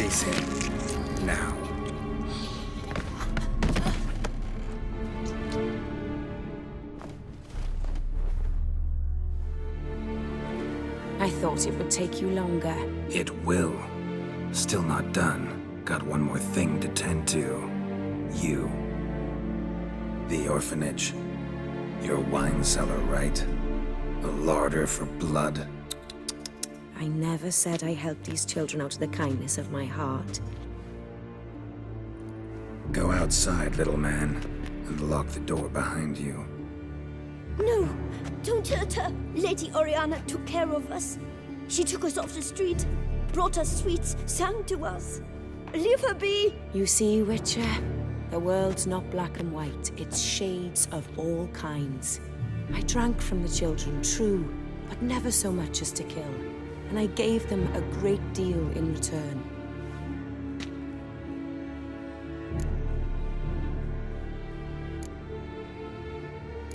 Face him. Now. I thought it would take you longer. It will. Still not done. Got one more thing to tend to. You. The orphanage. Your wine cellar, right? A larder for blood. I never said I helped these children out of the kindness of my heart. Go outside, little man, and lock the door behind you. No, don't hurt her. Lady Oriana took care of us. She took us off the street, brought us sweets, sang to us. Leave her be. You see, Witcher? The world's not black and white. It's shades of all kinds. I drank from the children, true, but never so much as to kill. And I gave them a great deal in return.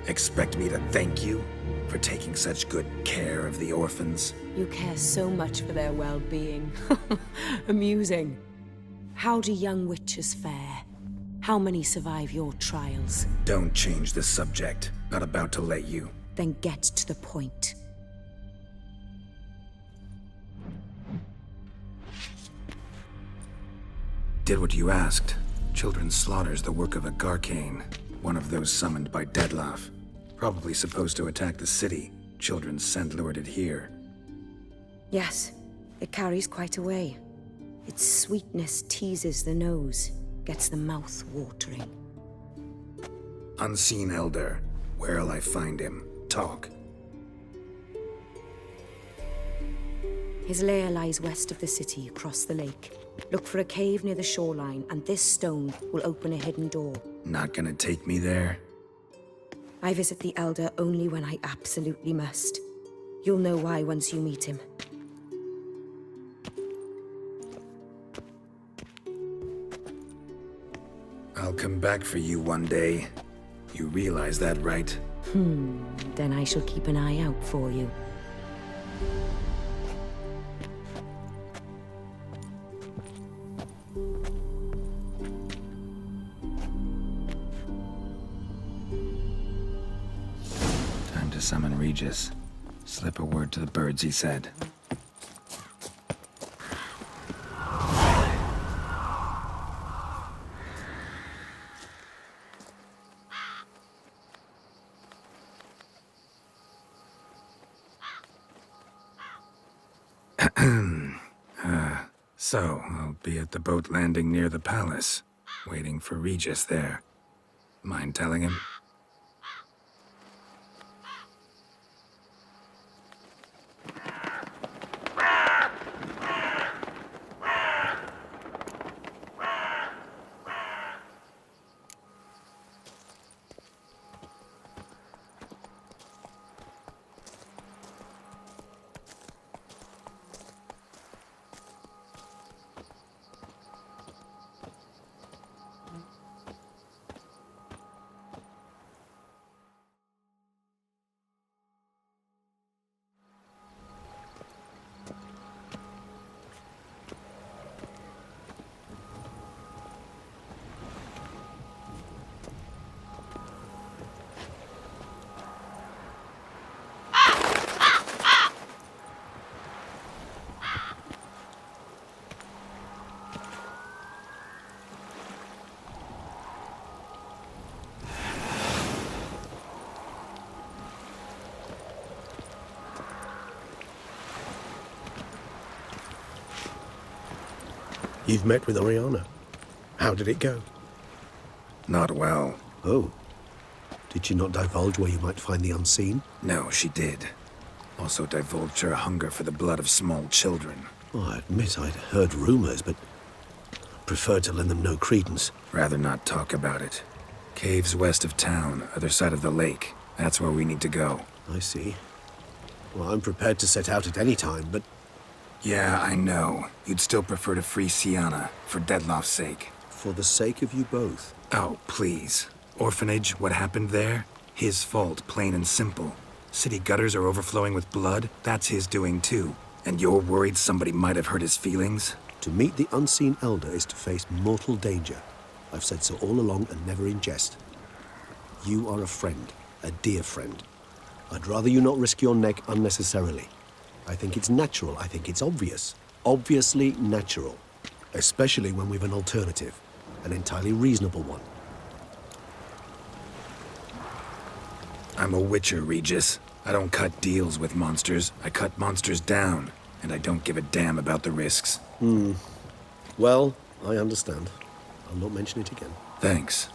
Expect me to thank you for taking such good care of the orphans? You care so much for their well-being. Amusing. How do young witches fare? How many survive your trials? Don't change the subject. Not about to let you. Then get to the point. Did what you asked. Children's slaughter's the work of a Garcane. One of those summoned by Dettlaff. Probably supposed to attack the city. Children sent lured it here. Yes, it carries quite a way. Its sweetness teases the nose, gets the mouth watering. Unseen Elder. Where'll I find him? Talk. His lair lies west of the city, across the lake. Look for a cave near the shoreline, and this stone will open a hidden door. Not gonna take me there? I visit the Elder only when I absolutely must. You'll know why once you meet him. I'll come back for you one day. You realize that, right? Then I shall keep an eye out for you. Time to summon Regis. Slip a word to the birds, he said. So, I'll be at the boat landing near the palace, waiting for Regis there. Mind telling him? You've met with Oriana. How did it go? Not well. Oh. Did she not divulge where you might find the unseen? No, she did. Also divulged her hunger for the blood of small children. Oh, I admit I'd heard rumors, but preferred to lend them no credence. Rather not talk about it. Caves west of town, other side of the lake. That's where we need to go. I see. Well, I'm prepared to set out at any time, but... Yeah, I know. You'd still prefer to free Sienna, for Dettlaff's sake. For the sake of you both. Oh, please. Orphanage, what happened there? His fault, plain and simple. City gutters are overflowing with blood? That's his doing too. And you're worried somebody might have hurt his feelings? To meet the unseen elder is to face mortal danger. I've said so all along and never in jest. You are a friend, a dear friend. I'd rather you not risk your neck unnecessarily. I think it's natural, I think it's obvious. Obviously natural. Especially when we've an alternative. An entirely reasonable one. I'm a witcher, Regis. I don't cut deals with monsters. I cut monsters down. And I don't give a damn about the risks. Well, I understand. I'll not mention it again. Thanks.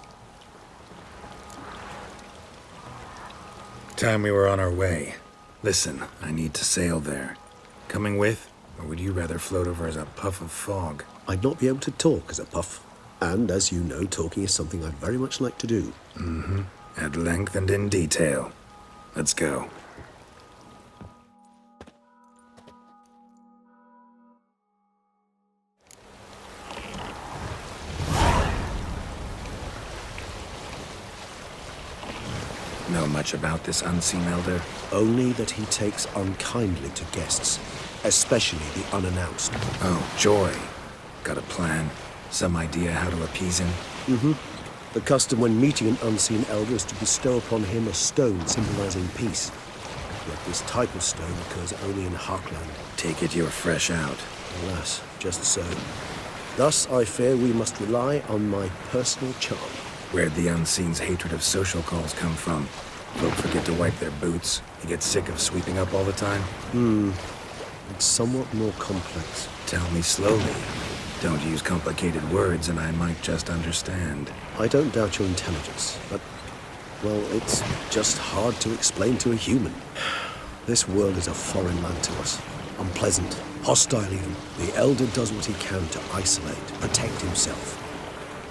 Time we were on our way. Listen, I need to sail there. Coming with? Or would you rather float over as a puff of fog? I'd not be able to talk as a puff. And as you know, talking is something I very much like to do. Mm-hmm. At length and in detail. Let's go. Know much about this unseen elder? Only that he takes unkindly to guests, especially the unannounced. Oh, joy. Got a plan? Some idea how to appease him? Mm-hmm. The custom when meeting an unseen elder is to bestow upon him a stone symbolizing peace. Yet this type of stone occurs only in Harkland. Take it you're fresh out. Alas, just so. Thus, I fear we must rely on my personal charm. Where'd the unseen's hatred of social calls come from? Folk forget to wipe their boots. He gets sick of sweeping up all the time? It's somewhat more complex. Tell me slowly. Don't use complicated words and I might just understand. I don't doubt your intelligence, but, well, it's just hard to explain to a human. This world is a foreign land to us. Unpleasant, hostile even. The Elder does what he can to isolate, protect himself.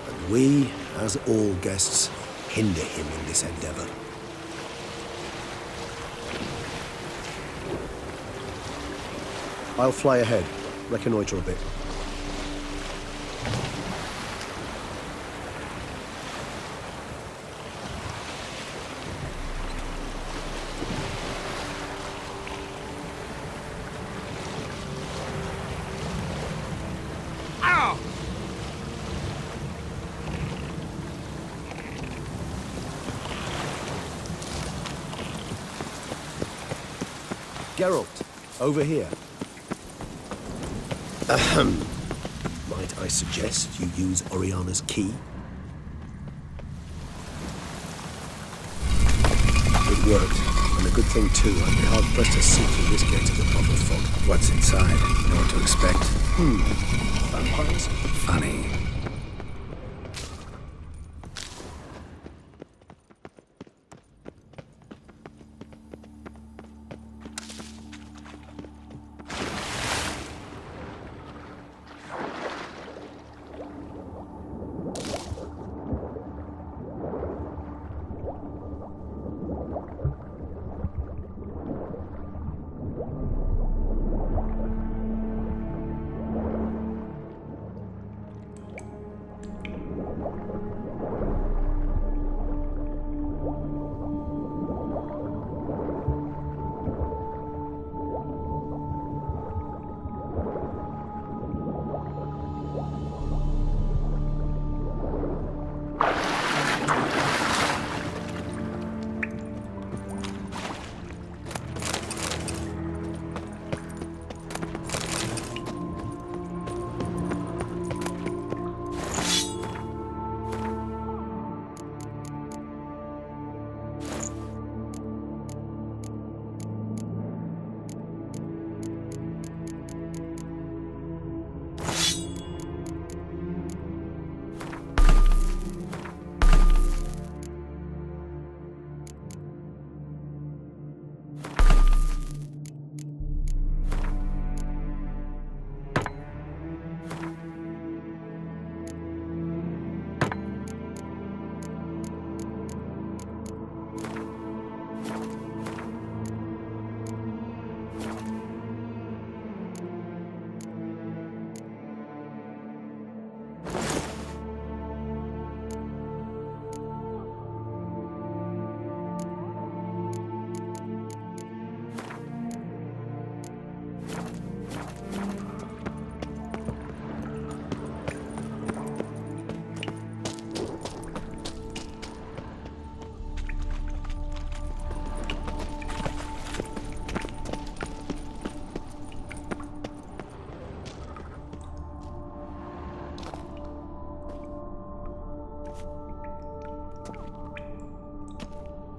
And we, as all guests, hinder him in this endeavor. I'll fly ahead, reconnoiter a bit. Geralt, over here. Ahem. Might I suggest you use Oriana's key? It worked, and a good thing too. I'd be hard-pressed to see through this gate of the proper fog. What's inside? Know what to expect? Vampires? Funny.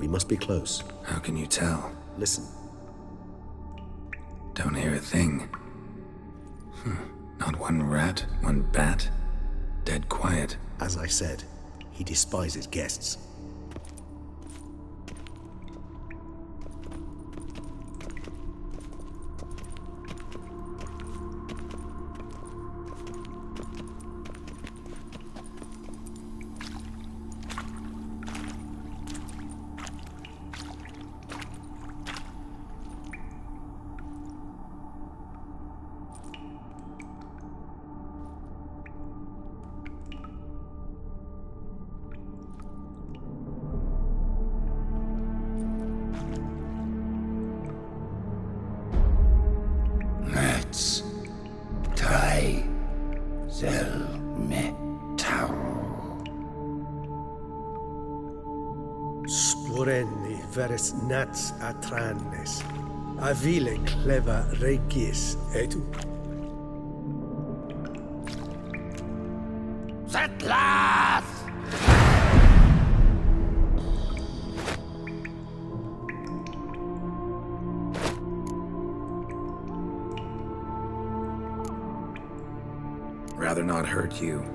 must be close. How can you tell? Listen. Don't hear a thing. Not one rat, one bat. Dead quiet. As I said, he despises guests. Let's try metal. Sporenni veres nats atrannes. Avile cleva regis etu. Settlers! Rather not hurt you.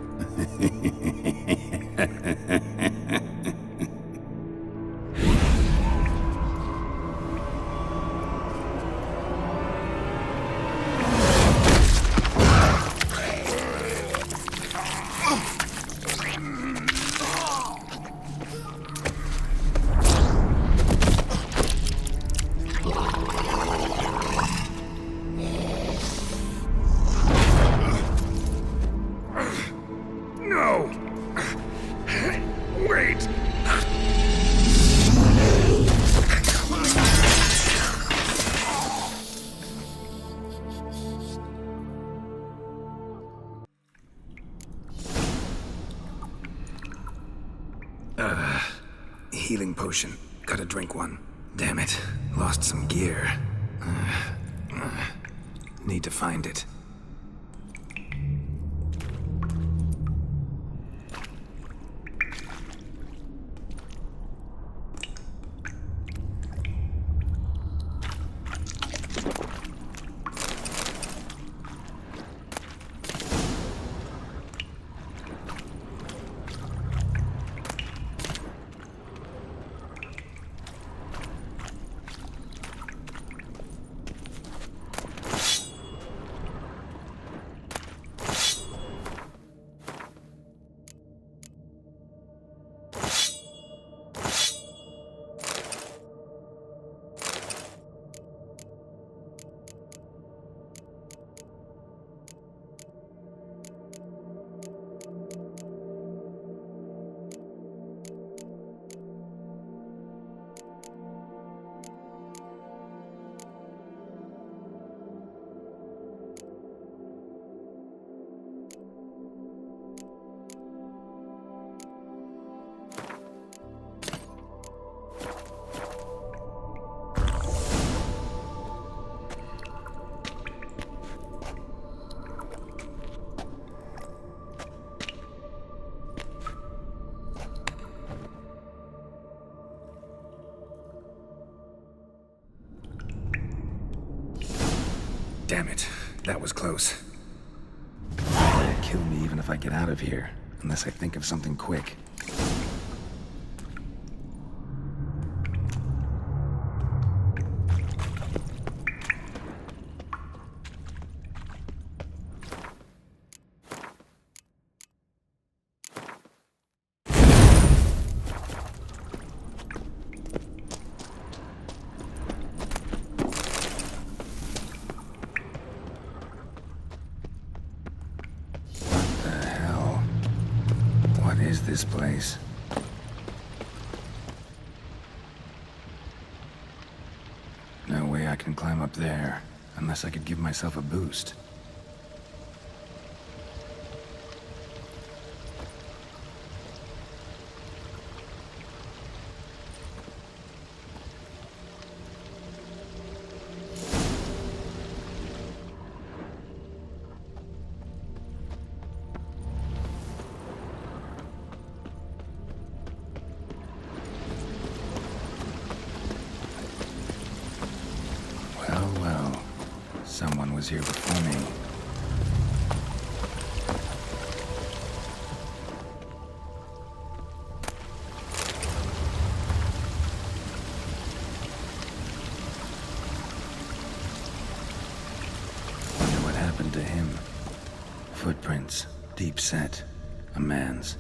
No! Wait! Healing potion. Gotta drink one. Damn it. Lost some gear. Need to find it. Damn it. That was close. They'll kill me even if I get out of here. Unless I think of something quick. This place. No way I can climb up there, unless I could give myself a boost. Someone was here before me. Wonder what happened to him. Footprints, deep set, a man's.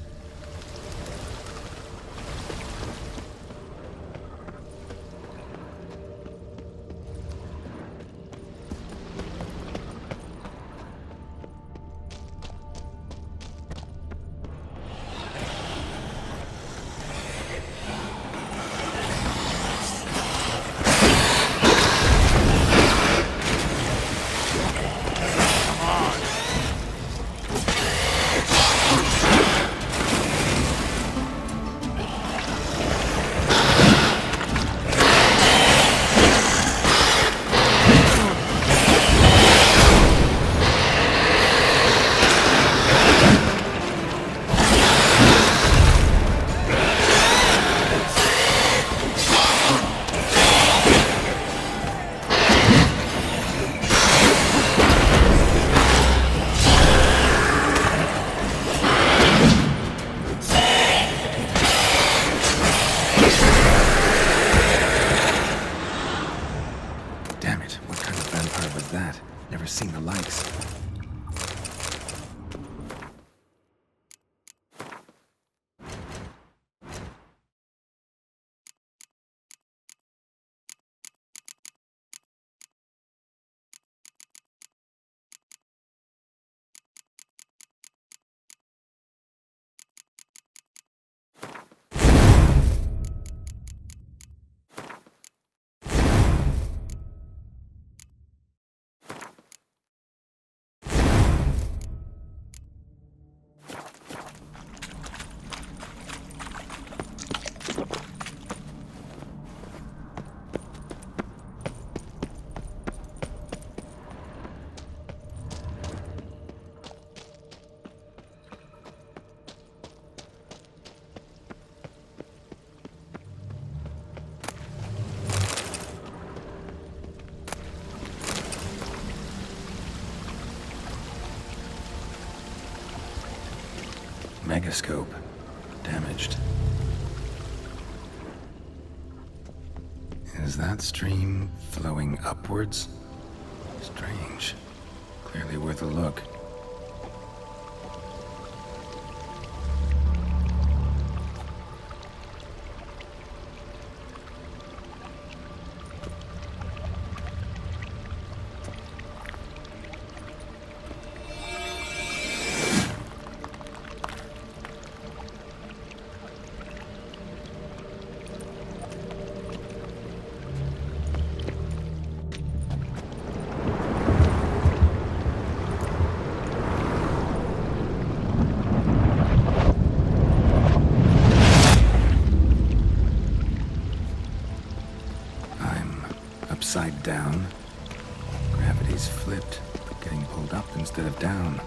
Never seen the likes. Megascope. Damaged. Is that stream flowing upwards? Strange. Clearly worth a look. Upside down. Gravity's flipped, but getting pulled up instead of down.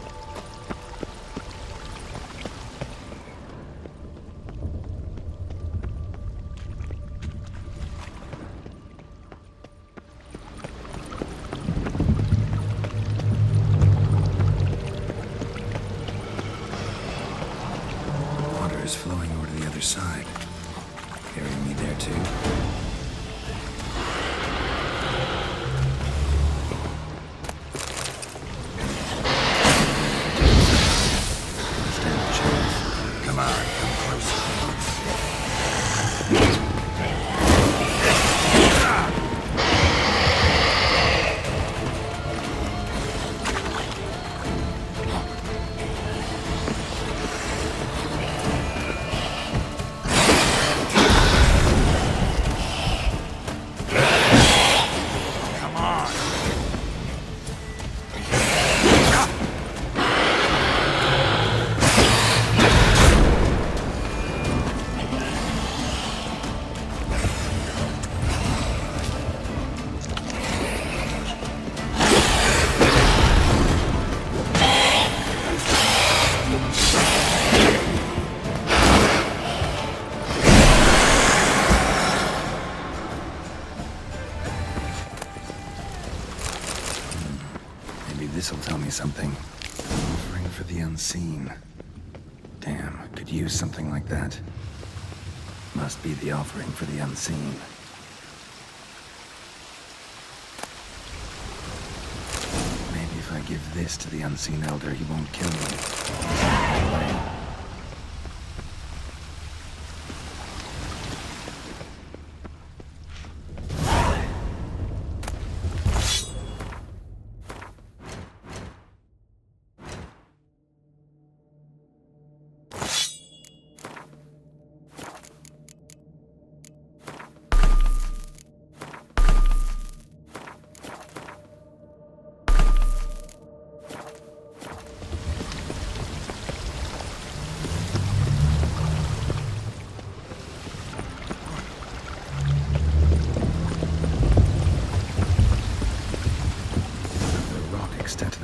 Water is flowing over to the other side, carrying me there too. this'll tell me something. Offering for the unseen. Damn, could use something like that. Must be the offering for the unseen. Maybe if I give this to the unseen elder, he won't kill me.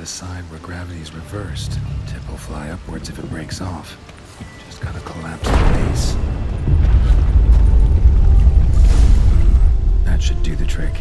Side where gravity is reversed. Tip will fly upwards if it breaks off. Just gotta collapse the base. That should do the trick.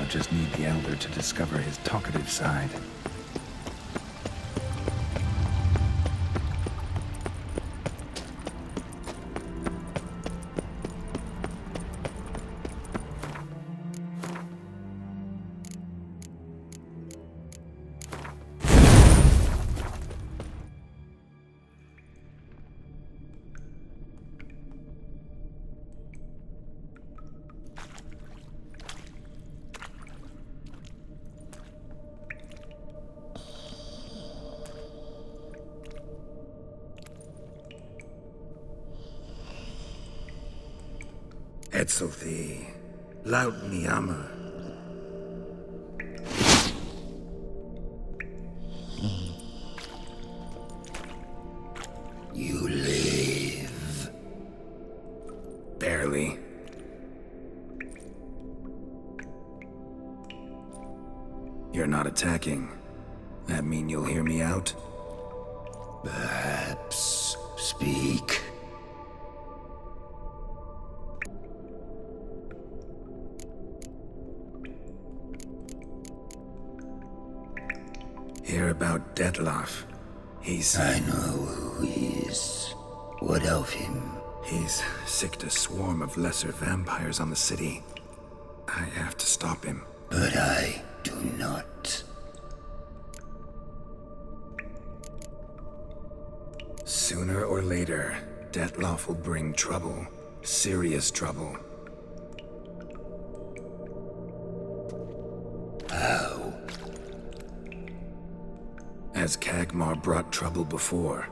Just need the Elder to discover his talkative side. Etzelthi, laut Niama. You live. Barely. You're not attacking. That mean you'll hear me out? Perhaps. Speak. Hear about Dettlaff. I know who he is. What of him? He's sicked a swarm of lesser vampires on the city. I have to stop him. But I do not. Sooner or later, Dettlaff will bring trouble. Serious trouble. How? As Kagmar brought trouble before.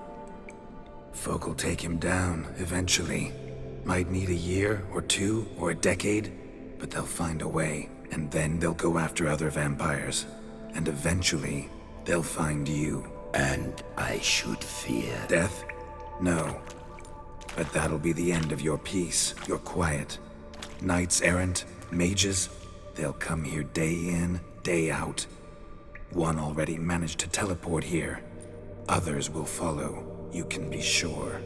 Folk will take him down, eventually. Might need a year, or two, or a decade, but they'll find a way. And then they'll go after other vampires. And eventually, they'll find you. And I should fear death? No. But that'll be the end of your peace, your quiet. Knights errant, mages, they'll come here day in, day out. One already managed to teleport here. Others will follow, you can be sure.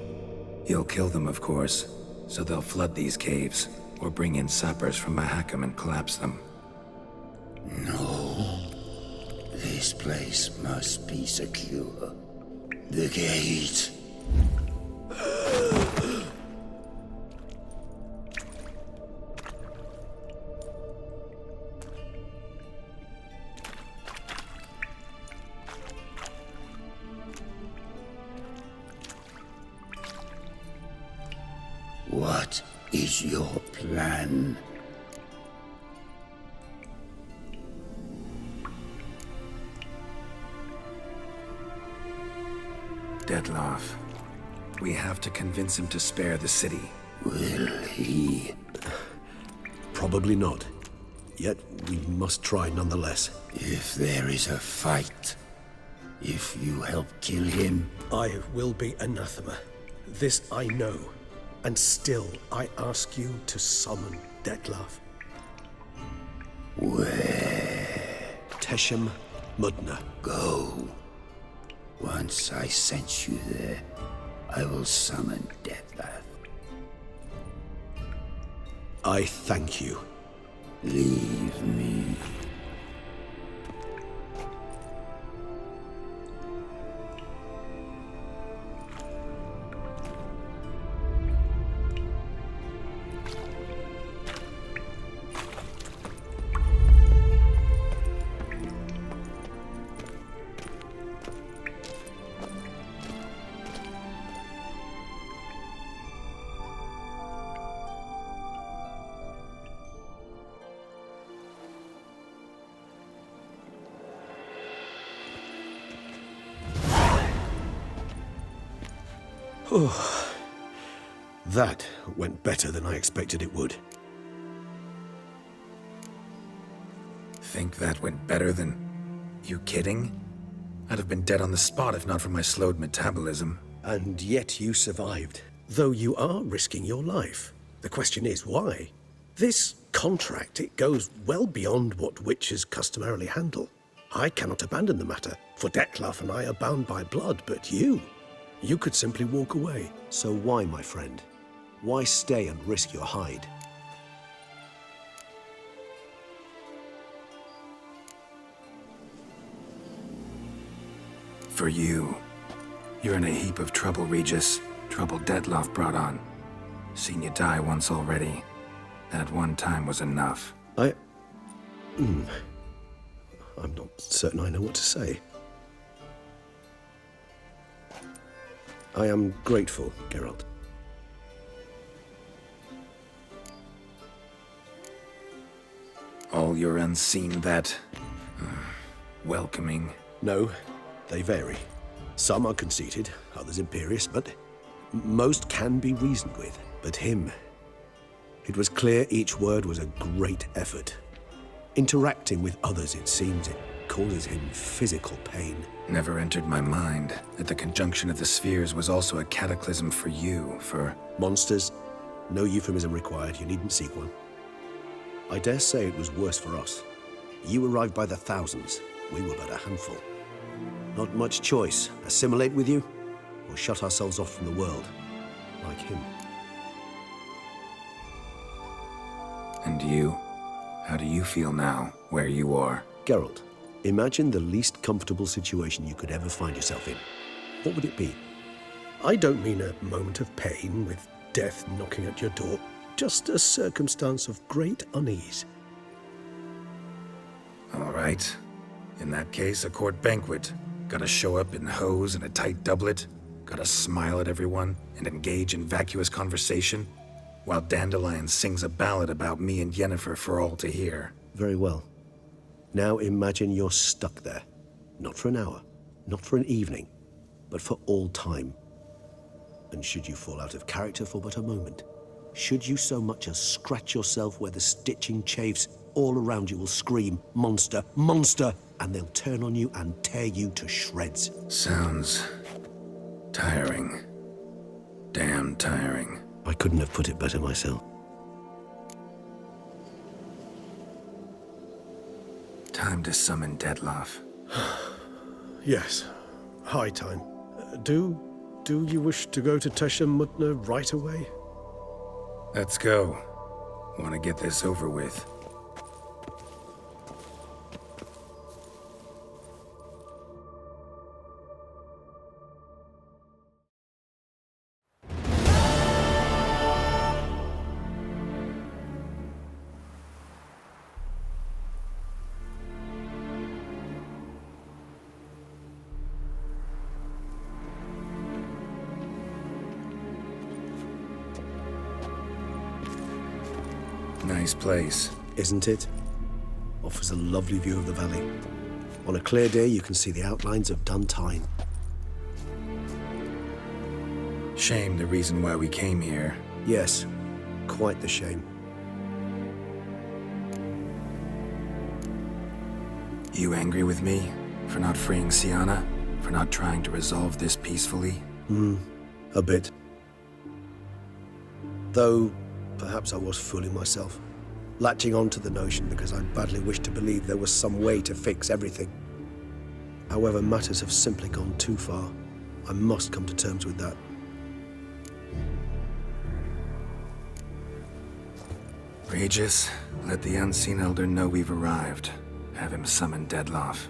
He'll kill them, of course, so they'll flood these caves, or bring in sappers from Mahakam and collapse them. No. This place must be secure. The gate. What is your plan? Dettlaff. We have to convince him to spare the city. Will he? Probably not. Yet we must try nonetheless. If there is a fight, If you help kill him, I will be anathema. This I know. And still, I ask you to summon Detlef. Where? Teshem Mudna. Go. Once I sense you there, I will summon Detlef. I thank you. Leave me. Oh, that went better than I expected it would. Think that went better than... You kidding? I'd have been dead on the spot if not for my slowed metabolism. And yet you survived, though you are risking your life. The question is, why? This contract, it goes well beyond what witches customarily handle. I cannot abandon the matter, for Detlef and I are bound by blood, but you could simply walk away. So why, my friend? Why stay and risk your hide? For you. You're in a heap of trouble, Regis. Trouble Detlef brought on. Seen you die once already. That one time was enough. I'm not certain I know what to say. I am grateful, Geralt. All your unseen that... welcoming. No, they vary. Some are conceited, others imperious, but most can be reasoned with. But him... It was clear each word was a great effort. Interacting with others, it seems, it causes him physical pain. Never entered my mind that the conjunction of the spheres was also a cataclysm for you, for... Monsters? No euphemism required, you needn't seek one. I dare say it was worse for us. You arrived by the thousands, we were but a handful. Not much choice, assimilate with you, or shut ourselves off from the world, like him. And you? How do you feel now, where you are? Geralt, imagine the least comfortable situation you could ever find yourself in. What would it be? I don't mean a moment of pain with death knocking at your door. Just a circumstance of great unease. All right. In that case, a court banquet. Gotta show up in hose and a tight doublet. Gotta smile at everyone and engage in vacuous conversation. While Dandelion sings a ballad about me and Yennefer for all to hear. Very well. Now imagine you're stuck there. Not for an hour, not for an evening, but for all time. And should you fall out of character for but a moment, should you so much as scratch yourself where the stitching chafes, all around you will scream, "Monster, monster!" and they'll turn on you and tear you to shreds. Sounds... tiring. Damn tiring. I couldn't have put it better myself. Time to summon Detlef. Yes, high time. Do you wish to go to Teshem Mudna right away? Let's go. Want to get this over with. Nice place. Isn't it? Offers a lovely view of the valley. On a clear day, you can see the outlines of Duntine. Shame the reason why we came here. Yes, quite the shame. You angry with me for not freeing Sienna? For not trying to resolve this peacefully? A bit. Though, perhaps I was fooling myself. Latching on to the notion because I badly wished to believe there was some way to fix everything. However, matters have simply gone too far. I must come to terms with that. Regis, let the Unseen Elder know we've arrived. Have him summon Dettlaff.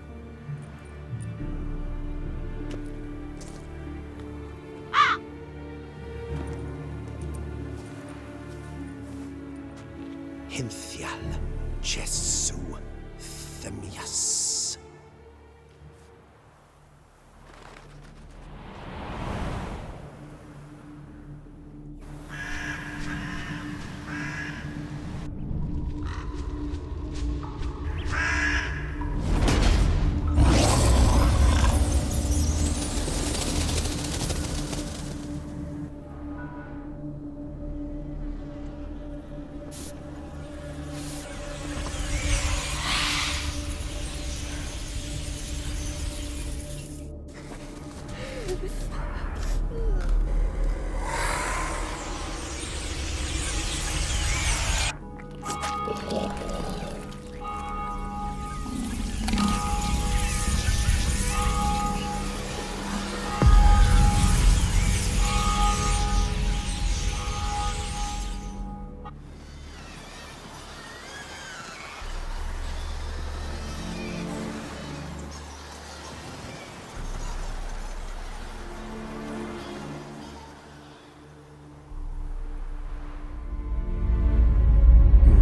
Hinthial Jesu Themias.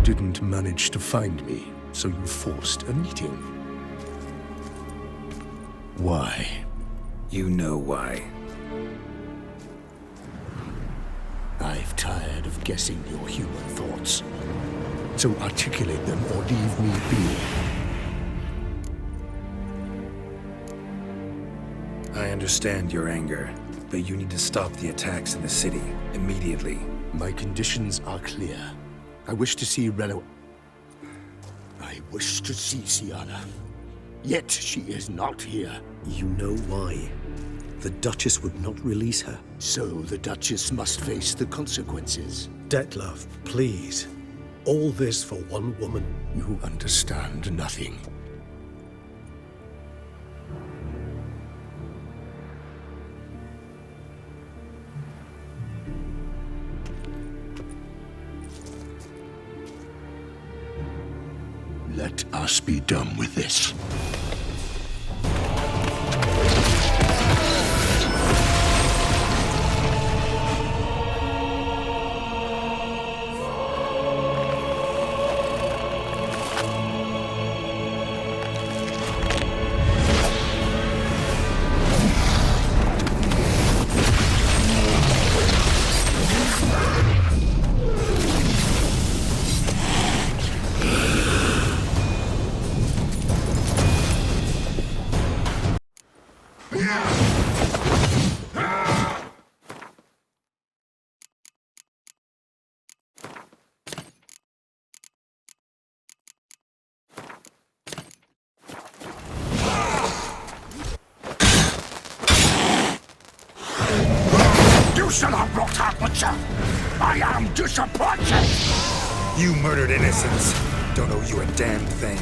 Didn't manage to find me, so you forced a meeting. Why? You know why. I've tired of guessing your human thoughts. So articulate them or leave me be. I understand your anger, but you need to stop the attacks in the city immediately. My conditions are clear. I wish to see Reno. I wish to see Siana. Yet she is not here. You know why. The Duchess would not release her. So the Duchess must face the consequences. Dettlaff, please. All this for one woman. You understand nothing. Let us be done with this. I am disappointed! You murdered innocents. Don't owe you a damned thing.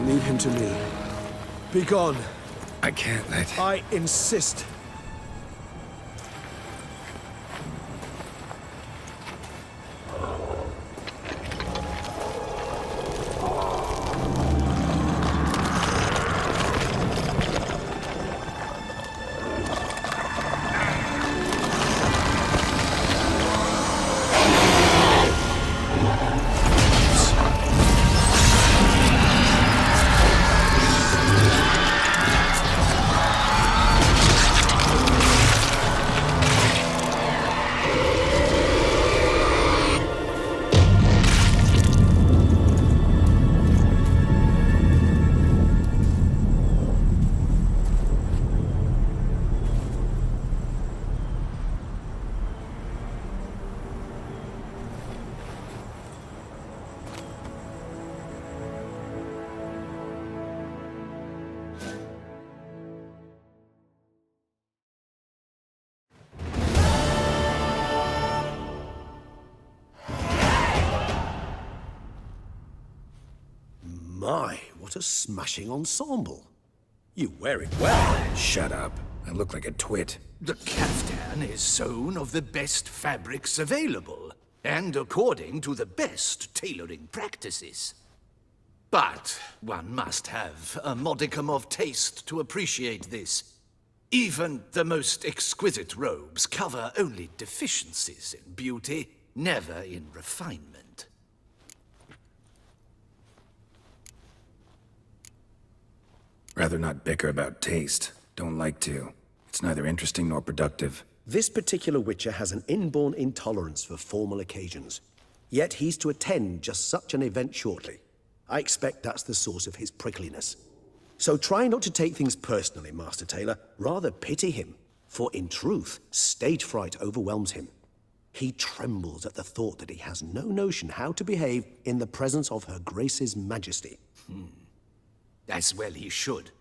Leave him to me. Be gone. I can't let... I insist. My, what a smashing ensemble. You wear it well. Shut up. I look like a twit. The caftan is sewn of the best fabrics available, and according to the best tailoring practices. But one must have a modicum of taste to appreciate this. Even the most exquisite robes cover only deficiencies in beauty, never in refinement. Rather not bicker about taste. Don't like to. It's neither interesting nor productive. This particular Witcher has an inborn intolerance for formal occasions. Yet he's to attend just such an event shortly. I expect that's the source of his prickliness. So try not to take things personally, Master Taylor. Rather pity him. For in truth, stage fright overwhelms him. He trembles at the thought that he has no notion how to behave in the presence of Her Grace's Majesty. As well he should.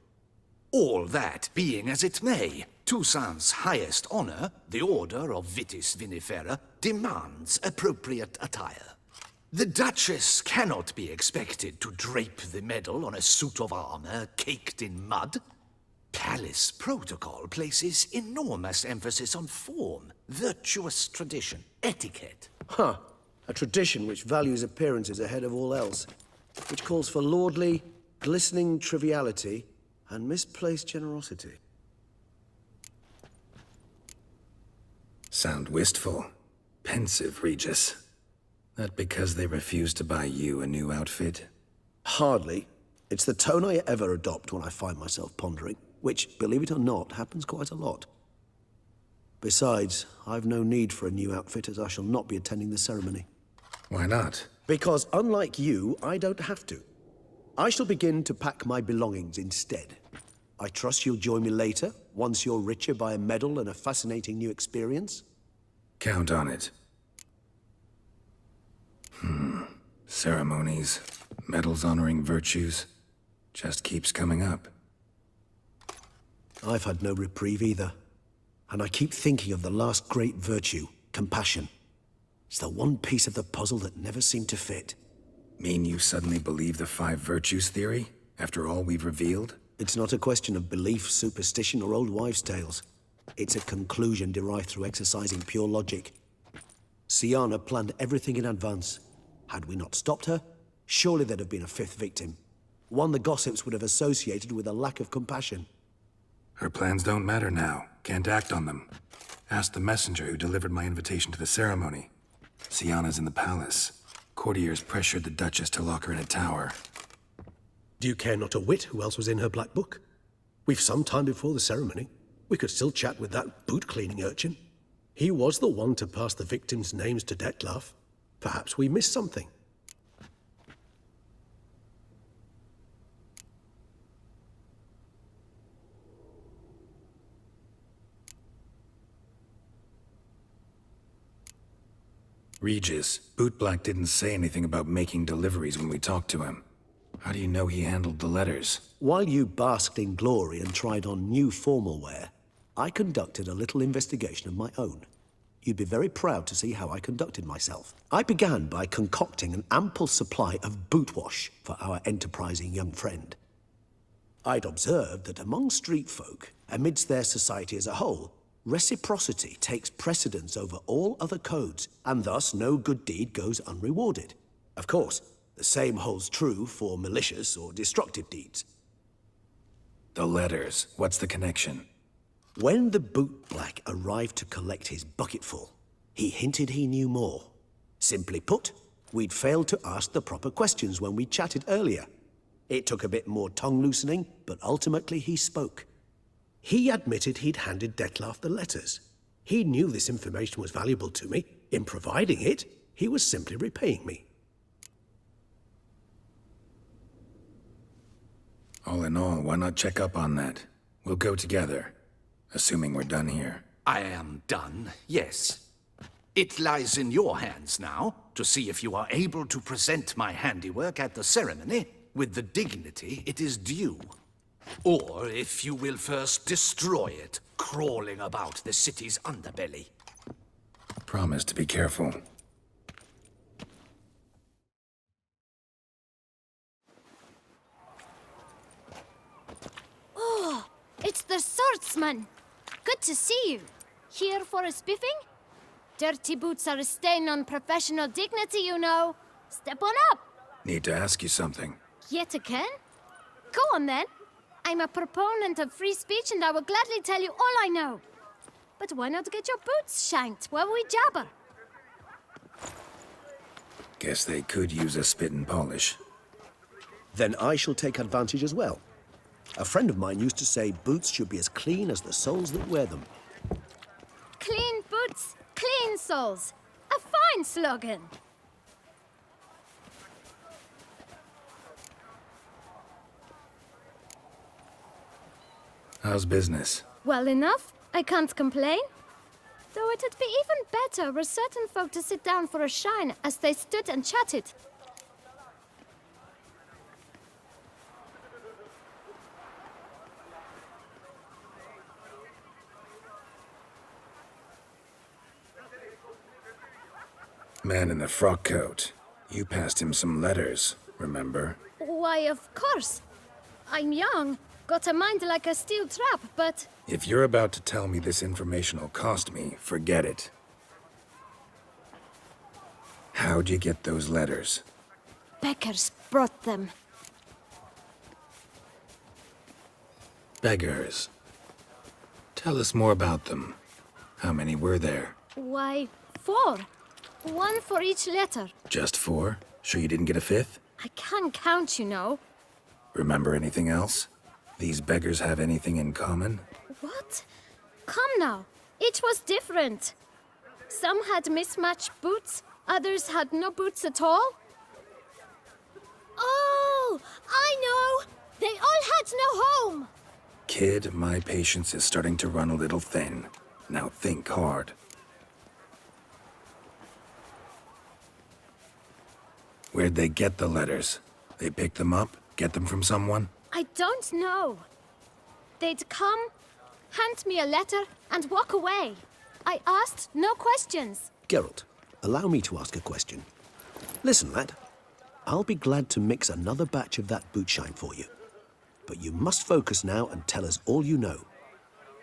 All that being as it may, Toussaint's highest honor, the Order of Vitis Vinifera, demands appropriate attire. The Duchess cannot be expected to drape the medal on a suit of armor caked in mud. Palace protocol places enormous emphasis on form, virtuous tradition, etiquette. Huh. A tradition which values appearances ahead of all else. Which calls for lordly, glistening triviality and misplaced generosity. Sound wistful. Pensive, Regis. That because they refuse to buy you a new outfit? Hardly. It's the tone I ever adopt when I find myself pondering, which, believe it or not, happens quite a lot. Besides, I've no need for a new outfit as I shall not be attending the ceremony. Why not? Because unlike you, I don't have to. I shall begin to pack my belongings instead. I trust you'll join me later, once you're richer by a medal and a fascinating new experience? Count on it. Ceremonies, medals honoring virtues, just keeps coming up. I've had no reprieve either. And I keep thinking of the last great virtue, compassion. It's the one piece of the puzzle that never seemed to fit. Mean you suddenly believe the 5 virtues theory, after all we've revealed? It's not a question of belief, superstition, or old wives' tales. It's a conclusion derived through exercising pure logic. Syanna planned everything in advance. Had we not stopped her, surely there'd have been a 5th victim. One the gossips would have associated with a lack of compassion. Her plans don't matter now. Can't act on them. Ask the messenger who delivered my invitation to the ceremony. Syanna's in the palace. Courtiers pressured the Duchess to lock her in a tower. Do you care not a whit who else was in her black book? We've some time before the ceremony. We could still chat with that boot-cleaning urchin. He was the one to pass the victims' names to Dettlaff. Perhaps we missed something. Regis, Bootblack didn't say anything about making deliveries when we talked to him. How do you know he handled the letters? While you basked in glory and tried on new formal wear, I conducted a little investigation of my own. You'd be very proud to see how I conducted myself. I began by concocting an ample supply of bootwash for our enterprising young friend. I'd observed that among street folk, amidst their society as a whole, reciprocity takes precedence over all other codes, and thus no good deed goes unrewarded. Of course, the same holds true for malicious or destructive deeds. The letters, what's the connection? When the bootblack arrived to collect his bucketful, he hinted he knew more. Simply put, we'd failed to ask the proper questions when we chatted earlier. It took a bit more tongue-loosening, but ultimately he spoke. He admitted he'd handed Detlef the letters. He knew this information was valuable to me. In providing it, he was simply repaying me. All in all, why not check up on that? We'll go together, assuming we're done here. I am done, yes. It lies in your hands now to see if you are able to present my handiwork at the ceremony with the dignity it is due. Or if you will first destroy it, crawling about the city's underbelly. Promise to be careful. Oh, it's the swordsman. Good to see you. Here for a spiffing? Dirty boots are a stain on professional dignity, you know. Step on up. Need to ask you something. Yet again? Go on then. I'm a proponent of free speech and I will gladly tell you all I know. But why not get your boots shanked while we jabber? Guess they could use a spit and polish. Then I shall take advantage as well. A friend of mine used to say boots should be as clean as the soles that wear them. Clean boots, clean soles. A fine slogan. How's business? Well enough. I can't complain. Though it'd be even better were certain folk to sit down for a shine as they stood and chatted. Man in the frock coat. You passed him some letters, remember? Why, of course. I'm young, got a mind like a steel trap, but... If you're about to tell me this information will cost me, forget it. How'd you get those letters? Beggars brought them. Beggars. Tell us more about them. How many were there? Why, 4. 1 for each letter. Just 4? Sure you didn't get a 5th? I can't count, you know. Remember anything else? These beggars have anything in common? What? Come now. Each was different. Some had mismatched boots, others had no boots at all. Oh, I know! They all had no home! Kid, my patience is starting to run a little thin. Now think hard. Where'd they get the letters? They pick them up? Get them from someone? I don't know. They'd come, hand me a letter, and walk away. I asked no questions. Geralt, allow me to ask a question. Listen, lad. I'll be glad to mix another batch of that bootshine for you. But you must focus now and tell us all you know.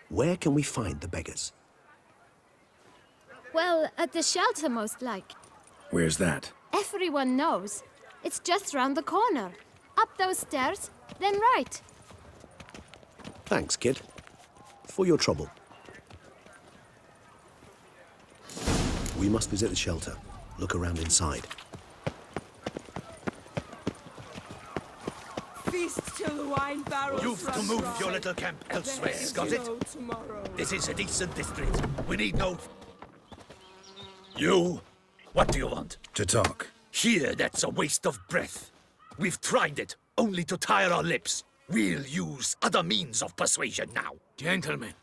Where can we find the beggars? Well, at the shelter, most like. Where's that? Everyone knows. It's just round the corner. Up those stairs, then right. Thanks, kid. For your trouble. We must visit the shelter. Look around inside. Feast till the wine barrels. You've to move your little camp elsewhere, got it? This is a decent district. We need no... You? What do you want? To talk. Here, that's a waste of breath. We've tried it, only to tire our lips. We'll use other means of persuasion now. Gentlemen,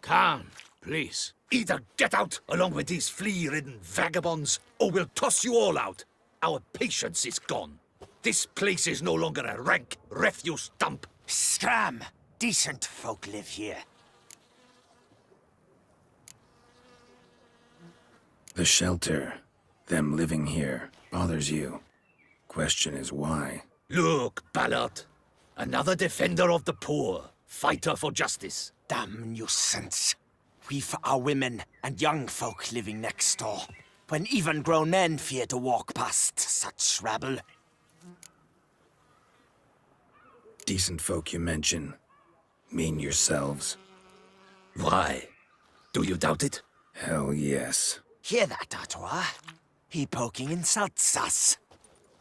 calm, please. Either get out along with these flea-ridden vagabonds, or we'll toss you all out. Our patience is gone. This place is no longer a rank refuse dump. Scram! Decent folk live here. The shelter, them living here, bothers you. Question is why? Look, Ballard. Another defender of the poor. Fighter for justice. Damn nuisance. We've our women and young folk living next door, when even grown men fear to walk past such rabble. Decent folk you mention. Mean yourselves. Why? Do you doubt it? Hell yes. Hear that, Artois? He poking insults us.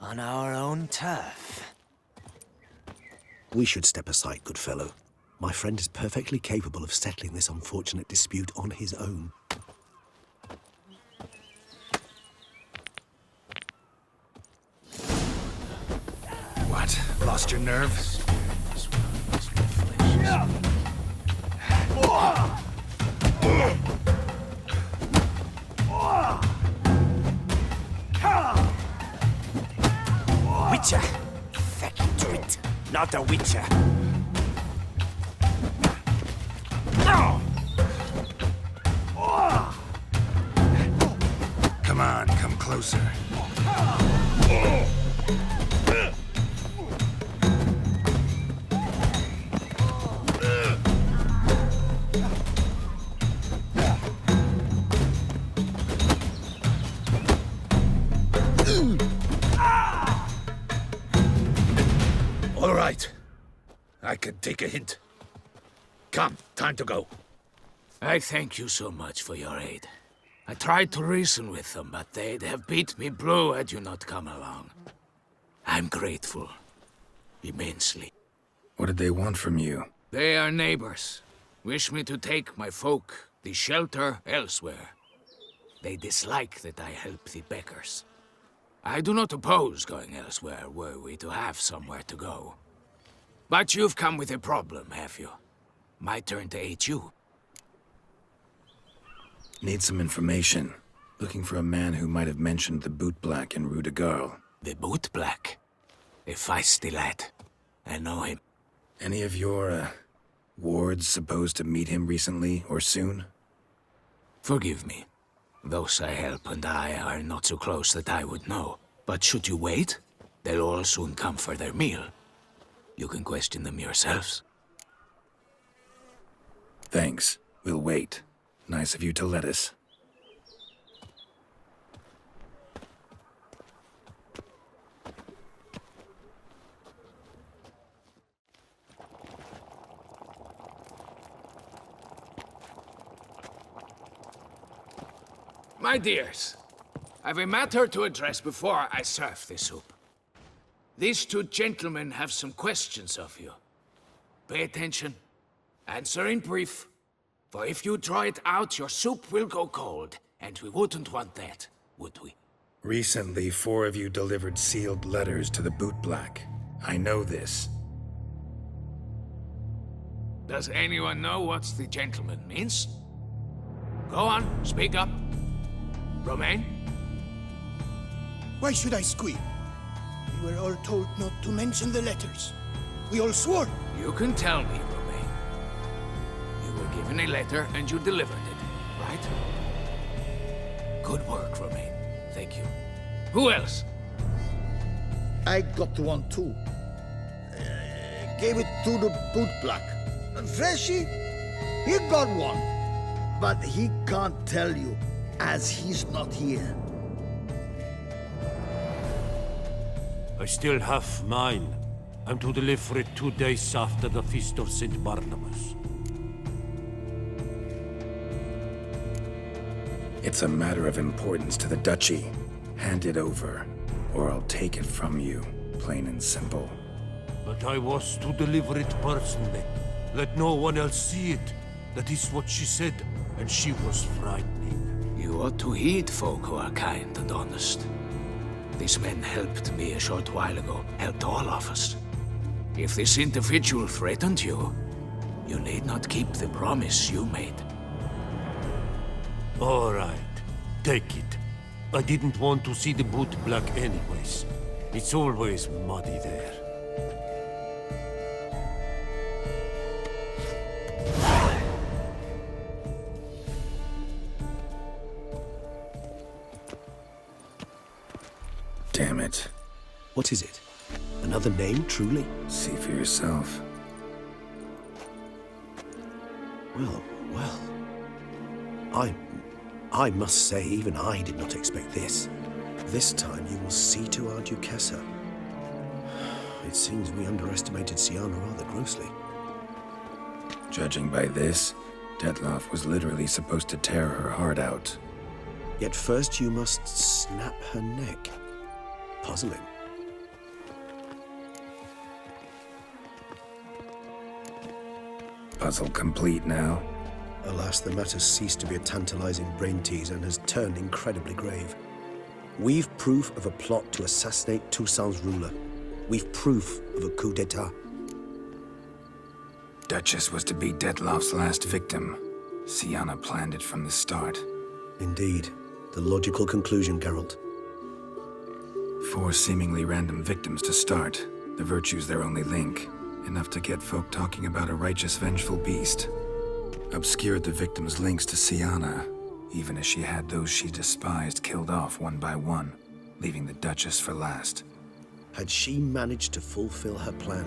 On our own turf. We should step aside, good fellow. My friend is perfectly capable of settling this unfortunate dispute on his own. What? Lost your nerve? Witcher! Fucking twit. Not a witcher. Come on, come closer. All right. I can take a hint. Come, time to go. I thank you so much for your aid. I tried to reason with them, but they'd have beat me blue had you not come along. I'm grateful. Immensely. What did they want from you? They are neighbors. Wish me to take my folk, the shelter, elsewhere. They dislike that I help the beggars. I do not oppose going elsewhere, were we to have somewhere to go. But you've come with a problem, have you? My turn to aid you. Need some information. Looking for a man who might have mentioned the bootblack in Rue de Garl. The bootblack? A feisty lad. I know him. Any of your, wards supposed to meet him recently or soon? Forgive me. Those I help and I are not so close that I would know. But should you wait, they'll all soon come for their meal. You can question them yourselves. Thanks. We'll wait. Nice of you to let us. My dears, I've a matter to address before I serve the soup. These two gentlemen have some questions of you. Pay attention. Answer in brief. For if you draw it out, your soup will go cold, and we wouldn't want that, would we? Recently, 4 of you delivered sealed letters to the bootblack. I know this. Does anyone know what the gentleman means? Go on, speak up. Romain? Why should I squeal? We were all told not to mention the letters. We all swore. You can tell me, Romain. You were given a letter and you delivered it, right? Good work, Romain. Thank you. Who else? I got one too. Gave it to the bootblack. Freshy, he got one. But he can't tell you, as he's not here. I still have mine. I'm to deliver it 2 days after the Feast of St. Barnabas. It's a matter of importance to the Duchy. Hand it over, or I'll take it from you, plain and simple. But I was to deliver it personally. Let no one else see it. That is what she said, and she was frightening. You ought to heed folk who are kind and honest. These men helped me a short while ago, helped all of us. If this individual threatened you, you need not keep the promise you made. All right, take it. I didn't want to see the bootblack anyways. It's always muddy there. What is it? Another name, truly? See for yourself. Well. I must say, even I did not expect this. This time you will see to our Duchessa. It seems we underestimated Siana rather grossly. Judging by this, Detloff was literally supposed to tear her heart out. Yet first you must snap her neck. Puzzling. Puzzle complete now. Alas, the matter's ceased to be a tantalizing brain tease and has turned incredibly grave. We've proof of a plot to assassinate Toussaint's ruler. We've proof of a coup d'etat. Duchess was to be Detloff's last victim. Siana planned it from the start. Indeed. The logical conclusion, Geralt. 4 seemingly random victims to start. The virtue's their only link. Enough to get folk talking about a righteous, vengeful beast. Obscured the victims' links to Siana, even as she had those she despised killed off one by one, leaving the Duchess for last. Had she managed to fulfill her plan,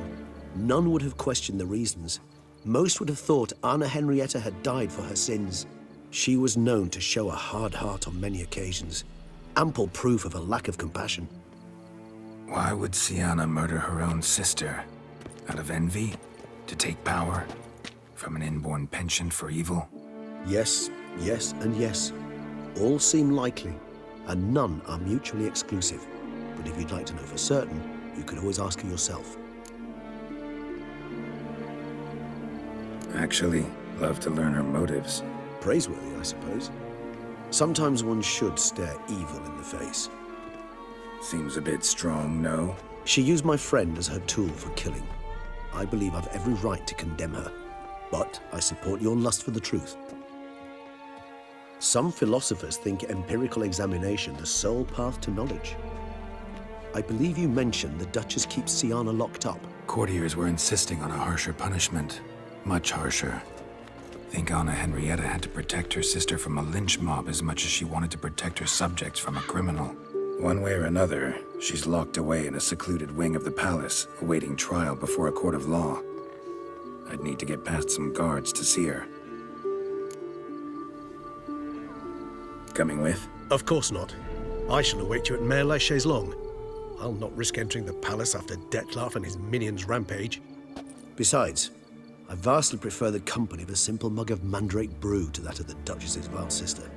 none would have questioned the reasons. Most would have thought Anna Henrietta had died for her sins. She was known to show a hard heart on many occasions, ample proof of a lack of compassion. Why would Siana murder her own sister? Out of envy? To take power? From an inborn penchant for evil? Yes, yes, and yes. All seem likely, and none are mutually exclusive. But if you'd like to know for certain, you could always ask her yourself. Actually, love to learn her motives. Praiseworthy, I suppose. Sometimes one should stare evil in the face. Seems a bit strong, no? She used my friend as her tool for killing. I believe I've every right to condemn her. But I support your lust for the truth. Some philosophers think empirical examination the sole path to knowledge. I believe you mentioned the Duchess keeps Siana locked up. Courtiers were insisting on a harsher punishment. Much harsher. Think Anna Henrietta had to protect her sister from a lynch mob as much as she wanted to protect her subjects from a criminal. One way or another, she's locked away in a secluded wing of the palace, awaiting trial before a court of law. I'd need to get past some guards to see her. Coming with? Of course not. I shall await you at Mare la Chaise-Longue. I'll not risk entering the palace after Detloff and his minions rampage. Besides, I vastly prefer the company of a simple mug of mandrake brew to that of the Duchess's vile sister.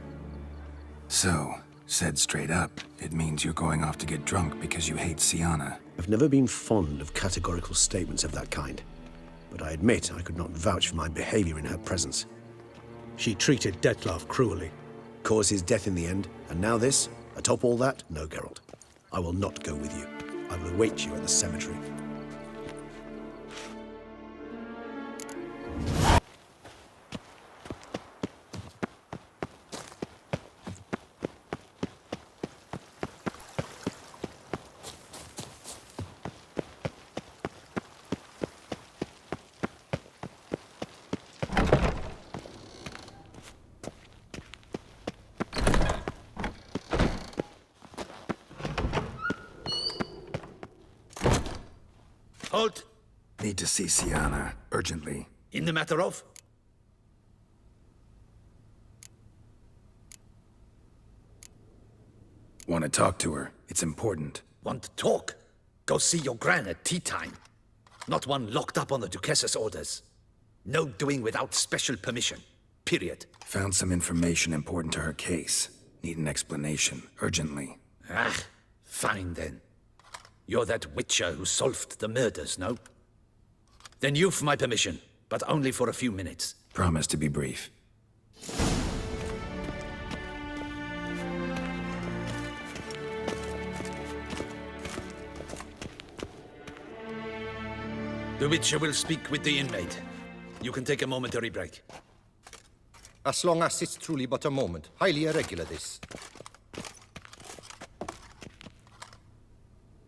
So, said straight up, it means you're going off to get drunk because you hate Siana. I've never been fond of categorical statements of that kind. But I admit I could not vouch for my behavior in her presence. She treated Detloff cruelly. Caused his death in the end, and now this? Atop all that? No, Geralt. I will not go with you. I will await you at the cemetery. Halt! Need to see Siana, urgently. In the matter of? Want to talk to her. It's important. Want to talk? Go see your gran at tea time. Not one locked up on the Duchess's orders. No doing without special permission. Period. Found some information important to her case. Need an explanation, urgently. Ah, fine then. You're that witcher who solved the murders, no? Then you've my permission, but only for a few minutes. Promise to be brief. The witcher will speak with the inmate. You can take a momentary break. As long as it's truly but a moment. Highly irregular, this.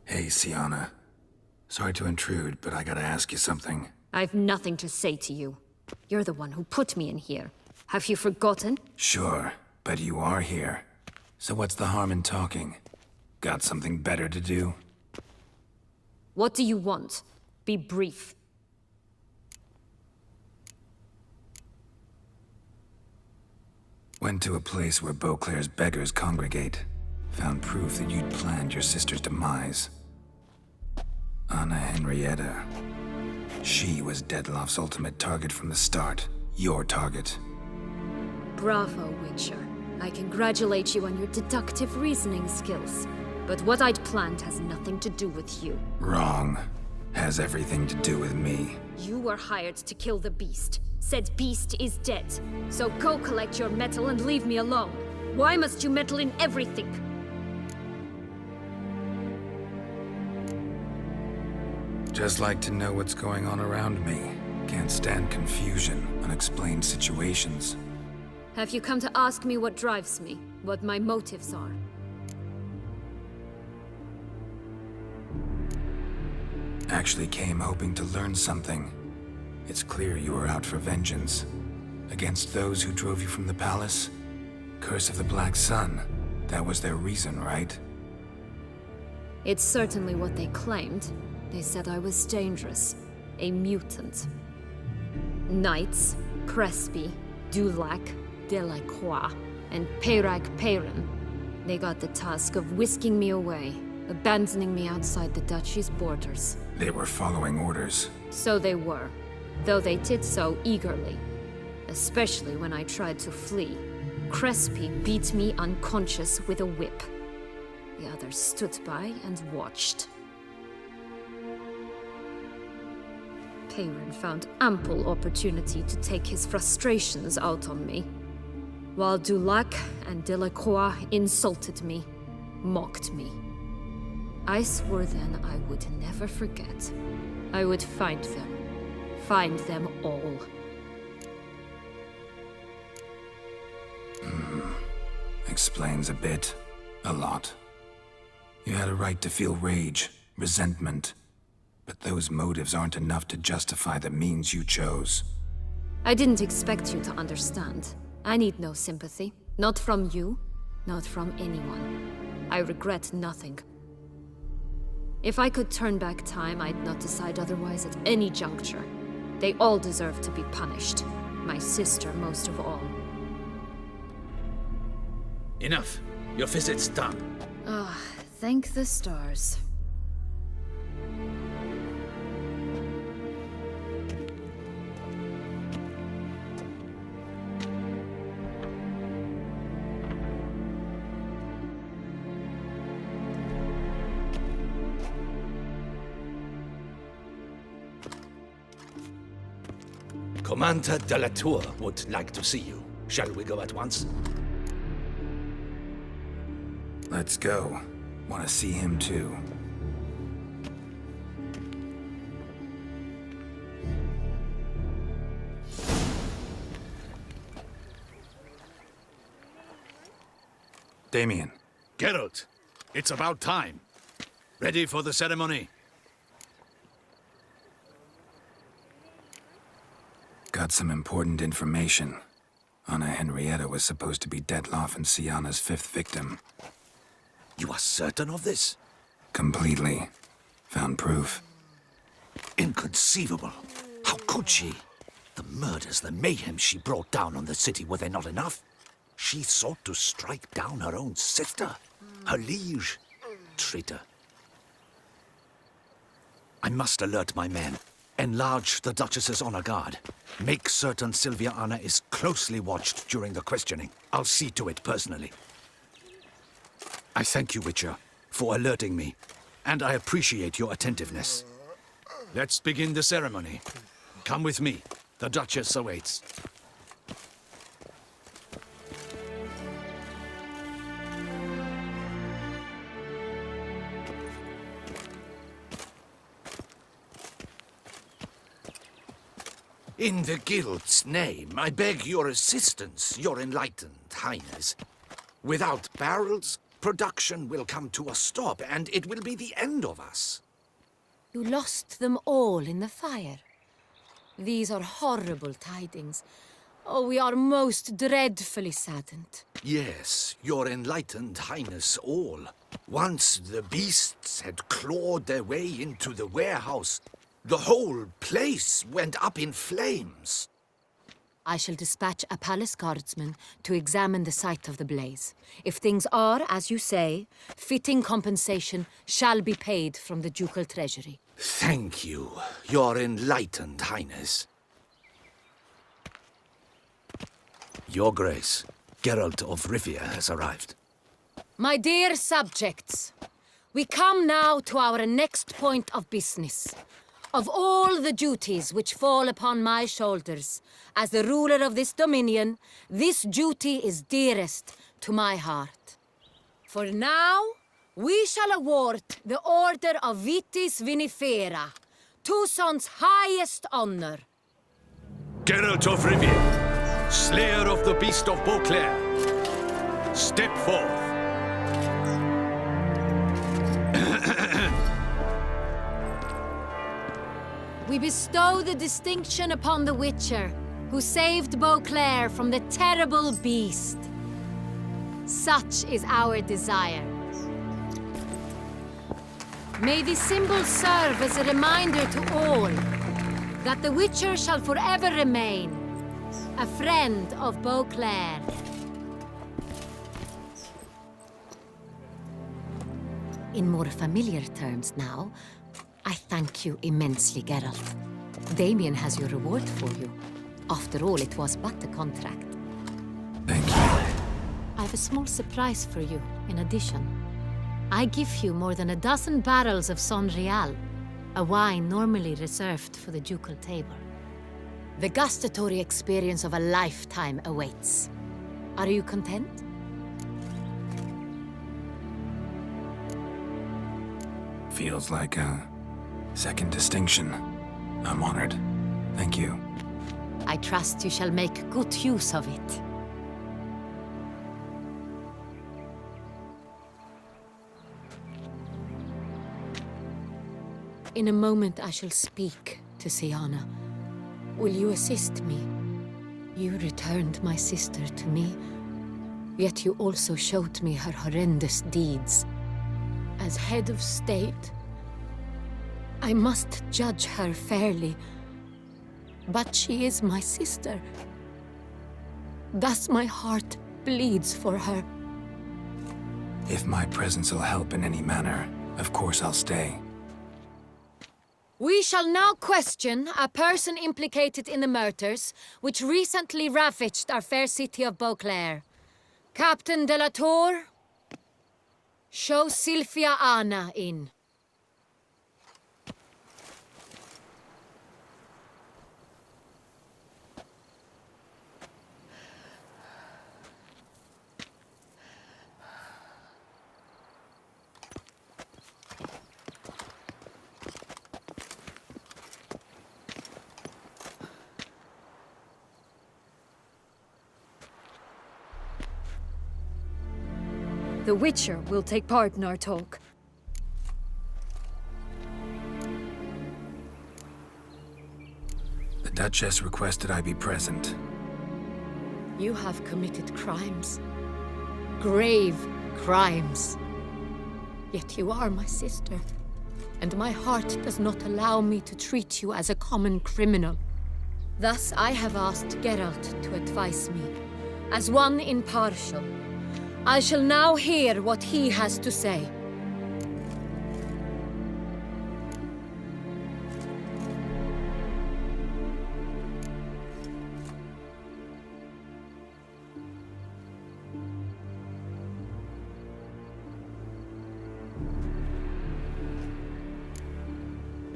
Hey, Siana. Sorry to intrude, but I gotta ask you something. I've nothing to say to you. You're the one who put me in here. Have you forgotten? Sure, but you are here. So what's the harm in talking? Got something better to do? What do you want? Be brief. Went to a place where Beauclair's beggars congregate. Found proof that you'd planned your sister's demise. Anna Henrietta. She was Dettlaff's ultimate target from the start. Your target. Bravo, Witcher. I congratulate you on your deductive reasoning skills. But what I'd planned has nothing to do with you. Wrong. Has everything to do with me. You were hired to kill the beast. Said beast is dead. So go collect your metal and leave me alone. Why must you meddle in everything? Just like to know what's going on around me. Can't stand confusion, unexplained situations. Have you come to ask me what drives me? What my motives are? Actually came hoping to learn something. It's clear you were out for vengeance. Against those who drove you from the palace? Curse of the Black Sun. That was their reason, right? It's certainly what they claimed. They said I was dangerous. A mutant. Knights, Crespi, Dulac, Delacroix, and Peyrac Peyran. They got the task of whisking me away, abandoning me outside the duchy's borders. They were following orders. So they were, though they did so eagerly. Especially when I tried to flee. Crespi beat me unconscious with a whip. The others stood by and watched. Peyran found ample opportunity to take his frustrations out on me, while Dulac and Delacroix insulted me, mocked me. I swore then I would never forget. I would find them all. Explains a bit. A lot. You had a right to feel rage, resentment. But those motives aren't enough to justify the means you chose. I didn't expect you to understand. I need no sympathy. Not from you, not from anyone. I regret nothing. If I could turn back time, I'd not decide otherwise at any juncture. They all deserve to be punished. My sister most of all. Enough. Your visit's done. Ah, thank the stars. Commander de la Tour would like to see you. Shall we go at once? Let's go. Want to see him too. Damien. Geralt, it's about time. Ready for the ceremony? Got some important information. Anna Henrietta was supposed to be Dettlaff and Syanna's 5th victim. You are certain of this? Completely. Found proof. Inconceivable. How could she? The murders, the mayhem she brought down on the city, were they not enough? She sought to strike down her own sister, her liege. Traitor. I must alert my men. Enlarge the Duchess's honor guard. Make certain Sylvia Anna is closely watched during the questioning. I'll see to it personally. I thank you, Witcher, for alerting me, and I appreciate your attentiveness. Let's begin the ceremony. Come with me. The Duchess awaits. In the Guild's name, I beg your assistance, your enlightened highness. Without barrels, production will come to a stop, and it will be the end of us. You lost them all in the fire. These are horrible tidings. Oh, we are most dreadfully saddened. Yes, your enlightened highness all. Once the beasts had clawed their way into the warehouse, the whole place went up in flames. I shall dispatch a palace guardsman to examine the site of the blaze. If things are, as you say, fitting compensation shall be paid from the ducal treasury. Thank you, Your Enlightened Highness. Your Grace, Geralt of Rivia has arrived. My dear subjects, we come now to our next point of business. Of all the duties which fall upon my shoulders, as the ruler of this dominion, this duty is dearest to my heart. For now, we shall award the Order of Vitis Vinifera, Tucson's highest honor. Geralt of Rivia, Slayer of the Beast of Beauclair, step forth. We bestow the distinction upon the Witcher, who saved Beauclair from the terrible beast. Such is our desire. May this symbol serve as a reminder to all that the Witcher shall forever remain a friend of Beauclair. In more familiar terms now, I thank you immensely, Geralt. Damien has your reward for you. After all, it was but a contract. Thank you. I have a small surprise for you, in addition. I give you more than a dozen barrels of Son Real, a wine normally reserved for the ducal table. The gustatory experience of a lifetime awaits. Are you content? Feels like a second distinction. I'm honored. Thank you. I trust you shall make good use of it. In a moment I shall speak to Siana. Will you assist me? You returned my sister to me, yet you also showed me her horrendous deeds. As head of state, I must judge her fairly. But she is my sister. Thus my heart bleeds for her. If my presence will help in any manner, of course I'll stay. We shall now question a person implicated in the murders which recently ravaged our fair city of Beauclair. Captain de la Tour, show Sylvia Anna in. The Witcher will take part in our talk. The Duchess requested I be present. You have committed crimes. Grave crimes. Yet you are my sister, and my heart does not allow me to treat you as a common criminal. Thus I have asked Geralt to advise me, as one impartial. I shall now hear what he has to say.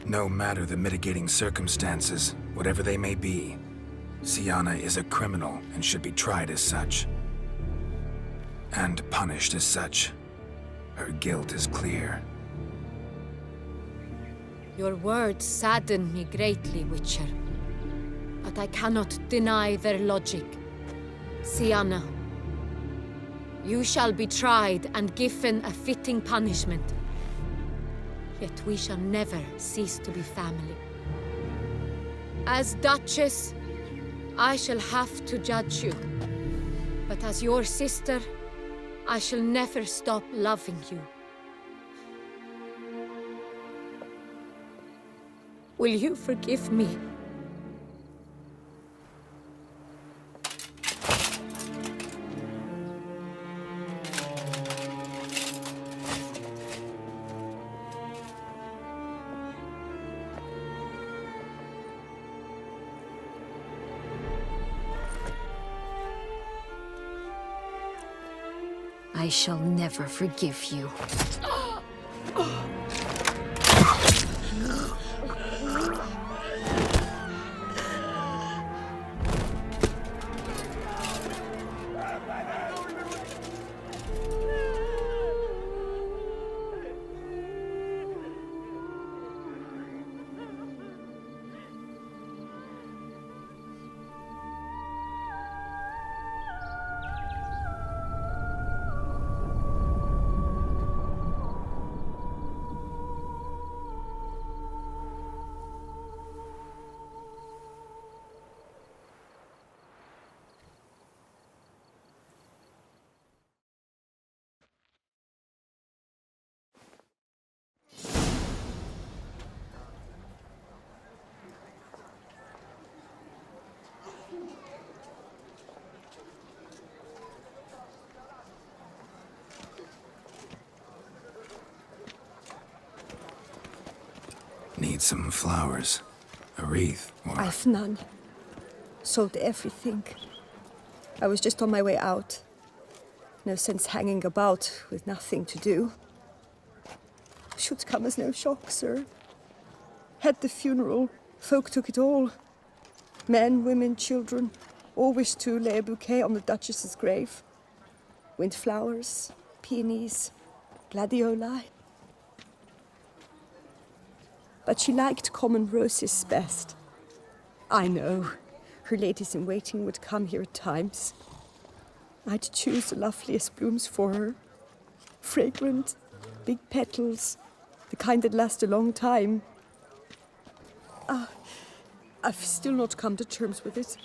No matter the mitigating circumstances, whatever they may be, Siana is a criminal and should be tried as such. And punished as such. Her guilt is clear. Your words sadden me greatly, Witcher. But I cannot deny their logic. Siana, you shall be tried and given a fitting punishment. Yet we shall never cease to be family. As Duchess, I shall have to judge you. But as your sister, I shall never stop loving you. Will you forgive me? I shall never forgive you. Need some flowers. A wreath, or... I've none. Sold everything. I was just on my way out. No sense hanging about with nothing to do. Should come as no shock, sir. Had the funeral. Folk took it all. Men, women, children. All wished to lay a bouquet on the Duchess's grave. Windflowers, peonies, gladioli. But she liked common roses best. I know. Her ladies-in-waiting would come here at times. I'd choose the loveliest blooms for her. Fragrant, big petals, the kind that last a long time. I've still not come to terms with it.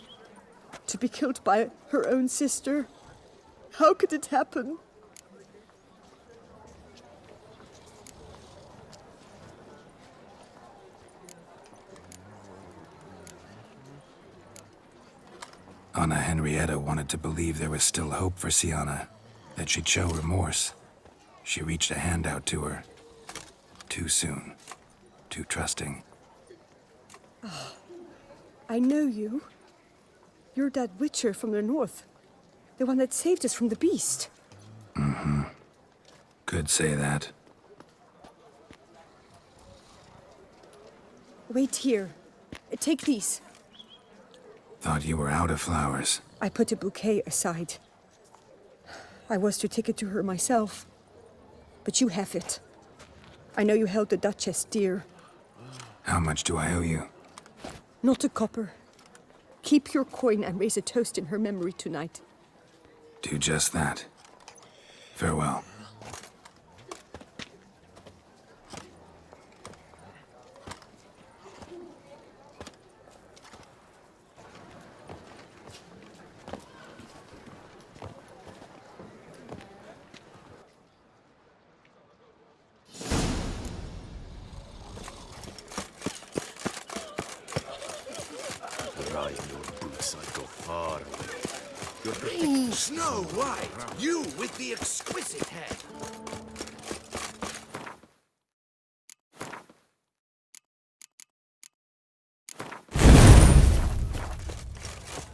To be killed by her own sister. How could it happen? Anna Henrietta wanted to believe there was still hope for Sienna, that she'd show remorse. She reached a hand out to her. Too soon. Too trusting. Oh, I know you. You're that witcher from the north. The one that saved us from the beast. Mm-hmm. Could say that. Wait here. Take these. Thought you were out of flowers. I put a bouquet aside. I was to take it to her myself. But you have it. I know you held the Duchess dear. How much do I owe you? Not a copper. Keep your coin and raise a toast in her memory tonight. Do just that. Farewell. Snow White, you with the exquisite head.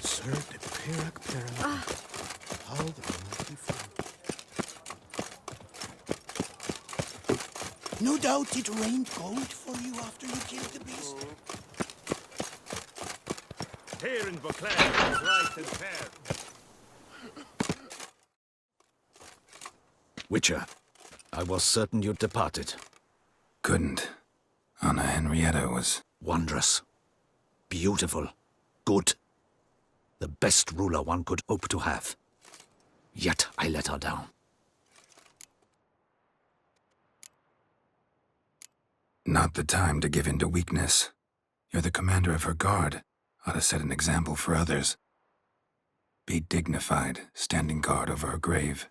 Sir, the Perak how the mighty fall. No doubt it rained gold for you after you killed the beast. Here in Beauclair is right and fair. Witcher, I was certain you'd departed. Couldn't. Anna Henrietta was... wondrous. Beautiful. Good. The best ruler one could hope to have. Yet I let her down. Not the time to give in to weakness. You're the commander of her guard. Ought to set an example for others. Be dignified, standing guard over her grave.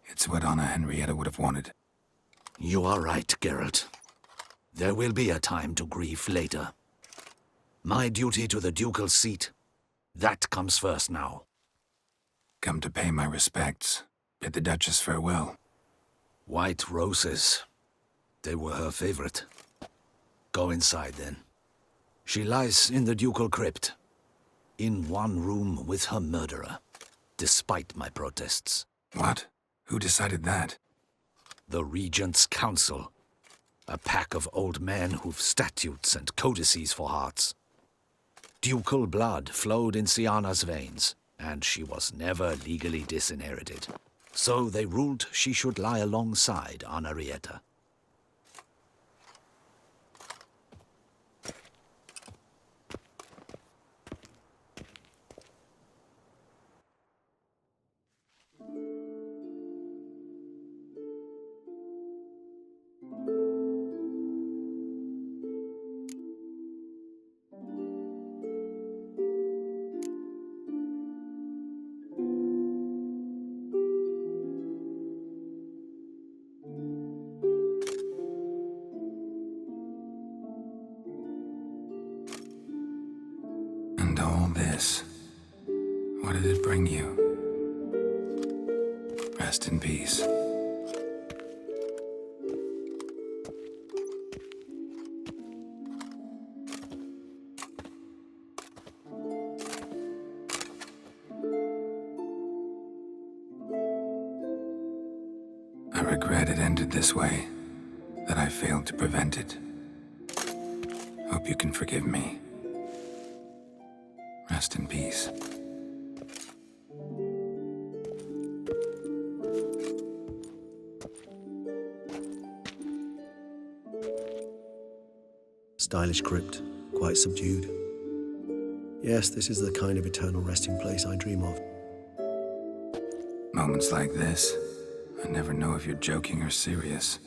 It's what Anna Henrietta would have wanted. You are right, Geralt. There will be a time to grieve later. My duty to the ducal seat, that comes first now. Come to pay my respects. Bid the Duchess farewell. White roses. They were her favorite. Go inside, then. She lies in the ducal crypt. In one room with her murderer. Despite my protests. What? Who decided that? The Regent's Council. A pack of old men who've statutes and codices for hearts. Ducal blood flowed in Siana's veins, and she was never legally disinherited. So they ruled she should lie alongside Anarietta. And all this, what did it bring you? Rest in peace. I regret it ended this way, that I failed to prevent it. Hope you can forgive me. Rest in peace. Stylish crypt, quite subdued. Yes, this is the kind of eternal resting place I dream of. Moments like this, I never know if you're joking or serious.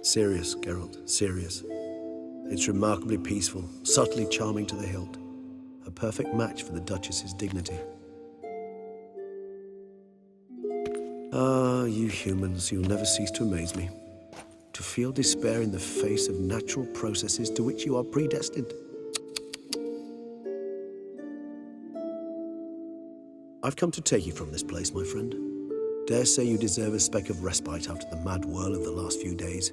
Serious, Geralt, serious. It's remarkably peaceful, subtly charming to the hilt. A perfect match for the Duchess's dignity. Ah, you humans, you'll never cease to amaze me. To feel despair in the face of natural processes to which you are predestined. I've come to take you from this place, my friend. Dare say you deserve a speck of respite after the mad whirl of the last few days.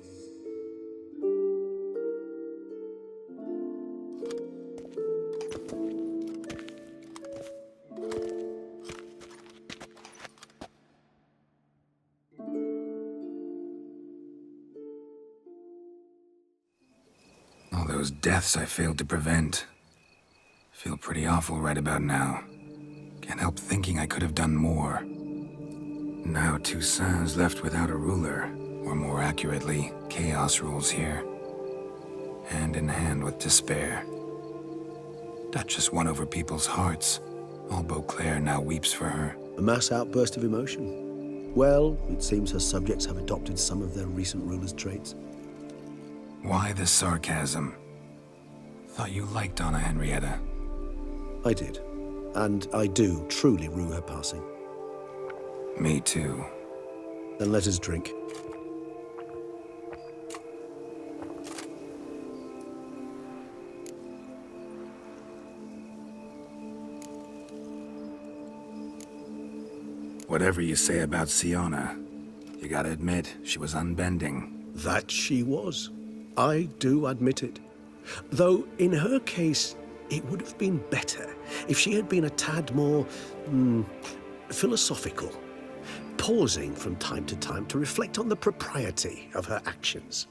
All those deaths I failed to prevent. Feel pretty awful right about now. Can't help thinking I could have done more. Now Toussaint's left without a ruler, or more accurately, chaos rules here. Hand in hand with despair. Duchess won over people's hearts. All Beauclair now weeps for her. A mass outburst of emotion. Well, it seems her subjects have adopted some of their recent ruler's traits. Why the sarcasm? Thought you liked Donna Henrietta. I did. And I do truly rue her passing. Me too. Then let us drink. Whatever you say about Siana, you gotta admit, she was unbending. That she was. I do admit it. Though, in her case, it would have been better if she had been a tad more, philosophical, pausing from time to time to reflect on the propriety of her actions.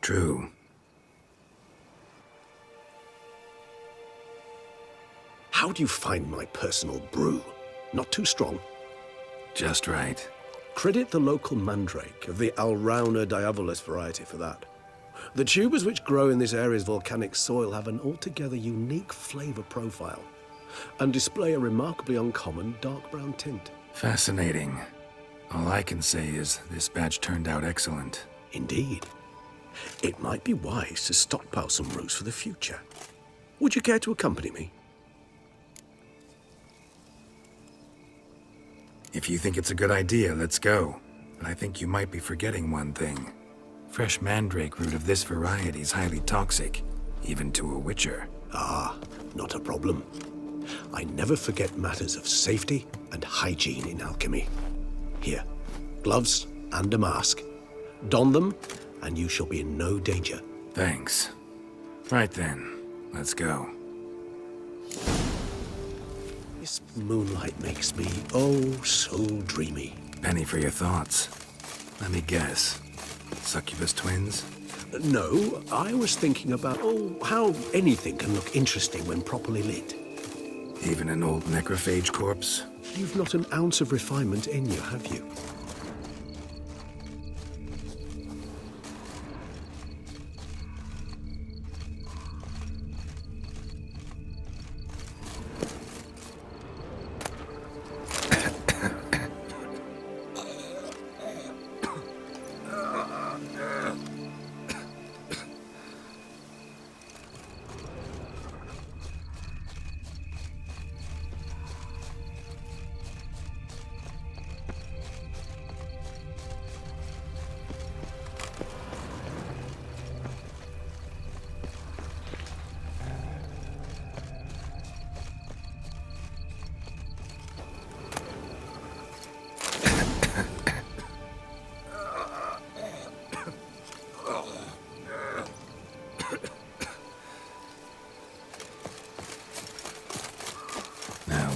True. How do you find my personal brew? Not too strong? Just right. Credit the local mandrake of the Alrauna diabolus variety for that. The tubers which grow in this area's volcanic soil have an altogether unique flavor profile and display a remarkably uncommon dark brown tint. Fascinating. All I can say is this batch turned out excellent. Indeed. It might be wise to stockpile some roots for the future. Would you care to accompany me? If you think it's a good idea, let's go. But I think you might be forgetting one thing. Fresh mandrake root of this variety is highly toxic, even to a witcher. Ah, not a problem. I never forget matters of safety and hygiene in alchemy. Here, gloves and a mask. Don them, and you shall be in no danger. Thanks. Right then, let's go. This moonlight makes me, oh, so dreamy. Penny for your thoughts. Let me guess. Succubus twins? No, I was thinking about, how anything can look interesting when properly lit. Even an old necrophage corpse? You've not an ounce of refinement in you, have you?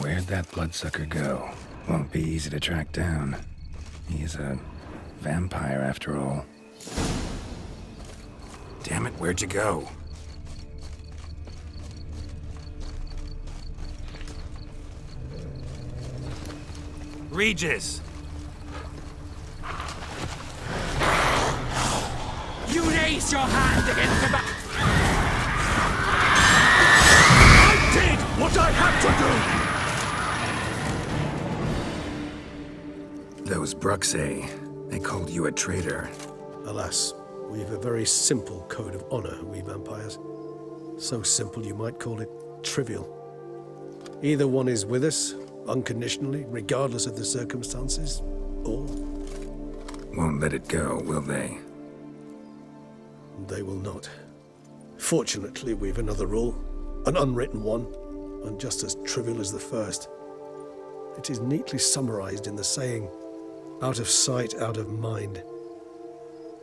Where'd that bloodsucker go? Won't be easy to track down. He's a vampire after all. Damn it, where'd you go? Regis! You raise your hand against the back. I did what I had to do! Those Bruxay, they called you a traitor. Alas, we've a very simple code of honor, we vampires. So simple you might call it trivial. Either one is with us, unconditionally, regardless of the circumstances, or... Won't let it go, will they? They will not. Fortunately, we've another rule, an unwritten one, and just as trivial as the first. It is neatly summarized in the saying, out of sight, out of mind.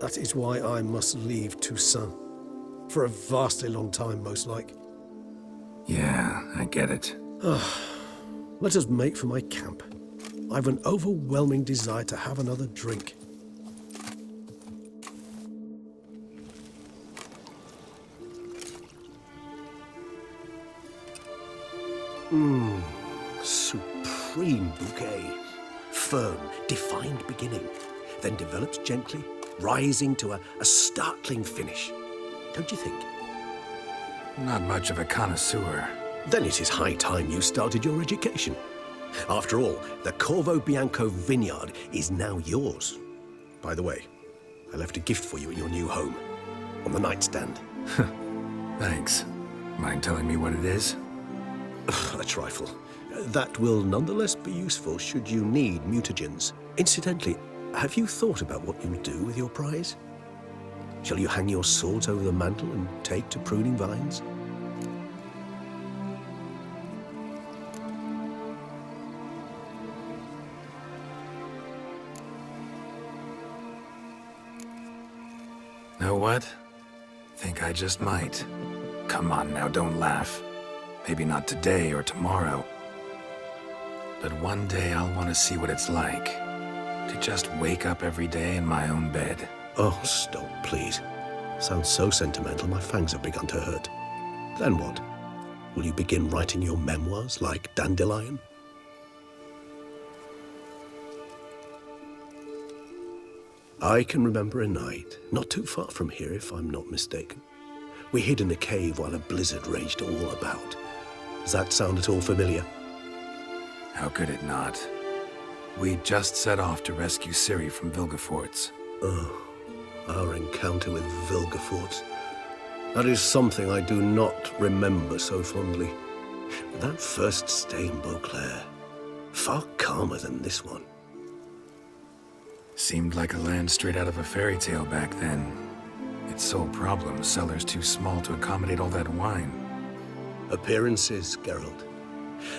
That is why I must leave Toussaint. For a vastly long time, most like. Yeah, I get it. Let us make for my camp. I've an overwhelming desire to have another drink. Supreme bouquet. Firm, defined beginning, then develops gently, rising to a startling finish. Don't you think? Not much of a connoisseur. Then it is high time you started your education. After all, the Corvo Bianco vineyard is now yours. By the way, I left a gift for you at your new home, on the nightstand. Thanks. Mind telling me what it is? A trifle. That will nonetheless be useful should you need mutagens. Incidentally, have you thought about what you'll do with your prize? Shall you hang your swords over the mantle and take to pruning vines? Know what? Think I just might. Come on now, don't laugh. Maybe not today or tomorrow. But one day I'll want to see what it's like. To just wake up every day in my own bed. Oh, stop, please. Sounds so sentimental, my fangs have begun to hurt. Then what? Will you begin writing your memoirs like Dandelion? I can remember a night, not too far from here if I'm not mistaken. We hid in a cave while a blizzard raged all about. Does that sound at all familiar? How could it not? We just set off to rescue Ciri from Vilgefortz. Oh, our encounter with Vilgefortz. That is something I do not remember so fondly. But that first stay in Beauclair, far calmer than this one. Seemed like a land straight out of a fairy tale back then. Its sole problem, cellar's too small to accommodate all that wine. Appearances, Geralt.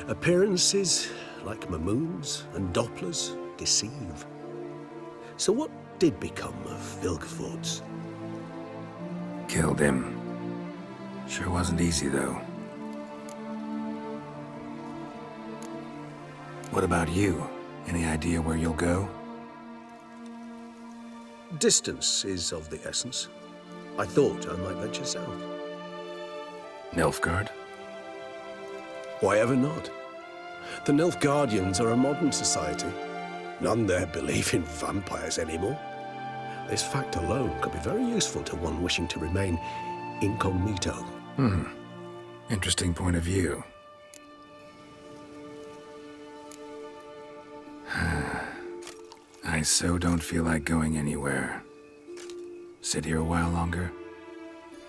Appearances, like Mamoons and Dopplers, deceive. So what did become of Vilgefortz? Killed him. Sure wasn't easy, though. What about you? Any idea where you'll go? Distance is of the essence. I thought I might venture south. Nilfgaard? Why ever not? The Nilfgaardians are a modern society. None there believe in vampires anymore. This fact alone could be very useful to one wishing to remain incognito. Interesting point of view. I so don't feel like going anywhere. Sit here a while longer?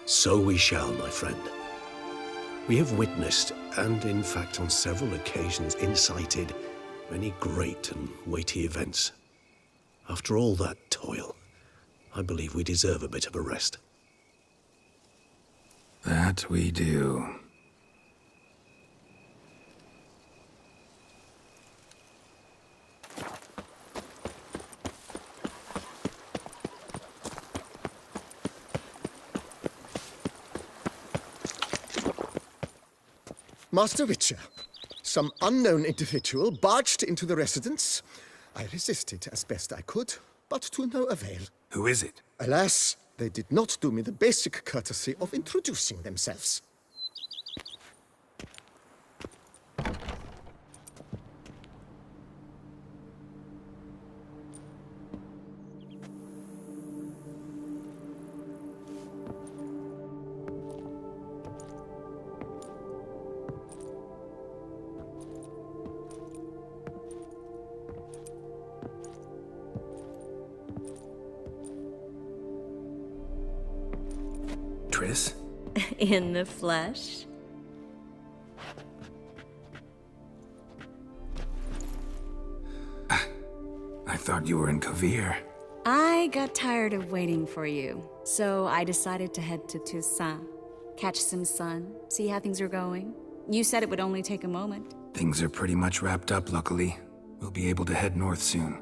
So we shall, my friend. We have witnessed, and in fact on several occasions incited, many great and weighty events. After all that toil, I believe we deserve a bit of a rest. That we do. Master Witcher, some unknown individual barged into the residence. I resisted as best I could, but to no avail. Who is it? Alas, they did not do me the basic courtesy of introducing themselves. Triss? In the flesh? I thought you were in Kovir. I got tired of waiting for you, so I decided to head to Toussaint. Catch some sun, see how things are going. You said it would only take a moment. Things are pretty much wrapped up, luckily. We'll be able to head north soon.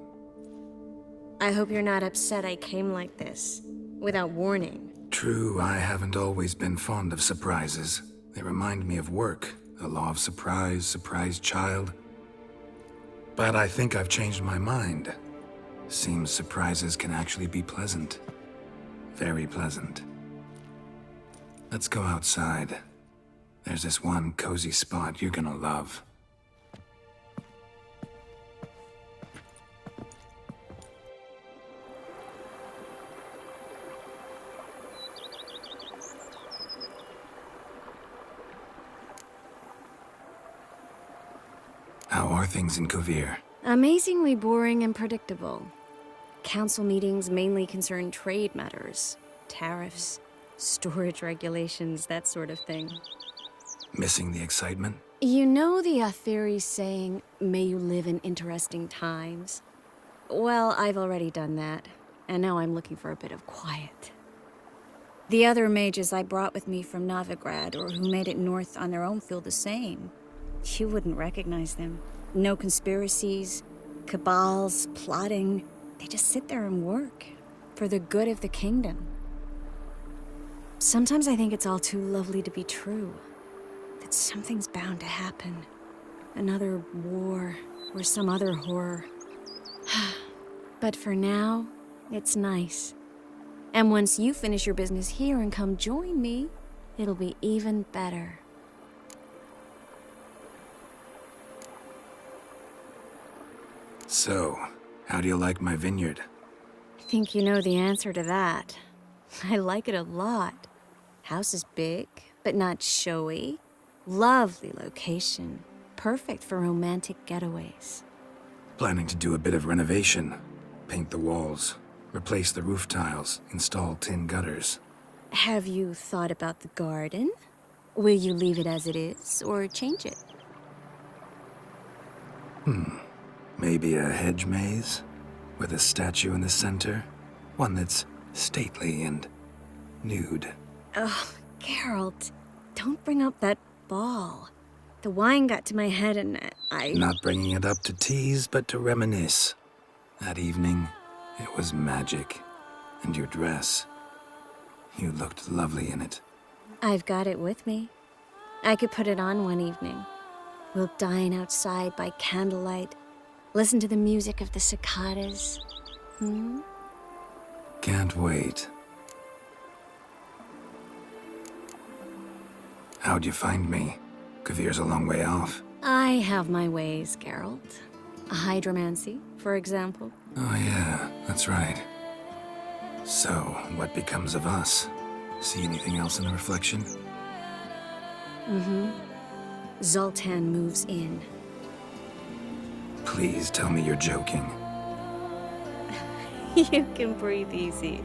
I hope you're not upset I came like this, without warning. True, I haven't always been fond of surprises. They remind me of work, the law of surprise, surprise child. But I think I've changed my mind. Seems surprises can actually be pleasant. Very pleasant. Let's go outside. There's this one cozy spot you're gonna love. How are things in Kovir? Amazingly boring and predictable. Council meetings mainly concern trade matters, tariffs, storage regulations, that sort of thing. Missing the excitement? You know the Aetheri saying, may you live in interesting times? Well, I've already done that, and now I'm looking for a bit of quiet. The other mages I brought with me from Novigrad, or who made it north on their own, feel the same. You wouldn't recognize them. No conspiracies, cabals, plotting. They just sit there and work, for the good of the kingdom. Sometimes I think it's all too lovely to be true. That something's bound to happen. Another war, or some other horror. But for now, it's nice. And once you finish your business here and come join me, it'll be even better. So, how do you like my vineyard? I think you know the answer to that. I like it a lot. House is big, but not showy. Lovely location. Perfect for romantic getaways. Planning to do a bit of renovation. Paint the walls, replace the roof tiles, install tin gutters. Have you thought about the garden? Will you leave it as it is, or change it? Maybe a hedge maze? With a statue in the center? One that's stately and nude. Oh, Geralt, don't bring up that ball. The wine got to my head and I... Not bringing it up to tease, but to reminisce. That evening, it was magic. And your dress. You looked lovely in it. I've got it with me. I could put it on one evening. We'll dine outside by candlelight, listen to the music of the cicadas. Can't wait. How'd you find me? Kvir's a long way off. I have my ways, Geralt. A hydromancy, for example. Oh yeah, that's right. So, what becomes of us? See anything else in the reflection? Zoltan moves in. Please tell me you're joking. You can breathe easy.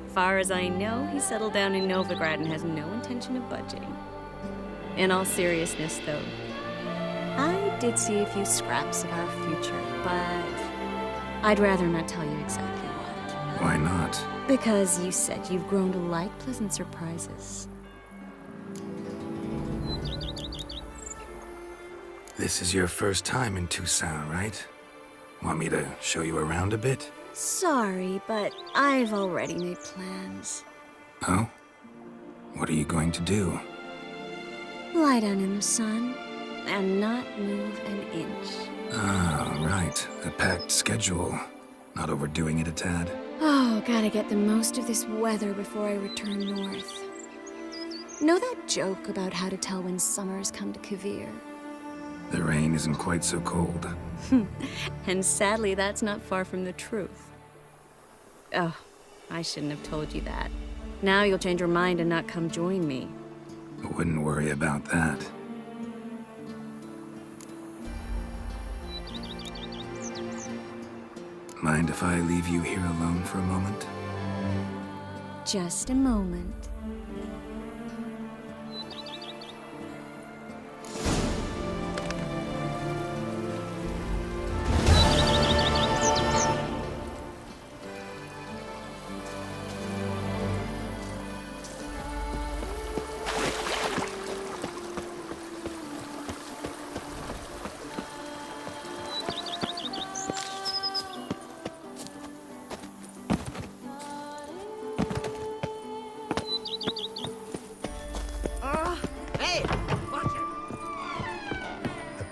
Far as I know, he settled down in Novigrad and has no intention of budging. In all seriousness, though, I did see a few scraps of our future, but I'd rather not tell you exactly what. Why not? Because you said you've grown to like pleasant surprises. This is your first time in Toussaint, right? Want me to show you around a bit? Sorry, but I've already made plans. Oh? What are you going to do? Lie down in the sun and not move an inch. Ah, right. A packed schedule. Not overdoing it a tad. Oh, gotta get the most of this weather before I return north. Know that joke about how to tell when summer's come to Kvir? The rain isn't quite so cold. And sadly, that's not far from the truth. Oh, I shouldn't have told you that. Now you'll change your mind and not come join me. I wouldn't worry about that. Mind if I leave you here alone for a moment? Just a moment.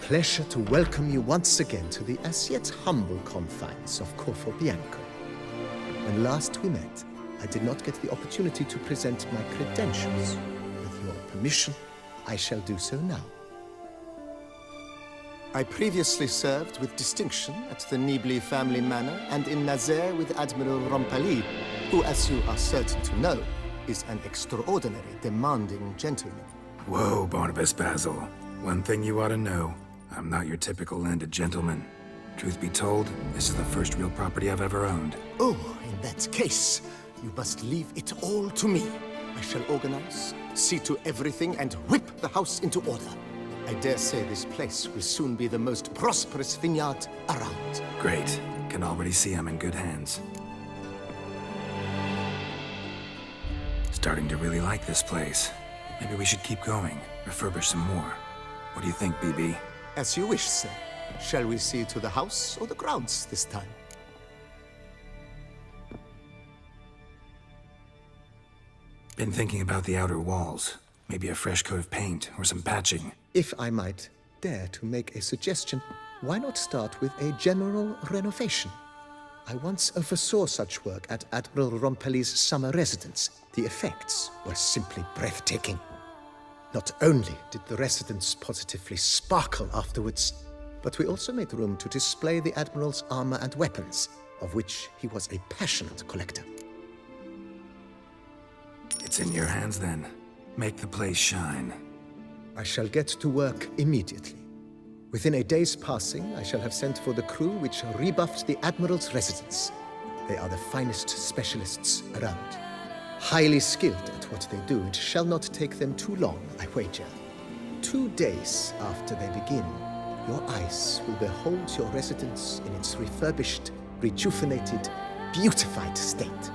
Pleasure to welcome you once again to the as yet humble confines of Corfo Bianco. When last we met, I did not get the opportunity to present my credentials. With your permission, I shall do so now. I previously served with distinction at the Nibli family manor and in Nazaire with Admiral Rompali, who, as you are certain to know, is an extraordinary, demanding gentleman. Whoa, Barnabas Basil. One thing you ought to know. I'm not your typical landed gentleman. Truth be told, this is the first real property I've ever owned. Oh, in that case, you must leave it all to me. I shall organize, see to everything, and whip the house into order. I dare say this place will soon be the most prosperous vineyard around. Great. Can already see I'm in good hands. Starting to really like this place. Maybe we should keep going, refurbish some more. What do you think, BB? As you wish, sir. Shall we see to the house or the grounds this time? Been thinking about the outer walls. Maybe a fresh coat of paint or some patching. If I might dare to make a suggestion, why not start with a general renovation? I once oversaw such work at Admiral Rompali's summer residence. The effects were simply breathtaking. Not only did the residence positively sparkle afterwards, but we also made room to display the Admiral's armor and weapons, of which he was a passionate collector. It's in your hands then. Make the place shine. I shall get to work immediately. Within a day's passing, I shall have sent for the crew which rebuffed the Admiral's residence. They are the finest specialists around. Highly skilled at what they do, it shall not take them too long, I wager. 2 days after they begin, your eyes will behold your residence in its refurbished, rejuvenated, beautified state.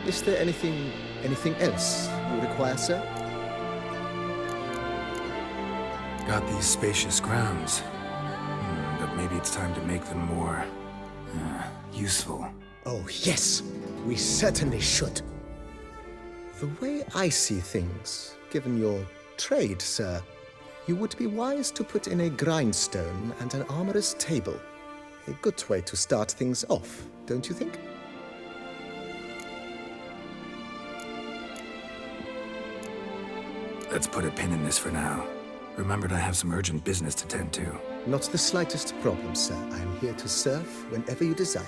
Is there anything else you require, sir? Got these spacious grounds. But maybe it's time to make them more... useful. Oh, yes. We certainly should. The way I see things, given your trade, sir, you would be wise to put in a grindstone and an armorer's table. A good way to start things off, don't you think? Let's put a pin in this for now. Remembered I have some urgent business to tend to. Not the slightest problem, sir. I am here to serve whenever you desire.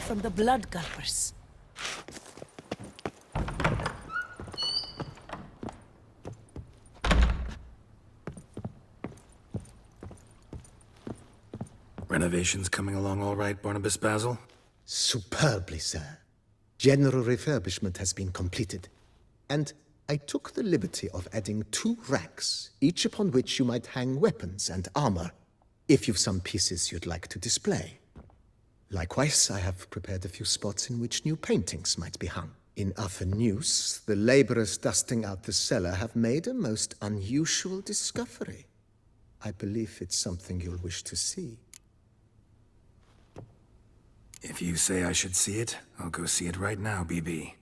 From the blood gulpers. Renovations coming along all right, Barnabas Basil? Superbly, sir. General refurbishment has been completed. And I took the liberty of adding 2 racks, each upon which you might hang weapons and armor, if you've some pieces you'd like to display. Likewise, I have prepared a few spots in which new paintings might be hung. In Athenus, the laborers dusting out the cellar have made a most unusual discovery. I believe it's something you'll wish to see. If you say I should see it, I'll go see it right now, BB.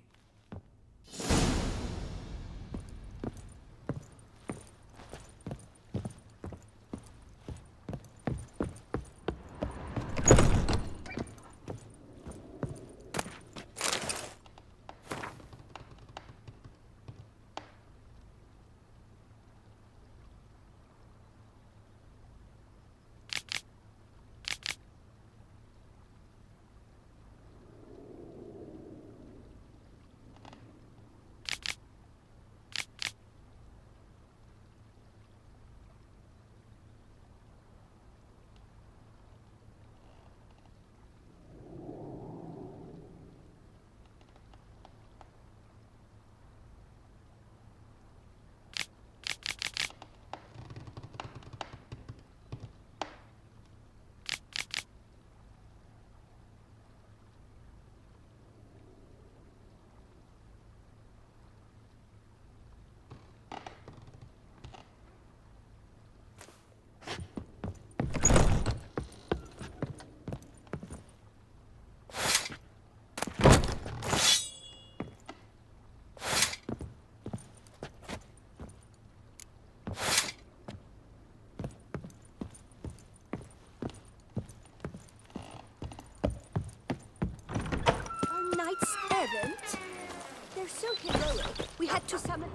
We had to summon...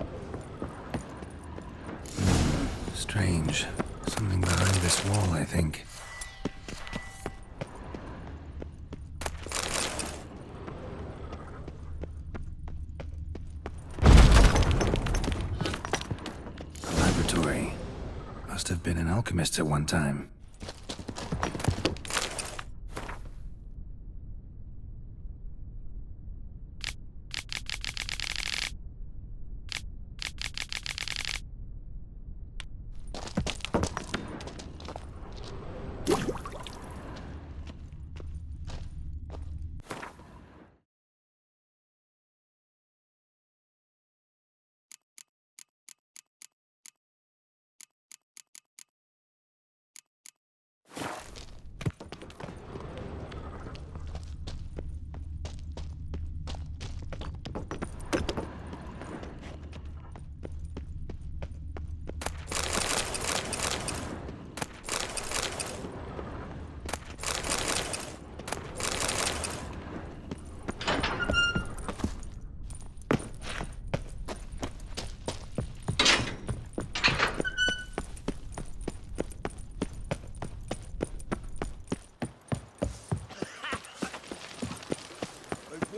Strange. Something behind this wall, I think. A laboratory. Must have been an alchemist at one time.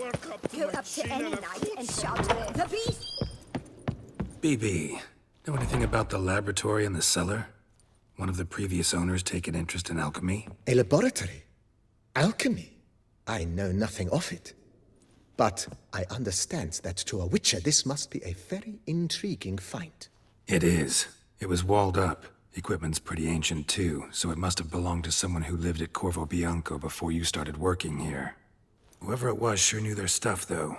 work up to Go my up to chin any and a knight foot and so shout, "The beast!" BB, know anything about the laboratory in the cellar? One of the previous owners take an interest in alchemy? A laboratory? Alchemy? I know nothing of it. But I understand that to a witcher this must be a very intriguing find. It is. It was walled up. Equipment's pretty ancient too, so it must have belonged to someone who lived at Corvo Bianco before you started working here. Whoever it was sure knew their stuff, though.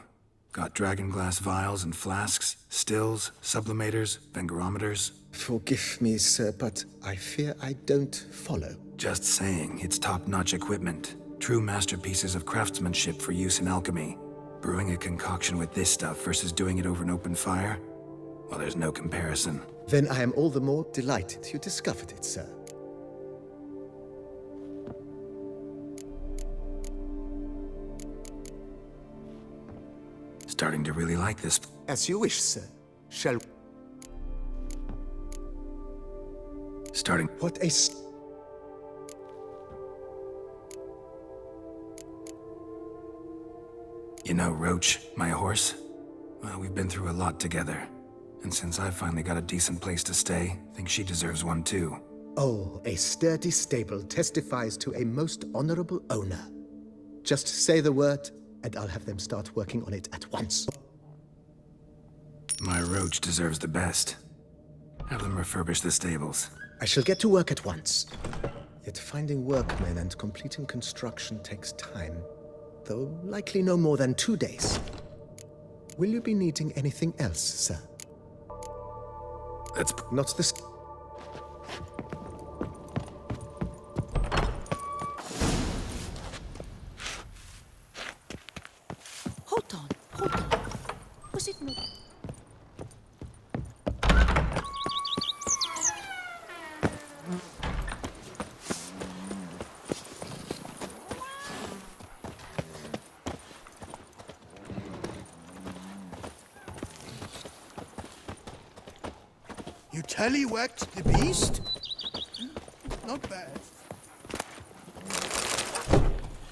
Got dragon glass vials and flasks, stills, sublimators, vengerometers. Forgive me, sir, but I fear I don't follow. Just saying, it's top-notch equipment. True masterpieces of craftsmanship for use in alchemy. Brewing a concoction with this stuff versus doing it over an open fire? Well, there's no comparison. Then I am all the more delighted you discovered it, sir. Starting to really like this. As you wish, sir. Shall... Starting... What a... You know, Roach, my horse? Well, we've been through a lot together. And since I finally got a decent place to stay, I think she deserves one too. Oh, a sturdy stable testifies to a most honorable owner. Just say the word, and I'll have them start working on it at once. My Roach deserves the best. Have them refurbish the stables. I shall get to work at once. Yet finding workmen and completing construction takes time, though likely no more than 2 days. Will you be needing anything else, sir? That's... Not this... Hold on, hold on. Was it not... You tallywhacked the beast? Not bad.